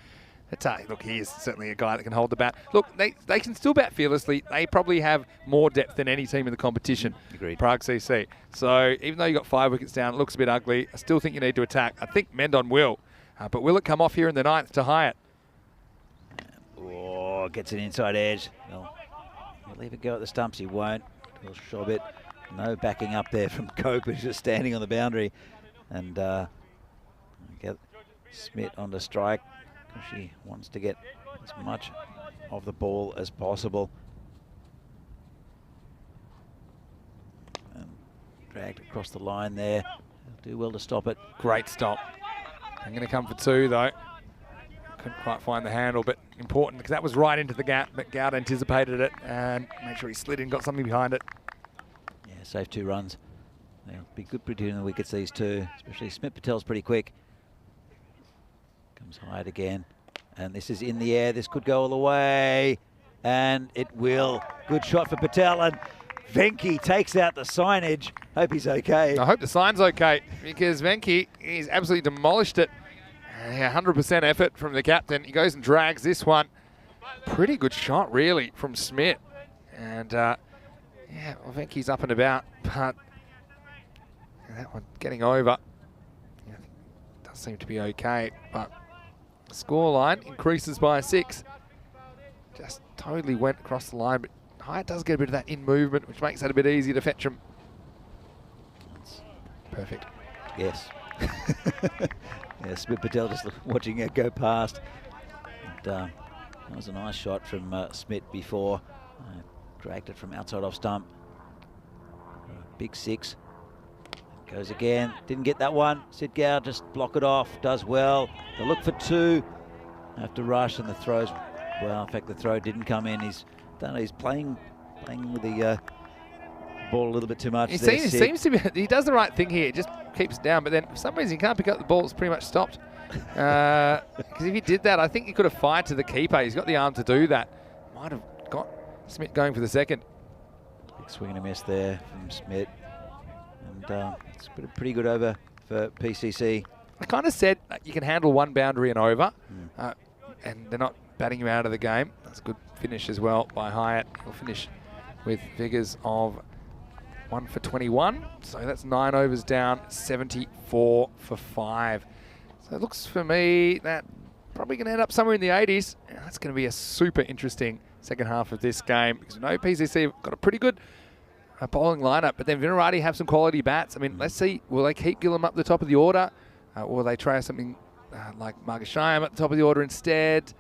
Look, he is certainly a guy that can hold the bat. Look, they can still bat fearlessly. They probably have more depth than any team in the competition. Agreed. Prague CC. So even though you got 5 wickets down, it looks a bit ugly. I still think you need to attack. I think Mendon will. But will it come off here in the 9th to Hyatt? Oh, gets an inside edge. He'll leave it go at the stumps. He won't. He'll shove it. No backing up there from Cope, who's just standing on the boundary. And get Smit on the strike. She wants to get as much of the ball as possible. And dragged across the line there. do well to stop it. Great stop. I'm going to come for 2 though. Couldn't quite find the handle, but important because that was right into the gap. But Goud anticipated it and made sure he slid in, got something behind it. Yeah, safe 2 runs. They'll be good between the wickets, these two, especially Smith Patel's pretty quick. Comes high again, and this is in the air. This could go all the way, and it will. Good shot for Patel, and Venki takes out the signage. Hope he's okay. I hope the sign's okay because Venki, he's absolutely demolished it. 100% effort from the captain. He goes and drags this one. Pretty good shot, really, from Smith. And, yeah, well, Venki's up and about, but that one getting over. Yeah, does seem to be okay, but the scoreline increases by 6. Just totally went across the line, but Hyatt does get a bit of that in movement, which makes that a bit easier to fetch him. That's perfect. Yes. Yeah, Smith Patel just watching it go past. And, that was a nice shot from Smith before. Dragged it from outside off stump. Big 6. Goes again. Didn't get that one. Sid Gow just block it off. Does well. They look for 2. Have to rush, and the throws. Well, in fact, the throw didn't come in. He's playing with the ball a little bit too much. He seems to be. He does the right thing here. Just keeps it down, but then for some reason he can't pick up the ball. It's pretty much stopped. Because if he did that, I think he could have fired to the keeper. He's got the arm to do that. Might have got Smith going for the second. Big swing and a miss there from Smith. And it's been a pretty good over for PCC. I kind of said you can handle 1 boundary and over, and they're not batting you out of the game. That's a good finish as well by Hyatt. He'll finish with figures of 1 for 21. So that's 9 overs down, 74 for 5. So it looks for me that probably going to end up somewhere in the 80s. And that's going to be a super interesting second half of this game because we know PCC have got a pretty good bowling lineup, but then Vinarati have some quality bats. I mean, let's see, will they keep Gillam up the top of the order? Or will they try something like Margashayam at the top of the order instead?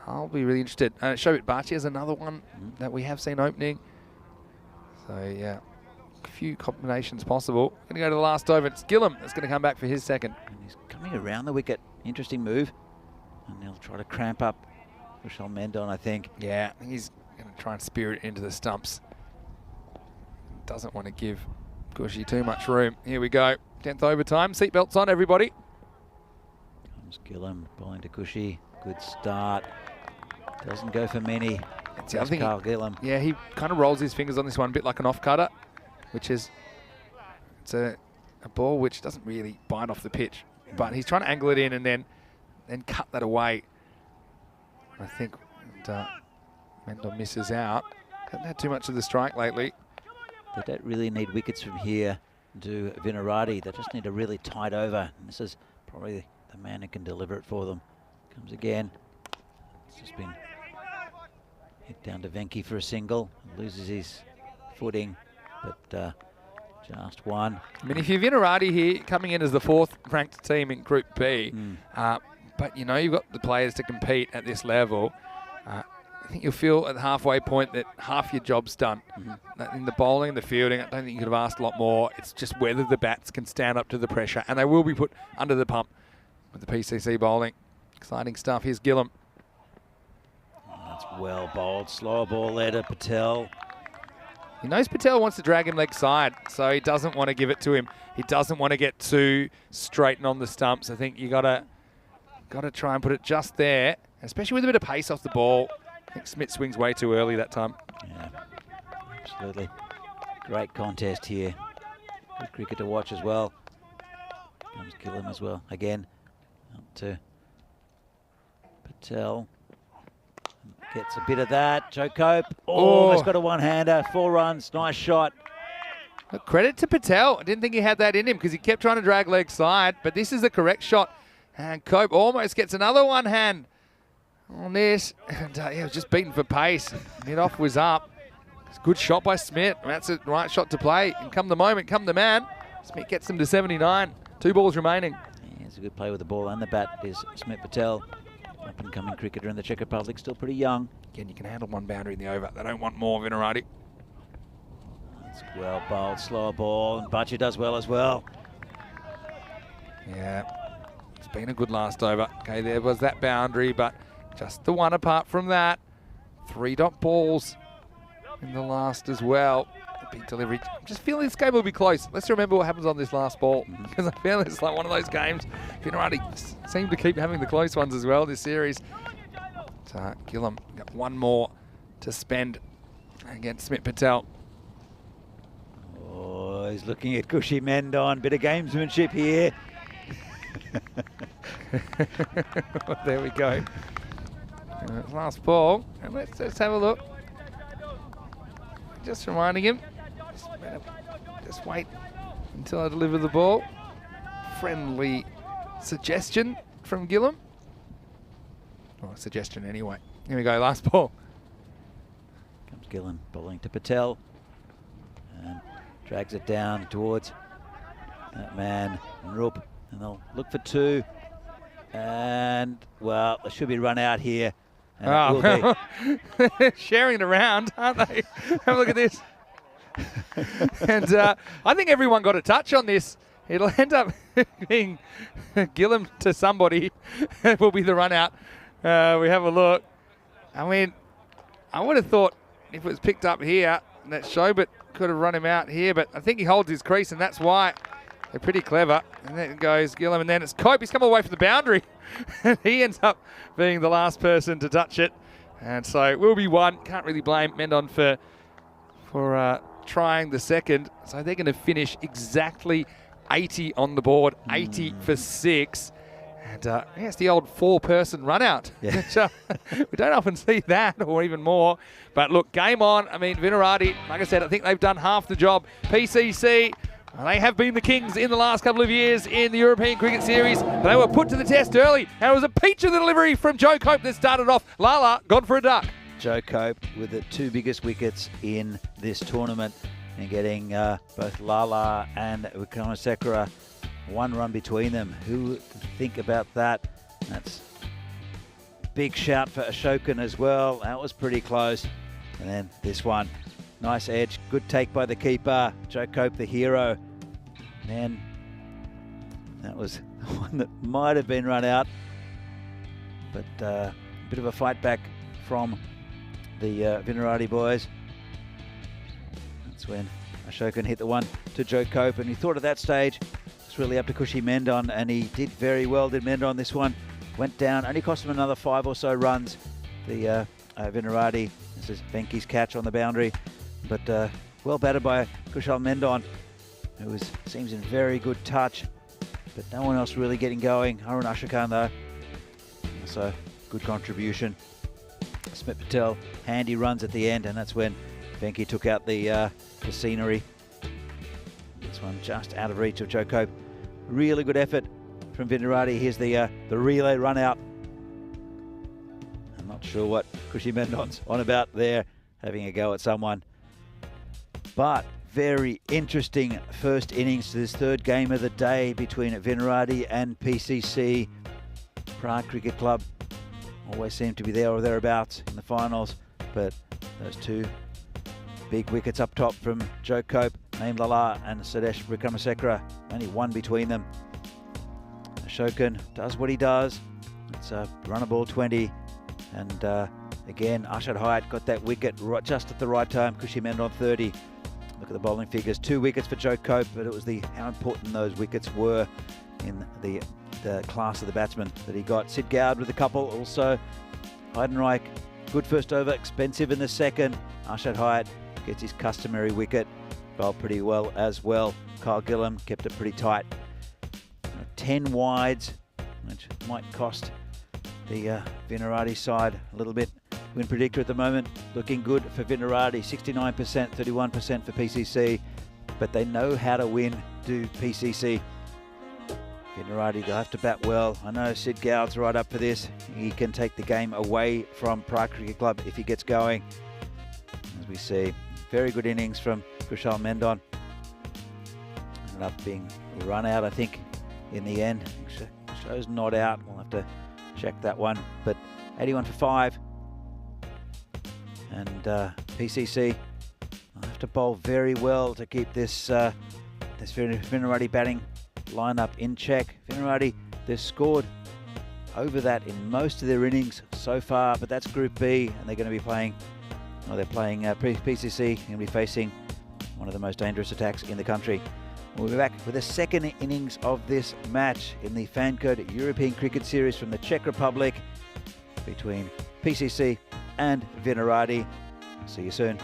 I'll be really interested. Shobit Bhatia is another one that we have seen opening. So, yeah, a few combinations possible. Going to go to the last over. It's Gillam that's going to come back for his second. And he's coming around the wicket. Interesting move. And they'll try to cramp up Rochelle Mendon, I think. Yeah, he's going to try and spear it into the stumps. Doesn't want to give Cushy too much room. Here we go. 10th overtime. Seatbelts on, everybody. Comes Gillam, bowling to Cushy. Good start. Doesn't go for many. That's the other thing. Carl Gillam. Yeah, he kind of rolls his fingers on this one, a bit like an off-cutter, which is it's a ball which doesn't really bite off the pitch. But he's trying to angle it in and then cut that away. I think Mendon misses out. Hasn't had too much of the strike lately. They don't really need wickets from here to Vinarati. They just need a really tight over. And this is probably the man who can deliver it for them. Comes again. It's just been hit down to Venki for a single. Loses his footing, but just one. I mean, if you're Vinarati here, coming in as the 4th ranked team in Group B, but you know you've got the players to compete at this level. I think you'll feel at the halfway point that half your job's done. In the bowling and the fielding, I don't think you could have asked a lot more. It's just whether the bats can stand up to the pressure, and they will be put under the pump with the PCC bowling. Exciting stuff. Here's Gillam. That's well bowled. Slower ball there to Patel. He knows Patel wants to drag him leg side, so he doesn't want to give it to him. He doesn't want to get too straight and on the stumps. I think you gotta try and put it just there, especially with a bit of pace off the ball. I think Smith swings way too early that time. Yeah, absolutely. Great contest here. Good cricket to watch as well. Comes Gillam as well. Again, up to Patel. Gets a bit of that. Joe Cope. Almost got a one-hander. 4 runs. Nice shot. Look, credit to Patel. I didn't think he had that in him because he kept trying to drag leg side, but this is the correct shot. And Cope almost gets another one hand on this. And he was just beaten for pace. Mid-off was up. It's a good shot by Smith. That's the right shot to play. And come the moment, come the man. Smith gets them to 79. 2 balls remaining. Yeah, it's a good play with the ball and the bat is Smith Patel. Up-and-coming cricketer in the Czech Republic, still pretty young. Again, you can handle 1 boundary in the over. They don't want more, Vinarati. It's well bowled, slower ball, and Bhatia does well as well. Yeah, it's been a good last over. Okay, there was that boundary, but just the one apart from that. 3 dot balls in the last as well. A big delivery. I'm just feeling this game will be close. Let's remember what happens on this last ball, because I feel it's like one of those games. Vinarati seem to keep having the close ones as well this series. So Gillam got one more to spend against Smith Patel. Oh, he's looking at Cushy Mendon. Bit of gamesmanship here. There we go. Last ball. And let's have a look. Just reminding him. Just wait until I deliver the ball. Friendly suggestion from Gillam. Or suggestion anyway. Here we go, last ball. Comes Gillam bowling to Patel. And drags it down towards that man, Rup. And they'll look for 2. And, well, there should be run out here. And it will be. Sharing it around, aren't they? Have a look at this. And I think everyone got a touch on this. It'll end up being Gillam to somebody. It will be the run out. We have a look. I mean, I would have thought if it was picked up here, that Shobit could have run him out here, but I think he holds his crease, and that's why. They're pretty clever. And then goes Gillam, and then it's Cope. He's come away from the boundary. He ends up being the last person to touch it. And so it will be 1. Can't really blame Mendon for trying the second. So they're going to finish exactly 80 on the board, 80 for 6. And yeah, it's the old 4-person run out. Yeah. We don't often see that, or even more. But look, game on. I mean, Vinarati, like I said, I think they've done half the job. PCC, they have been the kings in the last couple of years in the European Cricket Series. They were put to the test early, and it was a peach of the delivery from Joe Cope that started off. Lala gone for a duck. Joe Cope with the 2 biggest wickets in this tournament, and getting both Lala and Wickramasekera 1 run between them. Who would think about that? That's a big shout for Ashokan as well. That was pretty close. And then this one. Nice edge, good take by the keeper. Joe Cope, the hero. Man, that was one that might have been run out. But a bit of a fight back from the Vinarati boys. That's when Ashokan hit the one to Joe Cope. And he thought at that stage, it's really up to Cushy Mendon. And he did very well, did Mendon. This one went down, only cost him another 5 or so runs. The Vinarati, this is Venky's catch on the boundary. But well batted by Kushal Mendon, who seems in very good touch. But no one else really getting going. Harun Ashokan though. So good contribution. Smith Patel, handy runs at the end, and that's when Venky took out the scenery. This one just out of reach of Joe Cope. Really good effort from Vinarati. Here's the relay run out. I'm not sure what Cushy Mendon's on about there, having a go at someone. But very interesting first innings to this 3rd game of the day between Vinarati and PCC. Prague Cricket Club always seem to be there or thereabouts in the finals, but those 2 big wickets up top from Joe Cope, Naeem Lala and Sadesh Wickramasekera, only 1 between them. Ashokan does what he does. It's a run a ball 20, and again Arshad Hyatt got that wicket right, just at the right time. Cushy Mendon 30. Look at the bowling figures. 2 wickets for Joe Cope, but it was how important those wickets were in the class of the batsman that he got. Sid Gowd with a couple also. Heidenreich, good first over, expensive in the second. Arshad Hyatt gets his customary wicket. Bowled pretty well as well. Kyle Gillam kept it pretty tight. 10 wides, which might cost the Vinarati side a little bit. Win predictor at the moment, looking good for Vinarati, 69%, 31% for PCC, but they know how to win, do PCC. Vinarati, they'll have to bat well. I know Sid Gowd's right up for this. He can take the game away from Prague Cricket Club if he gets going. As we see, very good innings from Kushal Mendon. Ended up being run out, I think, in the end. Shows not out. We'll have to check that one. But 81 for 5. And PCC, I'll have to bowl very well to keep this Vinarati batting lineup in Czech. Vinarati, they've scored over that in most of their innings so far, but that's Group B, and they're going to be playing, well, they're playing PCC, going to be facing one of the most dangerous attacks in the country. We'll be back with the second innings of this match in the FanCode European Cricket Series from the Czech Republic between PCC and Vinarati. See you soon.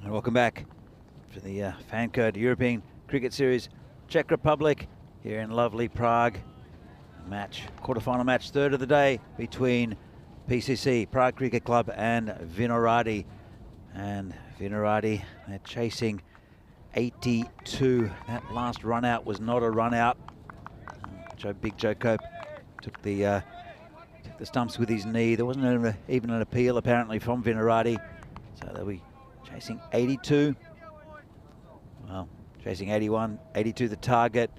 And welcome back to the FanCode European Cricket Series, Czech Republic, here in lovely Prague. Match, quarterfinal match, third of the day between PCC, Prague Cricket Club, and Vinohrady. And Vinohrady, they're chasing 82. That last run out was not a run out. Big Joe Cope took the stumps with his knee. There wasn't even an appeal apparently from Vinohrady. So they'll be chasing 82. Well, chasing 81, 82 the target.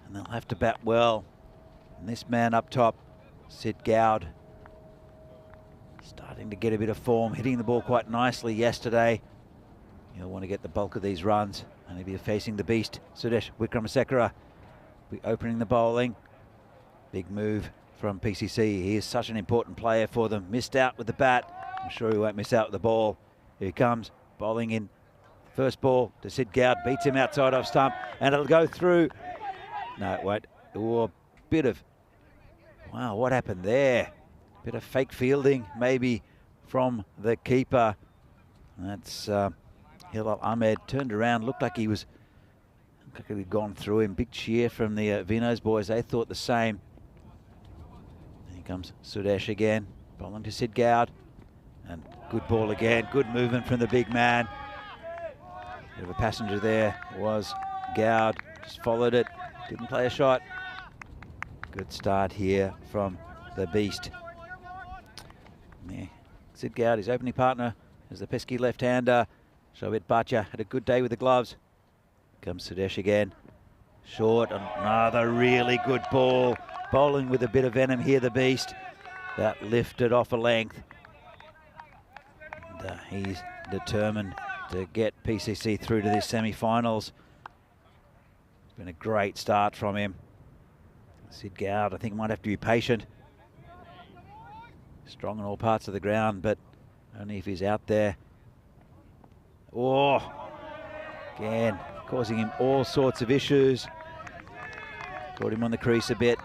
And they'll have to bat well. And this man up top, Sid Gowd, starting to get a bit of form, hitting the ball quite nicely yesterday. He'll want to get the bulk of these runs, and he'll be facing the beast, Sudesh Wickramasekera. Be opening the bowling. Big move from PCC. He is such an important player for them. Missed out with the bat. I'm sure he won't miss out with the ball. Here he comes, bowling in. First ball to Sid Gowd, beats him outside off stump, and it'll go through. No, it won't. Oh, a bit of, wow, what happened there? Bit of fake fielding, maybe, from the keeper. That's Hilal Ahmed. Turned around, looked like he was, looked like he'd gone through him. Big cheer from the Vinos boys. They thought the same. Here comes Sudesh again, bowling to Sid Gowd. And good ball again, good movement from the big man. Bit of a passenger there was Gowd, just followed it, didn't play a shot. Good start here from the beast. Yeah. Sid Gowd, his opening partner, is the pesky left-hander. Shobit Bhatia had a good day with the gloves. Comes Sudesh again. Short, another really good ball. Bowling with a bit of venom here, the beast. That lifted off a length. And, he's determined to get PCC through to this semi-finals. It's been a great start from him. Sid Gowd, I think, might have to be patient. Strong in all parts of the ground, but only if he's out there. Oh, again, causing him all sorts of issues. Caught him on the crease a bit.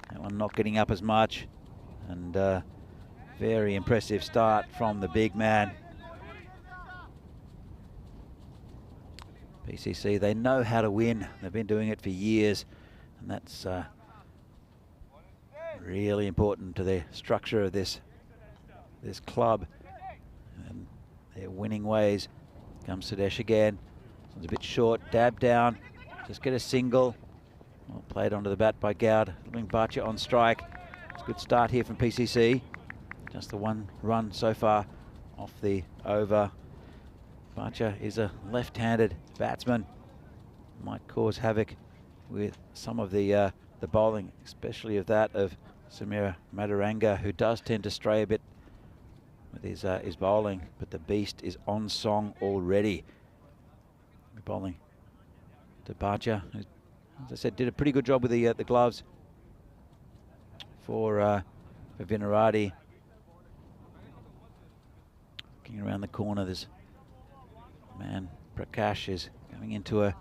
That one not getting up as much. And very impressive start from the big man. PCC, they know how to win. They've been doing it for years, and that's really important to the structure of this club and their winning ways. Comes Sudesh again. It's a bit short, dab down, just get a single. Well, played onto the bat by Gowd. Leaving Bhatia on strike. It's a good start here from PCC. Just the one run so far off the over. Bhatia is a left-handed batsman. Might cause havoc with some of the bowling, especially of that of Samira Madaranga, who does tend to stray a bit with his bowling, but the beast is on song already. Bowling to Bhatia, who, as I said, did a pretty good job with the gloves for Vinohrady. Looking around the corner, this man Prakash is coming into a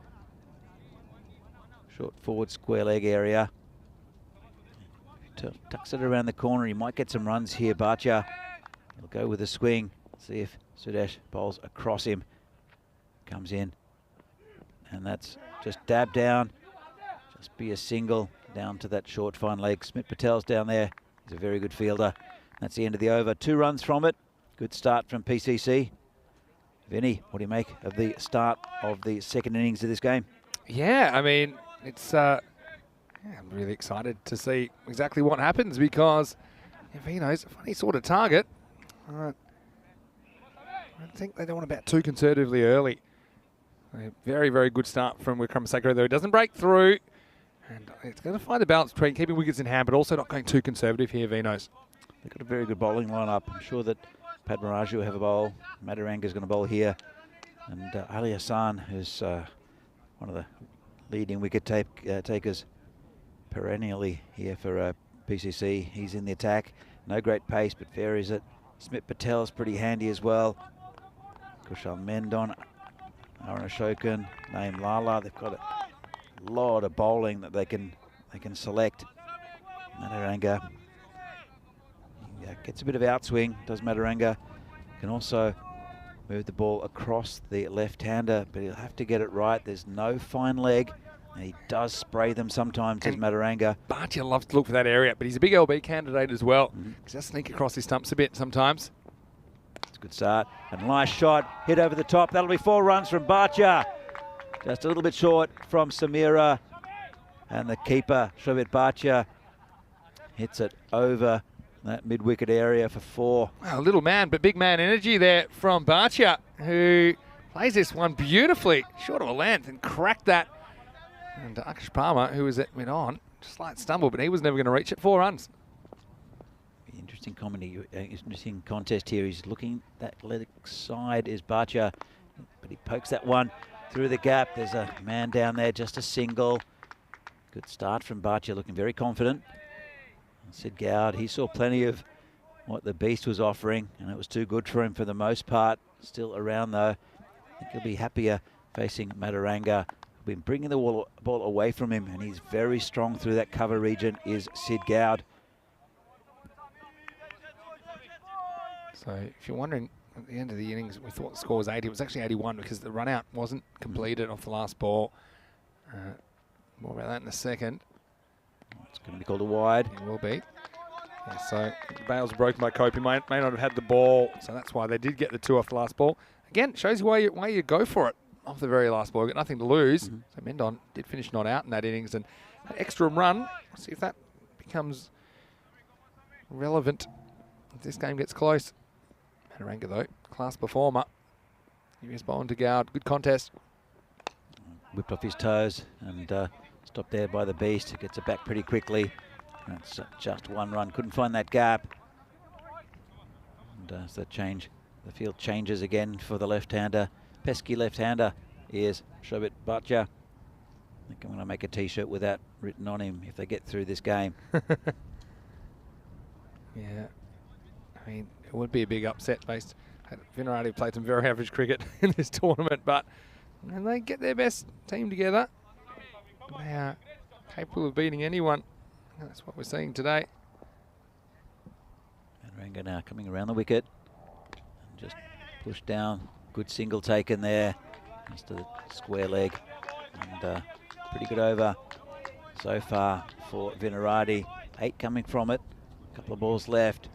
short forward square leg area. Tucks it around the corner. He might get some runs here. Bhatia, he'll go with a swing. See if Sudesh bowls across him. Comes in, and that's just dab down. Just be a single down to that short fine leg. Smit Patel's down there. He's a very good fielder. That's the end of the over. 2 runs from it. Good start from PCC. Vinny, what do you make of the start of the second innings of this game? Yeah, I mean, it's I'm really excited to see exactly what happens, because Vino's a funny sort of target. I think they don't want to bat too conservatively early. A very, very good start from Wickramasekera, though. He doesn't break through, and it's going to find a balance between keeping wickets in hand but also not going too conservative here, Vinos. They've got a very good bowling lineup. I'm sure that Padmaraju will have a bowl. Madaranga's going to bowl here. And Ali Hassan, who's one of the leading wicket takers perennially here for PCC. He's in the attack. No great pace, but varies it. Smit Patel's pretty handy as well. Kushal Mendon, Aaron Ashokan, Naeem Lala. They've got a lot of bowling that they can select. Madaranga gets a bit of outswing, does Madaranga. Can also move the ball across the left-hander, but he'll have to get it right. There's no fine leg. And he does spray them sometimes, as Mataranga. Bhatia loves to look for that area, but he's a big LB candidate as well. He does sneak across his stumps a bit sometimes. It's a good start. And nice shot, hit over the top. That'll be 4 runs from Bhatia. Just a little bit short from Samira. And the keeper, Shobit Bhatia, hits it over that mid-wicket area for 4. Wow, little man, but big man energy there from Bhatia, who plays this one beautifully, short of a length, and cracked that. And Akash Palmer, who was went on, slight stumble, but he was never going to reach it. 4 runs. Interesting interesting contest here. He's looking, that leg side is Bhatia, but he pokes that one through the gap. There's a man down there, just a single. Good start from Bhatia, looking very confident. Sid Gowd, he saw plenty of what the beast was offering, and it was too good for him for the most part. Still around though. I think he'll be happier facing Mataranga. Been bringing the ball away from him, and he's very strong through that cover region, is Sid Gowd. So if you're wondering, at the end of the innings, we thought the score was 80. It was actually 81 because the run out wasn't completed off the last ball. More about that in a second. It's going to be called a wide. It will be. Yeah, so the bails are broken by Cope. He may not have had the ball, so that's why they did get the 2 off the last ball. Again, shows you why you go for it off the very last ball. You've got nothing to lose. So Mendon did finish not out in that innings, and an extra run. See if that becomes relevant if this game gets close. Mataranga though, class performer. He is bowling to Gowd. Good contest. Whipped off his toes and stopped there by the beast. Gets it back pretty quickly. That's just 1 run. Couldn't find that gap. And so the field changes again for the left-hander. Pesky left-hander is Shobit Bhatia. I think I'm going to make a T-shirt with that written on him if they get through this game. Yeah, I mean, it would be a big upset based. Vinarati played some very average cricket in this tournament, but when they get their best team together, they are capable of beating anyone. That's what we're seeing today. Mataranga now coming around the wicket and just pushed down. Good single taken there, just a square leg, and pretty good over so far for Vinarati. 8 coming from it, a couple of balls left.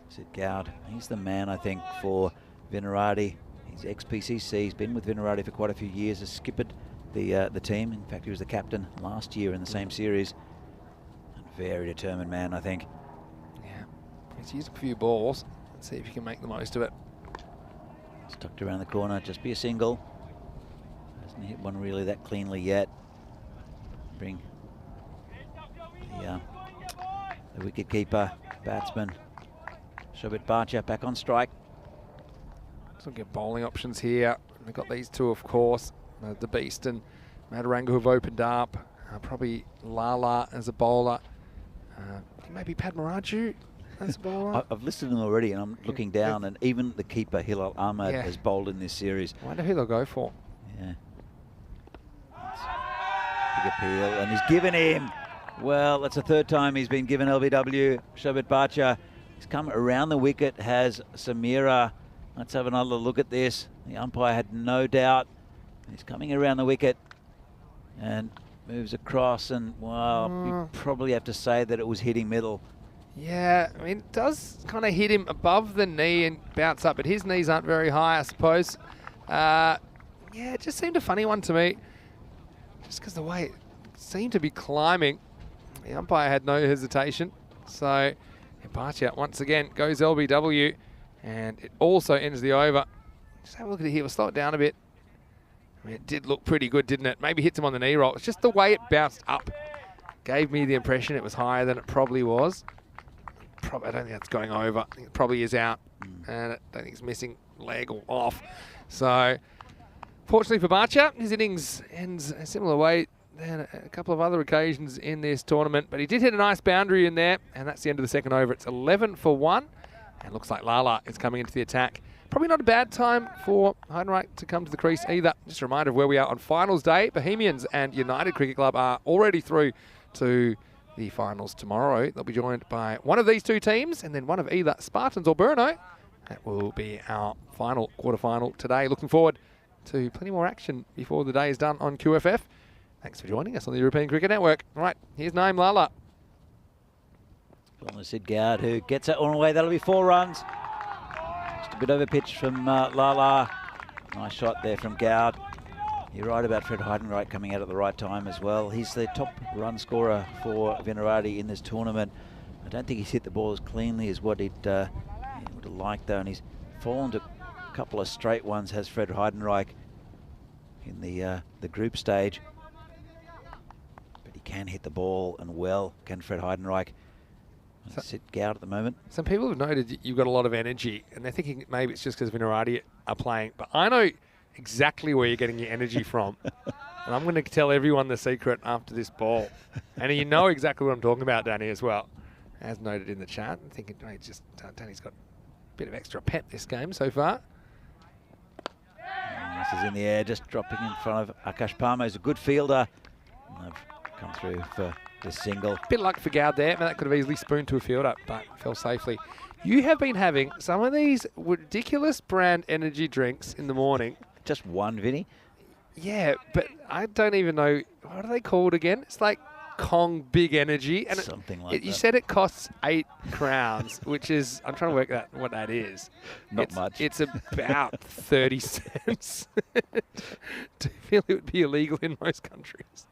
Sid Gowd, he's the man I think for Vinarati. He's ex-PCC, he's been with Vinarati for quite a few years, has skippered the team. In fact, he was the captain last year in the same series. And very determined man, I think. Yeah, he's used a few balls. Let's see if he can make the most of it. It's tucked around the corner, just be a single. Hasn't hit one really that cleanly yet. Bring the wicket keeper, batsman, Shobit Bhatia back on strike. So get bowling options here. They've got these 2, of course, the Beast and Mataranga, who've opened up. Probably Lala as a bowler. Maybe Padmaraju as a bowler. I've listed them already, and I'm looking down, and even the keeper, Hilal Ahmed, has bowled in this series. I wonder who they'll go for. Yeah. Big appeal, and he's given him. Well, that's the 3rd time he's been given LBW. Shobit Bhatia. He's come around the wicket, has Samira. Let's have another look at this. The umpire had no doubt. He's coming around the wicket and moves across, and well, you probably have to say that it was hitting middle. Yeah, I mean, it does kind of hit him above the knee and bounce up, but his knees aren't very high, I suppose. Yeah, it just seemed a funny one to me, just because the way it seemed to be climbing. The umpire had no hesitation. So Bhatia once again goes LBW, and it also ends the over. Just have a look at it here. We'll slow it down a bit. I mean, it did look pretty good, didn't it? Maybe hits him on the knee roll. It's just the way it bounced up. Gave me the impression it was higher than it probably was. I don't think that's going over. I think it probably is out. And I don't think it's missing leg or off. So, fortunately for Bhatia, his innings ends a similar way than a couple of other occasions in this tournament. But he did hit a nice boundary in there, and that's the end of the second over. It's 11 for 1. And it looks like Lala is coming into the attack. Probably not a bad time for Heidenreich to come to the crease either. Just a reminder of where we are on finals day. Bohemians and United Cricket Club are already through to the finals tomorrow. They'll be joined by one of these 2 teams, and then one of either Spartans or Brno. That will be our final quarterfinal today. Looking forward to plenty more action before the day is done on QFF. Thanks for joining us on the European Cricket Network. All right, here's Naeem Lala. On the Sid Gowd, who gets it on the way. That'll be 4 runs. Just a bit over pitch from Lala. Nice shot there from Gowd. You're right about Fred Heidenreich coming out at the right time as well. He's the top run scorer for Venerati in this tournament. I don't think he's hit the ball as cleanly as what he would have liked though, and he's fallen to a couple of straight ones, has Fred Heidenreich in the group stage. But he can hit the ball, and well can Fred Heidenreich. Sit Gowd at the moment. Some people have noted you've got a lot of energy, and they're thinking maybe it's just because Venerati are playing. But I know exactly where you're getting your energy from. And I'm going to tell everyone the secret after this ball. And you know exactly what I'm talking about, Danny, as well. As noted in the chat. I'm thinking, hey, just Danny's got a bit of extra pep this game so far. And this is in the air, just dropping in front of Akash Palmer. He's a good fielder. And they've come through for the single. Bit of luck for Gowd there. Man, that could have easily spooned to a fielder, but fell safely. You have been having some of these ridiculous brand energy drinks in the morning. Just one, Vinny. Yeah, but I don't even know, what are they called again? It's like Kong Big Energy. And something like that. You said it costs 8 crowns, which is, I'm trying to work out what that is. Not much. It's about 30 cents. Do you feel it would be illegal in most countries?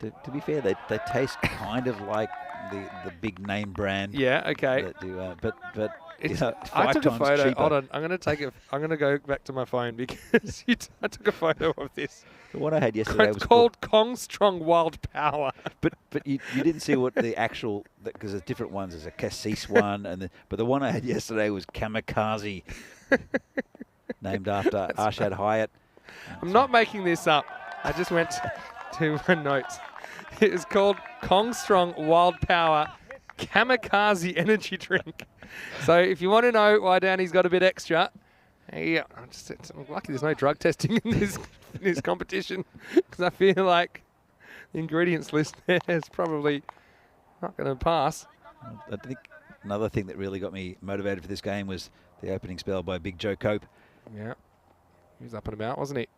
To be fair, they taste kind of like the big name brand. Yeah, okay. That do, but I took a photo. Cheaper. Hold on, I'm going to take it. I'm going to go back to my phone because I took a photo of this. The one I had yesterday It's was called Kong Strong Wild Power. But you didn't see what the actual, because there's different ones. There's a cassis one, but the one I had yesterday was Kamikaze, named after Arshad Hyatt. I'm not making this up. I just went to my notes. It is called Kong Strong Wild Power Kamikaze Energy Drink. So if you want to know why Danny's got a bit extra, hey, I'm lucky there's no drug testing in this competition, because I feel like the ingredients list there is probably not going to pass. I think another thing that really got me motivated for this game was the opening spell by Big Joe Cope. Yeah, he was up and about, wasn't he?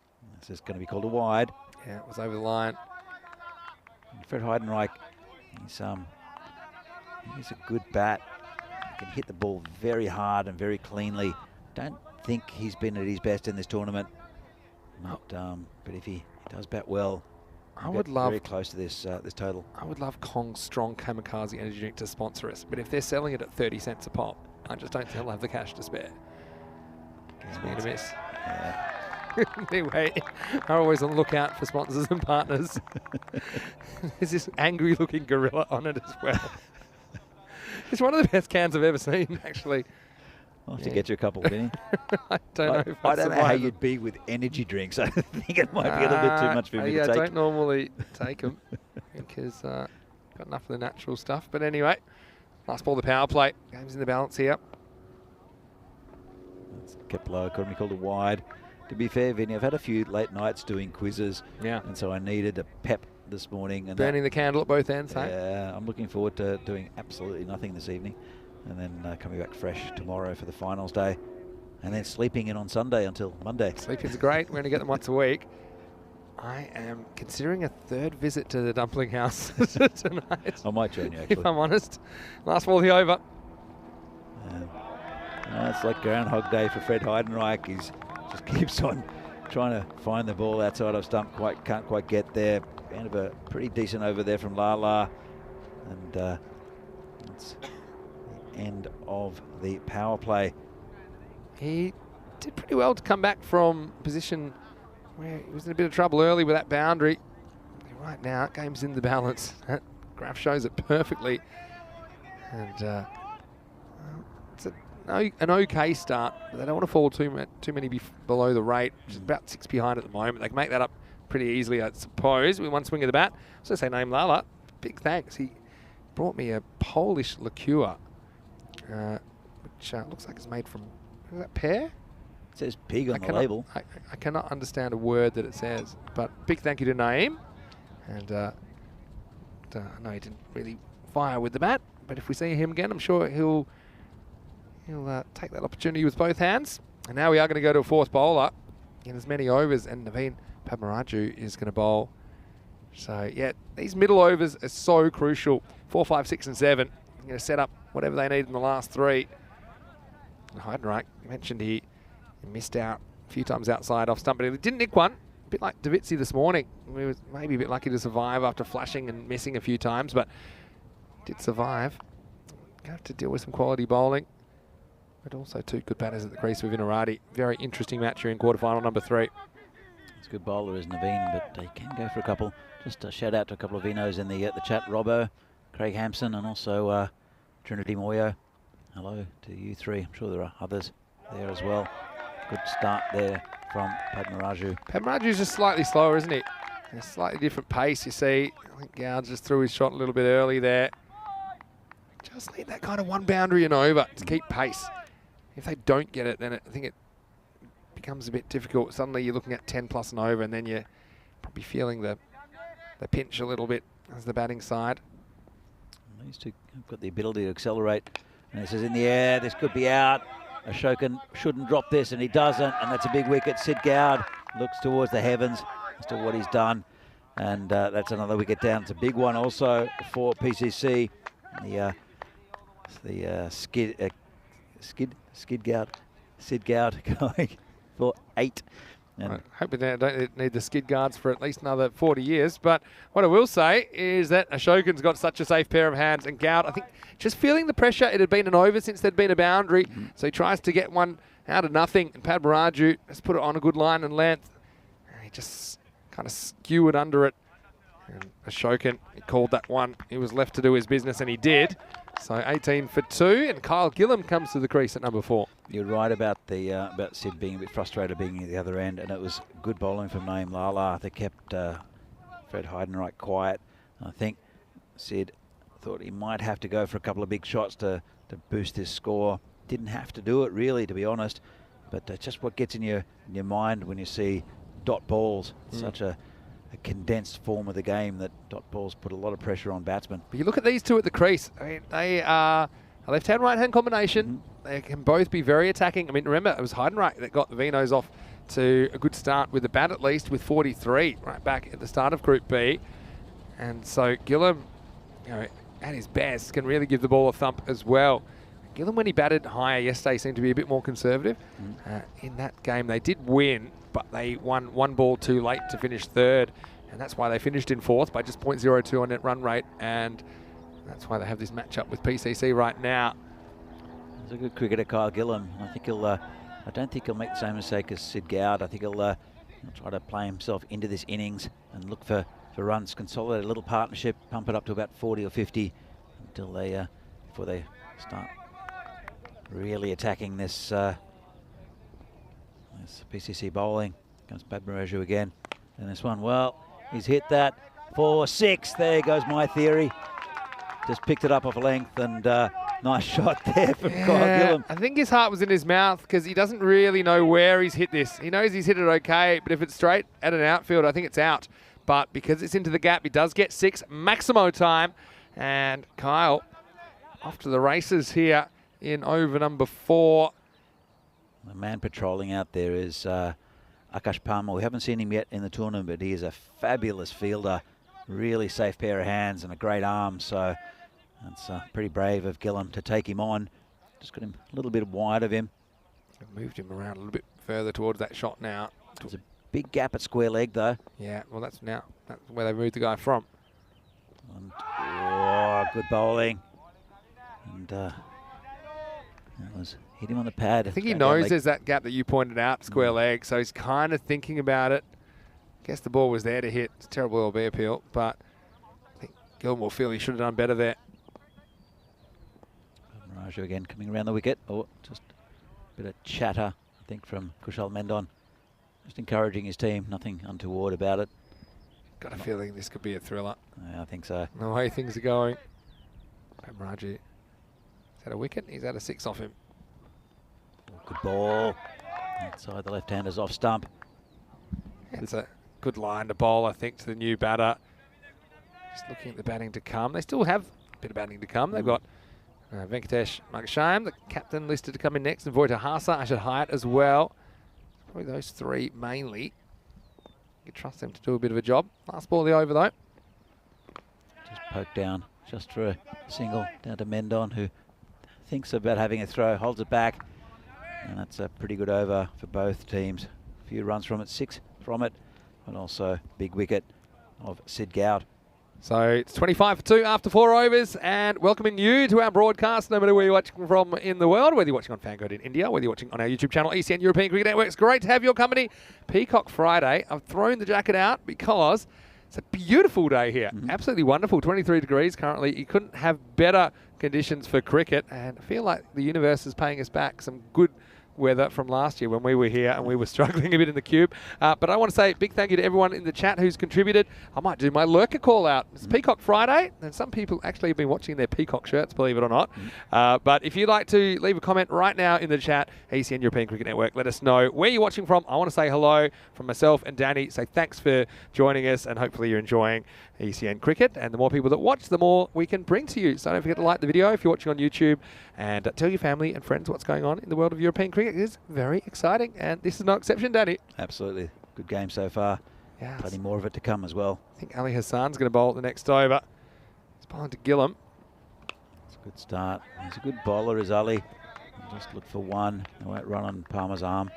This is going to be called a wide. Yeah, it was over the line. And Fred Heidenreich, he's a good bat. He can hit the ball very hard and very cleanly. Don't think he's been at his best in this tournament. But if he does bat well, I would love very close to this total. I would love Kong Strong Kamikaze Energy Drink to sponsor us, but if they're selling it at 30 cents a pop, I just don't think they'll have the cash to spare. It's me to miss. Yeah. Anyway, I'm always on the lookout for sponsors and partners. There's this angry-looking gorilla on it as well. It's one of the best cans I've ever seen, actually. I'll have to get you a couple, Vinny. I don't know if I don't know how you'd be with energy drinks. I think it might be a little bit too much for me to take. I don't normally take them because got enough of the natural stuff. But anyway, last ball, the power play. Game's in the balance here. It's kept low. Could be called a wide. To be fair, Vinny, I've had a few late nights doing quizzes. Yeah. And so I needed a pep this morning. And burning the candle at both ends, hey? Yeah, I'm looking forward to doing absolutely nothing this evening. And then coming back fresh tomorrow for the finals day. And then sleeping in on Sunday until Monday. Sleeping's great. We're going to get them once a week. I am considering a third visit to the dumpling house tonight. I might join you, actually. If I'm honest. Last ball, the over. It's like Groundhog Day for Fred Heidenreich. He just keeps on trying to find the ball outside of stump. Can't quite get there. End of a pretty decent over there from Lala. And it's the end of the power play. He did pretty well to come back from position where he was in a bit of trouble early with that boundary. Right now, game's in the balance. That graph shows it perfectly. And it's an okay start, but they don't want to fall too many below the rate, which is about 6 behind at the moment. They can make that up pretty easily, I suppose, with one swing of the bat. So say Naeem Lala, big thanks. He brought me a Polish liqueur, which looks like it's made from, is that pear? It says pig on the label. I cannot understand a word that it says, but big thank you to Naeem. And I know he didn't really fire with the bat, but if we see him again, I'm sure he'll he'll take that opportunity with both hands. And now we are going to go to a fourth bowler in as many overs, and Naveen Padmaraju is going to bowl. So, yeah, these middle overs are so crucial. 4, 5, 6, and 7. You're going to set up whatever they need in the last 3. Heidenreich, you mentioned he missed out a few times outside off stump, but he didn't nick one. A bit like Davitsi this morning. He was maybe a bit lucky to survive after flashing and missing a few times, but did survive. Going to have to deal with some quality bowling, but also 2 good batters at the crease with Inarati. Very interesting match here in quarterfinal number 3. It's a good bowler, is Naveen, but he can go for a couple. Just a shout out to a couple of Vinos in the chat. Robbo, Craig Hampson, and also Trinity Moyo. Hello to you 3. I'm sure there are others there as well. Good start there from Padmaraju. Padmaraju's just slightly slower, isn't he? A slightly different pace, you see. I think Gowd just threw his shot a little bit early there. Just need that kind of 1 boundary and over to keep pace. If they don't get it, then I think it becomes a bit difficult. Suddenly you're looking at 10 plus and over, and then you're probably feeling the pinch a little bit as the batting side. These two have got the ability to accelerate. And this is in the air. This could be out. Ashokan shouldn't drop this, and he doesn't. And that's a big wicket. Sid Gowd looks towards the heavens as to what he's done. And that's another wicket down. It's a big one also for PCC. Sid Gowd going for 8. And hoping they don't need the skid guards for at least another 40 years. But what I will say is that Ashokan's got such a safe pair of hands. And Gowd, I think, just feeling the pressure. It had been an over since there'd been a boundary. So he tries to get one out of nothing. And Padmaraju has put it on a good line and length. And he just kind of skewered under it. And Ashokan, he called that one. He was left to do his business, and he did. So 18 for 2, and Kyle Gillam comes to the crease at number 4. You're right about the about Sid being a bit frustrated being at the other end, and it was good bowling from Naeem Lala that kept Fred Heidenreich quiet. I think Sid thought he might have to go for a couple of big shots to boost his score. Didn't have to do it really, to be honest, but just what gets in your mind when you see dot balls, such a condensed form of the game, that dot balls put a lot of pressure on batsmen. But you look at these two at the crease. I mean, they are a left-hand, right-hand combination. They can both be very attacking. I mean, remember, it was Heidenreich that got the Vinos off to a good start with the bat, at least, with 43 right back at the start of Group B. And so Gillam, you know, at his best, can really give the ball a thump as well. Gillam, when he batted higher yesterday, seemed to be a bit more conservative. In that game, they did win, but they won 1 ball too late to finish 3rd. And that's why they finished in 4th by just .02 on net run rate. And that's why they have this matchup with PCC right now. He's a good cricketer, Kyle Gillam. I think he'll. I don't think he'll make the same mistake as Sid Gowd. I think he'll try to play himself into this innings and look for runs, consolidate a little partnership, pump it up to about 40 or 50 until they before they start really attacking this this PCC bowling. Comes Padmaraju again, and this one, well, he's hit that for 6. There goes my theory. Just picked it up off a length, and nice shot there from Kyle Gillam. I think his heart was in his mouth because he doesn't really know where he's hit this. He knows he's hit it okay, but if it's straight at an outfield, I think it's out. But because it's into the gap, he does get 6 Maximo time. And Kyle off to the races here in over number 4. The man patrolling out there is Akash Palmer. We haven't seen him yet in the tournament, but he is a fabulous fielder. Really safe pair of hands and a great arm. So that's pretty brave of Gillam to take him on. Just got him a little bit wide of him. Moved him around a little bit further towards that shot now. There's a big gap at square leg though. Yeah, well that's where they moved the guy from. And, oh, good bowling. And that was hit him on the pad. I think he knows there's that gap that you pointed out, square leg, so he's kind of thinking about it. Guess the ball was there to hit. It's a terrible LB appeal, but I think Gillam will feel he should have done better there. Raju again coming around the wicket. Oh, just a bit of chatter, I think, from Kushal Mendon. Just encouraging his team, nothing untoward about it. Got a feeling this could be a thriller. Yeah, I think so. The way things are going. Raju, is that a wicket? He's had a 6 off him. Oh, good ball. Outside the left-hander's off stump. It's a good line to bowl, I think, to the new batter. Just looking at the batting to come. They still have a bit of batting to come. They've got Venkatesh Magashayam, the captain, listed to come in next, and Vojta Hasa, Ashad Hyatt as well. Probably those three mainly. You trust them to do a bit of a job. Last ball of the over, though. Just poked down, just for a single, down to Mendon, who thinks about having a throw, holds it back. And that's a pretty good over for both teams. A few runs from it, 6 from it, and also big wicket of Sid Goud. So it's 25 for 2 after 4 overs, and welcoming you to our broadcast, no matter where you're watching from in the world, whether you're watching on FanCode in India, whether you're watching on our YouTube channel, ECN European Cricket Network. It's great to have your company. Peacock Friday. I've thrown the jacket out because it's a beautiful day here. Absolutely wonderful. 23 degrees currently. You couldn't have better conditions for cricket, and I feel like the universe is paying us back some good weather from last year when we were here and we were struggling a bit in the cube. But I want to say a big thank you to everyone in the chat who's contributed. I might do my lurker call out. It's Peacock Friday, and some people actually have been watching their Peacock shirts, believe it or not. But if you'd like to leave a comment right now in the chat, ECN European Cricket Network, let us know where you're watching from. I want to say hello from myself and Danny. Say thanks for joining us, and hopefully you're enjoying ECN Cricket. And the more people that watch, the more we can bring to you. So don't forget to like the video if you're watching on YouTube, and tell your family and friends what's going on in the world of European cricket. It is very exciting, and this is no exception, Danny. Absolutely. Good game so far. Yeah, Plenty more of it to come as well. I think Ali Hassan's going to bowl at the next over. He's bowling to Gillam. It's a good start. He's a good bowler, is Ali. Just look for one. They won't run on Palmer's arm.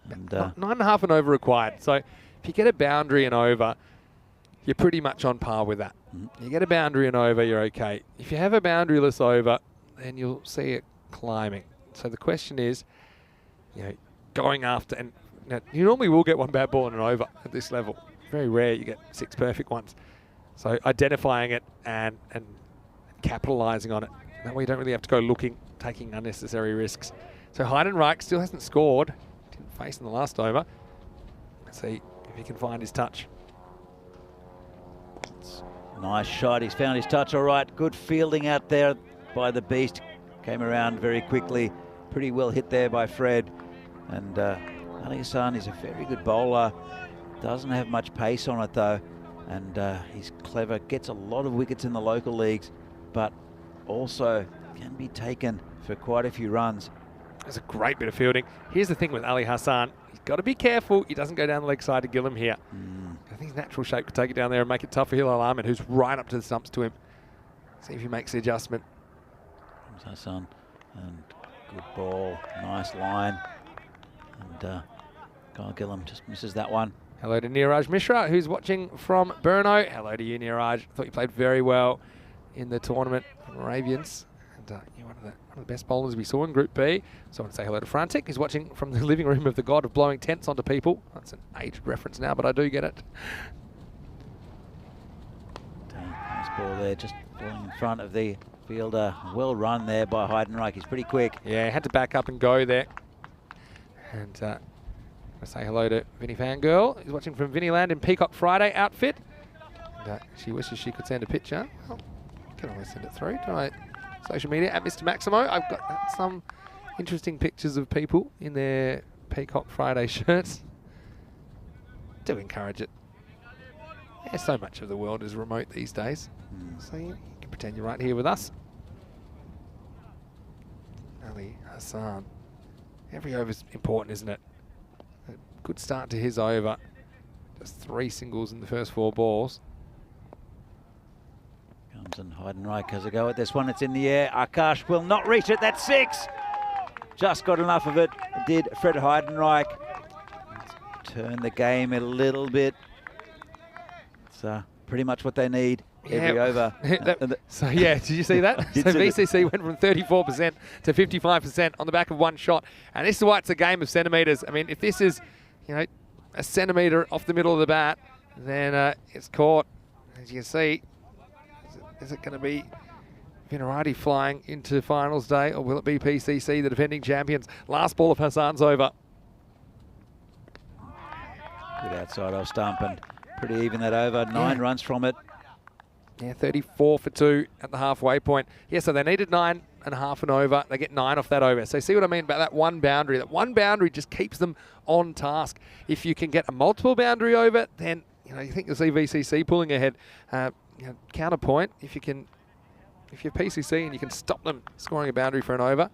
And 9.5 and over required. So if you get a boundary and over, you're pretty much on par with that. You get a boundary and over, you're okay. If you have a boundaryless over, then you'll see it climbing. So the question is, going after, and you normally will get one bad ball and an over at this level. Very rare you get 6 perfect ones. So identifying it and capitalising on it. That way you don't really have to go looking, taking unnecessary risks. So Heidenreich still hasn't scored. Didn't face in the last over. Let's see if he can find his touch. nice shot. He's found his touch all right. Good fielding out there by the beast. Came around very quickly. Pretty well hit there by Fred. And Ali Hassan is a very good bowler. Doesn't have much pace on it though. And he's clever. Gets a lot of wickets in the local leagues, but also can be taken for quite a few runs. That's a great bit of fielding. Here's the thing with Ali Hassan. He's got to be careful. He doesn't go down the leg side to Gillam here. I think his natural shape could take it down there and make it tough for Hilal Ahmed, who's right up to the stumps to him. See if he makes the adjustment. Hassan, and good ball. Nice line. And Kyle Gillam just misses that one. Hello to Neeraj Mishra, who's watching from Brno. Hello to you, Neeraj. I thought you played very well in the tournament from Arabians. And you're one of the best bowlers we saw in Group B. So I want to say hello to Frantic, who's watching from the living room of the god of blowing tents onto people. That's an aged reference now, but I do get it. Nice ball there, just falling in front of the fielder. Well run there by Heidenreich. He's pretty quick. Yeah, had to back up and go there. And I say hello to Vinny Fangirl, who's watching from Vinnyland in Peacock Friday outfit. And, she wishes she could send a picture. Well, can always send it through to my social media at Mr. Maximo. I've got some interesting pictures of people in their Peacock Friday shirts. Do encourage it. Yeah, so much of the world is remote these days. So you can pretend you're right here with us. Ali Hassan. Every over's important, isn't it? A good start to his over. Just 3 singles in the first 4 balls. Comes and Heidenreich has a go at this one. It's in the air. Akash will not reach it. That's 6. Just got enough of it. Did Fred Heidenreich. Turn the game a little bit. It's pretty much what they need every over. So yeah, did you see that? So VCC went from 34% to 55% on the back of one shot. And this is why it's a game of centimetres. I mean, if this is, a centimetre off the middle of the bat, then it's caught. As you can see, is it going to be Vinarati flying into finals day, or will it be PCC, the defending champions? Last ball of Hassan's over. Good outside off stump, and pretty even that over. 9 runs from it. Yeah, 34 for 2 at the halfway point. Yeah, so they needed 9.5 and over. They get 9 off that over. So see what I mean about that one boundary? That one boundary just keeps them on task. If you can get a multiple boundary over, then you think you'll see VCC pulling ahead. Counterpoint, if you can if you're PCC and you can stop them scoring a boundary for an over,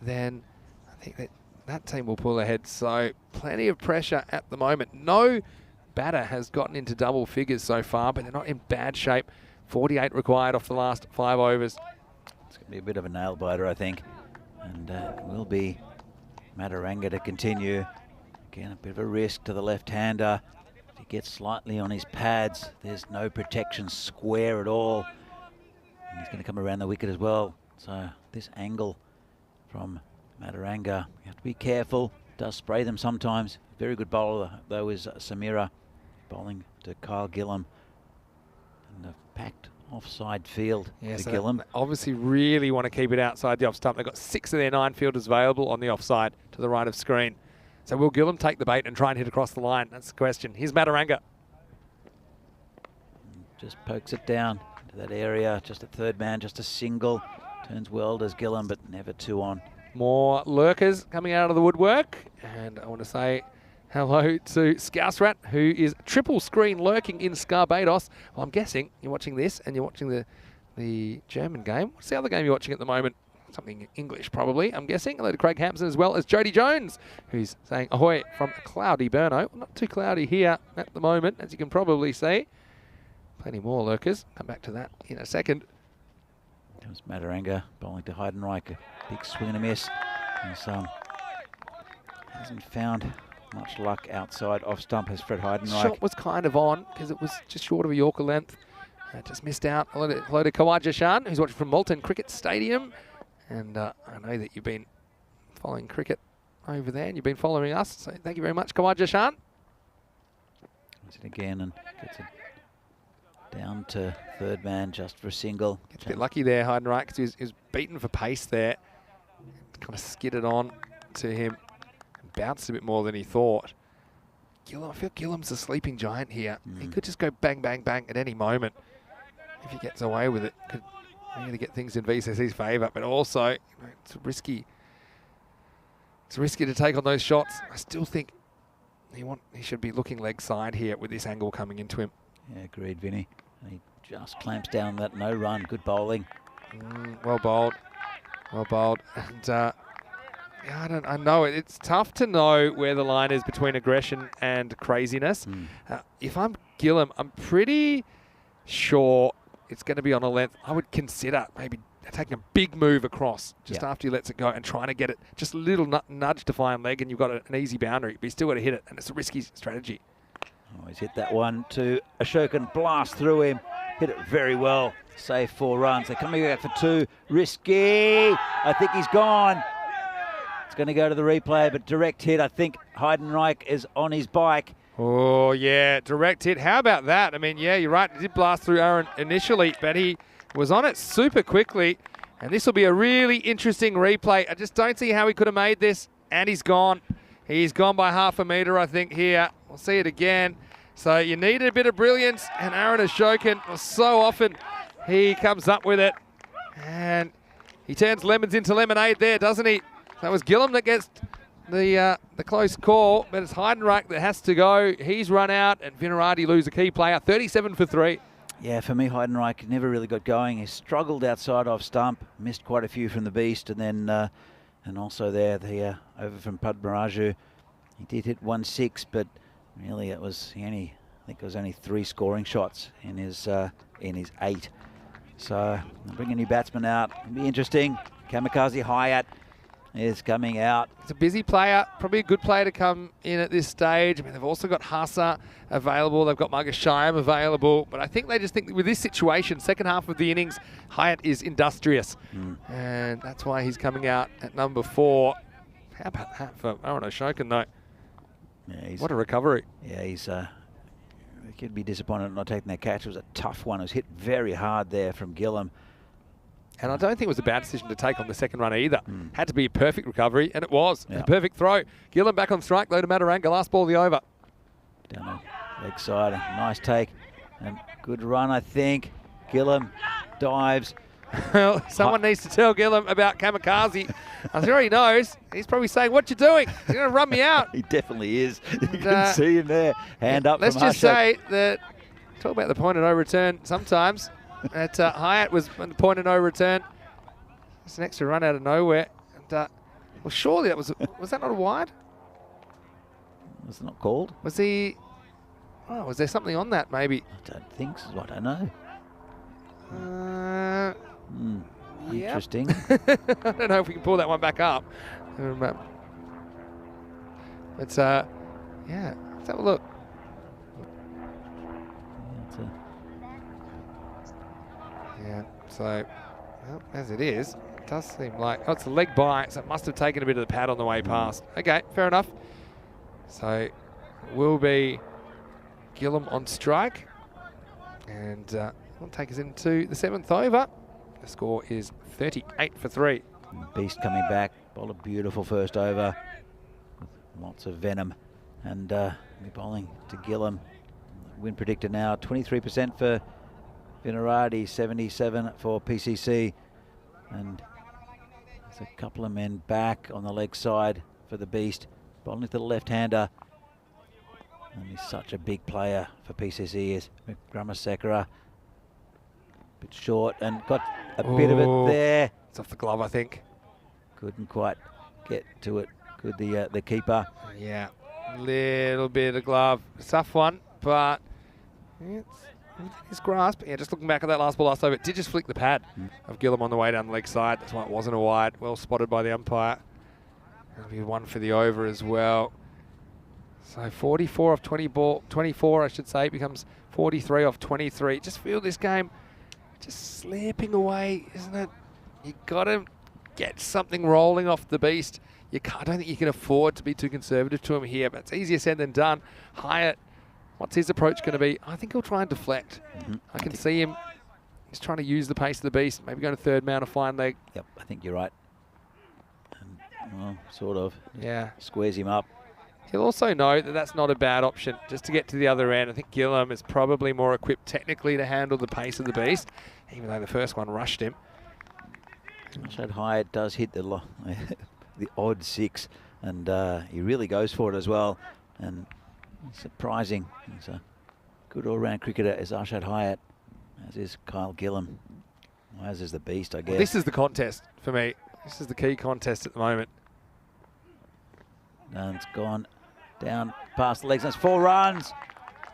then I think that team will pull ahead. So plenty of pressure at the moment. No batter has gotten into double figures so far, but they're not in bad shape. 48 required off the last 5 overs. It's going to be a bit of a nail biter, I think. And it will be Mataranga to continue. Again, a bit of a risk to the left-hander. If he gets slightly on his pads, there's no protection square at all. And he's going to come around the wicket as well. So this angle from Mataranga, you have to be careful. Does spray them sometimes. Very good bowler, though, is Samira, bowling to Kyle Gillam. And a packed offside field for so Gillam. they obviously really want to keep it outside the off stump. They've got 6 of their 9 fielders available on the offside to the right of screen. So will Gillam take the bait and try and hit across the line? That's the question. Here's Mataranga. Just pokes it down to that area. Just a third man, just a single. Turns well, does Gillam, but never 2 on. More lurkers coming out of the woodwork. And I want to say hello to Scouse Rat, who is triple screen lurking in Scarbados. Well, I'm guessing you're watching this and you're watching the German game. What's the other game you're watching at the moment? Something English, probably, I'm guessing. Hello to Craig Hampson, as well as Jody Jones, who's saying ahoy from cloudy Burno. Well, not too cloudy here at the moment, as you can probably see. Plenty more lurkers. Come back to that in a second. Comes Mataranga bowling to Heidenreich. A big swing and a miss. Hasn't found much luck outside off stump as Fred Heidenreich. Shot was kind of on because it was just short of a Yorker length. Just missed out. Hello to Kawaja Shan, who's watching from Moulton Cricket Stadium. And I know that you've been following cricket over there and you've been following us. So thank you very much, Kawaja Shan. Does it again and gets it down to third man just for a single. Gets a bit lucky there, Heidenreich, because he was beaten for pace there. Kind of skidded on to him and bounced a bit more than he thought. Gillam, I feel Gillam's a sleeping giant here. He could just go bang, bang, bang at any moment. If he gets away with it, could really get things in VCC's favour, but also it's risky. It's risky to take on those shots. I still think he should be looking leg side here with this angle coming into him. Yeah, agreed, Vinny. And he just clamps down that no run. Good bowling. Well bowled. Well bowled. And yeah, I know it's tough to know where the line is between aggression and craziness. If I'm Gillam, I'm pretty sure it's going to be on a length. I would consider maybe taking a big move across just after he lets it go and trying to get it just a little nudge to fine leg, and you've got an easy boundary, but you still got to hit it, and it's a risky strategy. Oh, he's hit that one to Ashokan, blast through him, hit it very well, save 4 runs. They're coming back for 2, risky. I think he's gone. It's going to go to the replay, but direct hit. I think Heidenreich is on his bike. Oh, yeah, direct hit. How about that? I mean, yeah, you're right. It did blast through Aaron initially, but he was on it super quickly. And this will be a really interesting replay. I just don't see how he could have made this. And he's gone. He's gone by half a metre, I think, here. We'll see it again. So you needed a bit of brilliance. And Aaron Ashokan, so often he comes up with it. And he turns lemons into lemonade there, doesn't he? That was Gillam that gets the close call, but it's Heidenreich that has to go. He's run out, and Vinarati lose a key player. 37 for 3. Yeah, for me, Heidenreich never really got going. He struggled outside off stump, missed quite a few from the beast, and then and also there the over from Padmaraju. He did hit 1-6, but really it was I think it was only 3 scoring shots in his 8. So bring a new batsman out. It'll be interesting. Kamikaze Hyatt is coming out. It's a busy player, probably a good player to come in at this stage. I mean, they've also got Hassa available. They've got Margashayam available. But I think they just think that with this situation, second half of the innings, Hyatt is industrious. And that's why he's coming out at number 4. How about that for Aaron Ashokan, though? Yeah, what a recovery. Yeah, he's he could be disappointed not taking that catch. It was a tough one. It was hit very hard there from Gillam. And I don't think it was a bad decision to take on the second run either. Had to be a perfect recovery, and it was. A perfect throw. Gillam back on strike, though, to Mataranga. Last ball of the over. Down the leg side. A nice take. And good run, I think. Gillam dives. Well, someone needs to tell Gillam about Kamikaze. I'm sure he knows. He's probably saying, what you doing? You're going to run me out. He definitely is. You can see him there. Hand up Let's from just say that, talk about the point of no return sometimes. That Hyatt was on the point of no return. It's an extra run out of nowhere. And, well, surely that was that not a wide? Was it not called? Was he? Oh, was there something on that maybe? I don't think so. I don't know. Yep. Interesting. I don't know if we can pull that one back up. It's yeah, let's have a look. Yeah, so well, as it is, it does seem like it's a leg by, so it must have taken a bit of the pad on the way past. Okay, fair enough. So it will be Gillum on strike, and will take us into the 7th over. The score is 38 for 3. Beast coming back, bowled a beautiful first over with lots of venom, and we're bowling to Gillum. Win predictor now 23% for Vinarati, 77 for PCC, and there's a couple of men back on the leg side for the Beast, bowling to the left-hander, and he's such a big player for PCC is Gramasekara. Bit short and got a bit of it there. It's off the glove, I think. Couldn't quite get to it. Good, the keeper. Yeah, little bit of glove, tough one, but it's within his grasp. Yeah, just looking back at that last ball last over, it did just flick the pad of Gillum on the way down the leg side. That's why it wasn't a wide. Well spotted by the umpire. That'll be one for the over as well. So 44 off 24, I should say, becomes 43 off 23. Just feel this game just slipping away, isn't it? You got to get something rolling off the Beast. I don't think you can afford to be too conservative to him here, but it's easier said than done. Hyatt, what's his approach going to be? I think he'll try and deflect. I can see him. He's trying to use the pace of the Beast, maybe going to third man, a fine leg. Yep, I think you're right. And, well, sort of. Yeah. Squares him up. He'll also know that that's not a bad option just to get to the other end. I think Gillum is probably more equipped technically to handle the pace of the Beast, even though the first one rushed him. Arshad Hyatt does hit the the odd 6, and he really goes for it as well. And surprising. He's a good all-round cricketer as Arshad Hyatt, as is Kyle Gillum, as is the Beast, I guess. Well, this is the contest for me. This is the key contest at the moment. And it's gone down past the legs. That's 4 runs.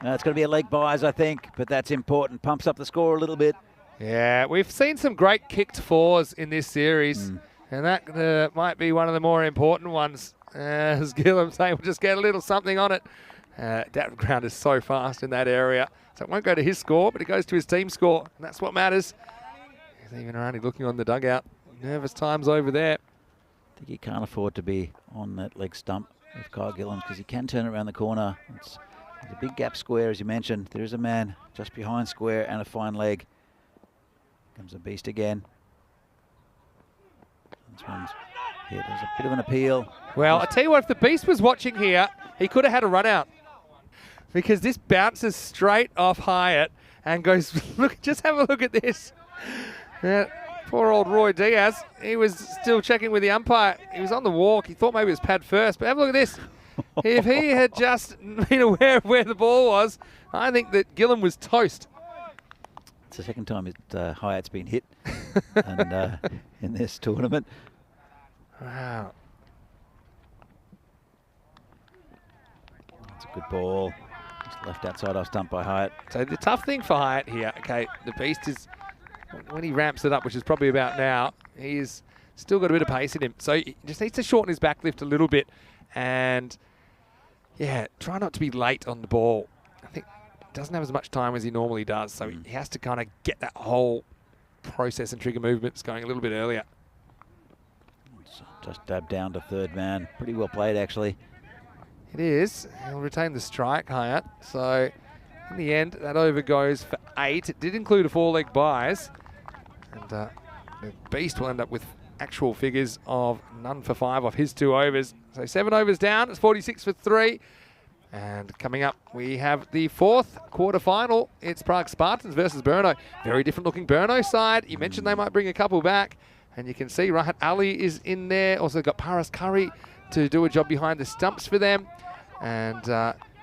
It's going to be a leg buys, I think, but that's important. Pumps up the score a little bit. Yeah, we've seen some great kicked 4s in this series, and that might be one of the more important ones. As Gillum saying, we'll just get a little something on it. That ground is so fast in that area, so it won't go to his score, but it goes to his team score, and that's what matters. He's even around looking on the dugout. Nervous times over there. I think he can't afford to be on that leg stump with Kyle Gillum because he can turn it around the corner. It's a big gap square, as you mentioned. There is a man just behind square and a fine leg. Comes a Beast again. This one's hit. There's a bit of an appeal. Well, I tell you what, if the Beast was watching here, he could have had a run out, because this bounces straight off Hyatt and goes, look, just have a look at this. Poor old Roy Diaz, he was still checking with the umpire. He was on the walk. He thought maybe it was pad first, but have a look at this. If he had just been aware of where the ball was, I think that Gillum was toast. It's the second time Hyatt's been hit and, in this tournament. Wow. That's a good ball. Just left outside off stump by Hyatt. So the tough thing for Hyatt here, okay, the Beast is, when he ramps it up, which is probably about now, he's still got a bit of pace in him. So he just needs to shorten his back lift a little bit and, yeah, try not to be late on the ball. I think he doesn't have as much time as he normally does, so he has to kind of get that whole process and trigger movements going a little bit earlier. Just dabbed down to third man. Pretty well played, actually. It is. He'll retain the strike, Hyatt. So in the end, that over goes for 8. It did include a 4-leg buys. And the Beast will end up with actual figures of none for 5 off his 2 overs. So 7 overs down. It's 46 for 3. And coming up, we have the 4th quarter-final. It's Prague Spartans versus Burno. Very different looking Burno side. You mentioned they might bring a couple back. And you can see Rahat Ali is in there. Also got Paras Curry to do a job behind the stumps for them. And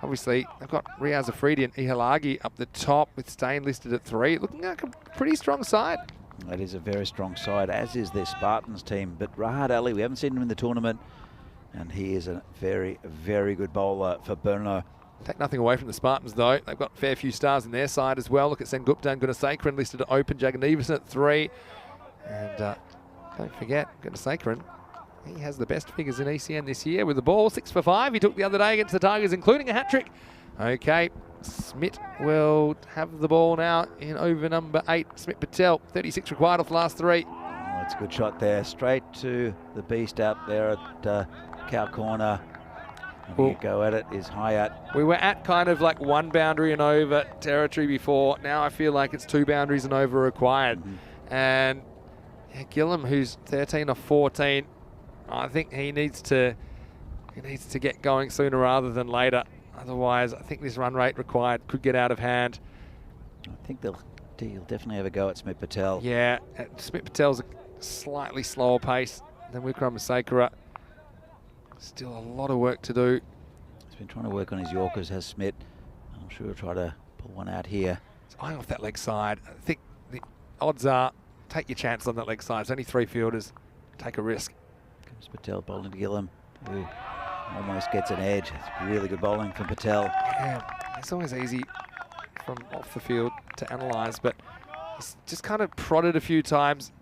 Obviously, they've got Riaz Afridi and Ihalagi up the top with Stain listed at 3. Looking like a pretty strong side. That is a very strong side, as is their Spartans team. But Rahat Ali, we haven't seen him in the tournament, and he is a very, very good bowler for Brno. Take nothing away from the Spartans, though. They've got a fair few stars in their side as well. Look at Sengupta and Gunasekharan listed at open. Jagannathan at 3. And don't forget, Gunasekharan, he has the best figures in ECN this year with the ball. 6 for 5 he took the other day against the Tigers, including a hat-trick. Okay, Smith will have the ball now in over number 8. Smith Patel, 36 required off the last 3. Oh, that's a good shot there. Straight to the beast out there at cow corner. Here go at it is Hayat. We were at kind of like 1 boundary and over territory before. Now I feel like it's 2 boundaries and over required. And yeah, Gillam, who's 13 of 14, I think he needs to get going sooner rather than later. Otherwise, I think this run rate required could get out of hand. I think he'll definitely have a go at Smith Patel. Yeah, Smith Patel's a slightly slower pace than Wickramasinghe. Still a lot of work to do. He's been trying to work on his Yorkers, has Smith. I'm sure he'll try to pull one out here. He's eyeing off that leg side. I think the odds are take your chance on that leg side. It's only 3 fielders. Take a risk. Comes Patel bowling to Gillam, who almost gets an edge. It's really good bowling from Patel. Yeah, it's always easy from off the field to analyse, but he's just kind of prodded a few times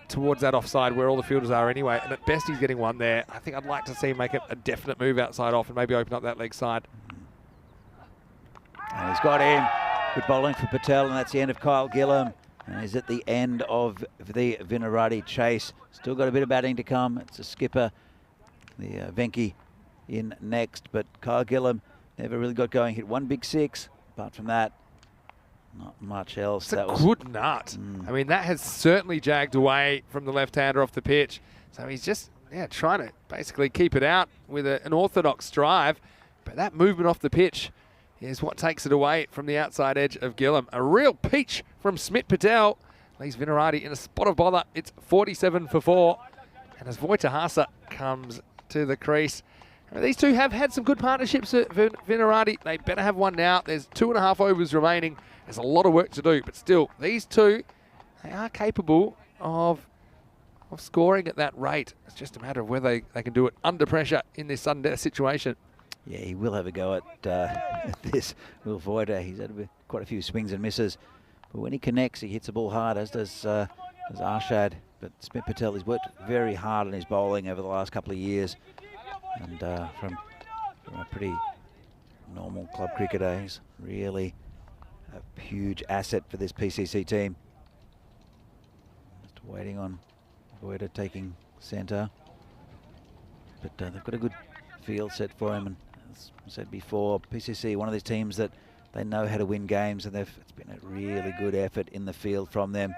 towards that offside where all the fielders are anyway, and at best he's getting one there. I think I'd like to see him make a definite move outside off and maybe open up that leg side. And he's got him. Good bowling for Patel, and that's the end of Kyle Gillam. And he's at the end of the Vinarati chase. Still got a bit of batting to come. It's a skipper, the Venki, in next. But Kyle Gillam never really got going. Hit 1 big 6. Apart from that, not much else. It's a good nut. I mean, that has certainly jagged away from the left-hander off the pitch. So he's just trying to basically keep it out with an orthodox drive. But that movement off the pitch is what takes it away from the outside edge of Gillam. A real peach from Smith Patel. Leaves Vinarati in a spot of bother. It's 47 for 4. And as Voitahasa comes to the crease, these two have had some good partnerships at Vinarati. They better have one now. There's 2.5 overs remaining. There's a lot of work to do, but still, these two, they are capable of scoring at that rate. It's just a matter of whether they can do it under pressure in this sudden death situation. Yeah, he will have a go at this, Will Voida. He's had quite a few swings and misses. But when he connects, he hits the ball hard, as does Arshad. But Smith Patel has worked very hard on his bowling over the last couple of years. And from a pretty normal club cricketer, he's really a huge asset for this PCC team. Just waiting on Voida taking centre. But they've got a good field set for him. And as I said before, PCC, one of these teams that they know how to win games, and it's been a really good effort in the field from them.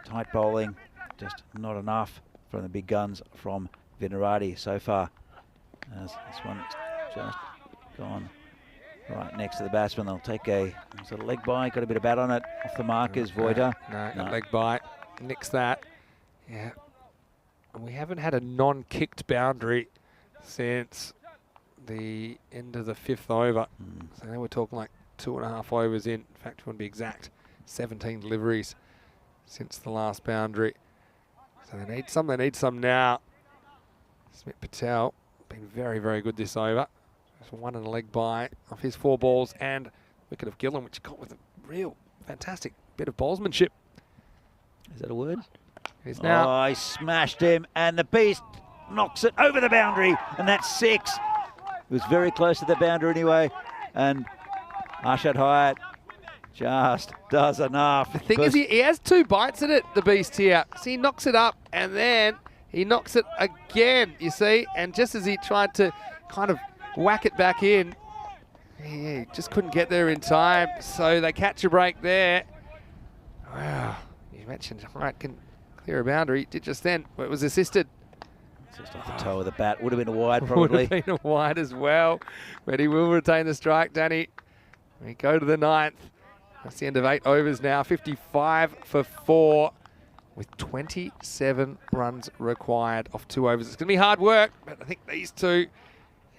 Tight bowling, just not enough from the big guns from Vinarati so far. As this one's just gone right next to the batsman. They'll take a sort of leg bye, got a bit of bat on it. Off the mark is Voida. No, leg bye, nix that. Yeah, and we haven't had a non-kicked boundary since the end of the 5th over. So now we're talking like 2.5 overs in. In fact, we want to be exact, 17 deliveries since the last boundary. So they need some now. Smith Patel been very, very good this over. Just 1 and a leg bye off his 4 balls, and wicket of Gillam, which he got with a real fantastic bit of bowlsmanship. Is that a word? It is now. Oh, he smashed him, and the beast knocks it over the boundary, and that's 6. It was very close to the boundary anyway, and Arshad Hayat just does enough. The thing is, he has 2 bites at it, the beast here. So he knocks it up, and then he knocks it again, you see, and just as he tried to kind of whack it back in, he just couldn't get there in time, so they catch a break there. Wow, you mentioned Hayat can clear a boundary, did just then, but it was assisted. Just off the toe of the bat, would have been a wide probably. Would have been a wide as well, but he will retain the strike, Danny. We go to the 9th. That's the end of 8 overs now, 55 for 4. With 27 runs required off 2 overs. It's going to be hard work, but I think these two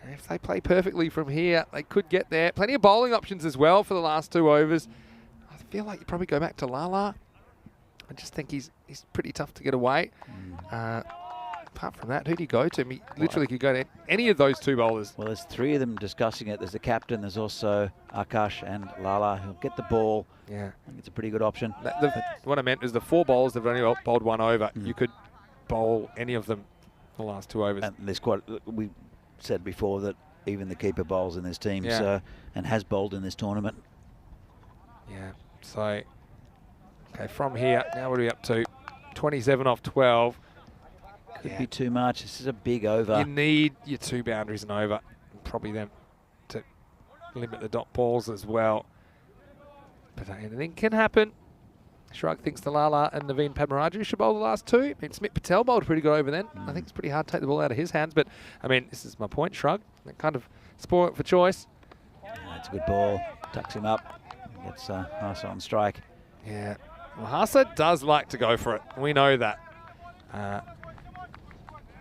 if they play perfectly from here, they could get there. Plenty of bowling options as well for the last 2 overs. I feel like you probably go back to Lala. I just think he's pretty tough to get away. Apart from that, who do you go to? He literally could go to any of those 2 bowlers. Well, there's 3 of them discussing it. There's the captain, there's also Akash and Lala who'll get the ball. Yeah. I think it's a pretty good option. What I meant is the 4 bowlers that have only bowled 1 over. You could bowl any of them the last 2 overs. And there's we said before that even the keeper bowls in this team, so, and has bowled in this tournament. Yeah, so, okay, from here, now what are we up to? 27 off 12. Could be too much. This is a big over. You need your 2 boundaries and over, and probably them to limit the dot balls as well. But anything can happen. Shrug thinks the Lala and Naveen Padmaraju should bowl the last 2. I mean, Smith Patel bowled pretty good over then. I think it's pretty hard to take the ball out of his hands. But, I mean, this is my point, Shrug. That kind of spoil it for choice. That's a good ball. Tucks him up. Gets Hasa on strike. Yeah. Well, Hasa does like to go for it. We know that.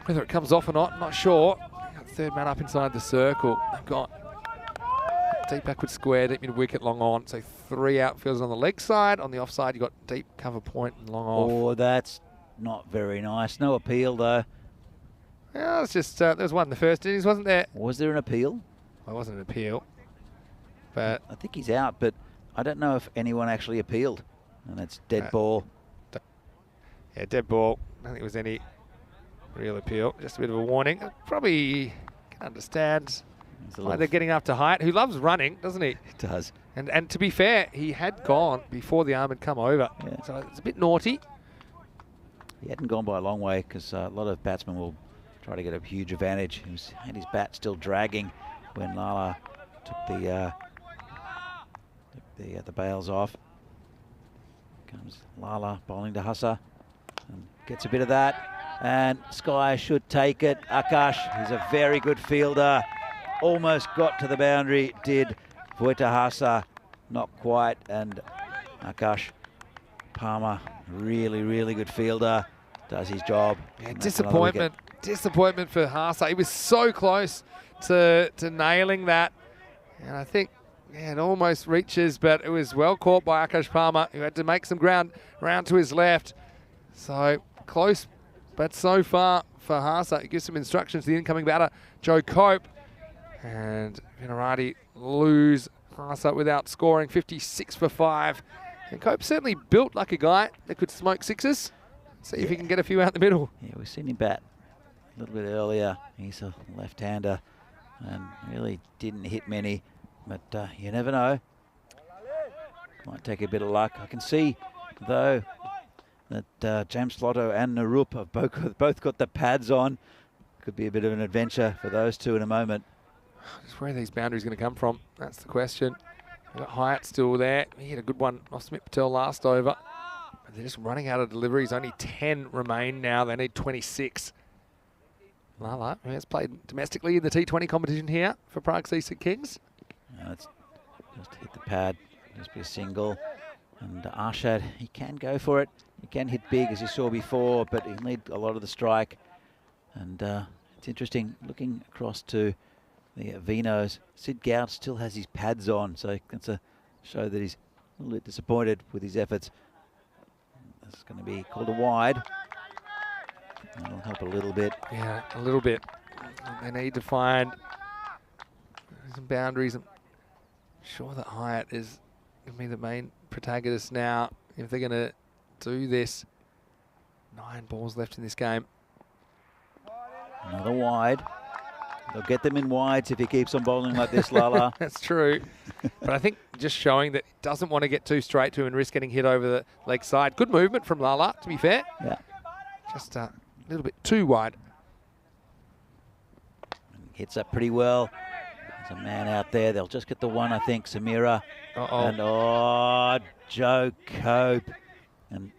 Whether it comes off or not, not sure. Got 3rd man up inside the circle. They've got deep backward square, deep mid wicket, long on. So 3 outfielders on the leg side. On the offside, you've got deep cover point and long off. Oh, that's not very nice. No appeal, though. Yeah, it's just, there was one in the first innings, wasn't there? Was there an appeal? Well, it wasn't an appeal. But I think he's out, but I don't know if anyone actually appealed. And that's dead ball. Yeah, dead ball. I don't think it was any real appeal. Just a bit of a warning. Probably can understand why they're getting after Hyatt, who loves running, doesn't he? He does. And to be fair, he had gone before the arm had come over. Yeah. So it's a bit naughty. He hadn't gone by a long way because a lot of batsmen will try to get a huge advantage. He had his bat still dragging when Lala took the bails off. Comes Lala bowling to Hasa and gets a bit of that. And Sky should take it. Akash, he's a very good fielder. Almost got to the boundary, did. Vuita Hasa, not quite. And Akash Palmer, really, really good fielder. Does his job. Yeah, disappointment for Hasa. He was so close to nailing that. And I think it almost reaches, but it was well caught by Akash Palmer, who had to make some ground round to his left. So close, but so far for Hasa. It gives some instructions to the incoming batter, Joe Cope. And Vinarati lose Hasa without scoring, 56 for 5. And Cope certainly built like a guy that could smoke 6s. See if he can get a few out the middle. Yeah, we've seen him bat a little bit earlier. He's a left-hander and really didn't hit many. But you never know. Might take a bit of luck. I can see, though, that James Slotto and Narup have both got the pads on. Could be a bit of an adventure for those 2 in a moment. Just where are these boundaries going to come from? That's the question. We've got Hyatt still there. He had a good one off Smith Patel last over. But they're just running out of deliveries. Only 10 remain now. They need 26. Lala, who has played domestically in the T20 competition here for Prague Seaside Kings. It's just hit the pad. Just be a single. And Arshad, he can go for it. He can hit big, as you saw before, but he'll need a lot of the strike. And it's interesting, looking across to the Vinos, Sid Gout still has his pads on, so that's a show that he's a little bit disappointed with his efforts. This is going to be called a wide. That'll help a little bit. Yeah, a little bit. They need to find some boundaries. I'm sure that Hyatt is going to be the main protagonist now if they're going to do this. 9 balls left in this game. Another wide. They'll get them in wides if he keeps on bowling like this, Lala. That's true. But I think just showing that he doesn't want to get too straight to him and risk getting hit over the leg side. Good movement from Lala, to be fair. Yeah. Just a little bit too wide. Hits up pretty well. There's a man out there. They'll just get the one, I think. Samira. And Joe Cope. And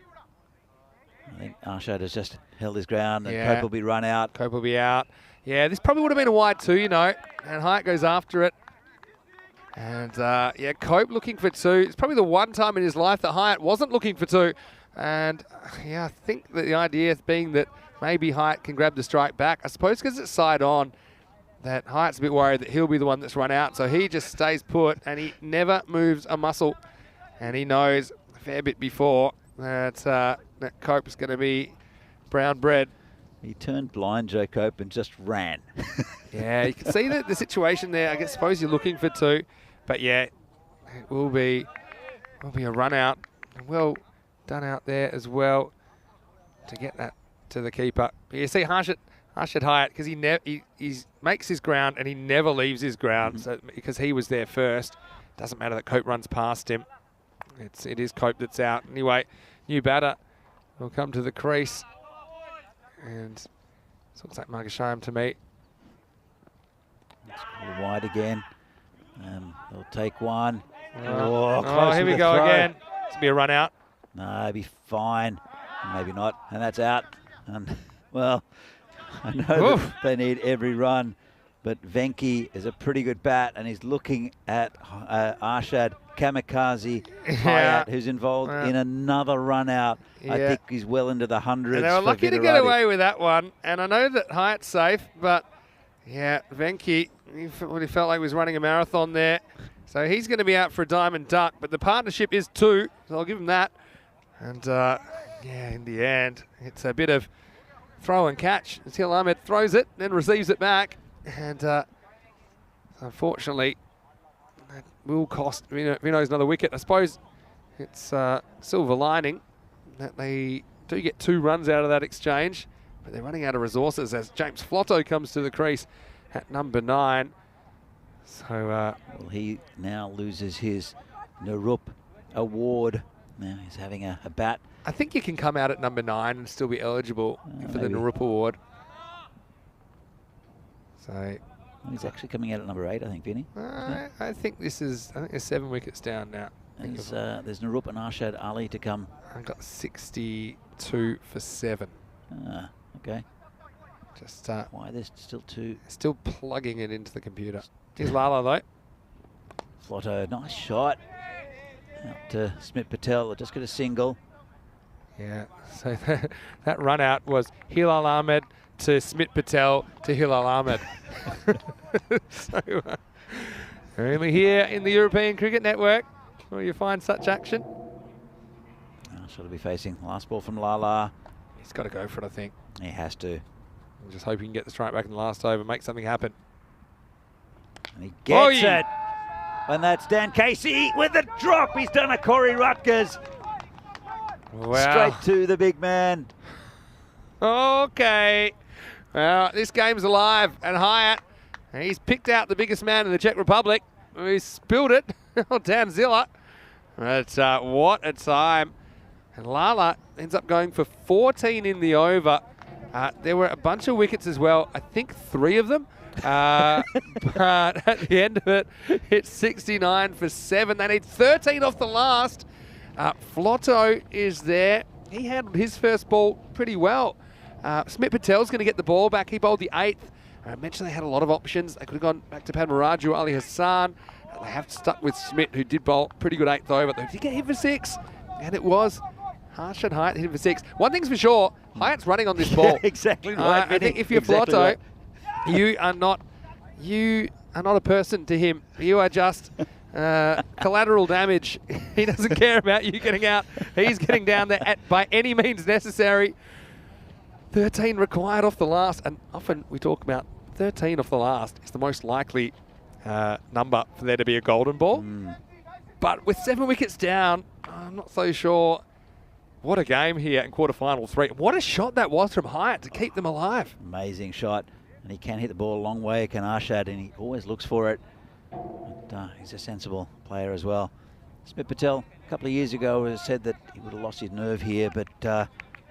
I think Arshad has just held his ground, and Cope will be run out. Cope will be out. Yeah, this probably would have been a wide too, you know. And Hyatt goes after it. And yeah, Cope looking for 2. It's probably the one time in his life that Hyatt wasn't looking for 2. And yeah, I think that the idea being that maybe Hyatt can grab the strike back. I suppose because it's side on, that Hyatt's a bit worried that he'll be the one that's run out. So he just stays put and he never moves a muscle. And he knows a fair bit before that that Cope is going to be brown bread. He turned blind, Joe Cope, and just ran. Yeah, you can see the situation there. I suppose you're looking for two. But yeah, it will be a run out. Well done out there as well to get that to the keeper. But you see Harshad Hyatt, because he makes his ground and he never leaves his ground. So because he was there first, doesn't matter that Cope runs past him. It is Cope that's out. Anyway, new batter will come to the crease. And it looks like Magashayam to me. It's wide again. They'll take one. Oh, here we go again. It's going to be a run out. No, it'll be fine. Maybe not. And that's out. And, well, I know that they need every run, but Venki is a pretty good bat, and he's looking at Arshad Kamikaze Hyatt, who's involved in another run out. I think he's well into the hundreds. And they were lucky to get away with that one. And I know that Hyatt's safe, but yeah, Venki, he felt like he was running a marathon there. So he's going to be out for a diamond duck, but the partnership is 2, so I'll give him that. And yeah, in the end, it's a bit of throw and catch until Ahmed throws it, then receives it back. And unfortunately, that will cost Vino's another wicket. I suppose it's silver lining that they do get 2 runs out of that exchange, but they're running out of resources as James Flotto comes to the crease at number 9. So well, he now loses his Narup award. Now he's having a bat. I think you can come out at number 9 and still be eligible for the Narup award. So he's actually coming out at number 8, I think, Vinny. I think there's 7 wickets down now. There's Narup and Arshad Ali to come. I've got 62 for 7. Okay. Just why there's still 2? Still plugging it into the computer. Here's Lala though. Flotto, nice shot. Out to Smith Patel, just got a single. Yeah, so that run out was Hilal Ahmed to Smith Patel to Hilal Ahmed. So only here in the European Cricket Network where you find such action. Should be facing last ball from Lala. He's got to go for it, I think. He has to. I'm just hoping he can get the strike back in the last over, make something happen. And he gets it. And that's Dan Casey with a drop. He's done a Corey Rutgers. Wow. Straight to the big man. Okay. Well, this game's alive. And Hyatt, he's picked out the biggest man in the Czech Republic. He spilled it. Dan Zilla. But what a time. And Lala ends up going for 14 in the over. There were a bunch of wickets as well. I think 3 of them. But at the end of it, it's 69 for 7. They need 13 off the last. Flotto is there. He handled his first ball pretty well. Smith Patel's going to get the ball back. He bowled the 8th. I mentioned they had a lot of options. They could have gone back to Padmaraju, Ali Hassan. They have stuck with Smith, who did bowl pretty good 8th over. They did get hit for 6. And it was Harshad Hyatt hit for 6. One thing's for sure, Hyatt's running on this ball. Exactly right. I think if you're Flotto, right, you are not a person to him. You are just collateral damage. He doesn't care about you getting out. He's getting down there by any means necessary. 13 required off the last, and often we talk about 13 off the last is the most likely number for there to be a golden ball. But with 7 wickets down, I'm not so sure. What a game here in quarterfinal 3. What a shot that was from Hyatt to keep them alive. Amazing shot. And he can hit the ball a long way, can Arshad, and he always looks for it. But, he's a sensible player as well. Smith Patel, a couple of years ago, has said that he would have lost his nerve here, but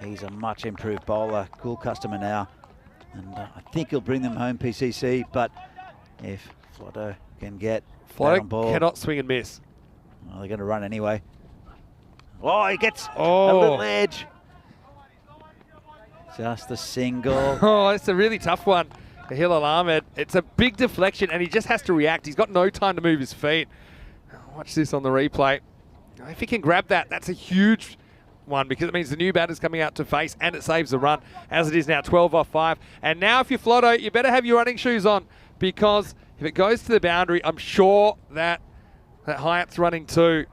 he's a much improved bowler, cool customer now. And I think he'll bring them home PCC, but if Flotto can get on ball, cannot swing and miss. Well, they're going to run anyway. Oh, he gets a little edge. Just the single. Oh, it's a really tough one for Hilal Ahmed. It's a big deflection, and he just has to react. He's got no time to move his feet. Watch this on the replay. If he can grab that, that's a huge one, because it means the new batter's coming out to face, and it saves the run, as it is now 12 off 5. And now if you're Flotto, you better have your running shoes on, because if it goes to the boundary, I'm sure that Hyatt's running too.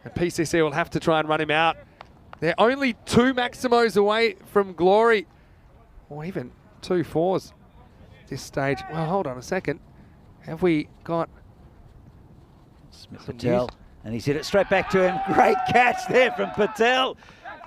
And PCC will have to try and run him out. They're only 2 Maximos away from glory. Or even 2 4s this stage. Well, hold on a second. Have we got Smith Patel? And he's hit it straight back to him. Great catch there from Patel.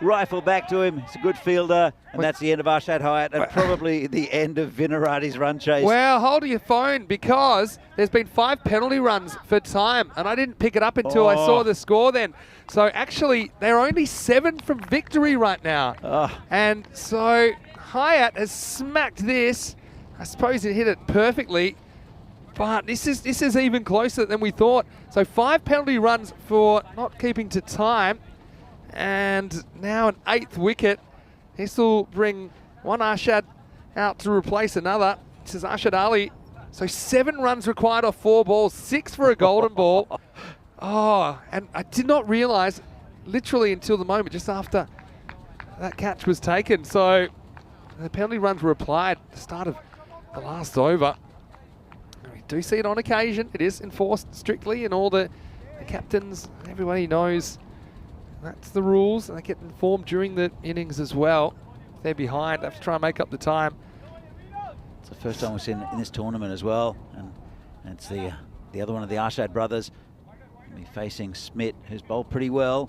Rifle back to him. He's a good fielder. And that's the end of Arshad Hyatt and probably the end of Vinarati's run chase. Well, hold your phone, because there's been 5 penalty runs for time, and I didn't pick it up until I saw the score then. So actually, they're only 7 from victory right now. And so Hyatt has smacked this. I suppose it hit it perfectly, but this is even closer than we thought. So 5 penalty runs for not keeping to time, and now an 8th wicket. This will bring one Arshad out to replace another. This is Arshad Ali. So 7 runs required off 4 balls, 6 for a golden ball. Oh, and I did not realise, literally until the moment just after that catch was taken. So the penalty runs were applied at the start of the last over. We do see it on occasion. It is enforced strictly, and all the captains, everybody knows that's the rules, and they get informed during the innings as well. If they're behind, they have to try and make up the time. It's the first time we've seen it in this tournament as well, and it's the other one of the Arshad brothers. He'll be facing Smith, who's bowled pretty well.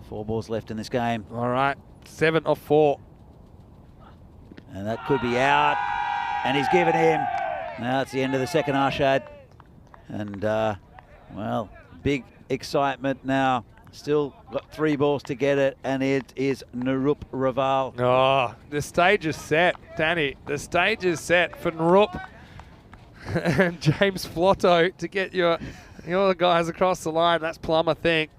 4 balls left in this game. All right, 7 off 4. And that could be out, and he's given him. Now it's the end of the second Arshad, and well, big excitement now. Still got 3 balls to get it, and it is Narup Raval. Oh, the stage is set, Danny. The stage is set for Narup and James Flotto to get your guys across the line. That's plum, I think.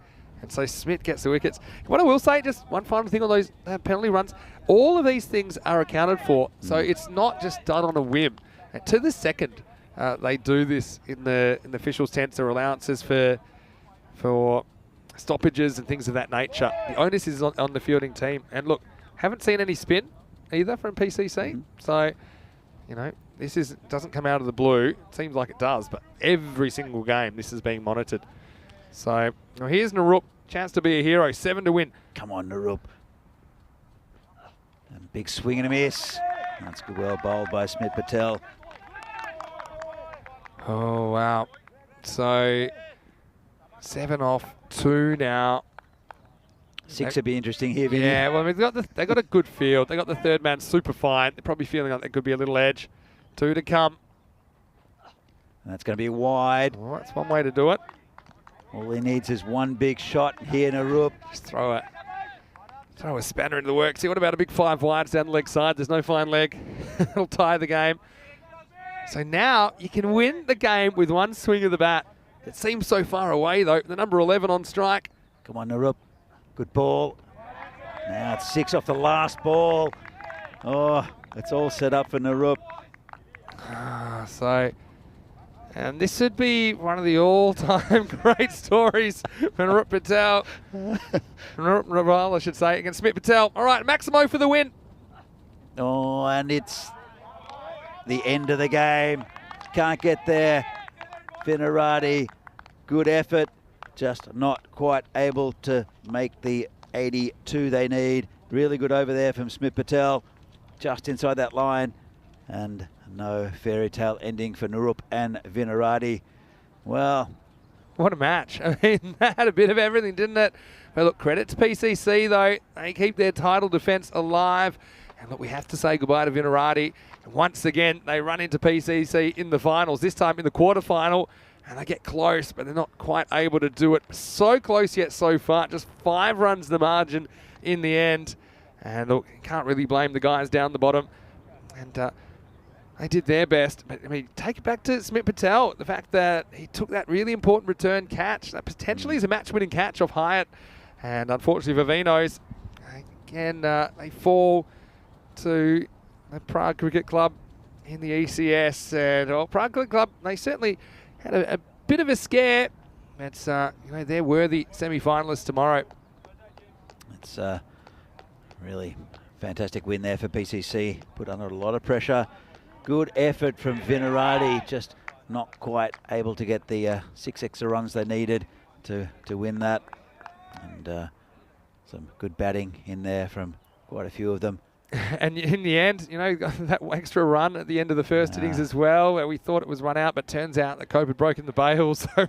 And so Smith gets the wickets. What I will say, just one final thing on those penalty runs, all of these things are accounted for. So it's not just done on a whim. And to the second, they do this in the officials' tents. There are allowances for stoppages and things of that nature. The onus is on the fielding team. And look, haven't seen any spin either from PCC. So, you know, this doesn't come out of the blue. It seems like it does, but every single game this is being monitored. So, well, here's Narup. Chance to be a hero. 7 to win. Come on, Narup. And big swing and a miss. That's good, well bowled by Smith Patel. Oh, wow. So 7 off 2 now. 6 would be interesting here, Vinny. Yeah, well, I mean, they got a good field. They got the third man super fine. They're probably feeling like there could be a little edge. 2 to come. And that's going to be wide. Well, that's one way to do it. All he needs is one big shot here, Narup. Just throw a spanner into the works. See, what about a big 5 wides down the leg side? There's no fine leg. It'll tie the game. So now you can win the game with one swing of the bat. It seems so far away, though. The number 11 on strike. Come on, Narup. Good ball. Now it's 6 off the last ball. Oh, it's all set up for Narup. And this would be one of the all-time great stories for Narup Patel. Narup Raval, I should say, against Smith Patel. All right, Maximo for the win. Oh, and it's the end of the game. Can't get there. Vinarati, good effort. Just not quite able to make the 82 they need. Really good over there from Smith Patel. Just inside that line. And no fairy tale ending for Narup and Vinarati. Well, what a match. I mean, that had a bit of everything, didn't it? But look, credit to PCC, though. They keep their title defence alive. And look, we have to say goodbye to Vinarati. And once again, they run into PCC in the finals, this time in the quarterfinal. And they get close, but they're not quite able to do it. So close yet so far. Just 5 runs the margin in the end. And look, can't really blame the guys down the bottom. And they did their best. But, I mean, take it back to Smith Patel. The fact that he took that really important return catch. That potentially is a match-winning catch off Hyatt. And unfortunately for Vinos, again, they fall to the Prague Cricket Club in the ECS. And Prague Cricket Club, they certainly had a bit of a scare. It's, you know, they're worthy semi-finalists tomorrow. It's really fantastic win there for PCC. Put under a lot of pressure. Good effort from Vinarati, just not quite able to get the 6 extra runs they needed to win that. And some good batting in there from quite a few of them. And in the end, you know, that extra run at the end of the first innings as well, where we thought it was run out, but turns out that Cope had broken the bails. So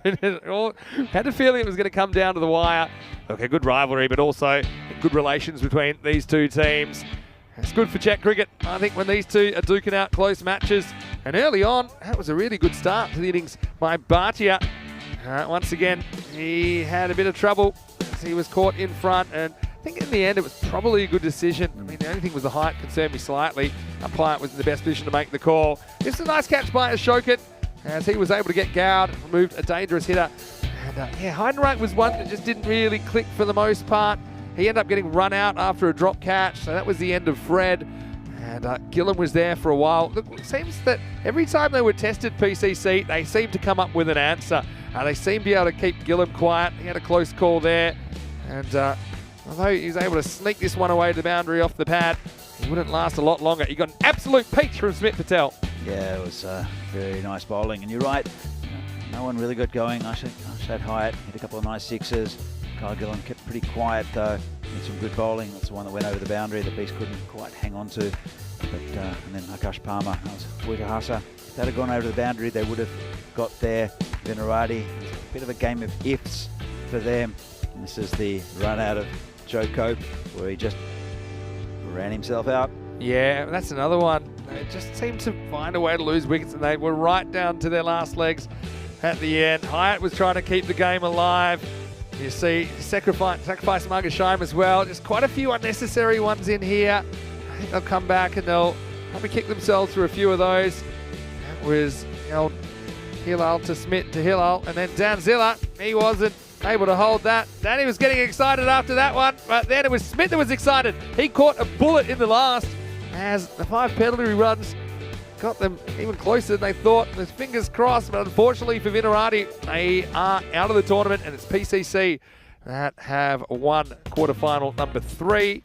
had a feeling it was going to come down to the wire. Look, a good rivalry, but also good relations between these two teams. It's good for Czech cricket, I think, when these two are duking out close matches. And early on, that was a really good start to the innings by Bhatia. Once again, he had a bit of trouble as he was caught in front, and I think in the end it was probably a good decision. I mean, the only thing was the height concerned me slightly. Umpire was in the best position to make the call. This is a nice catch by Ashokan as he was able to get Gowd, removed a dangerous hitter. And yeah, Heidenreich was one that just didn't really click for the most part. He ended up getting run out after a drop catch, so that was the end of Fred. And Gillen was there for a while. Look, it seems that every time they were tested PCC, they seemed to come up with an answer. They seemed to be able to keep Gillen quiet. He had a close call there. And although he was able to sneak this one away to the boundary off the pad, he wouldn't last a lot longer. He got an absolute peach from Smith Patel. Yeah, it was very nice bowling. And you're right, no one really got going. Ashad Hyatt hit a couple of nice sixes. Kyle Gillen kept pretty quiet though. Did some good bowling. That's the one that went over the boundary. The Beast couldn't quite hang on to. But and then Akash Palmer, that was Fuitahasa. If that had gone over the boundary, they would have got there. Vinarati, it's a bit of a game of ifs for them. And this is the run out of Joe Cope, where he just ran himself out. Yeah, that's another one. They just seemed to find a way to lose wickets, and they were right down to their last legs at the end. Hyatt was trying to keep the game alive. You see, sacrifice Margashime as well. Just quite a few unnecessary ones in here. I think they'll come back and they'll probably kick themselves through a few of those. That was, you know, Hillel to Smith to Hillel, and then Dan Zilla. He wasn't able to hold that. Danny was getting excited after that one, but then it was Smith that was excited. He caught a bullet in the last as the 5 penalty runs got them even closer than they thought. There's fingers crossed, but unfortunately for Vinarati, they are out of the tournament, and it's PCC that have won quarterfinal number 3.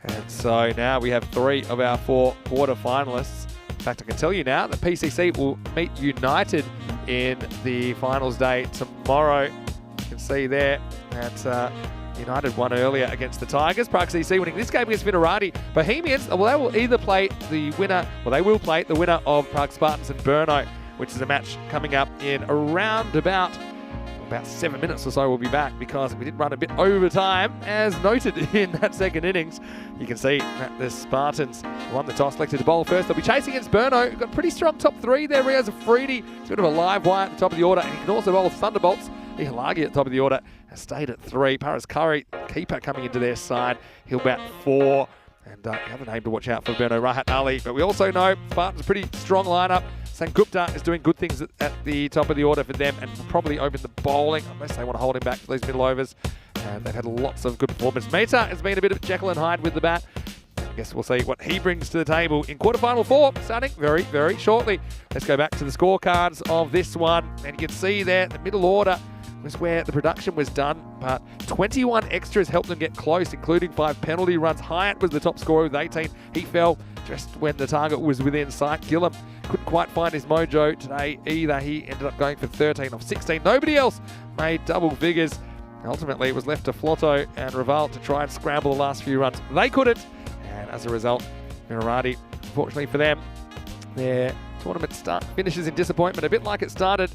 And so now we have 3 of our 4 quarterfinalists. In fact, I can tell you now that PCC will meet United in the finals day tomorrow. You can see there that United won earlier against the Tigers. Prague CC winning this game against Vinarati. Bohemians, well, they will either play the winner, well, they will play the winner of Prague Spartans and Brno, which is a match coming up in around about 7 minutes or so. We'll be back because we did run a bit over time, as noted in that second innings. You can see that the Spartans won the toss, selected to bowl first. They'll be chasing against Brno. We've got a pretty strong top 3 there. Riaz Afridi, it's a bit of a live wire at the top of the order, and he can also bowl Thunderbolts. Ihalagi at the top of the order has stayed at 3. Paras Curry, keeper, coming into their side. He'll bat 4. And the other name to watch out for Brno, Rahat Ali. But we also know Spartans a pretty strong lineup. Sangupta is doing good things at the top of the order for them and will probably open the bowling unless they want to hold him back for these middle overs. And they've had lots of good performance. Mehta has been a bit of Jekyll and Hyde with the bat. I guess we'll see what he brings to the table in quarterfinal 4, starting very, very shortly. Let's go back to the scorecards of this one. And you can see there, the middle order was where the production was done, but 21 extras helped them get close, including 5 penalty runs. Hyatt was the top scorer with 18. He fell just when the target was within sight. Gillam couldn't quite find his mojo today either. He ended up going for 13 off 16. Nobody else made double figures. Ultimately, it was left to Flotto and Raval to try and scramble the last few runs. They couldn't, and as a result, Vinarati, unfortunately for them, their tournament finishes in disappointment, a bit like it started.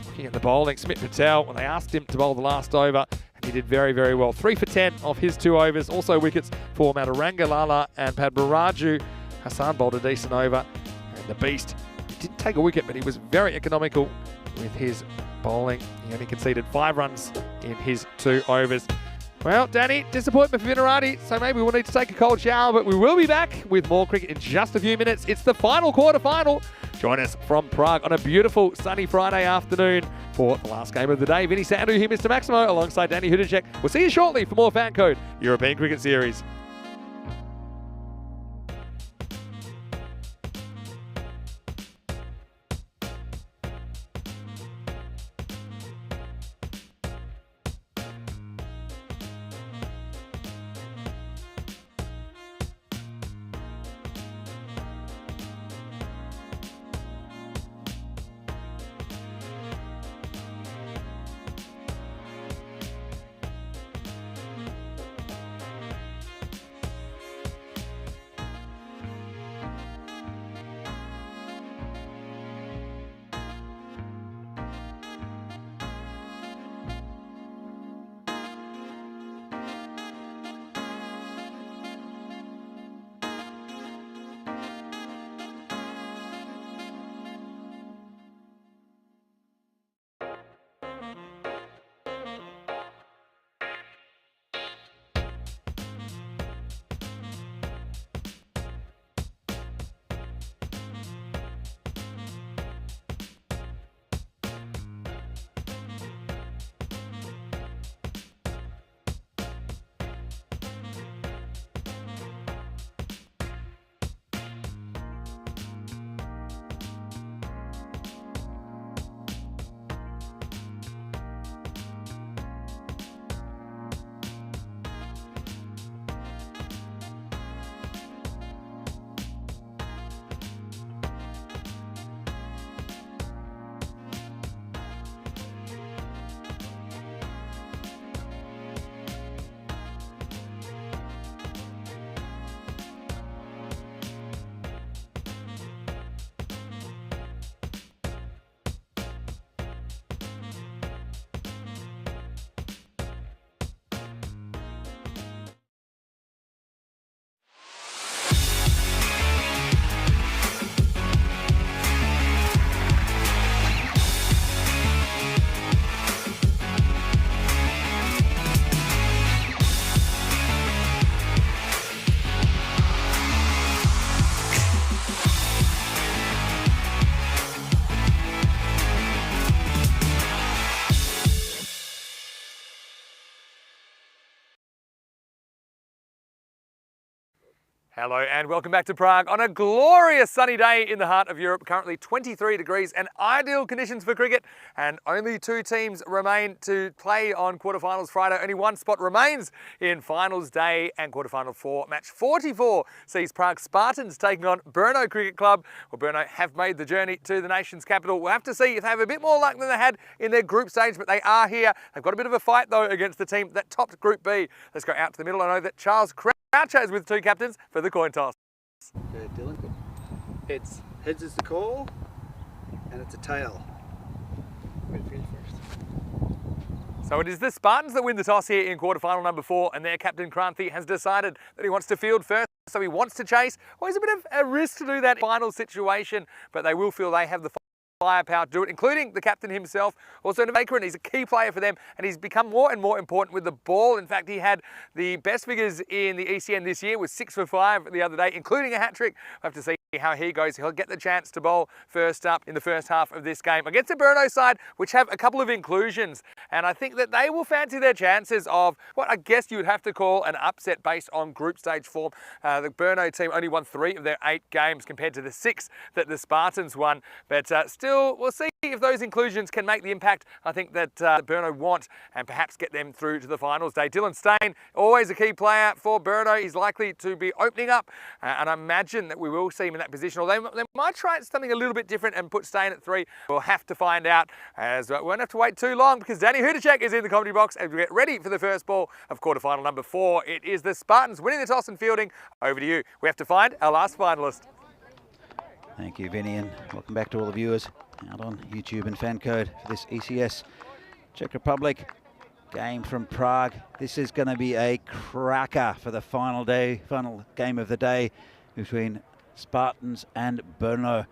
Looking at the bowling, Smith Patel, when they asked him to bowl the last over, and he did very, very well. 3 for 10 off his 2 overs. Also wickets for Matarangalala and Padmaraju. Hassan bowled a decent over, and the Beast didn't take a wicket, but he was very economical with his bowling. He only conceded 5 runs in his 2 overs. Well, Danny, disappointment for Vinarati, so maybe we'll need to take a cold shower, but we will be back with more cricket in just a few minutes. It's the final quarter-final. Join us from Prague on a beautiful sunny Friday afternoon for the last game of the day. Vinny Sandu here, Mr. Maximo, alongside Danny Hudacek. We'll see you shortly for more FanCode European Cricket Series. Hello and welcome back to Prague on a glorious sunny day in the heart of Europe. Currently 23 degrees and ideal conditions for cricket, and only 2 teams remain to play on quarterfinals Friday. Only 1 spot remains in finals day, and quarterfinal 4 match 44 sees Prague Spartans taking on Brno Cricket Club. Well, Brno have made the journey to the nation's capital. We'll have to see if they have a bit more luck than they had in their group stage, but they are here. They've got a bit of a fight though against the team that topped Group B. Let's go out to the middle. I know that Charles Croucher is with 2 captains for the coin toss. Okay, Dylan. Heads. Heads is the call, and it's a tail. Midfield first. So it is the Spartans that win the toss here in quarterfinal number 4, and their captain Kranthi has decided that he wants to field first. So he wants to chase. Well, it's a bit of a risk to do that final situation, but they will feel they have the firepower to do it, including the captain himself. Also Navakran, he's a key player for them, and he's become more and more important with the ball. In fact, he had the best figures in the ECN this year, with 6 for 5 the other day, including a hat-trick. We'll have to see how he goes. He'll get the chance to bowl first up in the first half of this game against the Brno side, which have a couple of inclusions, and I think that they will fancy their chances of what I guess you would have to call an upset based on group stage form. The Brno team only won 3 of their 8 games compared to the 6 that the Spartans won, but still we'll see if those inclusions can make the impact I think that Brno want, and perhaps get them through to the finals day. Dylan Steyn, always a key player for Brno. He's likely to be opening up, and I imagine that we will see him in that position, although they might try something a little bit different and put Steyn at 3. We'll have to find out, as we won't have to wait too long, because Danny Hudacek is in the commentary box as we get ready for the first ball of quarterfinal number 4. It is the Spartans winning the toss and fielding. Over to you. We have to find our last finalist. Thank you, Vinny, and welcome back to all the viewers out on YouTube and FanCode for this ECS Czech Republic game from Prague. This is going to be a cracker for the final game of the day between Spartans and Brno.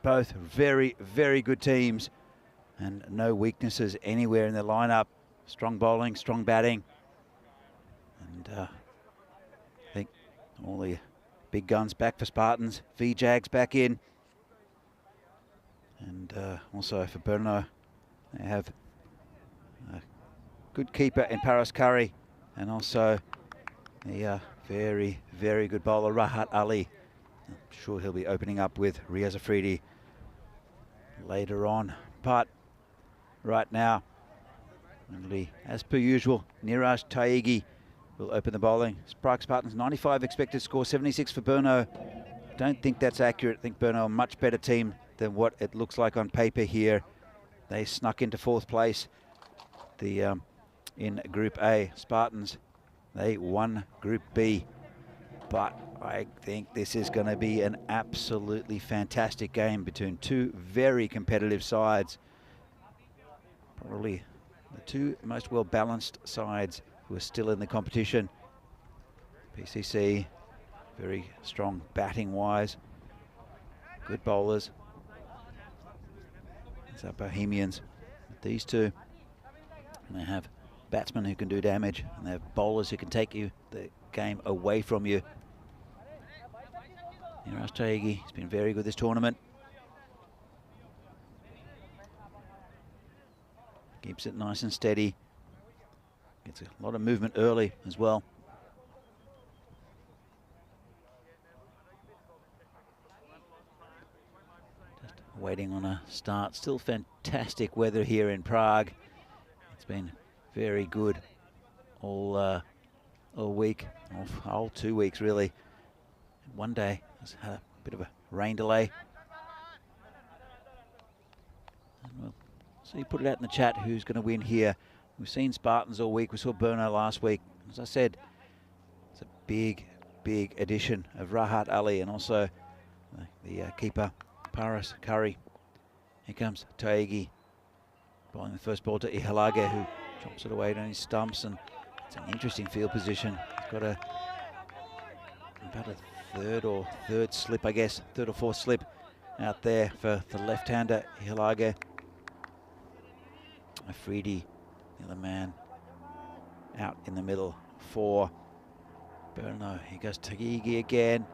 Both very, very good teams, and no weaknesses anywhere in their lineup. Strong bowling, strong batting, and I think all the big guns back for Spartans. V-Jags back in. And also for Brno, they have a good keeper in Paras Curry, and also a very, very good bowler, Rahat Ali. I'm sure he'll be opening up with Riaz Afridi later on. But right now, as per usual, Niraj Taigi will open the bowling. Prague Spartans 95 expected score, 76 for Brno. Don't think that's accurate. I think Brno a much better team than what it looks like on paper here. They snuck into 4th place in Group A. Spartans, they won Group B. But I think this is going to be an absolutely fantastic game between 2 very competitive sides. Probably the 2 most well-balanced sides who are still in the competition. PCC, very strong batting-wise. Good bowlers. It's our Bohemians. These 2, and they have batsmen who can do damage, and they have bowlers who can take the game away from you. Niraj Taigi, he's been very good this tournament. Keeps it nice and steady. Gets a lot of movement early as well. Just waiting on a start. Still fantastic weather here in Prague. It's been very good all week, all 2 weeks really. One day has had a bit of a rain delay. And we'll see, put it out in the chat who's going to win here. We've seen Spartans all week. We saw Brno last week. As I said, it's a big, big addition of Rahat Ali, and also the keeper, Paras Curry. Here comes Taigi, bowling the first ball to Ihalage, who chops it away on his stumps, and it's an interesting field position. He's got about a third slip, I guess, 3rd or 4th slip out there for the left-hander, Ihalage. Afridi, the other man, out in the middle for Brno. Here goes Taigi again.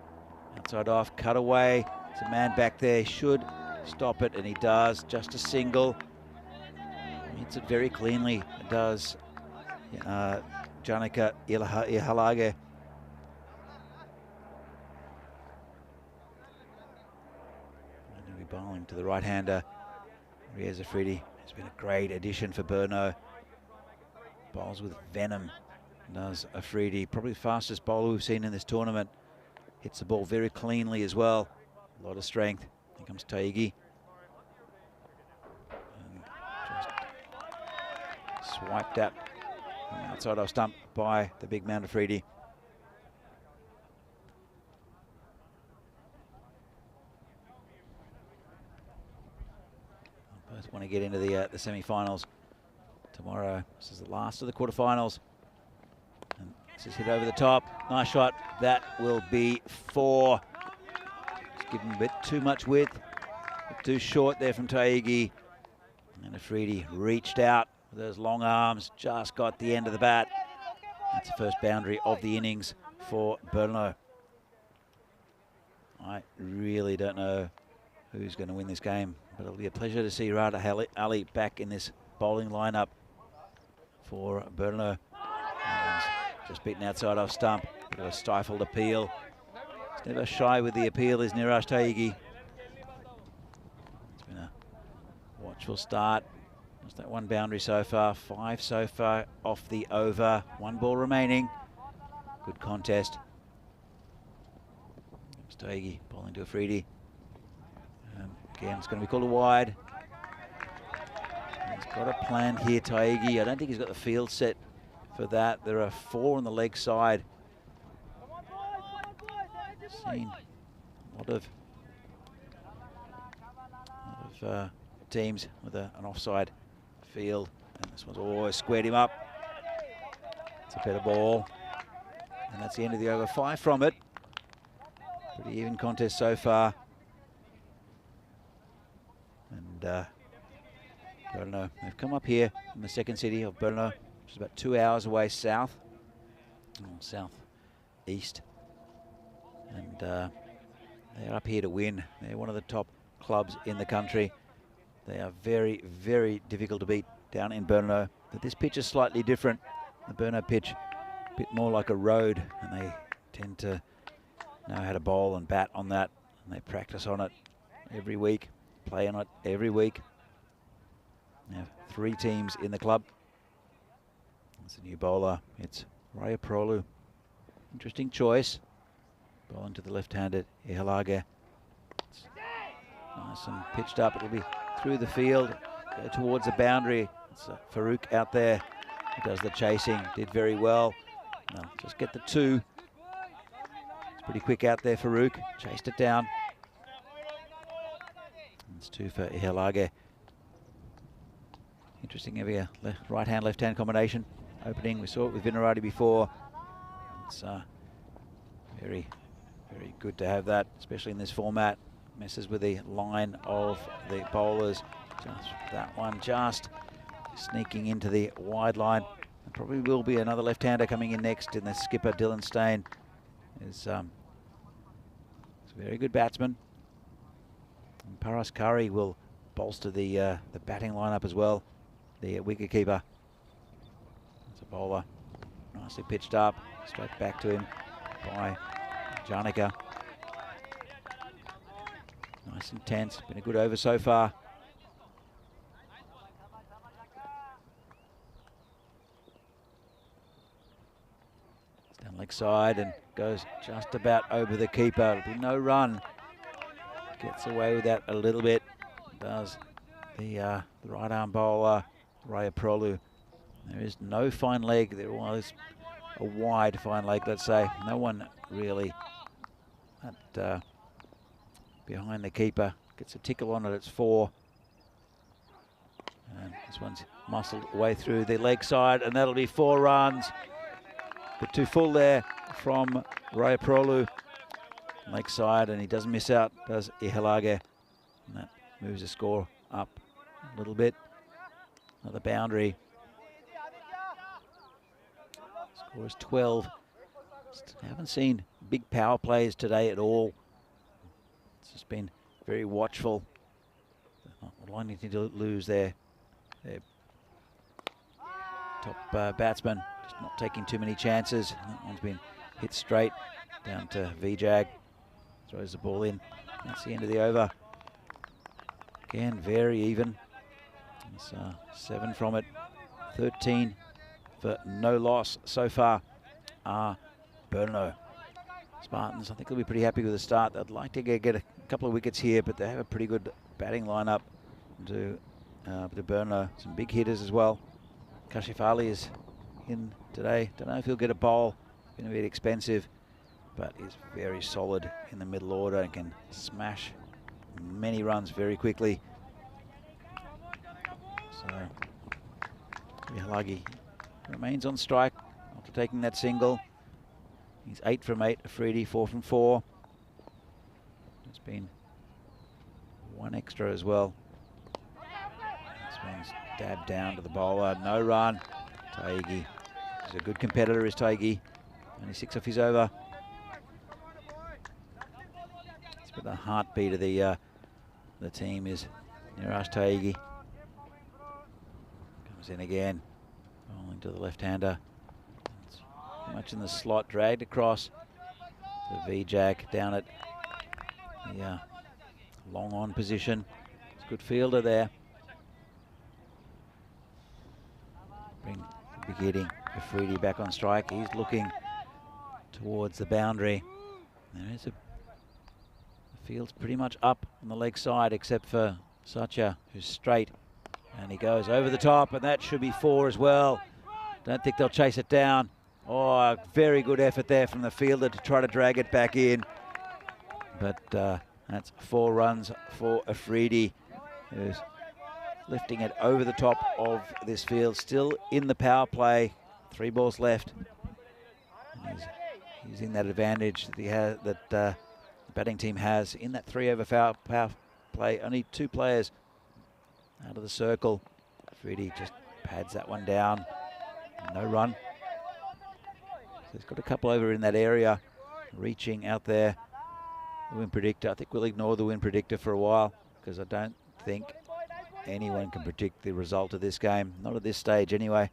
Outside off, cut away. There's a man back there, should stop it, and he does. Just a single. Hits it very cleanly. It does. Janika Ihalage. bowling to the right-hander. Riaz Afridi has been a great addition for Brno. Bowls with venom, does Afridi. Probably the fastest bowler we've seen in this tournament. Hits the ball very cleanly as well. A lot of strength. Here comes Taigi. And just swiped at on the outside off stump by the big man Afridi. Both want to get into the semi-finals tomorrow. This is the last of the quarterfinals. And this is hit over the top. Nice shot. That will be 4. Just giving a bit too much width. A bit too short there from Taigi. And Afridi reached out with those long arms. Just got the end of the bat. That's the first boundary of the innings for Brno. I really don't know who's going to win this game, but it'll be a pleasure to see Rada Ali back in this bowling lineup for Brno. Just beaten outside off stump. Bit of a stifled appeal. He's never shy with the appeal, is Niraj Taigi. It's been a watchful start. Just that one boundary so far, 5 so far off the over. 1 ball remaining. Good contest. Taigi bowling to Afridi. Again, it's going to be called a wide. He's got a plan here, Taigi. I don't think he's got the field set for that. There are 4 on the leg side. Seen a lot of teams with an offside field, and this one's always squared him up. It's a better ball, and that's the end of the over. 5 from it. Pretty even contest so far. And Brno, they've come up here in the second city of Brno, which is about 2 hours away south, southeast. And they're up here to win. They're one of the top clubs in the country. They are very, very difficult to beat down in Brno. But this pitch is slightly different. The Brno pitch, a bit more like a road, and they tend to know how to bowl and bat on that, and they practice on it every week. Play on it every week. Now 3 teams in the club. It's a new bowler. It's Raya Prolu. Interesting choice. Bowling to the left-handed Ihalage. Nice and pitched up. It'll be through the field, go towards the boundary. It's Farouk out there who does the chasing. Did very well. No, just get the 2. It's pretty quick out there, Farouk. Chased it down. It's 2 for Ihalage. Interesting having a right-hand, left-hand combination opening. We saw it with Vinarati before. It's very, very good to have that, especially in this format. Messes with the line of the bowlers. Just that one just sneaking into the wide line. There probably will be another left-hander coming in next in the skipper, Dylan Stain. He's a very good batsman. And Paras Kari will bolster the batting lineup as well, the wicketkeeper. It's a bowler, nicely pitched up, straight back to him by Janika. Nice and tense, been a good over so far. It's down leg side and goes just about over the keeper. It'll be no run. Gets away with that a little bit. Does the right arm bowler, Raya Prolu. There is no fine leg. There was a wide fine leg, let's say. No one really at, behind the keeper. Gets a tickle on it, it's 4. And this one's muscled way through the leg side, and that'll be 4 runs. Bit too full there from Raya Prolu. Leg side, and he doesn't miss out, does Ihalage. And that moves the score up a little bit. Another boundary. Score is 12. Just haven't seen big power plays today at all. It's just been very watchful. Not wanting to lose their top batsman. Just not taking too many chances. That one's been hit straight down to Vijag. Throws the ball in. That's the end of the over. Again, very even. It's 7 from it. 13 for no loss so far. Brno. Spartans, I think they'll be pretty happy with the start. They'd like to get a couple of wickets here, but they have a pretty good batting lineup to Brno. Some big hitters as well. Kashif Ali is in today. Don't know if he'll get a bowl. Going to be expensive, but is very solid in the middle order and can smash many runs very quickly. So Halagi remains on strike after taking that single. He's 8 from 8. Afridi 4 from 4. There's been 1 extra as well. This one's dabbed down to the bowler. No run. Taigi is a good competitor, is Taigi. Only 6 off his over. It's been the heartbeat of the team is Niraj Taigi. Comes in again, bowling to the left-hander. It's much in the slot, dragged across the V-Jack down at the long on position. It's a good fielder there. Bring big hitting Afridi back on strike. He's looking towards the boundary. The field's pretty much up on the leg side except for Satya, who's straight. And he goes over the top, and that should be 4 as well. Don't think they'll chase it down. Oh, a very good effort there from the fielder to try to drag it back in. But that's 4 runs for Afridi, who's lifting it over the top of this field. Still in the power play. 3 balls left. And he's using that advantage that he has, that the batting team has in that 3-over power play. Only 2 players out of the circle. Afridi just pads that one down. No run. So he's got a couple over in that area, reaching out there. The wind predictor. I think we'll ignore the wind predictor for a while because I don't think anyone can predict the result of this game. Not at this stage anyway.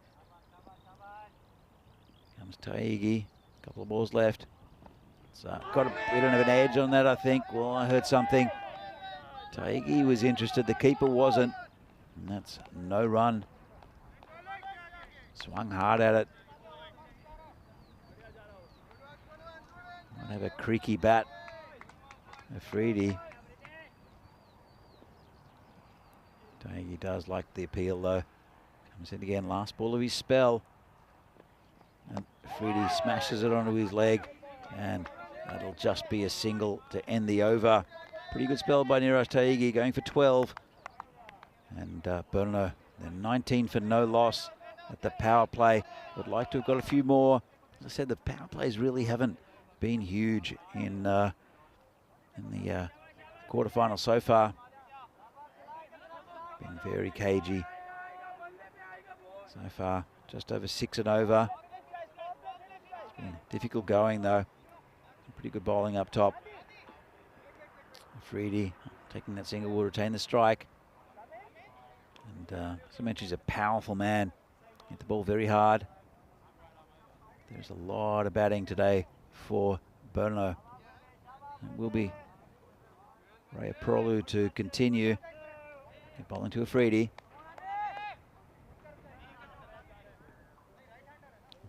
Comes Taigi. Couple of balls left. So we don't have an edge on that, I think. Well, I heard something. Taigi was interested. The keeper wasn't. And that's no run. Swung hard at it. Might have a creaky bat. Afridi. Taigi does like the appeal though. Comes in again, last ball of his spell. And Afridi smashes it onto his leg, and that'll just be a single to end the over. Pretty good spell by Niraj Taigi, going for 12. And Brno, then 19 for no loss at the power play. Would like to have got a few more. As I said, the power plays really haven't been huge in the quarterfinal so far. Been very cagey so far. Just over 6 and over. It's been difficult going though. Pretty good bowling up top. Afridi taking that single will retain the strike. And as I mentioned, he's a powerful man. Hit the ball very hard. There's a lot of batting today for Brno. It will be Ray Prolu to continue. Bowling to Afridi.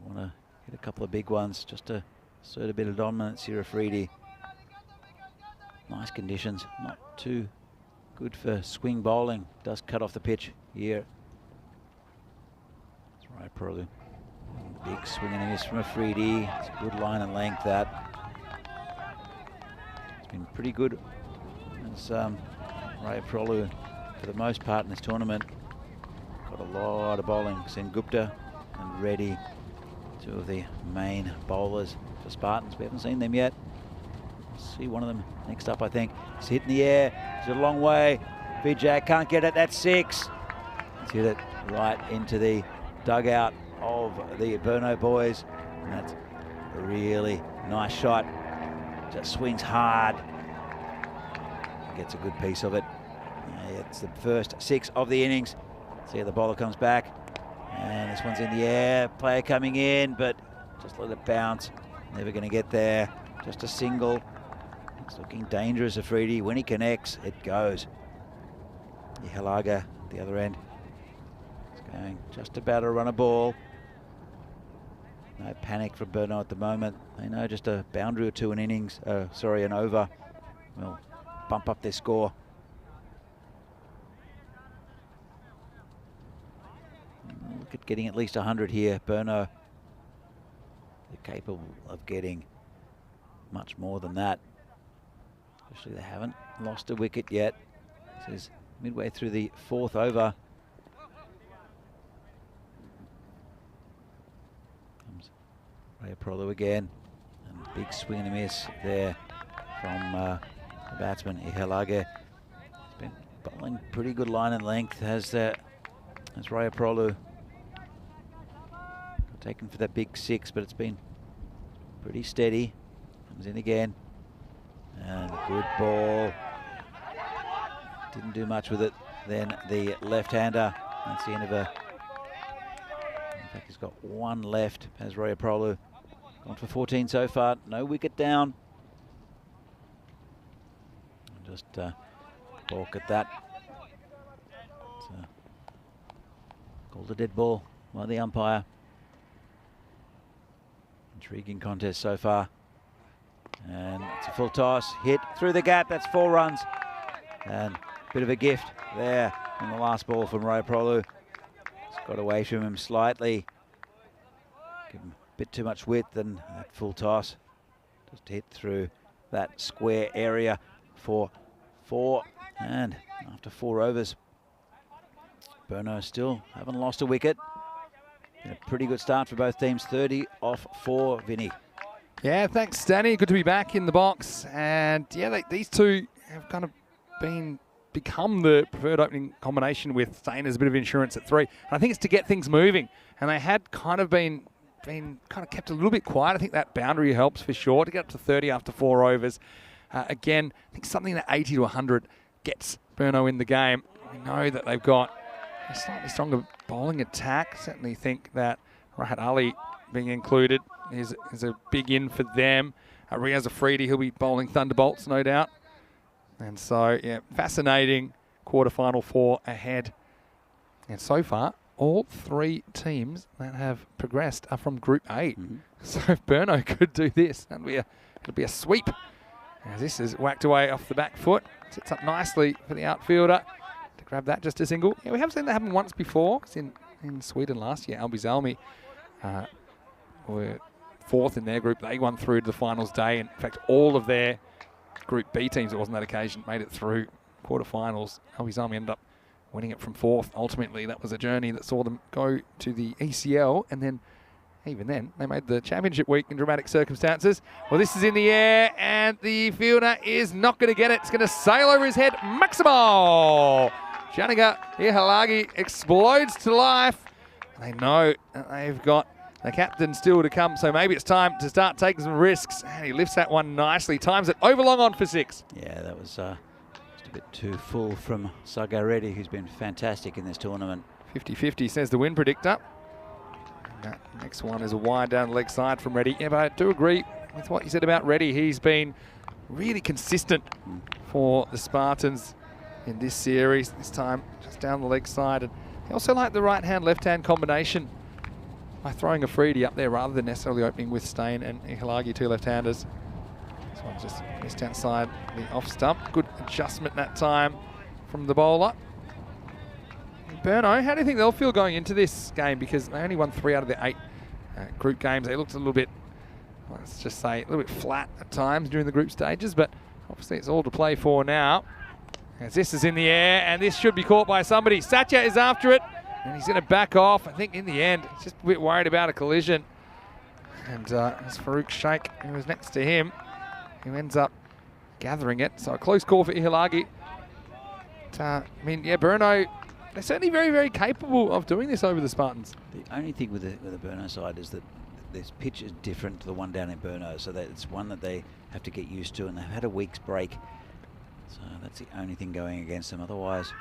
Want to hit a couple of big ones just to assert a bit of dominance here, Afridi. Nice conditions, not too good for swing bowling. Does cut off the pitch here. That's right, Prolu. Big swing and a miss from Afridi. It's a good line and length that. It's been pretty good as Ray Prolu for the most part in this tournament. Got a lot of bowling. Sengupta and Reddy, 2 of the main bowlers for Spartans. We haven't seen them yet. We'll see one of them next up, I think. It's hit in the air. It's a long way. Vijay can't get it. That's 6. It's hit it right into the dugout of the Brno boys. And that's a really nice shot. Just swings hard. Gets a good piece of it. It's the first 6 of the innings. See how the bowler comes back. And this one's in the air. Player coming in, but just let it bounce. Never going to get there. Just a single. It's looking dangerous, Afridi. When he connects, it goes. Ihalaga at the other end. It's going just about to run a ball. No panic from Berno at the moment. They know just a boundary or two in innings, an over, will bump up their score. Look at getting at least 100 here. Berno, they're capable of getting much more than that. Especially they haven't lost a wicket yet. This is midway through the 4th over. Comes Rayapolu again. And big swing and a miss there from the batsman Ihalaga. He's been bowling pretty good line and length as Rayapolu. Taken for that big 6, but it's been pretty steady. Comes in again. And a good ball. Didn't do much with it. Then the left-hander. That's the end of a... In fact, he's got one left as Rayapolu. Gone for 14 so far. No wicket down. Just balk at that. It's called a dead ball by the umpire. Intriguing contest so far. And it's a full toss, hit through the gap, that's 4 runs. And a bit of a gift there on the last ball from Rayapolu. It's got away from him slightly. Give him a bit too much width, and that full toss just hit through that square area for 4. And after 4 overs, Berno still haven't lost a wicket. Been a pretty good start for both teams, 30 off 4, Vinny. Yeah, thanks, Danny. Good to be back in the box. And yeah, these two have kind of become the preferred opening combination, with staying as a bit of insurance at 3. And I think it's to get things moving. And they had kind of been kind of kept a little bit quiet. I think that boundary helps for sure to get up to 30 after 4 overs. Again, I think something that 80 to 100 gets Berno in the game. We know that they've got a slightly stronger bowling attack. Certainly think that Rahat Ali being included is a big in for them. Riaz Afridi, he'll be bowling thunderbolts, no doubt. And so, yeah, fascinating quarterfinal 4 ahead. And so far, all 3 teams that have progressed are from Group 8. So if Berno could do this, it'll be a sweep. As this is whacked away off the back foot. Sits up nicely for the outfielder to grab that just a single. Yeah, we have seen that happen once before. It's in Sweden last year. Albi Zalmi were 4th in their group. They won through to the finals day. In fact, all of their Group B teams, it wasn't that occasion, made it through quarterfinals. Albi Zalmi ended up winning it from 4th. Ultimately, that was a journey that saw them go to the ECL, and then even then, they made the championship week in dramatic circumstances. Well, this is in the air, and the fielder is not going to get it. It's going to sail over his head. Maximal! Janiga Ihalaga explodes to life. They know that they've got the captain still to come, so maybe it's time to start taking some risks. And he lifts that one nicely, times it over long on for 6. Yeah, that was just a bit too full from Sagar Reddy, who's been fantastic in this tournament. 50-50 says the win predictor. That next one is a wide down the leg side from Reddy. Yeah, but I do agree with what you said about Reddy. He's been really consistent for the Spartans in this series. This time just down the leg side. And he also liked the right-hand, left-hand combination by throwing Afridi up there rather than necessarily opening with Stain and Ihalaga, 2 left-handers. This one just missed outside the off stump. Good adjustment that time from the bowler. Berno, how do you think they'll feel going into this game? Because they only won 3 out of the 8 group games. They looked a little bit, let's just say, a little bit flat at times during the group stages, but obviously it's all to play for now. As this is in the air, and this should be caught by somebody. Satya is after it, and he's going to back off. I think in the end, he's just a bit worried about a collision. And it's Farouk Sheikh, who was next to him, who ends up gathering it. So a close call for Ihalaga. I mean, yeah, Berno, they're certainly very, very capable of doing this over the Spartans. The only thing with the Berno side is that this pitch is different to the one down in Berno, so that it's one that they have to get used to, and they've had a week's break. So that's the only thing going against them. Otherwise,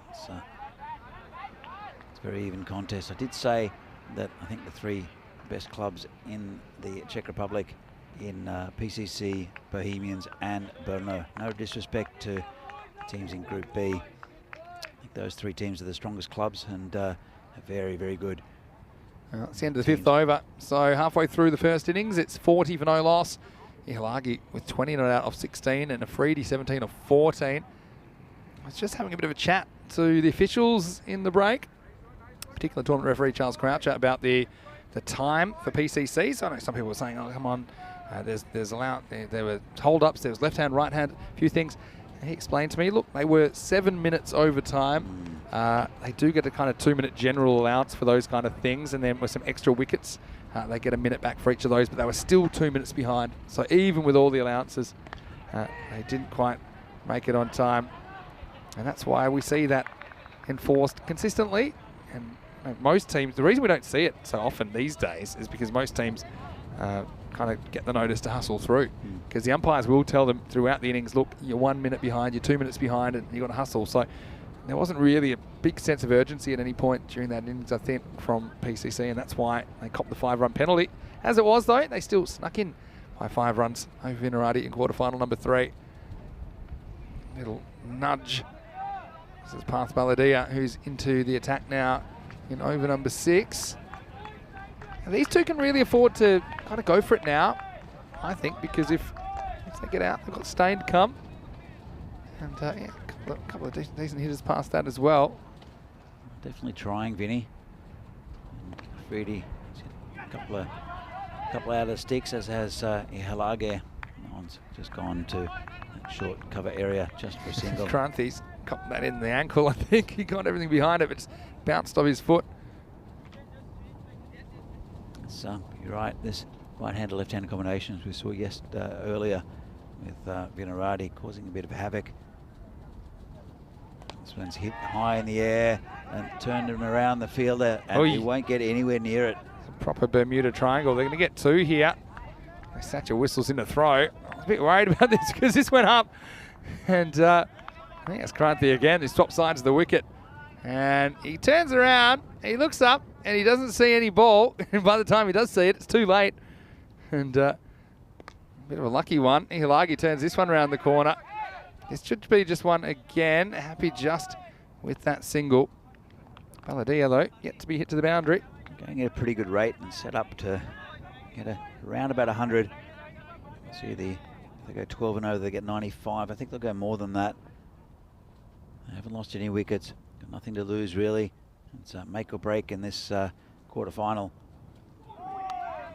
it's a very even contest. I did say that I think the 3 best clubs in the Czech Republic in PCC, Bohemians and Brno. No disrespect to teams in Group B. think those three teams are the strongest clubs and are very, very good. It's the end of the 5th over. So halfway through the first innings, it's 40 for no loss. Ihalagi with 20 not out of 16 and Afridi 17 of 14. I was just having a bit of a chat to the officials in the break, particular tournament referee Charles Croucher, about the time for PCC. So I know some people were saying, oh, come on, there's allowed, there were hold-ups, there was left-hand, right-hand, a few things. And he explained to me, look, they were 7 minutes over time. They do get a kind of 2-minute general allowance for those kind of things, and then with some extra wickets, they get a minute back for each of those, but they were still 2 minutes behind. So even with all the allowances, they didn't quite make it on time. And that's why we see that enforced consistently. And most teams, the reason we don't see it so often these days is because most teams kind of get the notice to hustle through. Because the umpires will tell them throughout the innings, look, you're 1 minute behind, you're 2 minutes behind, and you've got to hustle. So there wasn't really a big sense of urgency at any point during that innings, I think, from PCC, and that's why they copped the 5-run penalty. As it was, though, they still snuck in by 5 runs over Vinarati in quarterfinal number 3. Little nudge. This is Parth Baladia, who's into the attack now in over number 6. And these two can really afford to kind of go for it now, I think, because if they get out, they've got Stain to come. And yeah, a couple of decent hitters past that as well. Definitely trying, Vinny. Freddie, a couple out of the sticks, as has Ihalage. No one's just gone to that short cover area just for a single. Kranthi's copped that in the ankle, I think. He got everything behind it, but it's bounced off his foot. So you're right, this right-hand to left-hand combinations we saw earlier with Vinarati causing a bit of havoc. This one's hit high in the air and turned him around the fielder, and he won't get anywhere near it. A proper Bermuda triangle. They're going to get 2 here. Satcher whistles in the throw. I was a bit worried about this because this went up. And I think it's Kranthi again. He swaps sides of the wicket. And he turns around, he looks up, and he doesn't see any ball. And by the time he does see it, it's too late. And a bit of a lucky one. Ihalagi turns this one around the corner. This should be just one again. Happy just with that single. Baladia, though, yet to be hit to the boundary. Going at a pretty good rate and set up to get around about 100. See, if they go 12 and over, they get 95. I think they'll go more than that. They haven't lost any wickets. Got nothing to lose, really. It's a make or break in this quarter-final.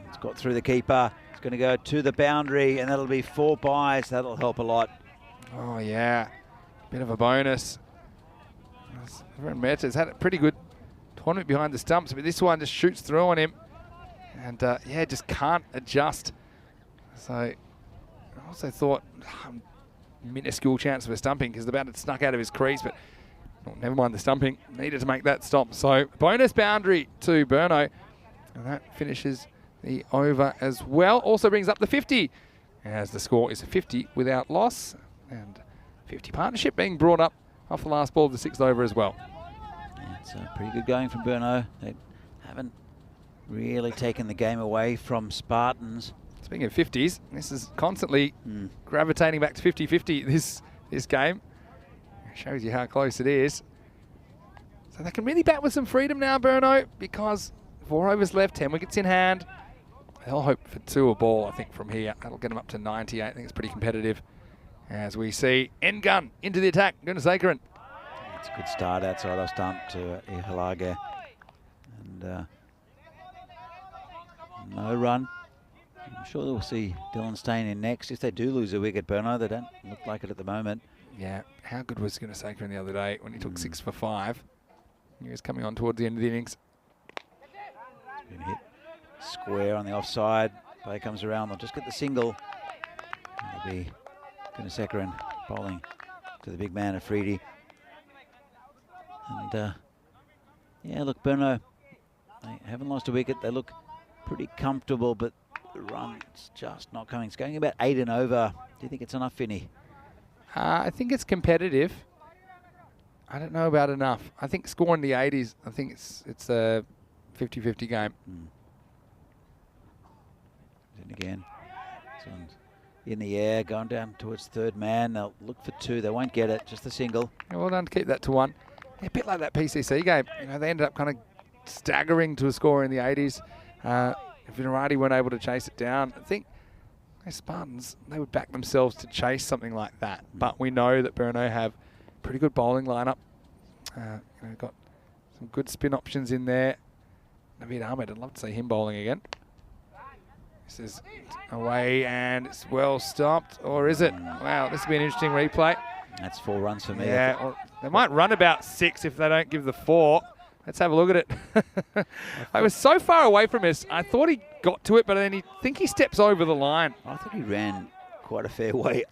It's got through the keeper. It's going to go to the boundary, and that'll be 4 byes. That'll help a lot. Oh, yeah. Bit of a bonus. Everyone Mehta's had a pretty good tournament behind the stumps, but this one just shoots through on him. And, yeah, just can't adjust. So, I also thought, minuscule chance of a stumping because the bat had snuck out of his crease, but never mind the stumping. Needed to make that stop. So, bonus boundary to Burno. And that finishes the over as well. Also brings up the 50, as the score is 50 without loss. And 50 partnership being brought up off the last ball of the 6th over as well. Yeah, it's pretty good going from Burno. They haven't really taken the game away from Spartans. Speaking of 50s, this is constantly gravitating back to 50-50 this game. It shows you how close it is. So they can really bat with some freedom now, Burno, because 4 overs left, 10 wickets in hand. They'll hope for 2 a ball, I think, from here. That'll get them up to 98. I think it's pretty competitive. As we see end gun into the attack, Gunasekaran. It's a good start outside off stump to Ihalage. And no run. I'm sure we'll see Dylan Stain in next. If they do lose a wicket, Burno, they don't look like it at the moment. Yeah, how good was Gunasekaran the other day when he took 6 for 5? He was coming on towards the end of the innings. He's been hit square on the offside. Play comes around, they'll just get the single. It'll be Gunasekaran bowling to the big man, Afridi. And yeah, look, Burno, they haven't lost a wicket. They look pretty comfortable, but the run's just not coming. It's going about 8 and over. Do you think it's enough, Vinny? I think it's competitive. I don't know about enough. I think scoring the 80s, I think it's a 50-50 game. Then again, this one's in the air, going down towards 3rd man. They'll look for 2. They won't get it, just the single. Yeah, well done to keep that to 1. a bit like that PCC game. You know, they ended up kind of staggering to a score in the 80s. Vinarati weren't able to chase it down. I think the Spartans, they would back themselves to chase something like that. But we know that Brno have pretty good bowling lineup. You know, got some good spin options in there. Naveed Ahmed, I'd love to see him bowling again. This is away and it's well stopped, or is it? Wow, this will be an interesting replay. That's 4 runs for me. Yeah, well, they might run about 6 if they don't give the 4. Let's have a look at it. I was so far away from this. I thought he got to it, but then I think he steps over the line. I thought he ran quite a fair way.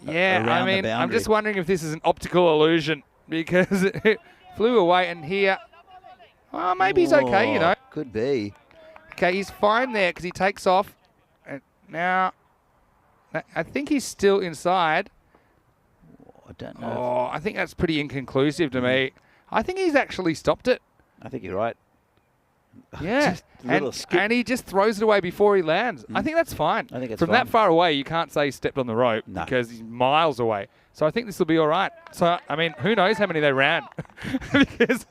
Yeah, I mean, I'm just wondering if this is an optical illusion because it flew away, and here, well, maybe he's okay, you know. Could be. Okay, he's fine there because he takes off. And now, I think he's still inside. I don't know. Oh, I think that's pretty inconclusive to me. I think he's actually stopped it. I think you're right. Yeah, and he just throws it away before he lands. I think that's fine. I think it's From fine. that far away, you can't say he stepped on the rope because he's miles away. So I think this will be all right. So, I mean, who knows how many they ran because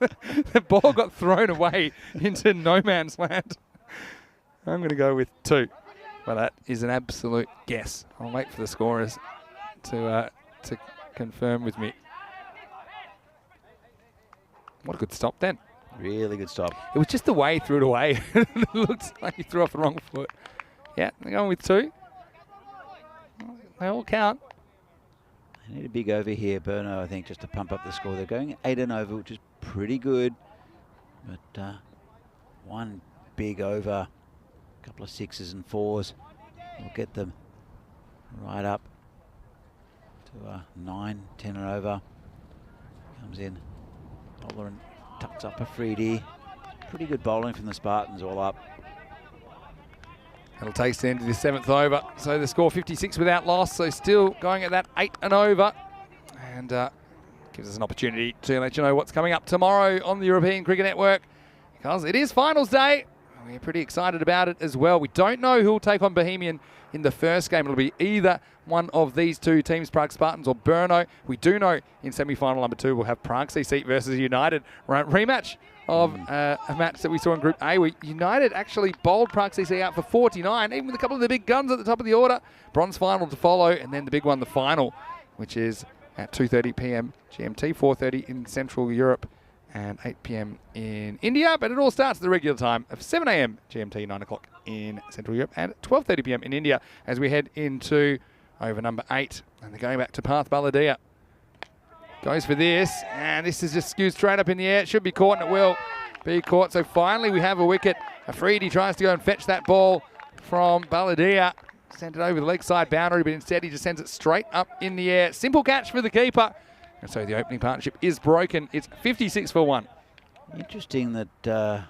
the ball got thrown away into no man's land. I'm going to go with 2. Well, that is an absolute guess. I'll wait for the scorers to confirm with me. What a good stop then. Really good stop. It was just the way he threw it away. It looks like he threw off the wrong foot. Yeah, they're going with 2. They all count. They need a big over here, Brno, I think, just to pump up the score. They're going 8 and over, which is pretty good. But one big over, a couple of 6s and 4s will get them right up to 9, 10 and over. Comes in. Bowler and tucks up a Freedy. Pretty good bowling from the Spartans all up. It'll take us into the 7th over. So the score 56 without loss. So still going at that 8 and over. And gives us an opportunity to let you know what's coming up tomorrow on the European Cricket Network. Because it is finals day. We're pretty excited about it as well. We don't know who will take on Bohemian in the first game. It'll be either one of these 2 teams, Prague Spartans or Brno. We do know in semi-final number 2 we'll have Prague CC versus United. Rematch of a match that we saw in Group A, where United actually bowled Prague CC out for 49, even with a couple of the big guns at the top of the order. Bronze final to follow, and then the big one, the final, which is at 2:30 p.m. GMT, 4:30 in Central Europe, and 8 p.m. in India. But it all starts at the regular time of 7 a.m. GMT, 9 o'clock in Central Europe, and 12:30 p.m. in India as we head into over number 8. And they're going back to Parth Baladia. Goes for this, and this is just skewed straight up in the air. It should be caught, and it will be caught. So finally we have a wicket. Afridi tries to go and fetch that ball from Baladia. Sent it over the leg side boundary, but instead he just sends it straight up in the air. Simple catch for the keeper. And so the opening partnership is broken. It's 56 for 1. Interesting that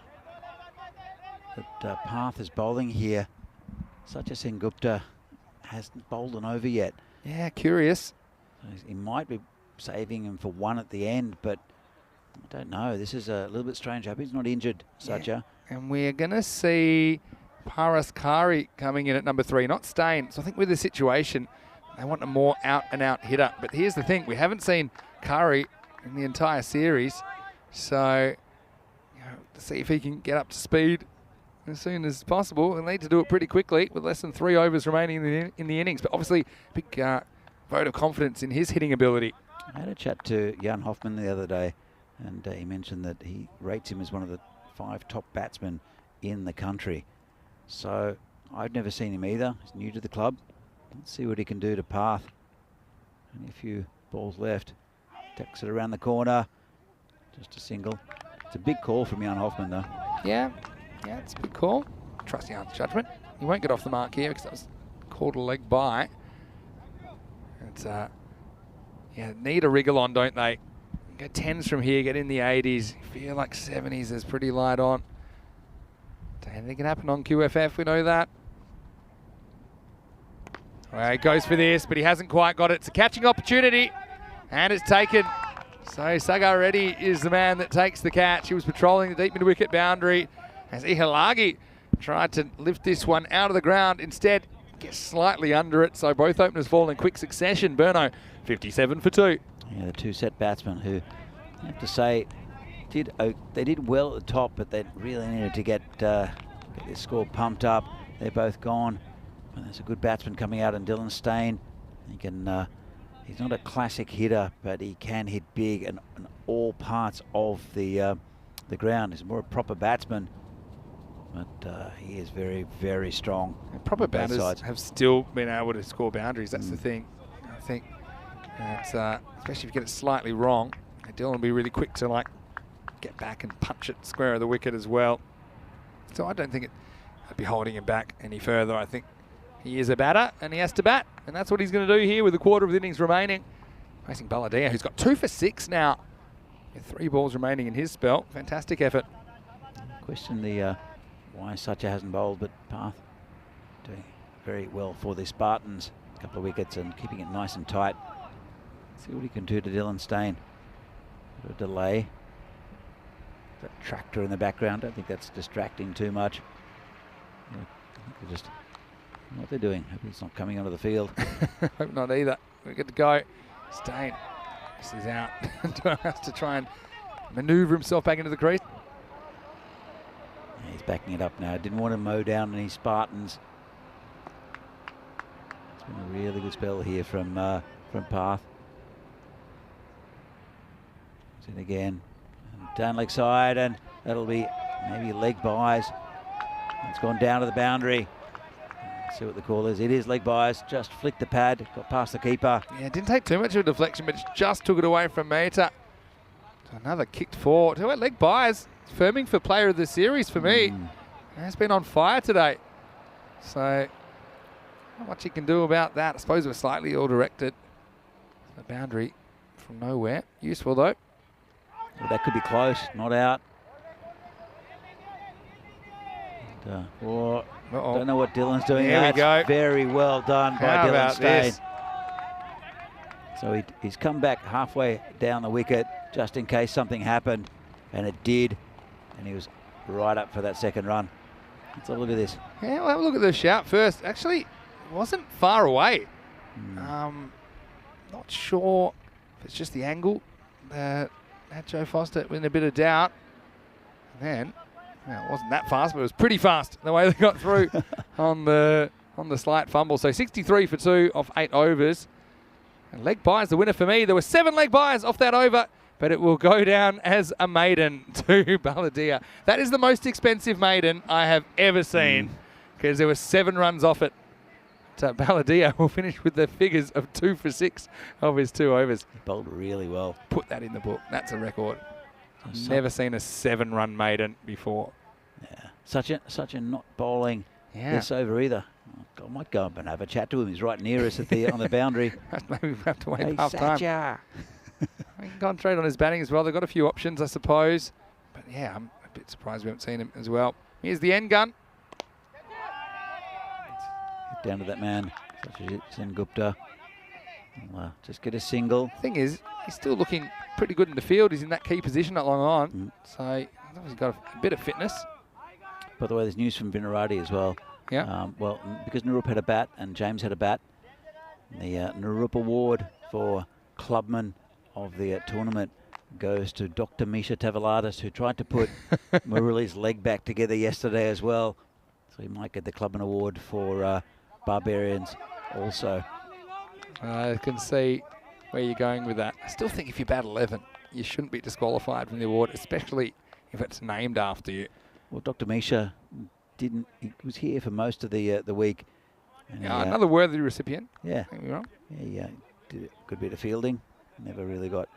Parth is bowling here. Satya Sengupta hasn't bowled an over yet. Yeah, curious. He might be saving him for 1 at the end, but I don't know. This is a little bit strange. I hope he's not injured, Satya. Yeah. And we're going to see Paras Kari coming in at number 3, not Stain. So I think with the situation, they want a more out-and-out hitter. But here's the thing. We haven't seen Kari in the entire series. So, you know, to see if he can get up to speed as soon as possible. We'll need to do it pretty quickly with less than 3 overs remaining in the innings. But obviously, big vote of confidence in his hitting ability. I had a chat to Jan Hoffman the other day, and he mentioned that he rates him as one of the 5 top batsmen in the country. So I've never seen him either. He's new to the club. Let's see what he can do to Parth. Only a few balls left. Takes it around the corner. Just a single. It's a big call from Jan Hoffman, though. Yeah, it's a big call. Trust Jan's judgment. He won't get off the mark here because that was called a leg by. It's need a wriggle on, don't they? Get 10s from here, get in the 80s. Feel like 70s is pretty light on. Anything can happen on QFF, we know that. Well, he goes for this, but he hasn't quite got it. It's a catching opportunity, and it's taken. So Sagar Reddy is the man that takes the catch. He was patrolling the deep mid-wicket boundary as Ihalagi tried to lift this one out of the ground. Instead, gets slightly under it, so both openers fall in quick succession. Brno, 57 for 2. Yeah, the 2 set batsmen who I have to say, they did well at the top, but they really needed to get their score pumped up. They're both gone. And there's a good batsman coming out in Dylan Stain. He can. He's not a classic hitter, but he can hit big and all parts of the ground. He's more a proper batsman, but he is very, very strong. And proper batters have still been able to score boundaries. That's the thing. I think, especially if you get it slightly wrong, Dylan will be really quick to like get back and punch it square of the wicket as well. So I don't think I'd be holding him back any further. I think he is a batter and he has to bat, and that's what he's going to do here with a quarter of the innings remaining. Facing Baladia, who's got 2 for 6 now, with 3 balls remaining in his spell. Fantastic effort. Question the why Sucha hasn't bowled, but Path doing very well for the Spartans. A couple of wickets and keeping it nice and tight. See what he can do to Dylan Stain. Bit of a delay. That tractor in the background, I don't think that's distracting too much. I think they're just what they're doing. Hope he's not coming onto the field. Hope not either. We're good to go. Stain. This is out. Has to try and manoeuvre himself back into the crease. Yeah, he's backing it up now. Didn't want to mow down any Spartans. It's been a really good spell here from Path. It's in again. And down leg side, and that'll be maybe leg buys. It's gone down to the boundary. See what the call is. It is leg buys. Just flicked the pad. Got past the keeper. Yeah, it didn't take too much of a deflection, but it just took it away from Mehta. Another kicked forward. Who had leg buys? Firming for player of the series for me. He has been on fire today. So, not much he can do about that. I suppose it was slightly ill-directed. The boundary from nowhere. Useful though. Well, that could be close. Not out. And, don't know what Dylan's doing. There we go. Very well done by How Dylan about Stain. this? So he's come back halfway down the wicket just in case something happened, and it did, and he was right up for that second run. Let's have a look at this. Yeah, we'll have a look at the shout first. Actually, it wasn't far away. Not sure if it's just the angle that had Joe Foster in a bit of doubt. And then, well, it wasn't that fast, but it was pretty fast the way they got through on the slight fumble. So 63 for 2 off 8 overs. And leg buys the winner for me. There were 7 leg buys off that over, but it will go down as a maiden to Baladia. That is the most expensive maiden I have ever seen, because there were 7 runs off it. Baladia will finish with the figures of 2 for 6 of his 2 overs. He bowled really well. Put that in the book. That's a record. I've never seen a 7-run maiden before. Yeah, such a not bowling this over either. I might go up and have a chat to him. He's right near us at the on the boundary. Maybe we have to wait Hey, half time. He can concentrate on his batting as well. They've got a few options, I suppose. But yeah, I'm a bit surprised we haven't seen him as well. Here's the end gun. Down to that man, such as Sen Gupta. Just get a single. Thing is, he's still looking pretty good in the field. He's in that key position not long on. So I think he's got a bit of fitness. By the way, there's news from Vinarati as well. Yeah. Well, because Narup had a bat and James had a bat, the Narup Award for Clubman of the tournament goes to Dr. Misha Tavaladis, who tried to put Murali's leg back together yesterday as well. So he might get the Clubman Award for Barbarians also. I can see where you're going with that. I still think if you bat 11, you shouldn't be disqualified from the award, especially if it's named after you. Well, Dr. Misha didn't. He was here for most of the week. And yeah, another worthy recipient. Yeah. Don't get me wrong. Yeah, did a good bit of fielding. Never really got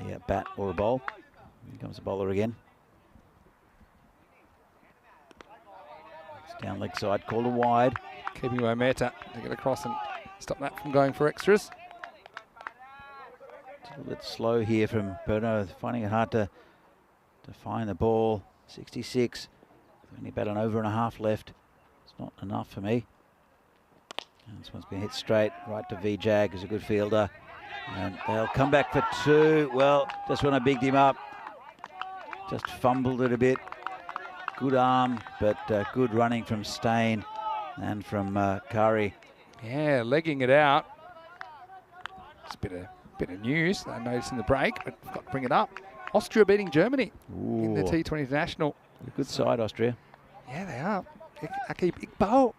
a bat or a bowl. Here comes the bowler again. It's down leg side, called a wide. Keeping away Mehta to get across and stop that from going for extras. It's a little bit slow here from Berno, finding it hard to find the ball. 66. Only about an over and a half left. It's not enough for me. And this one's been hit straight right to Vijag, who's a good fielder. And they'll come back for 2. Well, just when I bigged him up, just fumbled it a bit. Good arm, but good running from Stain and from Curry. Yeah, legging it out. Just a bit of Bit of news I noticed in the break, but I've got to bring it up. Austria beating Germany in the T20 International. A good side, Austria. Yeah, they are. Akib Iqbal,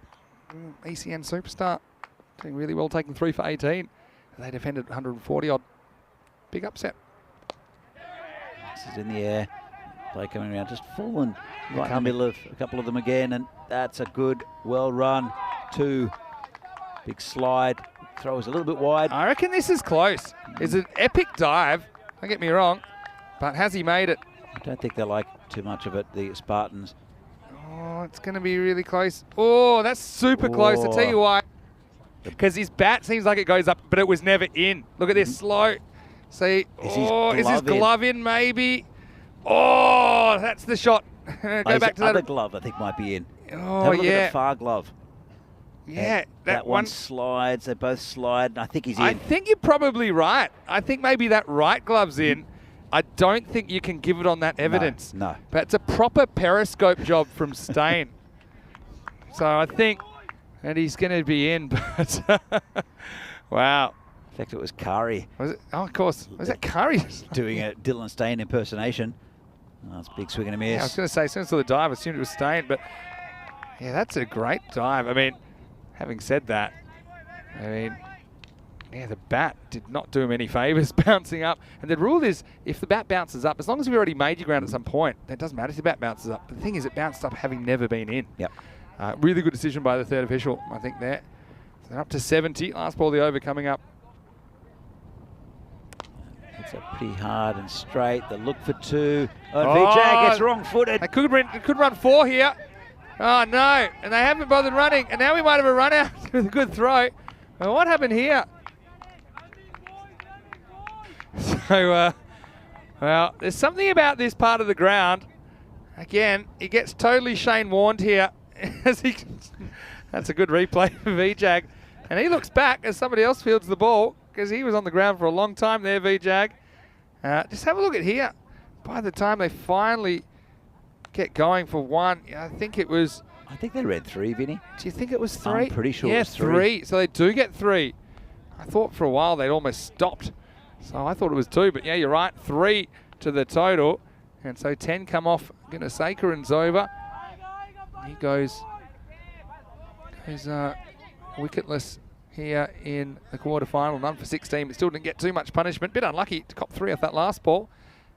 ECN superstar, doing really well, taking 3 for 18. They defended 140 odd. Big upset. This is in the air. Play coming around, just fallen right in the middle of a couple of them again, and that's a good, well run. 2. Big slide. Throw is a little bit wide. I reckon this is close. It's an epic dive, don't get me wrong, but has he made it? I don't think they like too much of it, the Spartans. Oh, it's going to be really close. Oh, that's super close. I'll tell you why. Because his bat seems like it goes up, but it was never in. Look at this, slow. See, is his glove in maybe? Oh, that's the shot. Go back to that. Other glove, I think, might be in. Oh, have a look at the far glove. Yeah, and that one slides. They both slide, and I think he's in. I think you're probably right. I think maybe that right glove's in. I don't think you can give it on that evidence. No. But it's a proper periscope job from Stain. So I think that he's going to be in, but wow. In fact, it was Kari. Was it? Oh, of course. Was that Kari? Doing a Dylan Stain impersonation. Oh, it's a big swing and a miss. Yeah, I was going to say, as soon as I saw the dive, I assumed it was Stain, but yeah, that's a great dive. I mean, having said that, yeah, the bat did not do him any favours bouncing up. And the rule is, if the bat bounces up, as long as you've already made your ground at some point, it doesn't matter if the bat bounces up. But the thing is, it bounced up having never been in. Yep. Really good decision by the third official, I think, there. So they're up to 70. Last ball of the over coming up. It's a pretty hard and straight. The look for 2. Vijay gets wrong-footed. They could run 4 here. Oh, no. And they haven't bothered running. And now we might have a run out with a good throw. Well, what happened here? So, well, there's something about this part of the ground. Again, he gets totally Shane warned here. That's a good replay for Vijay. And he looks back as somebody else fields the ball because he was on the ground for a long time there, Vijay. Just have a look at here. By the time they finally get going for 1, I think it was... I think they read 3, Vinny. Do you think it was 3? I'm pretty sure it was 3. So they do get 3. I thought for a while they'd almost stopped. So I thought it was 2, but yeah, you're right. 3 to the total. And so 10 come off Gunasekar and Zova. He goes wicketless here in the quarterfinal. None for 16, but still didn't get too much punishment. Bit unlucky to cop 3 off that last ball.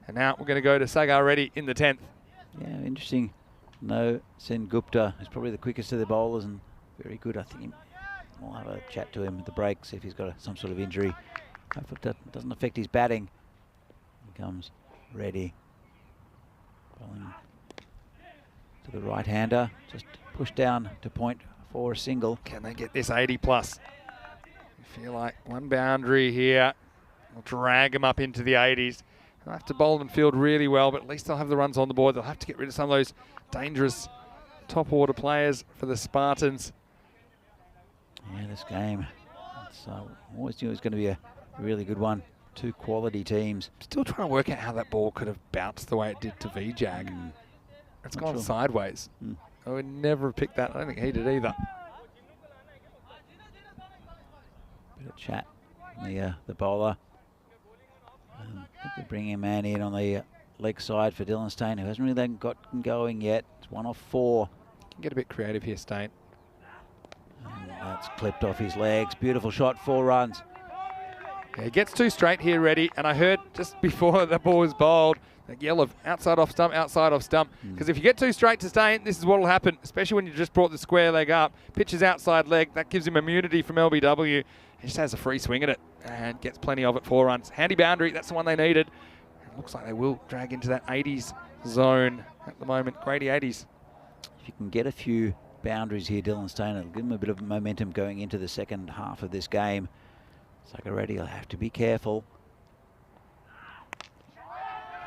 And now we're going to go to Sagar Reddy in the 10th. Yeah, interesting. No, Sen Gupta is probably the quickest of the bowlers and very good. I think we'll have a chat to him at the break, see if he's got some sort of injury. Hopefully that doesn't affect his batting. He comes Reddy. Bowling to the right-hander. Just push down to point for a single. Can they get this 80 plus? I feel like 1 boundary here will drag them up into the 80s. They'll have to bowl and field really well, but at least they'll have the runs on the board. They'll have to get rid of some of those dangerous top order players for the Spartans. Yeah, this game, always knew it was going to be a really good one. 2 quality teams. Still trying to work out how that ball could have bounced the way it did to Vijay. It's gone sideways. I would never have picked that. I don't think he did either. Bit of chat. The bowler. I think they're bringing a man in on the leg side for Dylan Stain, who hasn't really gotten going yet. It's 1 off 4. Can get a bit creative here, Stain. And that's clipped off his legs. Beautiful shot, 4 runs. Yeah, he gets 2 straight here, Reddy. And I heard just before the ball was bowled, that yell of outside off stump. Because if you get 2 straight to Stain, this is what will happen, especially when you just brought the square leg up. Pitches outside leg. That gives him immunity from LBW. He just has a free swing at it and gets plenty of it. 4 runs. Handy boundary. That's the one they needed. It looks like they will drag into that 80s zone at the moment. Grady 80s. If you can get a few boundaries here, Dylan Stain, it'll give him a bit of momentum going into the second half of this game. Sagaredi will have to be careful.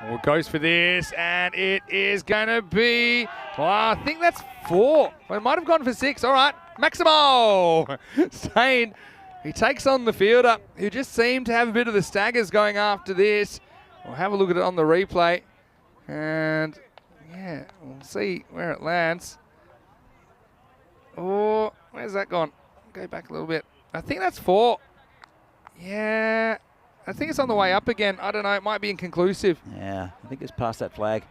Well, goes for this, and it is going to be, well, I think that's 4. Well, it might have gone for 6. All right, Maximo Stain. He takes on the fielder, who just seemed to have a bit of the staggers going after this. We'll have a look at it on the replay. And, yeah, we'll see where it lands. Oh, where's that gone? Go back a little bit. I think that's 4. Yeah, I think it's on the way up again. I don't know. It might be inconclusive. Yeah, I think it's past that flag.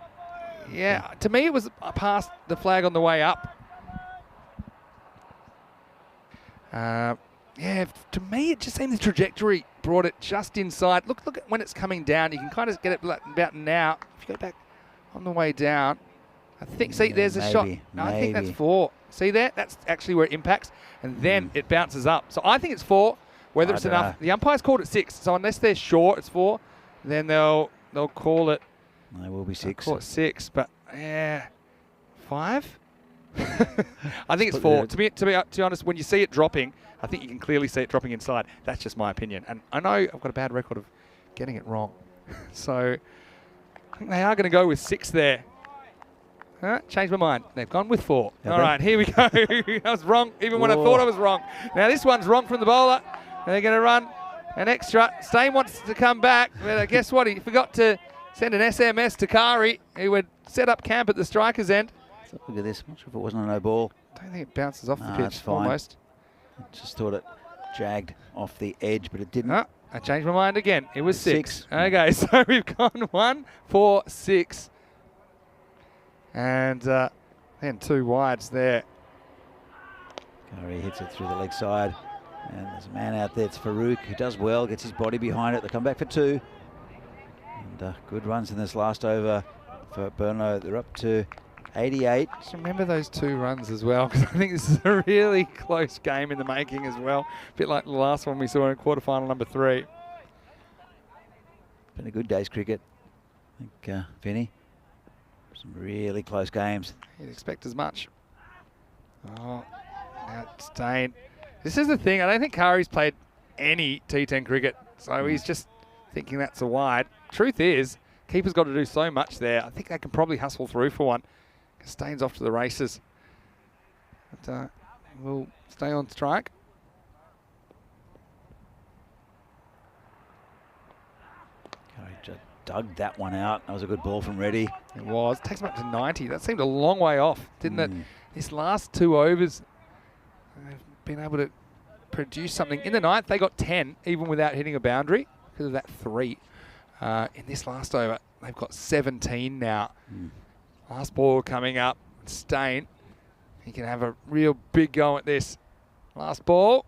Yeah, to me it was past the flag on the way up. Yeah, to me it just seemed the trajectory brought it just inside. Look at when it's coming down. You can kind of get it about now. If you go back on the way down, I think, see, there's a shot. No, I think that's 4. See there? That's actually where it impacts, and then it bounces up. So I think it's 4. Whether it's enough, the umpires called it 6. So unless they're short, it's 4. Then they'll call it. They will be 6. Call it 6, but yeah, 5. I think it's 4. To be honest, when you see it dropping, I think you can clearly see it dropping inside. That's just my opinion, and I know I've got a bad record of getting it wrong. So I think they are going to go with 6 there. Changed my mind. They've gone with 4. All right, here we go. I was wrong, even when I thought I was wrong. Now this one's wrong from the bowler. They're going to run an extra. Stain wants to come back, but guess what? He forgot to send an SMS to Kari, who would set up camp at the striker's end. So look at this. I'm not sure if it wasn't a no ball. I don't think it bounces off the pitch almost. I just thought it jagged off the edge, but it didn't. I changed my mind again. It was 6. Okay, so we've gone 1, 4, 6. And then 2 wides there. Kari hits it through the leg side. And there's a man out there, it's Farouk, who does well, gets his body behind it. They come back for 2. And good runs in this last over for Burno. They're up to 88. Just remember those 2 runs as well, because I think this is a really close game in the making as well. A bit like the last one we saw in quarterfinal number 3. Been a good day's cricket, I think, Vinny. Some really close games. You'd expect as much. Oh, now Stain. This is the thing. I don't think Kari's played any T10 cricket, so he's just thinking that's a wide. Truth is, keeper's got to do so much there. I think they can probably hustle through for one. Stain's off to the races. But we'll stay on strike. Kari just dug that one out. That was a good ball from Reddy. It was. It takes him up to 90. That seemed a long way off, didn't it? This last 2 overs, they've been able to produce something. In the 9th, they got 10, even without hitting a boundary, because of that 3. In this last over, they've got 17 now. Last ball coming up. Stain, he can have a real big go at this. Last ball.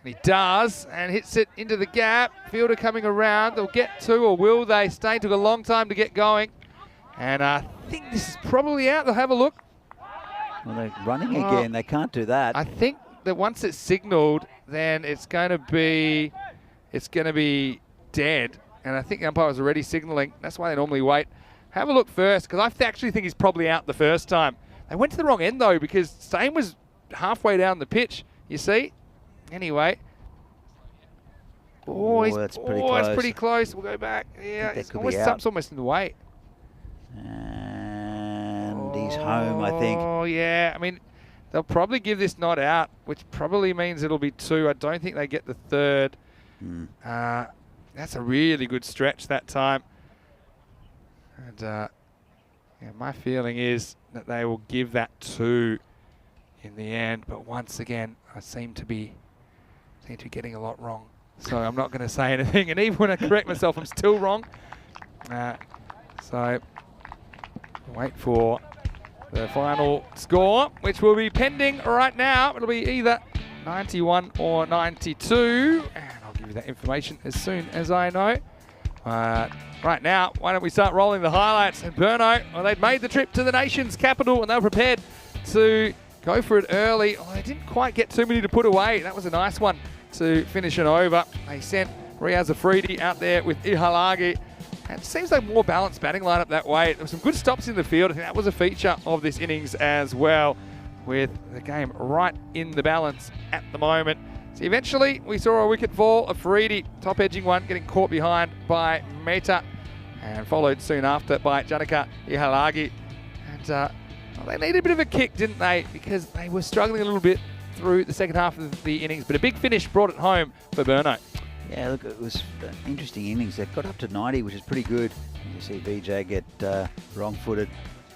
And he does, and hits it into the gap. Fielder coming around. They'll get 2, or will they? Stain took a long time to get going. And I think this is probably out. They'll have a look. Well, they're running again. They can't do that. I think that once it's signalled, then it's going to be dead. And I think the umpire was already signalling. That's why they normally wait. Have a look first, because I actually think he's probably out the first time. They went to the wrong end, though, because Stain was halfway down the pitch, you see. Anyway. That's pretty close. It's pretty close. We'll go back. Yeah, it's almost in the way. And he's home, I think. Oh, yeah. I mean, they'll probably give this not out, which probably means it'll be 2. I don't think they get the 3rd. That's a really good stretch that time. And yeah, my feeling is that they will give that 2 in the end. But once again, I seem to be getting a lot wrong. So I'm not going to say anything. And even when I correct myself, I'm still wrong. So wait for the final score, which will be pending right now. It'll be either 91 or 92. And I'll give you that information as soon as I know. Right now, why don't we start rolling the highlights? And Burno, well, they'd made the trip to the nation's capital and they were prepared to go for it early. Oh, they didn't quite get too many to put away. That was a nice one to finish it over. They sent Riaz Afridi out there with Ihalagi. And it seems like more balanced batting lineup that way. There were some good stops in the field. I think that was a feature of this innings as well, with the game right in the balance at the moment. So eventually, we saw a wicket fall. Afridi, top edging one, getting caught behind by Mehta, and followed soon after by Janaka Ihalagi. And well, they needed a bit of a kick, didn't they? Because they were struggling a little bit through the second half of the innings. But a big finish brought it home for Burno. Yeah, look, it was an interesting innings. They got up to 90, which is pretty good. You see BJ get wrong-footed.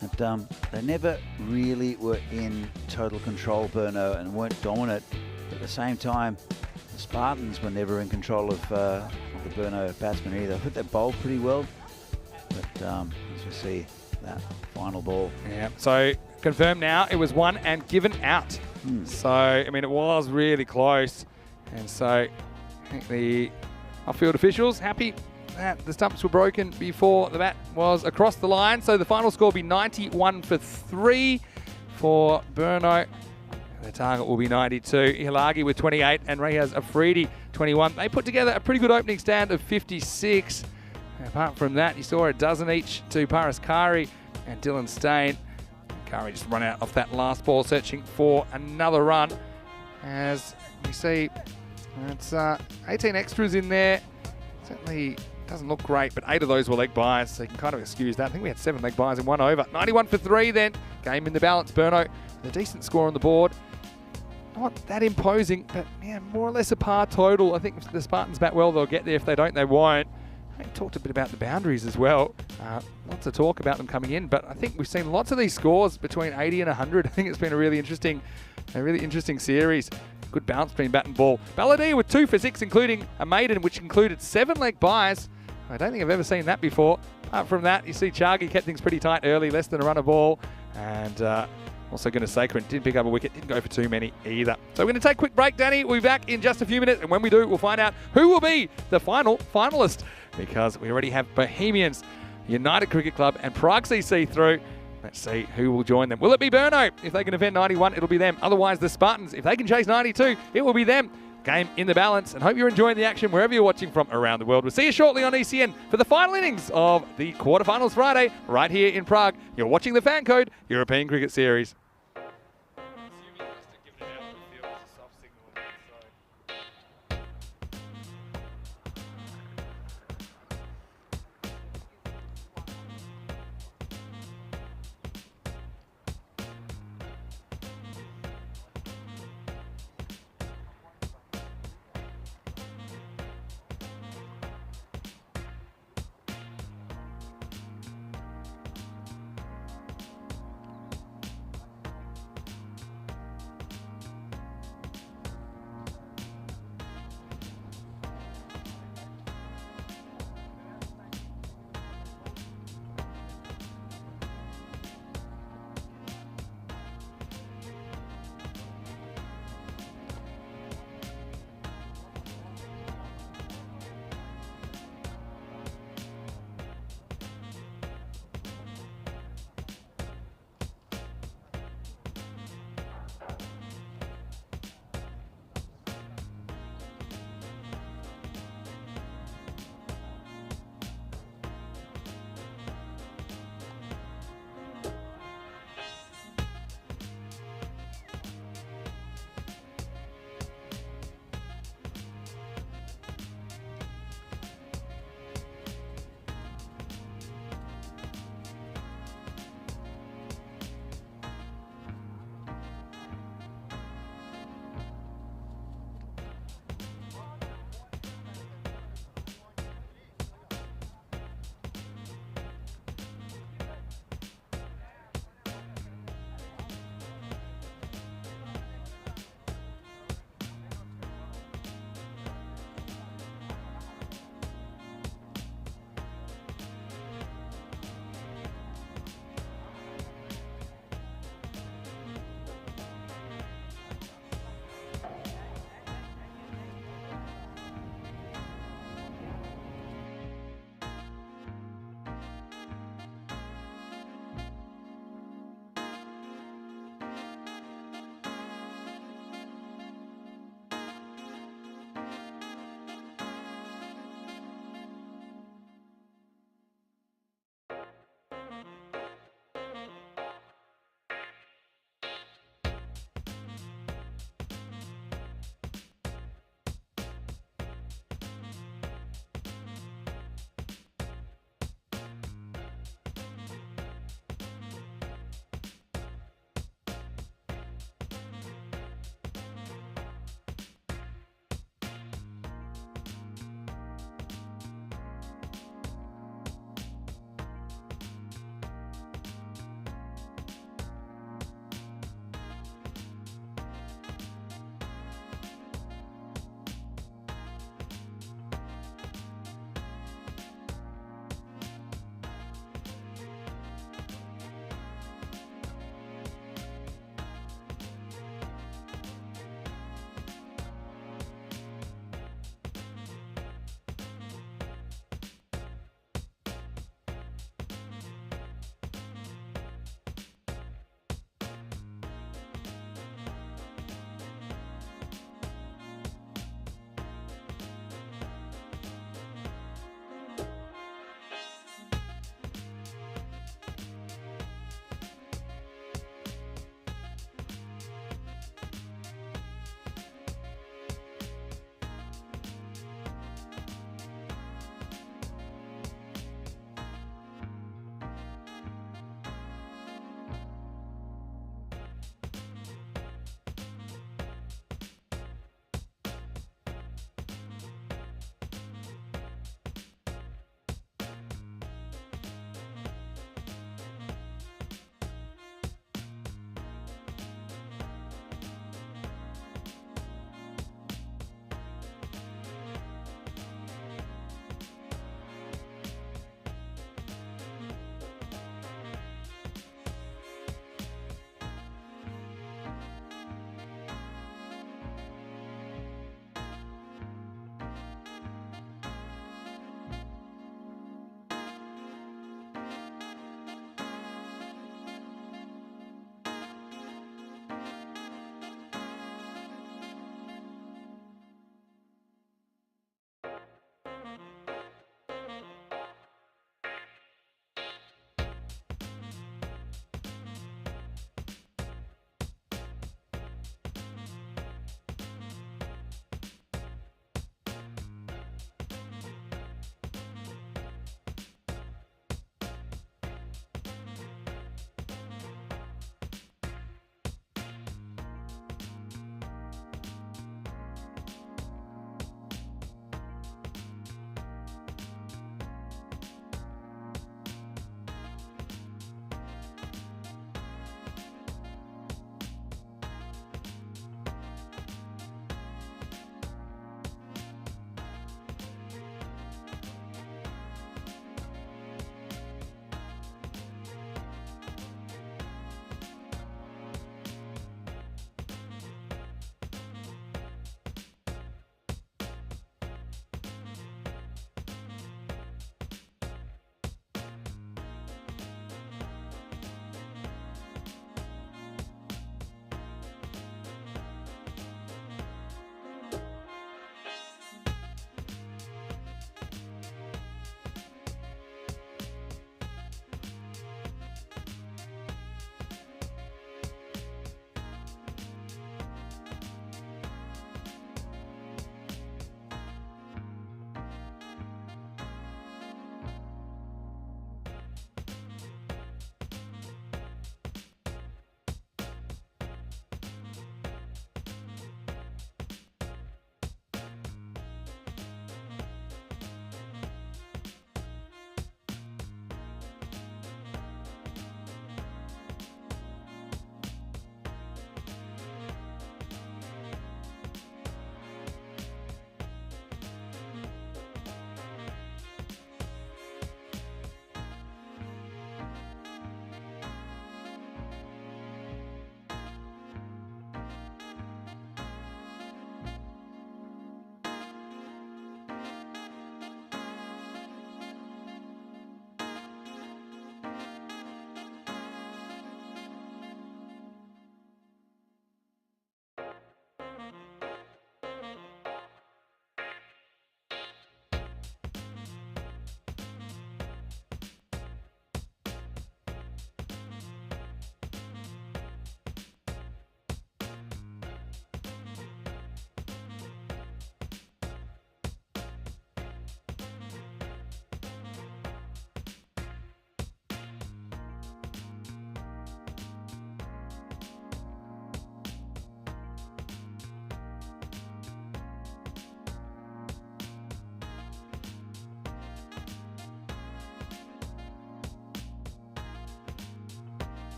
But they never really were in total control, Burno, and weren't dominant. But at the same time, The Spartans were never in control of the Brno batsmen either. I think they bowled pretty well, but as we see, that final ball. Yeah, so confirmed now, it was won and given out. So, I mean, it was really close. And so, I think the off-field officials happy that the stumps were broken before the bat was across the line. So the final score will be 91 for 3 for Brno. The target will be 92. Ihalagi with 28 and Reyes Afridi 21. They put together a pretty good opening stand of 56. Apart from that, you saw a dozen each to Paras Kari and Dylan Stain. Kari just run out off that last ball, searching for another run. As we see, it's 18 extras in there. Certainly doesn't look great, but 8 of those were leg byes, so you can kind of excuse that. I think we had 7 leg byes in 1 over. 91 for 3 then. Game in the balance. Brno with a decent score on the board. Not that imposing, but yeah, more or less a par total. I think if the Spartans bat well, they'll get there. If they don't, they won't. I talked a bit about the boundaries as well. Lots of talk about them coming in, but I think we've seen lots of these scores between 80 and 100. I think it's been a really interesting series. Good bounce between bat and ball. Balladia with 2 for 6, including a maiden, which included 7 leg byes. I don't think I've ever seen that before. Apart from that, you see Chagi kept things pretty tight early, less than a run a ball, and also Gunasekaran didn't pick up a wicket, didn't go for too many either. So we're going to take a quick break, Danny. We'll be back in just a few minutes, and when we do, we'll find out who will be the final finalist, because we already have Bohemians, United Cricket Club, and Prague CC through. Let's see who will join them. Will it be Brno? If they can defend 91, it'll be them. Otherwise, the Spartans, if they can chase 92, it will be them. Game in the balance, and hope you're enjoying the action wherever you're watching from around the world. We'll see you shortly on ECN for the final innings of the quarterfinals Friday, right here in Prague. You're watching the FanCode European Cricket Series.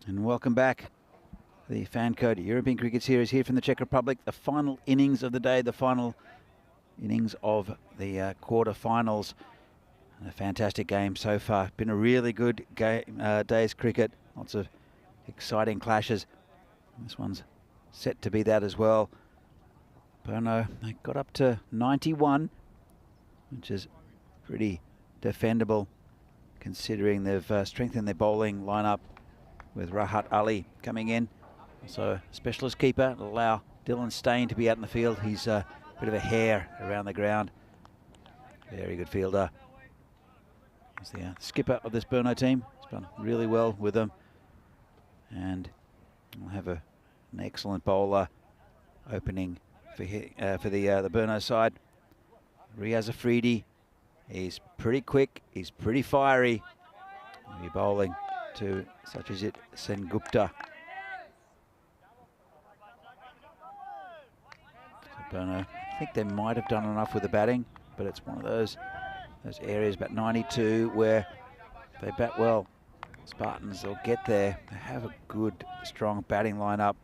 And welcome back. The FanCode European Cricket Series here from the Czech Republic. The final innings of the day, the final innings of the quarter-finals. A fantastic game so far. Been a really good day's cricket. Lots of exciting clashes. This one's set to be that as well. Bono, they got up to 91, which is pretty defendable considering they've strengthened their bowling lineup with Rahat Ali coming in. Also a specialist keeper to allow Dylan Stain to be out in the field. He's a bit of a hair around the ground. Very good fielder. He's the skipper of this Burno team. He's done really well with them. And we'll have an excellent bowler opening for the Burno side. Riaz Afridi. He's pretty quick. He's pretty fiery. He'll be bowling to Satyajit Sengupta. So Burno, I think they might have done enough with the batting, but it's one of those areas, about 92, where they bat well. Spartans, they'll get there. They have a good, strong batting lineup.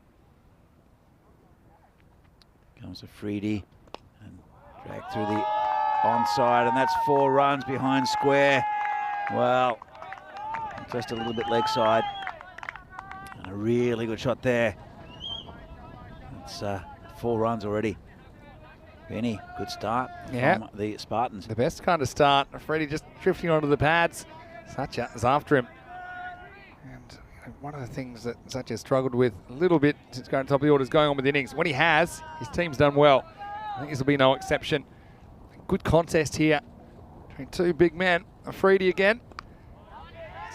Comes Afridi and drag through the onside, and that's 4 runs behind square. Well, just a little bit leg side. And a really good shot there. It's 4 runs already. Benny, good start from the Spartans. The best kind of start. Freddie just drifting onto the pads. Satya is after him. And one of the things that Satya struggled with a little bit since going top of the order is going on with innings. When he has, his team's done well. I think this will be no exception. Good contest here between 2 big men. Afridi again.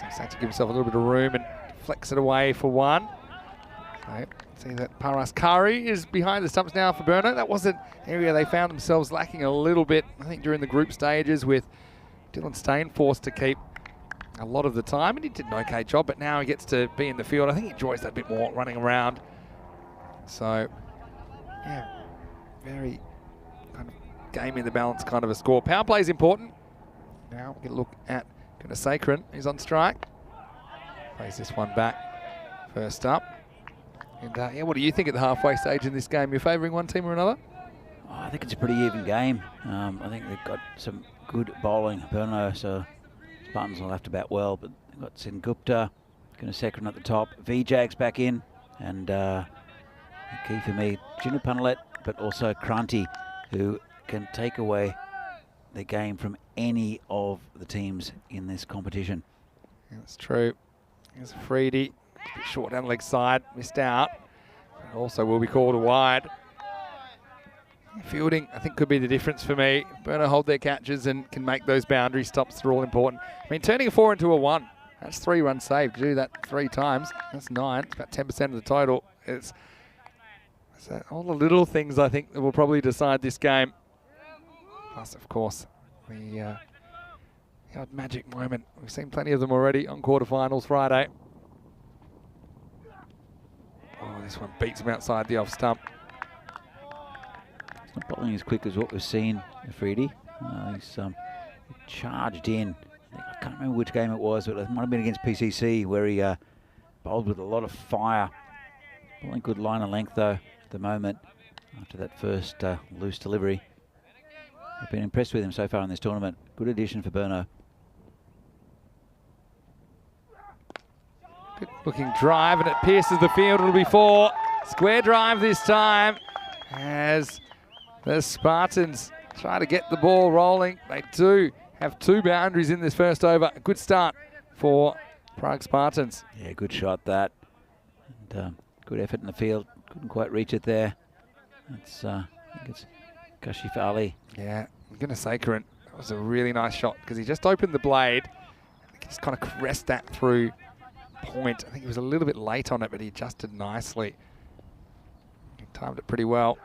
So Satya give himself a little bit of room and flex it away for 1. So see that Paras Kari is behind the stumps now for Burno. That was an area they found themselves lacking a little bit, I think, during the group stages, with Dylan Stain forced to keep a lot of the time, and he did an okay job, but now he gets to be in the field. I think he enjoys that a bit more, running around. So, yeah, very kind of game in the balance kind of a score. Power play is important. Now we can look at Gunasekaran. He's on strike. Plays this one back first up. And yeah, what do you think at the halfway stage in this game? You're favouring one team or another? Oh, I think it's a pretty even game. I think they've got some good bowling. Burno, so Spartans will have to bat well, but they've got Sengupta, Gunasekaran at the top. Vijag's back in, and key for me, Junupanelet, but also Kranti, who can take away the game from any of the teams in this competition. Yeah, that's true. Here's Afridi. A bit short down the leg side, missed out. And also will be called a wide. Fielding, I think, could be the difference for me. Burno hold their catches and can make those boundary stops. They're all important. I mean, turning a 4 into a 1, that's 3 runs saved. Do that 3 times, that's 9. It's about 10% of the total. It's all the little things, I think, that will probably decide this game. Plus, of course, the magic moment. We've seen plenty of them already on quarterfinals Friday. Oh, this one beats him outside the off stump. He's not bowling as quick as what we've seen, Afridi. He's charged in. I can't remember which game it was, but it might have been against PCC, where he bowled with a lot of fire. Bowling good line of length, though, at the moment, after that first loose delivery. I've been impressed with him so far in this tournament. Good addition for Burno. Good looking drive, and it pierces the field. It'll be 4. Square drive this time, as the Spartans try to get the ball rolling. They do have 2 boundaries in this first over. A good start for Prague Spartans. Yeah, good shot that. And good effort in the field. Couldn't quite reach it there. It's, I think it's Kashif Ali. Yeah, I'm going to say, Karan, that was a really nice shot because he just opened the blade. He just kind of caressed that through point. I think he was a little bit late on it, but he adjusted nicely. He timed it pretty well.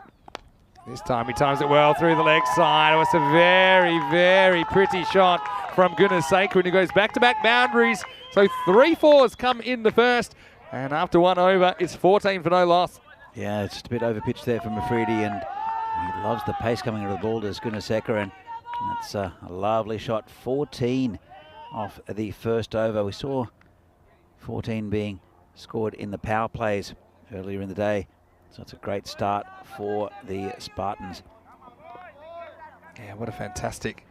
This time he times it well through the leg side. It was a very, very pretty shot from Gunasekaran, who goes back-to-back boundaries. So 3 4s come in the first, and after 1 over, it's 14 for no loss. Yeah, it's just a bit overpitched there from Afridi, and he loves the pace coming out of the ball, does Gunasekaran. That's a lovely shot. 14 off the first over. We saw 14 being scored in the power plays earlier in the day. So it's a great start for the Spartans. Yeah, what a fantastic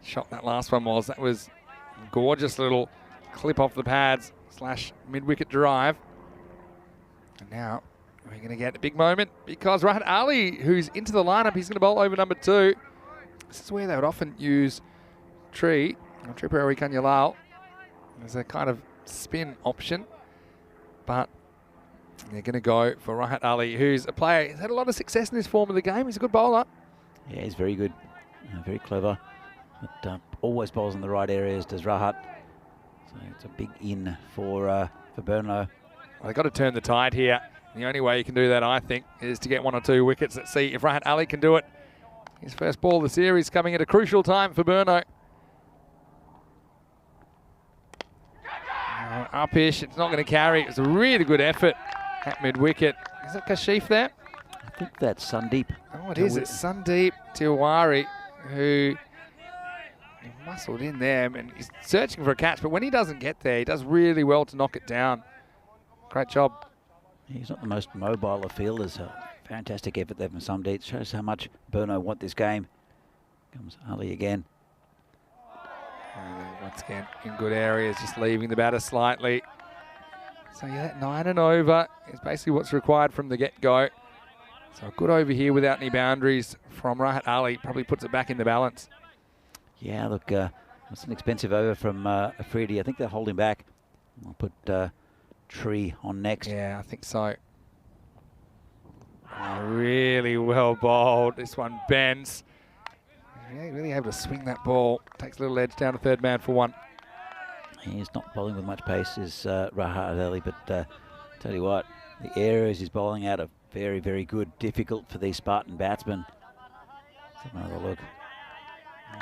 shot that last one was. That was a gorgeous little clip off the pads / mid-wicket drive. And now we're going to get a big moment because Rahat Ali, who's into the lineup, he's going to bowl over number 2. This is where they would often use Tripari Kanyalal as a kind of spin option. But they're going to go for Rahat Ali, who's a player. He's had a lot of success in this form of the game. He's a good bowler. Yeah, he's very good, very clever. But always bowls in the right areas, does Rahat. So it's a big in for Burno. Well, they've got to turn the tide here. The only way you can do that, I think, is to get 1 or 2 wickets. Let's see if Rahat Ali can do it. His first ball of the series coming at a crucial time for Burno. Upish, it's not going to carry. It's a really good effort at mid-wicket. Is it Kashif there? I think that's Sandeep. Oh, it is. It's Sandeep Tiwari who muscled in there and he's searching for a catch. But when he doesn't get there, he does really well to knock it down. Great job. He's not the most mobile of fielders. Fantastic effort there from Sandeep. It shows how much Burno want this game. Comes Ali again. Once again, in good areas, just leaving the batter slightly. So yeah, that 9 and over is basically what's required from the get-go. So a good over here without any boundaries from Rahat Ali probably puts it back in the balance. Yeah, look, it's an expensive over from Afridi. I think they'll hold him back. I'll put Tree on next. Yeah, I think so. Oh, really well bowled. This one bends. Really able to swing that ball. Takes a little edge down to third man for 1. He's not bowling with much pace, is Rahat Ali, but tell you what, the areas he's bowling out are very, very good. Difficult for these Spartan batsmen. Let's have another look.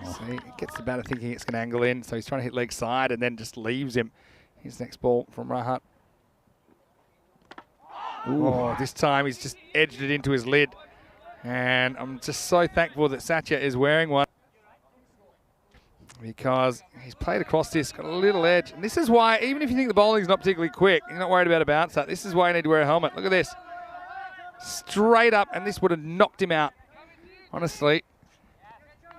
Oh. See, it gets the batter thinking it's going to angle in, so he's trying to hit leg side and then just leaves him. Here's next ball from Rahat. Oh, this time he's just edged it into his lid. And I'm just so thankful that Satya is wearing one because he's played across this, got a little edge. And this is why, even if you think the bowling's not particularly quick, you're not worried about a bouncer, this is why you need to wear a helmet. Look at this. Straight up, and this would have knocked him out, honestly.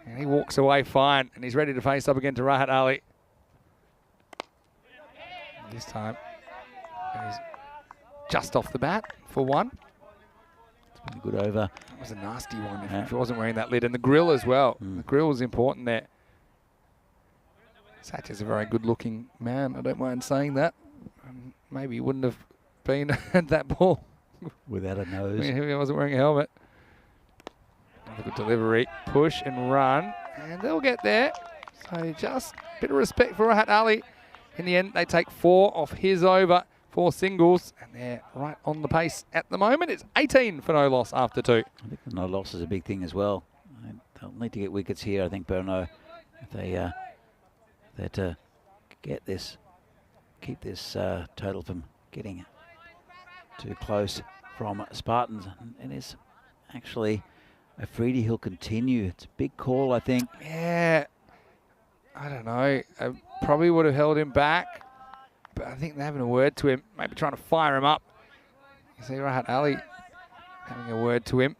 And he walks away fine, and he's ready to face up again to Rahat Ali. This time, he's just off the bat for 1. It's been a good over. That was a nasty one if he wasn't wearing that lid. And the grill as well. The grill was important there. Satya's a very good-looking man. I don't mind saying that. Maybe he wouldn't have been at that ball without a nose. if he wasn't wearing a helmet. Another good delivery. Push and run. And they'll get there. So just a bit of respect for Rahat Ali. In the end, they take 4 off his over. 4 singles, and they're right on the pace at the moment. It's 18 for no loss after 2. I think the no loss is a big thing as well. They'll need to get wickets here, I think, Burno, if they're to get this, keep this total from getting too close from Spartans. And it's actually Afridi, he'll continue. It's a big call, I think. Yeah, I don't know. I probably would have held him back. But I think they're having a word to him, maybe trying to fire him up. You see Rahat Ali having a word to him.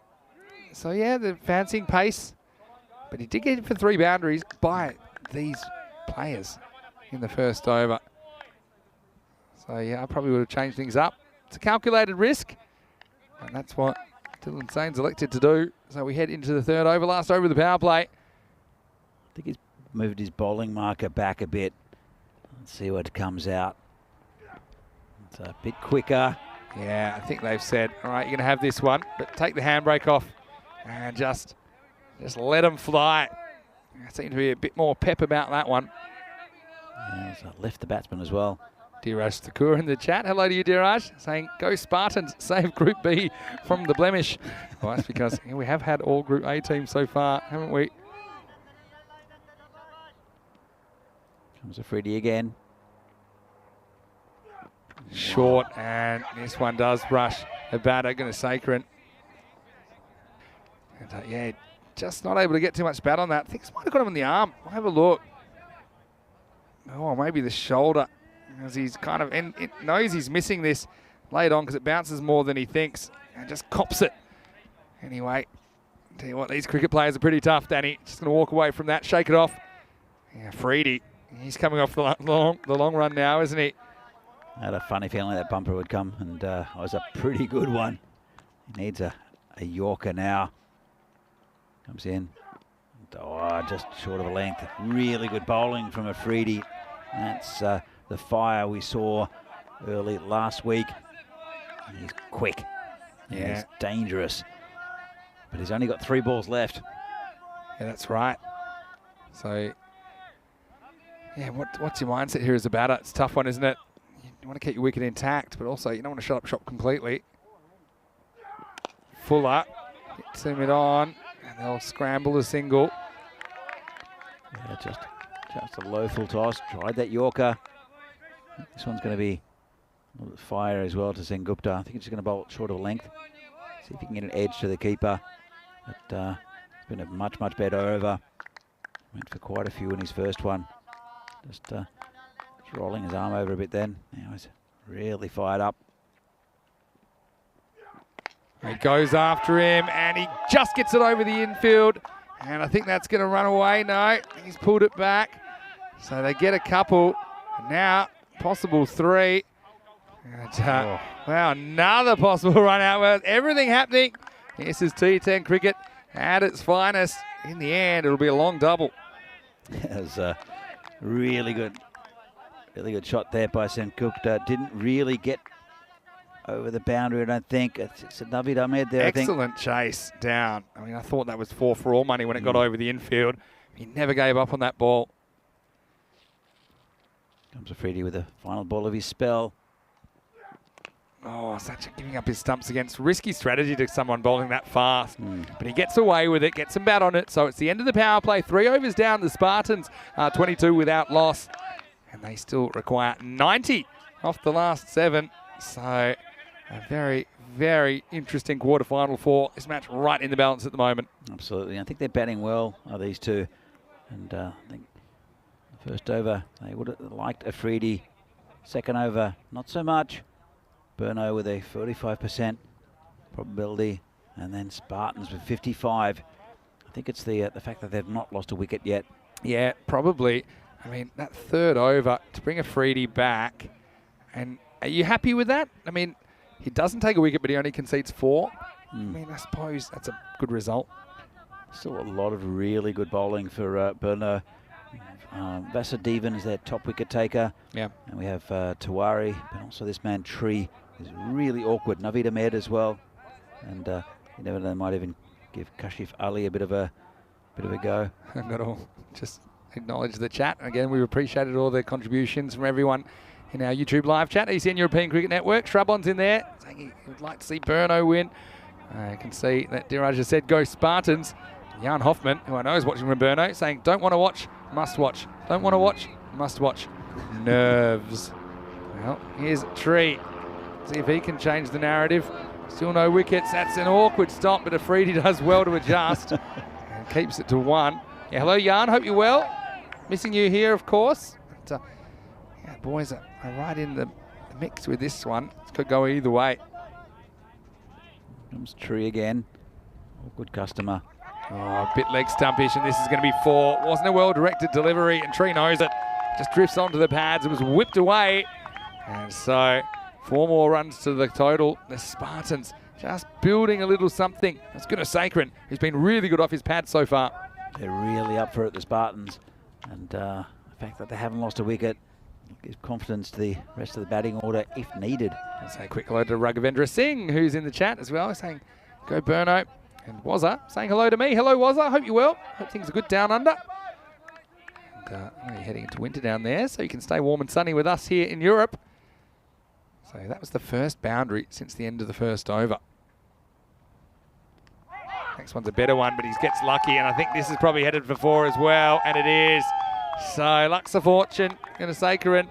So yeah, they're fancying pace. But he did get it for 3 boundaries by these players in the first over. So yeah, I probably would have changed things up. It's a calculated risk. And that's what Dylan Sain's elected to do. So we head into the 3rd over, last over of the power play. I think he's moved his bowling marker back a bit. Let's see what comes out. It's a bit quicker. Yeah, I think they've said, all right, you're going to have this one, but take the handbrake off and just let them fly. There seemed to be a bit more pep about that one. Yeah, so left the batsman as well. Diraj Thakur in the chat. Hello to you, Diraj, saying, go Spartans, save Group B from the blemish. Well, that's because we have had all Group A teams so far, haven't we? Comes Afridi again. Short, and this one does brush the batter, going to Sakran. And yeah, just not able to get too much bat on that. I think this might have got him in the arm. I'll have a look. Oh, maybe the shoulder. as he's kind of knows he's missing this late on because it bounces more than he thinks and just cops it. Anyway, tell you what, these cricket players are pretty tough, Danny. Just going to walk away from that, shake it off. Yeah, Freedy, he's coming off the long run now, isn't he? I had a funny feeling that bumper would come, and it was a pretty good one. He needs a Yorker now. Comes in. Oh, just short of a length. Really good bowling from Afridi. That's the fire we saw early last week. He's quick. Yeah. He's dangerous. But he's only got 3 balls left. Yeah, that's right. So, yeah, what's your mindset here as a batter? It's a tough one, isn't it? You want to keep your wicket intact, but also you don't want to shut up shop completely. Fuller hits him it on, and they'll scramble a single. Yeah, just a low full toss. Tried that Yorker. This one's going to be a little bit fire as well to Sengupta. I think he's just going to bowl short of a length. See if he can get an edge to the keeper. But it's been a much better over. Went for quite a few in his first one. Just rolling his arm over a bit then. Now he's really fired up. He goes after him, and he just gets it over the infield. And I think that's going to run away. No, he's pulled it back. So they get a couple. And now, possible 3. And, wow, another possible run out. Well, everything happening. This is T10 cricket at its finest. In the end, it'll be a long double. It was a really good shot there by Sengupta. Didn't really get over the boundary, I don't think. It's a Navid Ahmed there, Excellent chase down. I mean, I thought that was 4 for all money when it got over the infield. He never gave up on that ball. Comes Afridi with the final ball of his spell. Oh, giving up his stumps against risky strategy to someone bowling that fast. But he gets away with it, gets some bat on it. So it's the end of the power play. 3 overs down. The Spartans are 22 without loss. And they still require 90 off the last 7. So a very, very interesting quarterfinal for this match, right in the balance at the moment. Absolutely. I think they're batting well, these two. And I think the first over, they would have liked Afridi. Second over, not so much. Burno with a 45% probability, and then Spartans with 55. I think it's the fact that they've not lost a wicket yet. Yeah, probably. I mean, that third over to bring Afridi back, and are you happy with that? I mean, he doesn't take a wicket, but he only concedes 4. I mean, I suppose that's a good result. Still a lot of really good bowling for Burno. Vasudevan is their top wicket taker. Yeah. And we have Tawari, but also this man Tree is really awkward. Navid Ahmed as well. And you never know, they might even give Kashif Ali a bit of a go. I've got to just acknowledge the chat. Again, we've appreciated all the contributions from everyone in our YouTube live chat. ECN European Cricket Network. Shrubon's in there saying he would like to see Burno win. I can see that Diraj has said go Spartans. Jan Hoffman, who I know is watching from Burno, saying don't want to watch, must watch. Don't want to watch, must watch. Nerves. Well, here's Tree. See if he can change the narrative. Still no wickets. That's an awkward stop, but Afridi does well to adjust and keeps it to 1. Yeah, hello, Jan. Hope you're well. Missing you here, of course. But, yeah, boys are right in the mix with this one. It could go either way. Comes Tree again. Awkward customer. Oh, a bit leg stumpish, and this is going to be 4. Wasn't a well-directed delivery, and Tree knows it. Just drifts onto the pads. It was whipped away. And so 4 more runs to the total. The Spartans just building a little something. That's Gunasekaran, who's been really good off his pad so far. They're really up for it, the Spartans. And the fact that they haven't lost a wicket gives confidence to the rest of the batting order if needed. I'll say a quick hello to Raghavendra Singh, who's in the chat as well, saying go Burno. And Wazza saying hello to me. Hello, Wazza. Hope you're well. Hope things are good down under. And we're heading into winter down there, so you can stay warm and sunny with us here in Europe. So that was the first boundary since the end of the first over. Next one's a better one, but he gets lucky, and I think this is probably headed for 4 as well, and it is. So Luck's of Fortune, Gunasekaran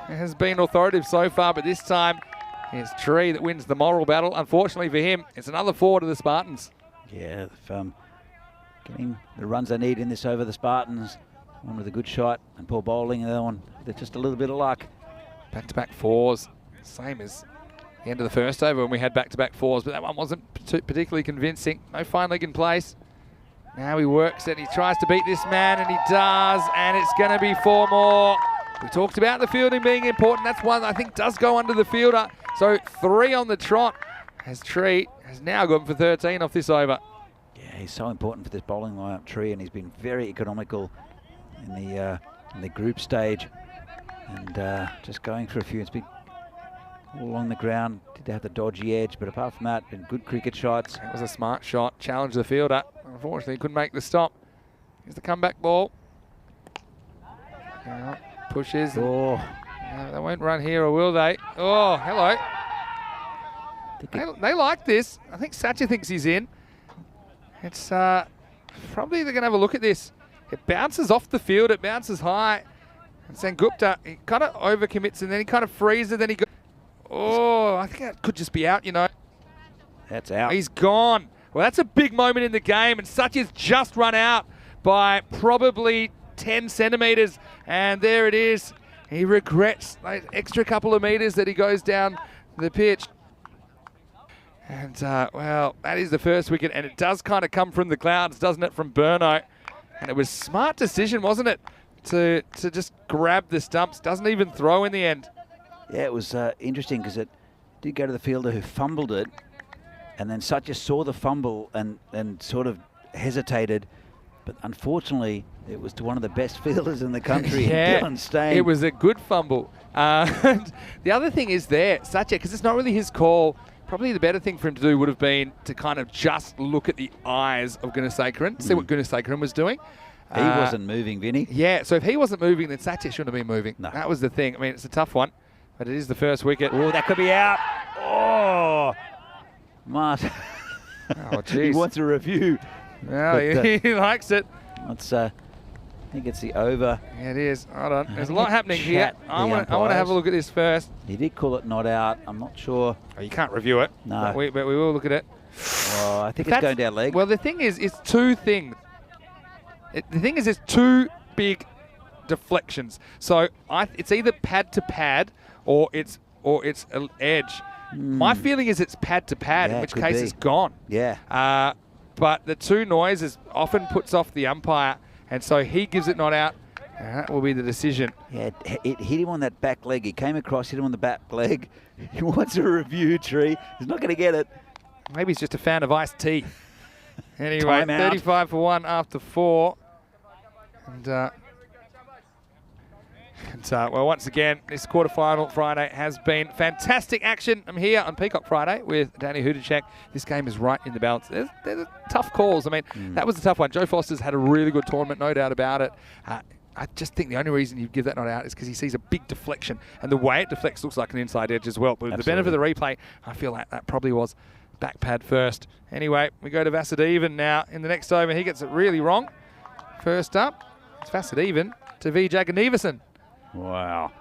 has been authoritative so far, but this time it's Tree that wins the moral battle. Unfortunately for him, it's another 4 to the Spartans. Yeah, getting the runs they need in this over, the Spartans. One with a good shot and poor bowling, and the other one with just a little bit of luck. Back-to-back fours, same as the end of the first over when we had back-to-back fours, but that one wasn't particularly convincing. No fine leg in place. Now he works it, he tries to beat this man, and he does, and it's going to be 4 more. We talked about the fielding being important. That's one that I think does go under the fielder. So 3 on the trot, as Tree has now gone for 13 off this over. Yeah, he's so important for this bowling lineup, Tree, and he's been very economical in the group stage. And just going for a few. It's been all along the ground. Did have the dodgy edge, but apart from that, been good cricket shots. It was a smart shot. Challenged the fielder. Unfortunately, couldn't make the stop. Here's the comeback ball. Pushes. Oh. They won't run here, or will they? Oh, hello. They like this. I think Satya thinks he's in. It's probably they're going to have a look at this. It bounces off the field. It bounces high. And Sengupta, he kind of overcommits, and then he kind of freezes, then he goes. Oh, I think that could just be out, you know. That's out. He's gone. Well, that's a big moment in the game, and Satya's just run out by probably 10 centimetres, and there it is. He regrets that extra couple of metres that he goes down the pitch. And, well, that is the first wicket, and it does kind of come from the clouds, doesn't it, from Burno? And it was a smart decision, wasn't it, to just grab the stumps. Doesn't even throw in the end. Yeah, it was interesting because it did go to the fielder who fumbled it, and then Satya saw the fumble and sort of hesitated. But unfortunately, it was to one of the best fielders in the country, yeah, Dylan Stain. It was a good fumble. And the other thing is there, Satya, because it's not really his call, probably the better thing for him to do would have been to kind of just look at the eyes of Gunasekharan, see what Gunasekharan was doing. He wasn't moving, Vinny. Yeah, so if he wasn't moving, then Satya shouldn't have been moving. No. That was the thing. I mean, it's a tough one, but it is the first wicket. Oh, that could be out. Oh, Martin. Oh, jeez. He wants a review. Well, he likes it. Let's, I think it's the over. Yeah, it is. Hold on. There's a lot happening here. I want to have a look at this first. He did call it not out. I'm not sure. Oh, you can't review it. No. But we will look at it. Oh, I think it's going down leg. Well, the thing is, it's two things. The thing is, there's two big deflections. So it's either pad to pad or it's an edge. My feeling is it's pad to pad, in which case it's gone. Yeah. But the two noises often puts off the umpire, and so he gives it not out, and that will be the decision. Yeah, it hit him on that back leg. He came across, hit him on the back leg. He wants a review, Tree. He's not going to get it. Maybe he's just a fan of iced tea. Anyway, 35 for 1 after 4. And well, once again, this quarterfinal Friday has been fantastic action. I'm here on Peacock Friday with Danny Hudacek. This game is right in the balance. There's tough calls. I mean, that was a tough one. Joe Foster's had a really good tournament, no doubt about it. I just think the only reason you give that not out is because he sees a big deflection, and the way it deflects looks like an inside edge as well. But with the benefit of the replay, I feel like that probably was back pad first. Anyway, we go to Vasudevan now in the next over. He gets it really wrong. First up, it's Vasudevan to V. Jagannathan. Wow.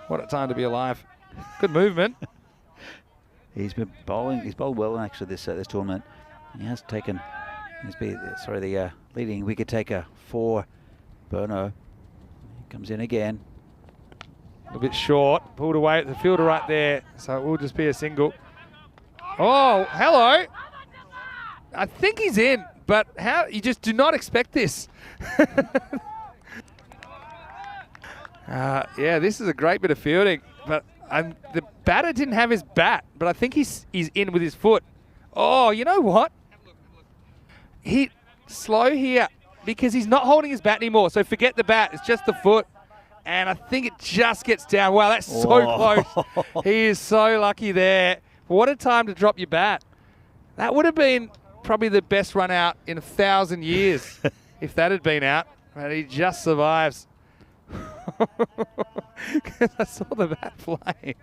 What a time to be alive. Good movement. He's been bowling. He's bowled well actually this tournament. He has taken. The leading wicket taker for Burno. He comes in again. A bit short. Pulled away at the fielder right there. So it will just be a single. Oh, hello. I think he's in, but how? You just do not expect this. Yeah, this is a great bit of fielding, but the batter didn't have his bat, but I think he's in with his foot. Oh, you know what? He slow here because he's not holding his bat anymore, so forget the bat. It's just the foot, and I think it just gets down. Wow, that's so close. He is so lucky there. What a time to drop your bat. That would have been probably the best run out in 1,000 years if that had been out, but he just survives. Because I saw the bat flying.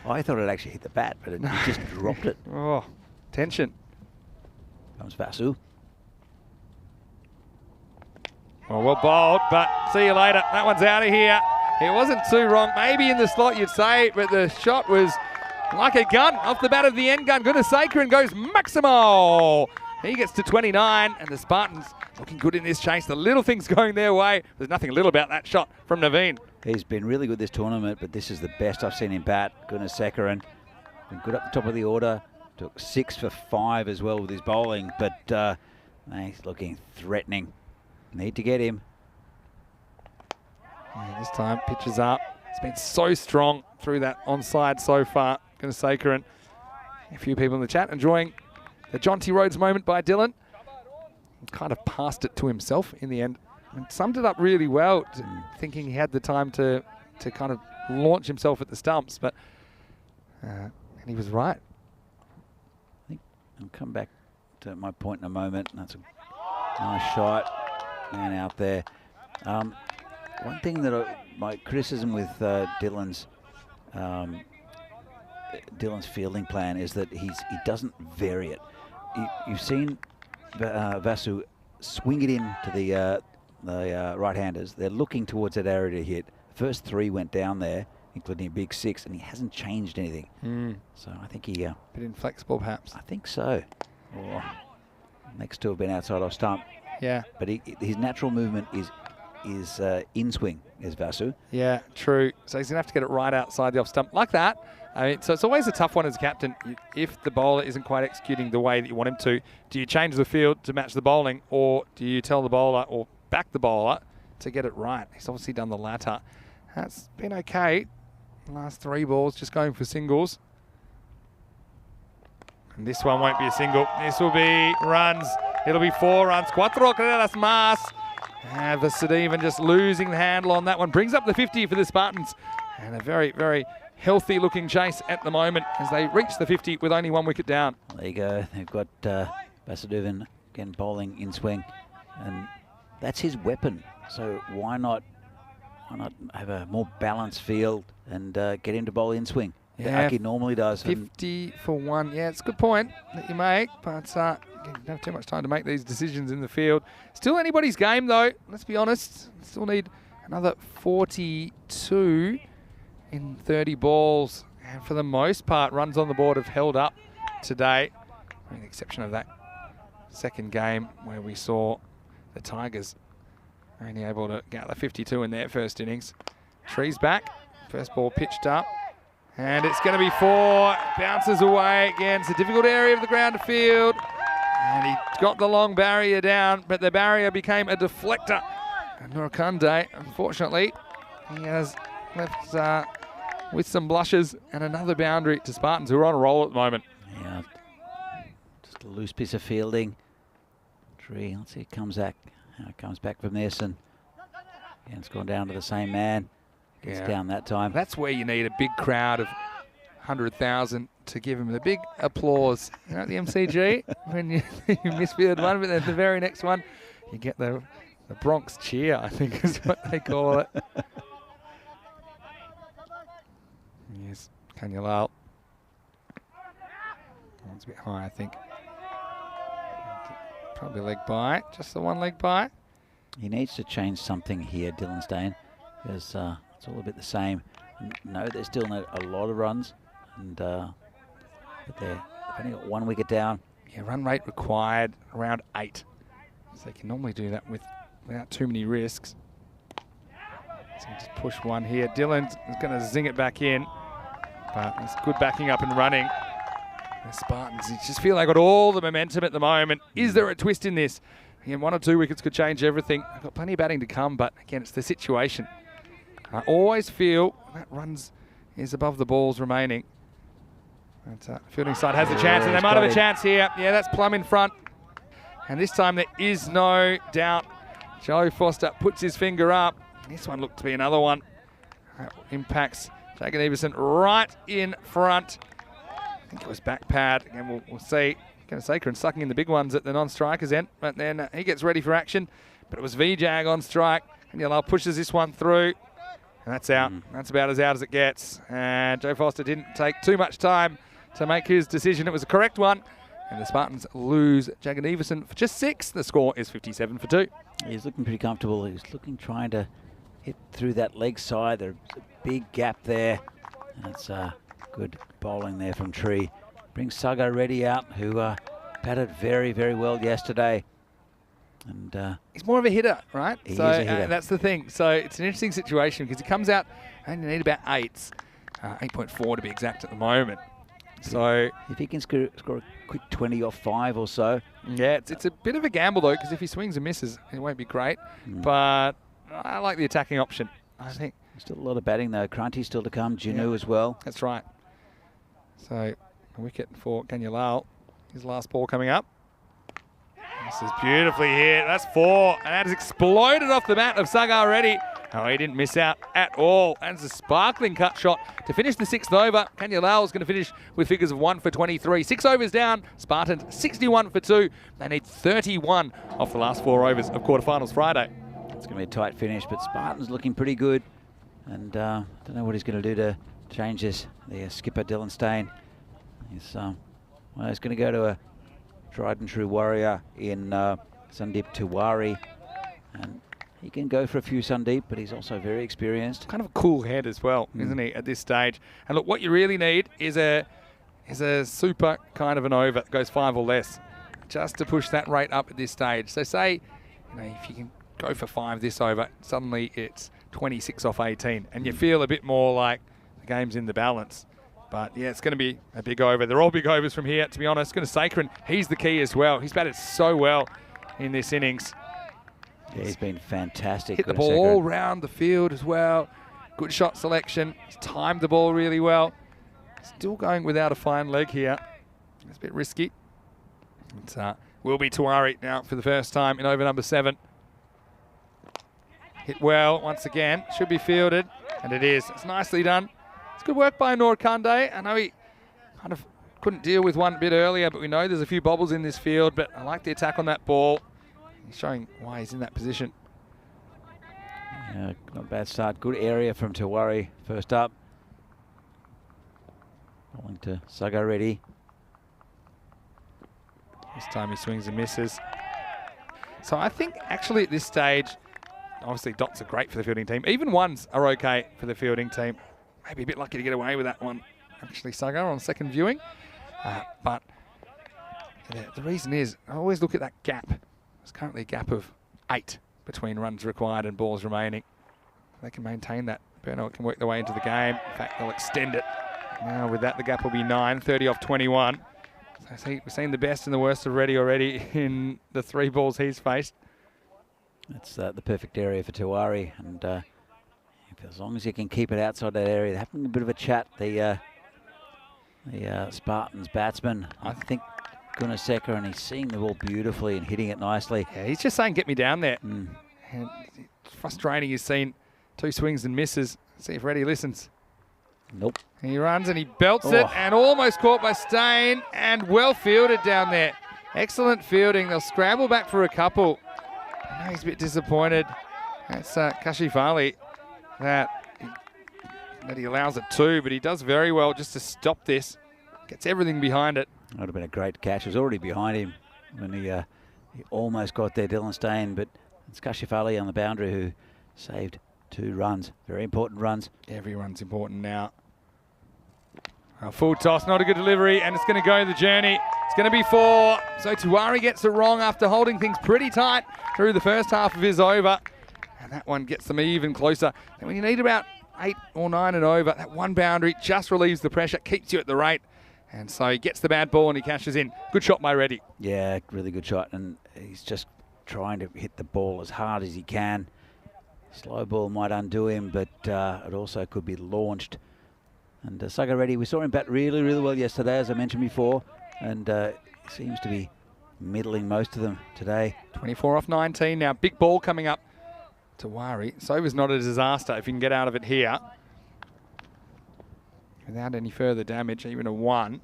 I thought it actually hit the bat, but it just dropped it. Oh, tension. Comes Vasu. Well bowled, but see you later. That one's out of here. It wasn't too wrong. Maybe in the slot you'd say, but the shot was like a gun off the bat of the end gun. Gunasekharan goes Maximo. He gets to 29, and the Spartans looking good in this chase. The little things going their way. There's nothing little about that shot from Naveen. He's been really good this tournament, but this is the best I've seen him bat. Gunasekaran, been good up the top of the order. Took 6 for 5 as well with his bowling, but he's looking threatening. Need to get him. Yeah, this time, pitches up. It's been so strong through that onside so far. Gunasekaran. A few people in the chat enjoying the Jonty Rhodes moment by Dylan. Kind of passed it to himself in the end. And summed it up really well, thinking he had the time to kind of launch himself at the stumps, but and he was right. I think I'll come back to my point in a moment. That's a nice shot and out there. One thing that my criticism with Dylan's fielding plan is that he doesn't vary it. You've seen Vasu swing it in to the right-handers. They're looking towards that area to hit. First 3 went down there, including a big 6, and he hasn't changed anything. So I think he... bit inflexible, perhaps. I think so. Or next to have been outside off stump. Yeah. But his natural movement is in swing, is Vasu. Yeah, true. So he's going to have to get it right outside the off stump like that. I mean, so it's always a tough one as a captain. If the bowler isn't quite executing the way that you want him to, do you change the field to match the bowling, or do you tell the bowler or back the bowler to get it right? He's obviously done the latter. That's been okay. Last 3 balls just going for singles. And this one won't be a single. This will be runs. It'll be 4 runs. 4 carreras más. Vasudevan just losing the handle on that one. Brings up the 50 for the Spartans. And a very, very healthy looking chase at the moment as they reach the 50 with only 1 wicket down. There you go. They've got Vasudevan again bowling in swing. And that's his weapon. So why not have a more balanced field and get him to bowl in swing? Yeah, like he normally does. 50 for 1. Yeah, it's a good point that you make, but you don't have too much time to make these decisions in the field. Still anybody's game, though. Let's be honest. Still need another 42 in 30 balls. And for the most part, runs on the board have held up today, with the exception of that second game where we saw the Tigers only able to get the 52 in their first innings. Trees back. First ball pitched up. And it's going to be 4. Bounces away again. It's a difficult area of the ground to field. And he got the long barrier down, but the barrier became a deflector. And Nurakunde, unfortunately, he has left with some blushes and another boundary to Spartans, who are on a roll at the moment. Yeah, just a loose piece of fielding. Tree, let's see, it comes back. How it comes back from this, and it's gone down to the same man. Gets down that time. That's where you need a big crowd of 100,000 to give him the big applause. You know, at the MCG, when you misfield one, but then the very next one, you get the Bronx cheer, I think is what they call it. Yes, Kanyalal. It's a bit high, I think. Probably leg by, just the 1 leg by. He needs to change something here, Dylan Stain, because it's all a bit the same. No, there's still a lot of runs, and but they've only got 1 wicket down. Yeah, run rate required around 8. So they can normally do that without too many risks. So just push 1 here. Dylan is going to zing it back in, but it's good backing up and running. The Spartans, you just feel they got all the momentum at the moment. Is there a twist in this? Again, 1 or 2 wickets could change everything. They've got plenty of batting to come, but again, it's the situation. I always feel that runs is above the balls remaining. But, fielding side has a chance, and they might have a chance here. Yeah, that's plumb in front. And this time there is no doubt. Joe Foster puts his finger up. This one looked to be another one. That impacts Jagan Everson right in front. I think it was back pad. Again, we'll see. Gunasekaran sucking in the big ones at the non-strikers end, but then he gets ready for action. But it was Vijag on strike, and Yellow pushes this one through. And that's out. That's about as out as it gets. And Joe Foster didn't take too much time to make his decision. It was a correct one. And the Spartans lose Jagan Everson for just 6. The score is 57 for 2. He's looking pretty comfortable. He's trying to hit through that leg side. There's a big gap there. And it's good bowling there from Tree. Brings Saga Reddy out, who batted very, very well yesterday. And he's more of a hitter, right? He so is a hitter. That's the thing. So it's an interesting situation because he comes out and you need about 8s, 8.4 to be exact at the moment. So if he can score a quick 20 off 5 or so. Yeah, it's a bit of a gamble though, because if he swings and misses, it won't be great. But I like the attacking option, I think. Still a lot of batting though. Crunchy's still to come. Junu as well. That's right. So a wicket for Kanyalal. His last ball coming up. This is beautifully hit. That's 4, and that has exploded off the bat of Sagar Reddy. Oh, he didn't miss out at all. That's a sparkling cut shot to finish the 6th over. Kanyalal is going to finish with figures of 1 for 23. 6 overs down. Spartans 61 for 2. They need 31 off the last 4 overs of quarterfinals Friday. It's going to be a tight finish, but Spartan's looking pretty good. And don't know what he's going to do to change this. The skipper, Dylan Stain, he's going to go to a tried and true warrior in Sandeep Tiwari. And he can go for a few Sandeep, but he's also very experienced. Kind of a cool head as well, isn't he, at this stage? And look, what you really need is a super kind of an over that goes 5 or less, just to push that rate up at this stage. So say, if you can go for 5 this over, suddenly it's 26 off 18, and you feel a bit more like the game's in the balance. But yeah, it's going to be a big over. They're all big overs from here, to be honest. Going to Sakran, he's the key as well. He's batted so well in this innings. Yeah, he's been fantastic. Hit the ball all round the field as well. Good shot selection. He's timed the ball really well. Still going without a fine leg here. It's a bit risky. It will be Tiwari now for the first time in over number 7. Hit well once again. Should be fielded. And it is. It's nicely done. It's good work by Noor Kande. I know he kind of couldn't deal with one a bit earlier, but we know there's a few bobbles in this field. But I like the attack on that ball. He's showing why he's in that position. Yeah, not a bad start. Good area from Tiwari first up. Rolling to Sagar Reddy. This time he swings and misses. So I think actually at this stage, obviously dots are great for the fielding team. Even 1s are okay for the fielding team. Maybe a bit lucky to get away with that one, actually, Sagar, on second viewing. But the reason is, I always look at that gap. There's currently a gap of 8 between runs required and balls remaining. They can maintain that. Burnout can work their way into the game. In fact, they'll extend it. Now with that, the gap will be 9, 30 off 21. So we've seen the best and the worst of Reddy already in the 3 balls he's faced. That's the perfect area for Tiwari, and as long as you can keep it outside that area, they're having a bit of a chat. The Spartans batsman, I think Gunasekar, and he's seeing the ball beautifully and hitting it nicely. Yeah, he's just saying, get me down there. And it's frustrating. He's seen 2 swings and misses. See if Reddy listens. Nope. He runs and he belts it, and almost caught by Stain, and well fielded down there. Excellent fielding. They'll scramble back for a couple. I know he's a bit disappointed. That's Kashifali that he allows it 2, but he does very well just to stop this. Gets everything behind it. That would have been a great catch. It was already behind him when he almost got there, Dylan Stain, but it's Kashifali on the boundary who saved 2 runs. Very important runs. Every run's important now. A full toss, not a good delivery, and it's going to go the journey. It's going to be 4. So Tiwari gets it wrong after holding things pretty tight through the first half of his over. And that one gets them even closer. And when you need about 8 or 9 and over, that one boundary just relieves the pressure, keeps you at the rate. And so he gets the bad ball and he cashes in. Good shot by Reddy. Yeah, really good shot. And he's just trying to hit the ball as hard as he can. Slow ball might undo him, but it also could be launched. And Sagar Reddy, we saw him bat really, really well yesterday, as I mentioned before. And he seems to be middling most of them today. 24 off 19 now. Big ball coming up to Wari. Sova's not a disaster if you can get out of it here. Without any further damage, even a 1.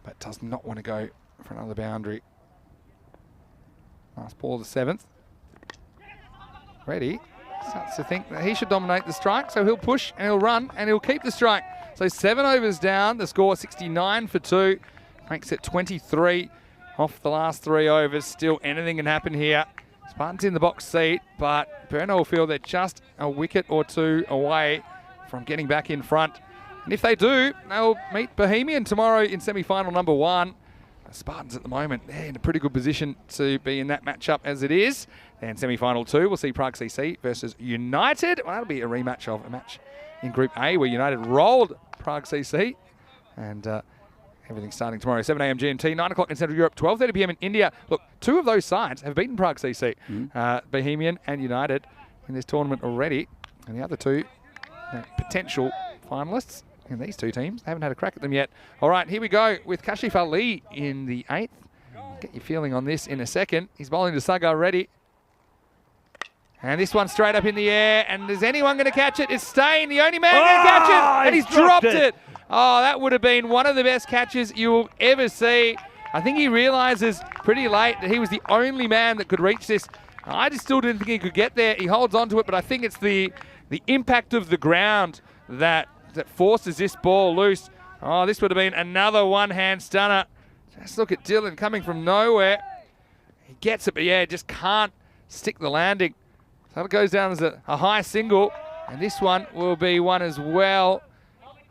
But does not want to go for another boundary. Last ball, the 7th. Reddy starts to think that he should dominate the strike, so he'll push and he'll run and he'll keep the strike. So 7 overs down, the score 69 for 2. Makes it 23 off the last 3 overs. Still anything can happen here. Spartans in the box seat, but Burno will feel they're just a wicket or 2 away from getting back in front. And if they do, they'll meet Bohemian tomorrow in semi-final number 1. Spartans at the moment, they're in a pretty good position to be in that matchup as it is. And semi-final 2, we'll see Prague CC versus United. Well, that'll be a rematch of a match in Group A where United rolled Prague CC. And everything's starting tomorrow, 7 a.m. GMT, 9 o'clock in Central Europe, 12:30 p.m. in India. Look, 2 of those sides have beaten Prague CC, Bohemian and United, in this tournament already. And the other 2 potential finalists. And these 2 teams haven't had a crack at them yet. All right, here we go with Kashif Ali in the 8th. Get your feeling on this in a second. He's bowling to Sagar ready. And this one straight up in the air. And is anyone going to catch it? It's Stain, the only man going to catch it. And he's dropped it. Oh, that would have been one of the best catches you will ever see. I think he realises pretty late that he was the only man that could reach this. I just still didn't think he could get there. He holds on to it, but I think it's the impact of the ground that forces this ball loose. Oh, this would have been another one-hand stunner. Just look at Dylan coming from nowhere. He gets it, but yeah, just can't stick the landing. So it goes down as a high single, and this one will be one as well.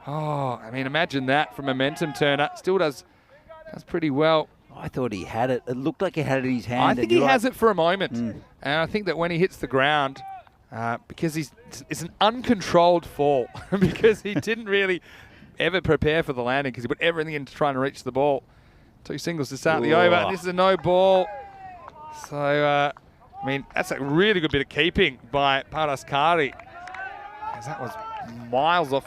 Oh, I mean, imagine that from momentum turner. Still does pretty well. I thought he had it. It looked like he had it in his hand. I think he has it for a moment. And I think that when he hits the ground, because it's an uncontrolled fall, because he didn't really ever prepare for the landing, because he put everything into trying to reach the ball. 2 singles to start the over, and this is a no ball. So, I mean, that's a really good bit of keeping by Paraskari, because that was miles off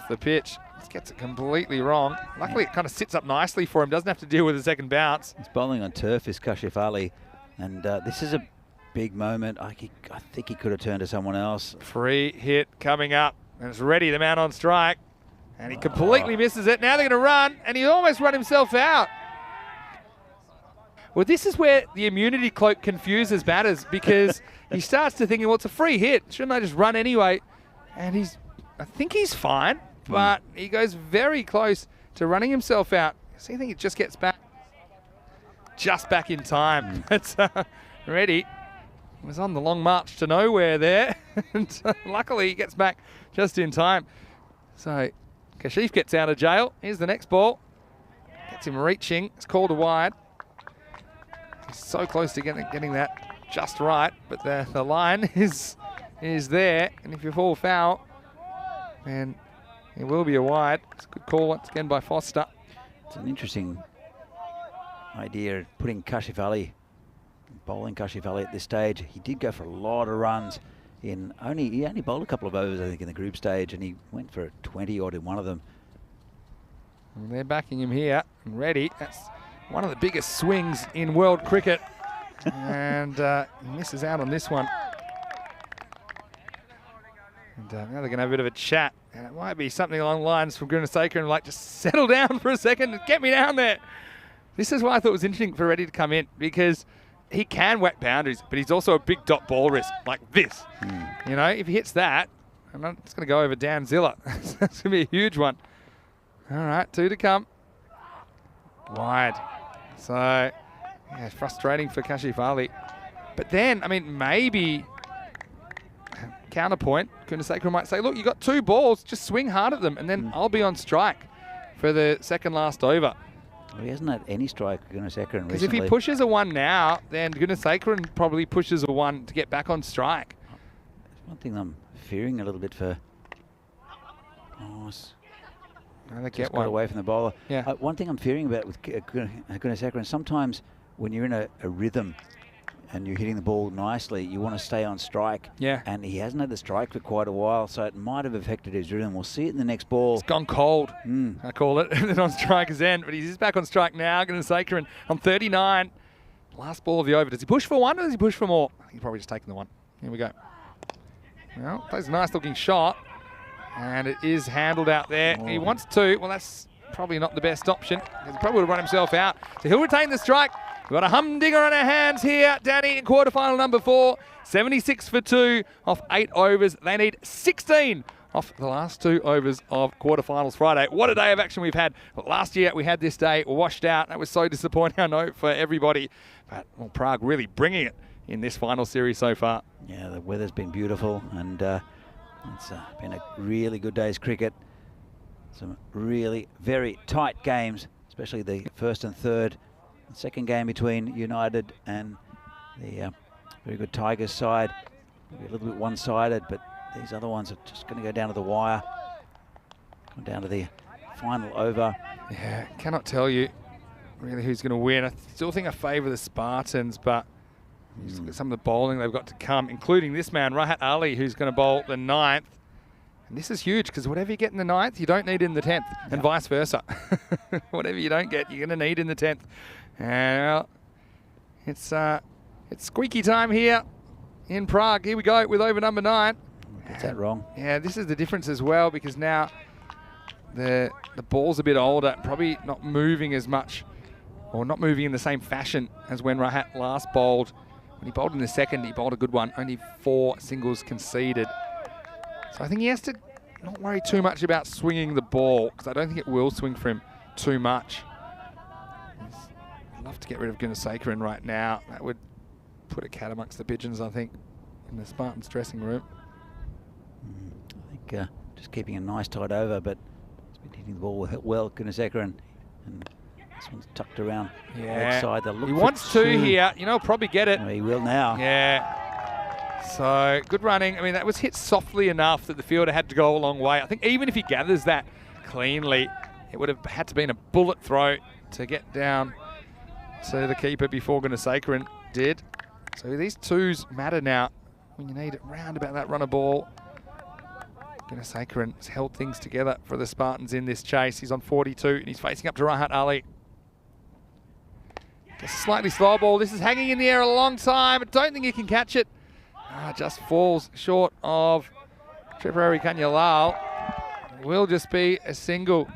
the pitch. Just gets it completely wrong. Luckily, it kind of sits up nicely for him. Doesn't have to deal with a second bounce. He's bowling on turf, is Kashif Ali, and this is a big moment. I think he could have turned to someone else. Free hit coming up, and it's ready, the man on strike. And he completely misses it. Now they're going to run, and he almost run himself out. Well, this is where the immunity cloak confuses batters, because he starts to think, well, it's a free hit. Shouldn't I just run anyway? And I think he's fine, but he goes very close to running himself out. So I think he just gets back in time. It's ready. He was on the long march to nowhere there. And luckily, he gets back just in time. So Kashif gets out of jail. Here's the next ball. Gets him reaching. It's called a wide. He's so close to getting that just right, but the line is there. And if you fall foul, then it will be a wide. It's a good call once again by Foster. It's an interesting idea, putting Kashif Ali, bowling Kashif Ali at this stage. He did go for a lot of runs. He only bowled a couple of overs, I think, in the group stage, and he went for a 20-odd in one of them. And they're backing him here and ready. That's one of the biggest swings in world cricket. And he misses out on this one. And now they're going to have a bit of a chat. And it might be something along the lines from Gunasekar and like, just settle down for a second and get me down there. This is why I thought it was interesting for Reddy to come in, because he can whack boundaries, but he's also a big dot ball risk like this. You know, if he hits that, and it's going to go over Dan Ziller. That's going to be a huge one. All right, 2 to come. Wide. So, yeah, frustrating for Kashif Ali. But then, I mean, maybe counterpoint, Gunasekar might say, look, you got 2 balls, just swing hard at them, and then I'll be on strike for the second last over. Well, he hasn't had any strike, Gunasekar, recently. Because if he pushes a 1 now, then Gunasekar probably pushes a 1 to get back on strike. There's one thing I'm fearing a little bit for. Oh, they just got away from the bowler. Yeah. One thing I'm fearing about with Gunasekar, and sometimes when you're in a rhythm and you're hitting the ball nicely, you want to stay on strike. Yeah. And he hasn't had the strike for quite a while, so it might have affected his rhythm. We'll see it in the next ball. It's gone cold, I call it, and then on striker's end. But he's back on strike now, Gunasekar on 39. Last ball of the over. Does he push for 1 or does he push for more? I think he's probably just taking the 1. Here we go. Well, plays a nice looking shot. And it is handled out there. He wants 2. Well, that's probably not the best option. He probably would have run himself out. So he'll retain the strike. We've got a humdinger on our hands here, Danny, in quarterfinal number 4. 76 for 2 off 8 overs. They need 16 off the last 2 overs of quarterfinals Friday. What a day of action we've had. Last year we had this day washed out. That was so disappointing, I know, for everybody. But well, Prague really bringing it in this final series so far. Yeah, the weather's been beautiful, and it's been a really good day's cricket. Some really very tight games. especially the first and third. The second game between United and the very good Tigers side. Maybe a little bit one-sided, but these other ones are just going to go down to the wire. Come down to the final over. Yeah, cannot tell you really who's going to win. I still think I favour the Spartans, but look at some of the bowling they've got to come, including this man, Rahat Ali, who's going to bowl the 9th. And this is huge, because whatever you get in the 9th, you don't need in the 10th, and vice versa. Whatever you don't get, you're going to need in the 10th. And well, it's squeaky time here in Prague. Here we go with over number 9. Get that wrong. Yeah, this is the difference as well, because now the ball's a bit older, probably not moving as much, or not moving in the same fashion as when Rahat last bowled. When he bowled in the second, he bowled a good one. Only 4 singles conceded. So I think he has to not worry too much about swinging the ball, because I don't think it will swing for him too much. I'd love to get rid of Gunasekaran right now. That would put a cat amongst the pigeons, I think, in the Spartans dressing room. I think just keeping a nice tight over, but he's been hitting the ball well, Gunasekaran. And this one's tucked around the outside. He wants 2 here. You know, he'll probably get it. Oh, he will now. Yeah. So, good running. I mean, that was hit softly enough that the fielder had to go a long way. I think even if he gathers that cleanly, it would have had to been a bullet throw to get down to the keeper before Gunasekaran did. So these 2s matter now when you need around about that runner ball. Gunasekaran has held things together for the Spartans in this chase. He's on 42 and he's facing up to Rahat Ali. Just a slightly slow ball. This is hanging in the air a long time. I don't think he can catch it. Just falls short of Tripurari Kanyalal. Will just be a single.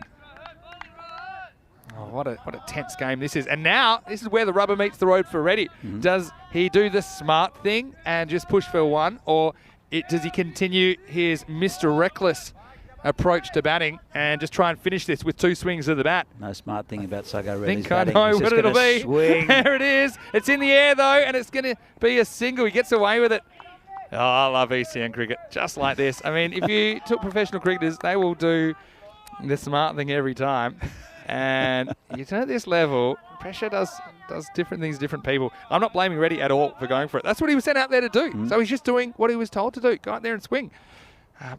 Oh, what a tense game this is. And now, this is where the rubber meets the road for Reddy. Does he do the smart thing and just push for 1? Or does he continue his Mr. Reckless approach to batting and just try and finish this with 2 swings of the bat? No smart thing about Sagar I Reddy's think I batting. know He's what just it'll be. swing. There it is. It's in the air, though, and it's going to be a single. He gets away with it. Oh, I love ECN cricket, just like this. I mean, if you took professional cricketers, they will do the smart thing every time. And you turn at this level, pressure does different things to different people. I'm not blaming Reddy at all for going for it. That's what he was sent out there to do. So he's just doing what he was told to do. Go out there and swing.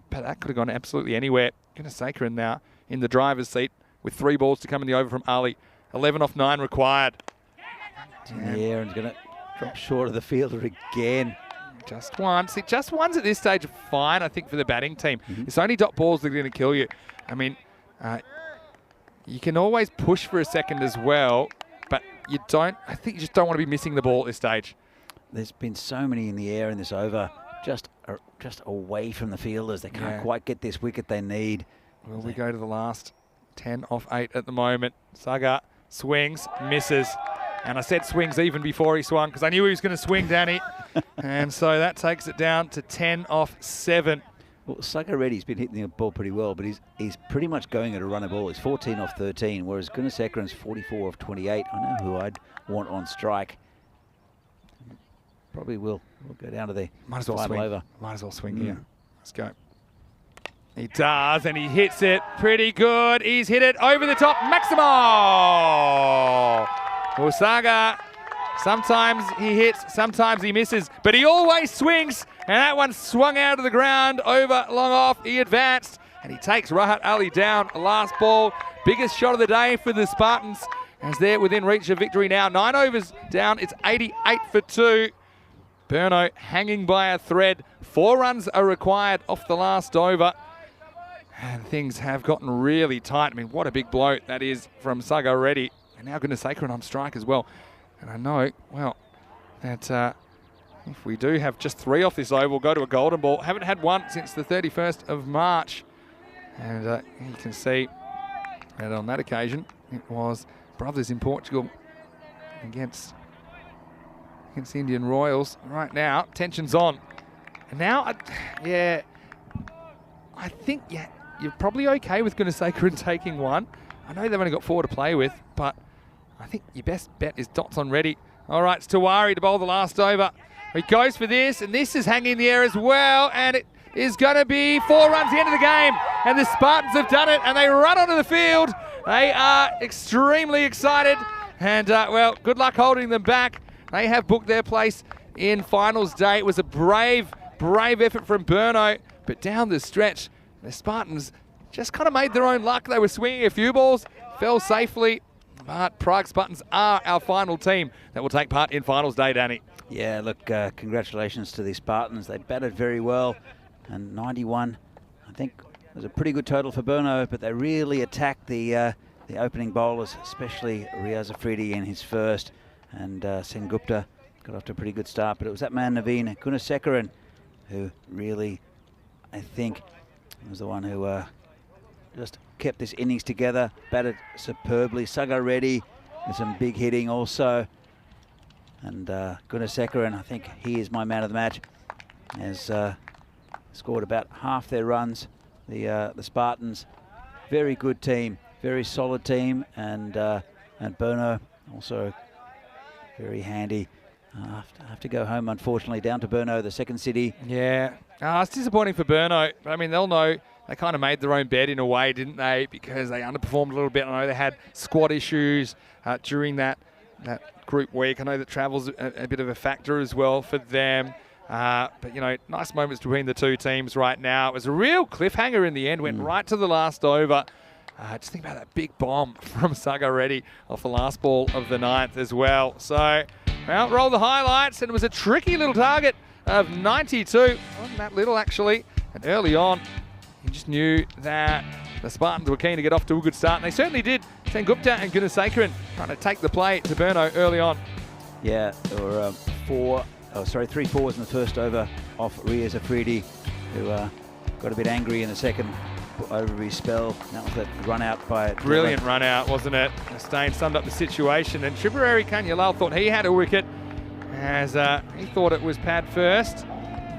But that could have gone absolutely anywhere. Gunasekaran now in the driver's seat with 3 balls to come in the over from Ali. 11 off 9 required. In the air and he's going to drop short of the fielder again. Just once. Just ones at this stage are fine, I think, for the batting team. It's only dot balls that are going to kill you. I mean, you can always push for a second as well, but I think you just don't want to be missing the ball at this stage. There's been so many in the air in this over, just away from the fielders. They can't quite get this wicket they need. Well, we go to the last 10 off 8 at the moment. Sagar swings, misses. And I said swings even before he swung because I knew he was going to swing, Danny. And so that takes it down to 10 off 7. Well, Sagar Reddy's been hitting the ball pretty well, but he's pretty much going at a runner ball. He's 14 off 13, whereas Gunasekaran's 44 off 28. I know who I'd want on strike. Probably will. We'll go down to the final over. Might as well swing here. Let's go. He does, and he hits it pretty good. He's hit it over the top. Maximo! Well, Sagar, sometimes he hits, sometimes he misses, but he always swings, and that one swung out of the ground, over, long off. He advanced, and he takes Rahat Ali down. Last ball, biggest shot of the day for the Spartans, as they're within reach of victory now. 9 overs down, it's 88 for 2. Burno hanging by a thread. 4 runs are required off the last over. And things have gotten really tight. I mean, what a big blow that is from Sagar Reddy. And now Gunasekaran on strike as well. And I know, well, that if we do have just 3 off this over, we'll go to a golden ball. Haven't had one since the 31st of March. And you can see that on that occasion, it was brothers in Portugal against the Indian Royals. Right now, tension's on. And now, I think, you're probably okay with Gunasekaran taking one. I know they've only got 4 to play with, but I think your best bet is dots on Reddy. All right, it's Tawari to bowl the last over. He goes for this, and this is hanging in the air as well, and it is going to be 4 runs the end of the game. And the Spartans have done it, and they run onto the field They are extremely excited. And, well, good luck holding them back. They have booked their place in finals day. It was a brave effort from Burno. But down the stretch, the Spartans just kind of made their own luck. They were swinging a few balls, fell safely. But Prague Spartans are our final team that will take part in finals day, Danny. Yeah, look, congratulations to the Spartans. They batted very well. And 91, I think, was a pretty good total for Burno, but they really attacked the opening bowlers, especially Riaz Afridi in his first. And Sen Gupta got off to a pretty good start. But it was that man, Naveen Gunasekaran, who really, I think, was the one who just kept this innings together, batted superbly. Sagar Reddy with some big hitting also. And Gunasekaran, I think he is my man of the match, has scored about half their runs. The Spartans, very good team, very solid team, and Burno also very handy. I have to go home, unfortunately, down to Burno, the second city. Yeah, it's disappointing for Burno. I mean, they'll know they kind of made their own bed in a way, didn't they? Because they underperformed a little bit. I know they had squad issues during that group week. I know that travel's a bit of a factor as well for them. But, you know, nice moments between the two teams right now. It was a real cliffhanger in the end, went right to the last over. Just think about that big bomb from Sagar Reddy off the last ball of the 9th as well. So, well, roll the highlights, and it was a tricky little target of 92. Wasn't that little, actually. And early on, you just knew that the Spartans were keen to get off to a good start, and they certainly did. Sen Gupta and Gunasekaran trying to take the play to Burno early on. Yeah, there were 3 fours in the first over off Riaz Afridi, who got a bit angry in the second over his spell. That was that run out by Brilliant run out, wasn't it? Stain summed up the situation, and Tripurari Kanyalal thought he had a wicket as he thought it was pad first.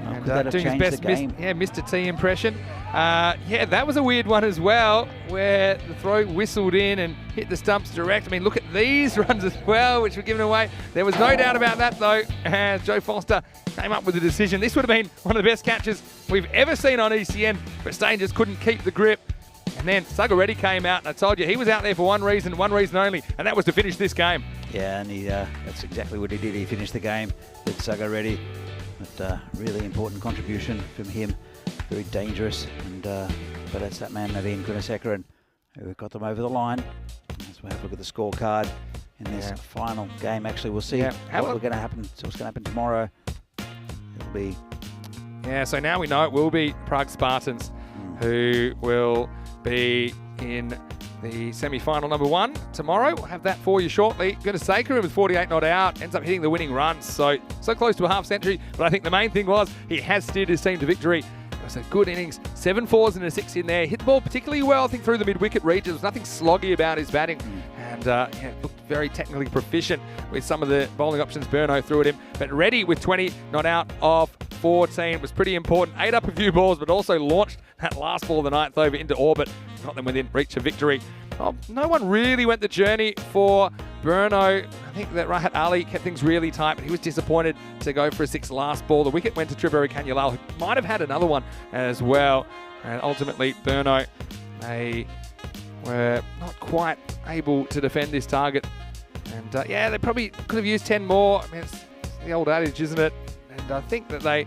And doing his best Mr. T impression. Yeah, that was a weird one as well, where the throw whistled in and hit the stumps direct. I mean, look at these runs as well, which were given away. There was no doubt about that, though, as Joe Foster came up with the decision. This would have been one of the best catches we've ever seen on ECN, but Stain just couldn't keep the grip. And then Sagar Reddy came out, and I told you, he was out there for one reason only, and that was to finish this game. Yeah, and that's exactly what he did. He finished the game with Sagar Reddy. But really important contribution from him. Very dangerous, and but it's that man Naveen Gunasekaran who got them over the line. As we have a look at the scorecard in this final game. actually, we'll see what's going to happen tomorrow. It'll be so now we know it will be Prague Spartans who will be in the semi-final number 1 tomorrow. We'll have that for you shortly. Gunasekaran with 48 not out, ends up hitting the winning runs, so close to a half century. But I think the main thing was he has steered his team to victory. It was a good innings, 7 fours and a 6 in there. Hit the ball particularly well, I think, through the mid-wicket region. There was nothing sloggy about his batting, and looked very technically proficient with some of the bowling options Burno threw at him. But Reddy with 20 not out of 14 was pretty important. Ate up a few balls, but also launched that last ball of the 9th over into orbit. Got them within reach of victory. Well, no one really went the journey for Burno. I think that Rahat Ali kept things really tight, but he was disappointed to go for a 6 last ball. The wicket went to Tripurari Kanyalal, who might have had another one as well. And ultimately, Burno, they were not quite able to defend this target. And they probably could have used 10 more. I mean, it's the old adage, isn't it? And I think that they,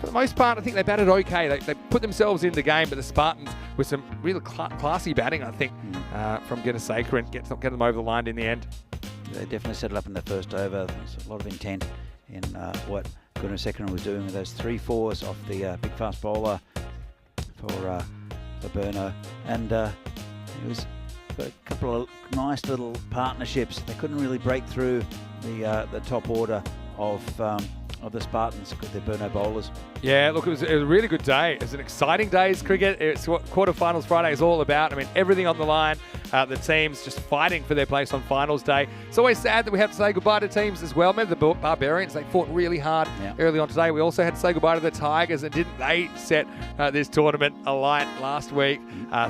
for the most part, I think they batted okay. They put themselves in the game, but the Spartans with some real classy batting, I think, from Gunasekaran, get them over the line in the end. They definitely set it up in the first over. There's a lot of intent in what Gunasekaran was doing with those 3 fours off the big fast bowler for Burno. And it was a couple of nice little partnerships. They couldn't really break through the top order of the Spartans with their Burno bowlers. Yeah, look, it was a really good day. It was an exciting day's cricket. It's what quarterfinals Friday is all about. I mean, everything on the line. The teams just fighting for their place on finals day. It's always sad that we have to say goodbye to teams as well. Remember the Barbarians? They fought really hard early on today. We also had to say goodbye to the Tigers, and didn't they set this tournament alight last week?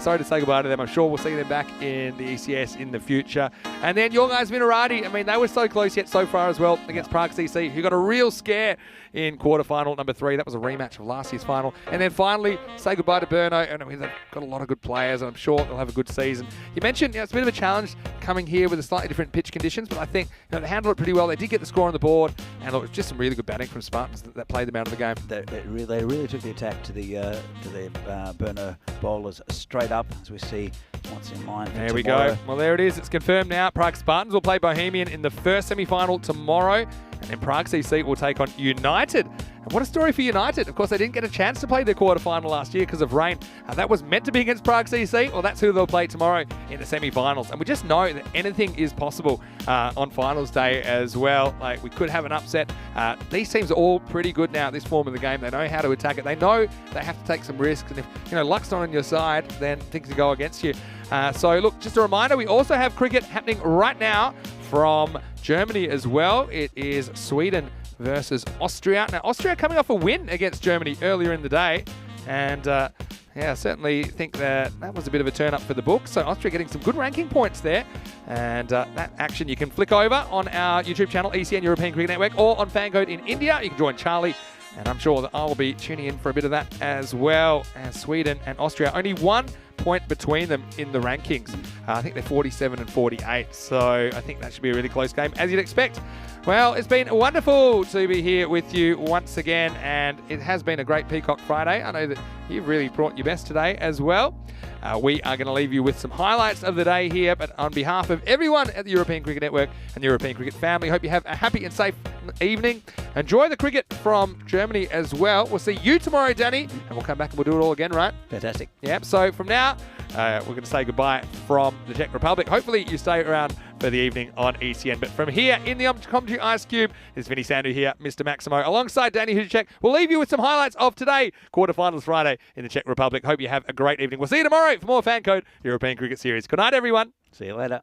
Sorry to say goodbye to them. I'm sure we'll see them back in the ECS in the future. And then your guys, Minorati, I mean, they were so close yet so far as well against Prague CC, who got a real scare in quarterfinal number 3. That was a rematch of last year's final. And then finally, say goodbye to Burno. And they've got a lot of good players, and I'm sure they'll have a good season. You mentioned mentioned, it's a bit of a challenge coming here with a slightly different pitch conditions, but I think they handled it pretty well. They did get the score on the board, and look, it was just some really good batting from Spartans that played them out of the game. They really took the attack to the burner bowlers straight up, as we see what's in line for There we tomorrow. go. Well, there it is. It's confirmed now. Prague Spartans will play Bohemian in the first semi-final tomorrow, and then Prague CC will take on United. And what a story for United. Of course, they didn't get a chance to play their quarter-final last year because of rain. That was meant to be against Prague CC. Well, that's who they'll play tomorrow in the semi-finals. And we just know that anything is possible on finals day as well. Like, we could have an upset. These teams are all pretty good now at this form of the game. They know how to attack it. They know they have to take some risks. And if luck's not on your side, then things will go against you. So, look, just a reminder, we also have cricket happening right now from Germany as well. It is Sweden versus Austria. Now, Austria coming off a win against Germany earlier in the day. And, I certainly think that was a bit of a turn up for the book. So Austria getting some good ranking points there. And that action you can flick over on our YouTube channel, ECN European Cricket Network, or on FanCode in India. You can join Charlie. And I'm sure that I will be tuning in for a bit of that as well. As Sweden and Austria, only 1 point between them in the rankings. I think they're 47 and 48. So I think that should be a really close game, as you'd expect. Well, it's been wonderful to be here with you once again, and it has been a great Peacock Friday. I know that you've really brought your best today as well. We are going to leave you with some highlights of the day here, but on behalf of everyone at the European Cricket Network and the European Cricket family, hope you have a happy and safe evening. Enjoy the cricket from Germany as well. We'll see you tomorrow, Danny, and we'll come back and we'll do it all again, right? Fantastic. Yep, so from now, we're going to say goodbye from the Czech Republic. Hopefully you stay around for the evening on ECN. But from here in the commentary ice cube, is Vinny Sandu here, Mr. Maximo, alongside Danny Hudicek. We'll leave you with some highlights of today, quarterfinals Friday in the Czech Republic. Hope you have a great evening. We'll see you tomorrow for more FanCode European Cricket Series. Good night, everyone. See you later.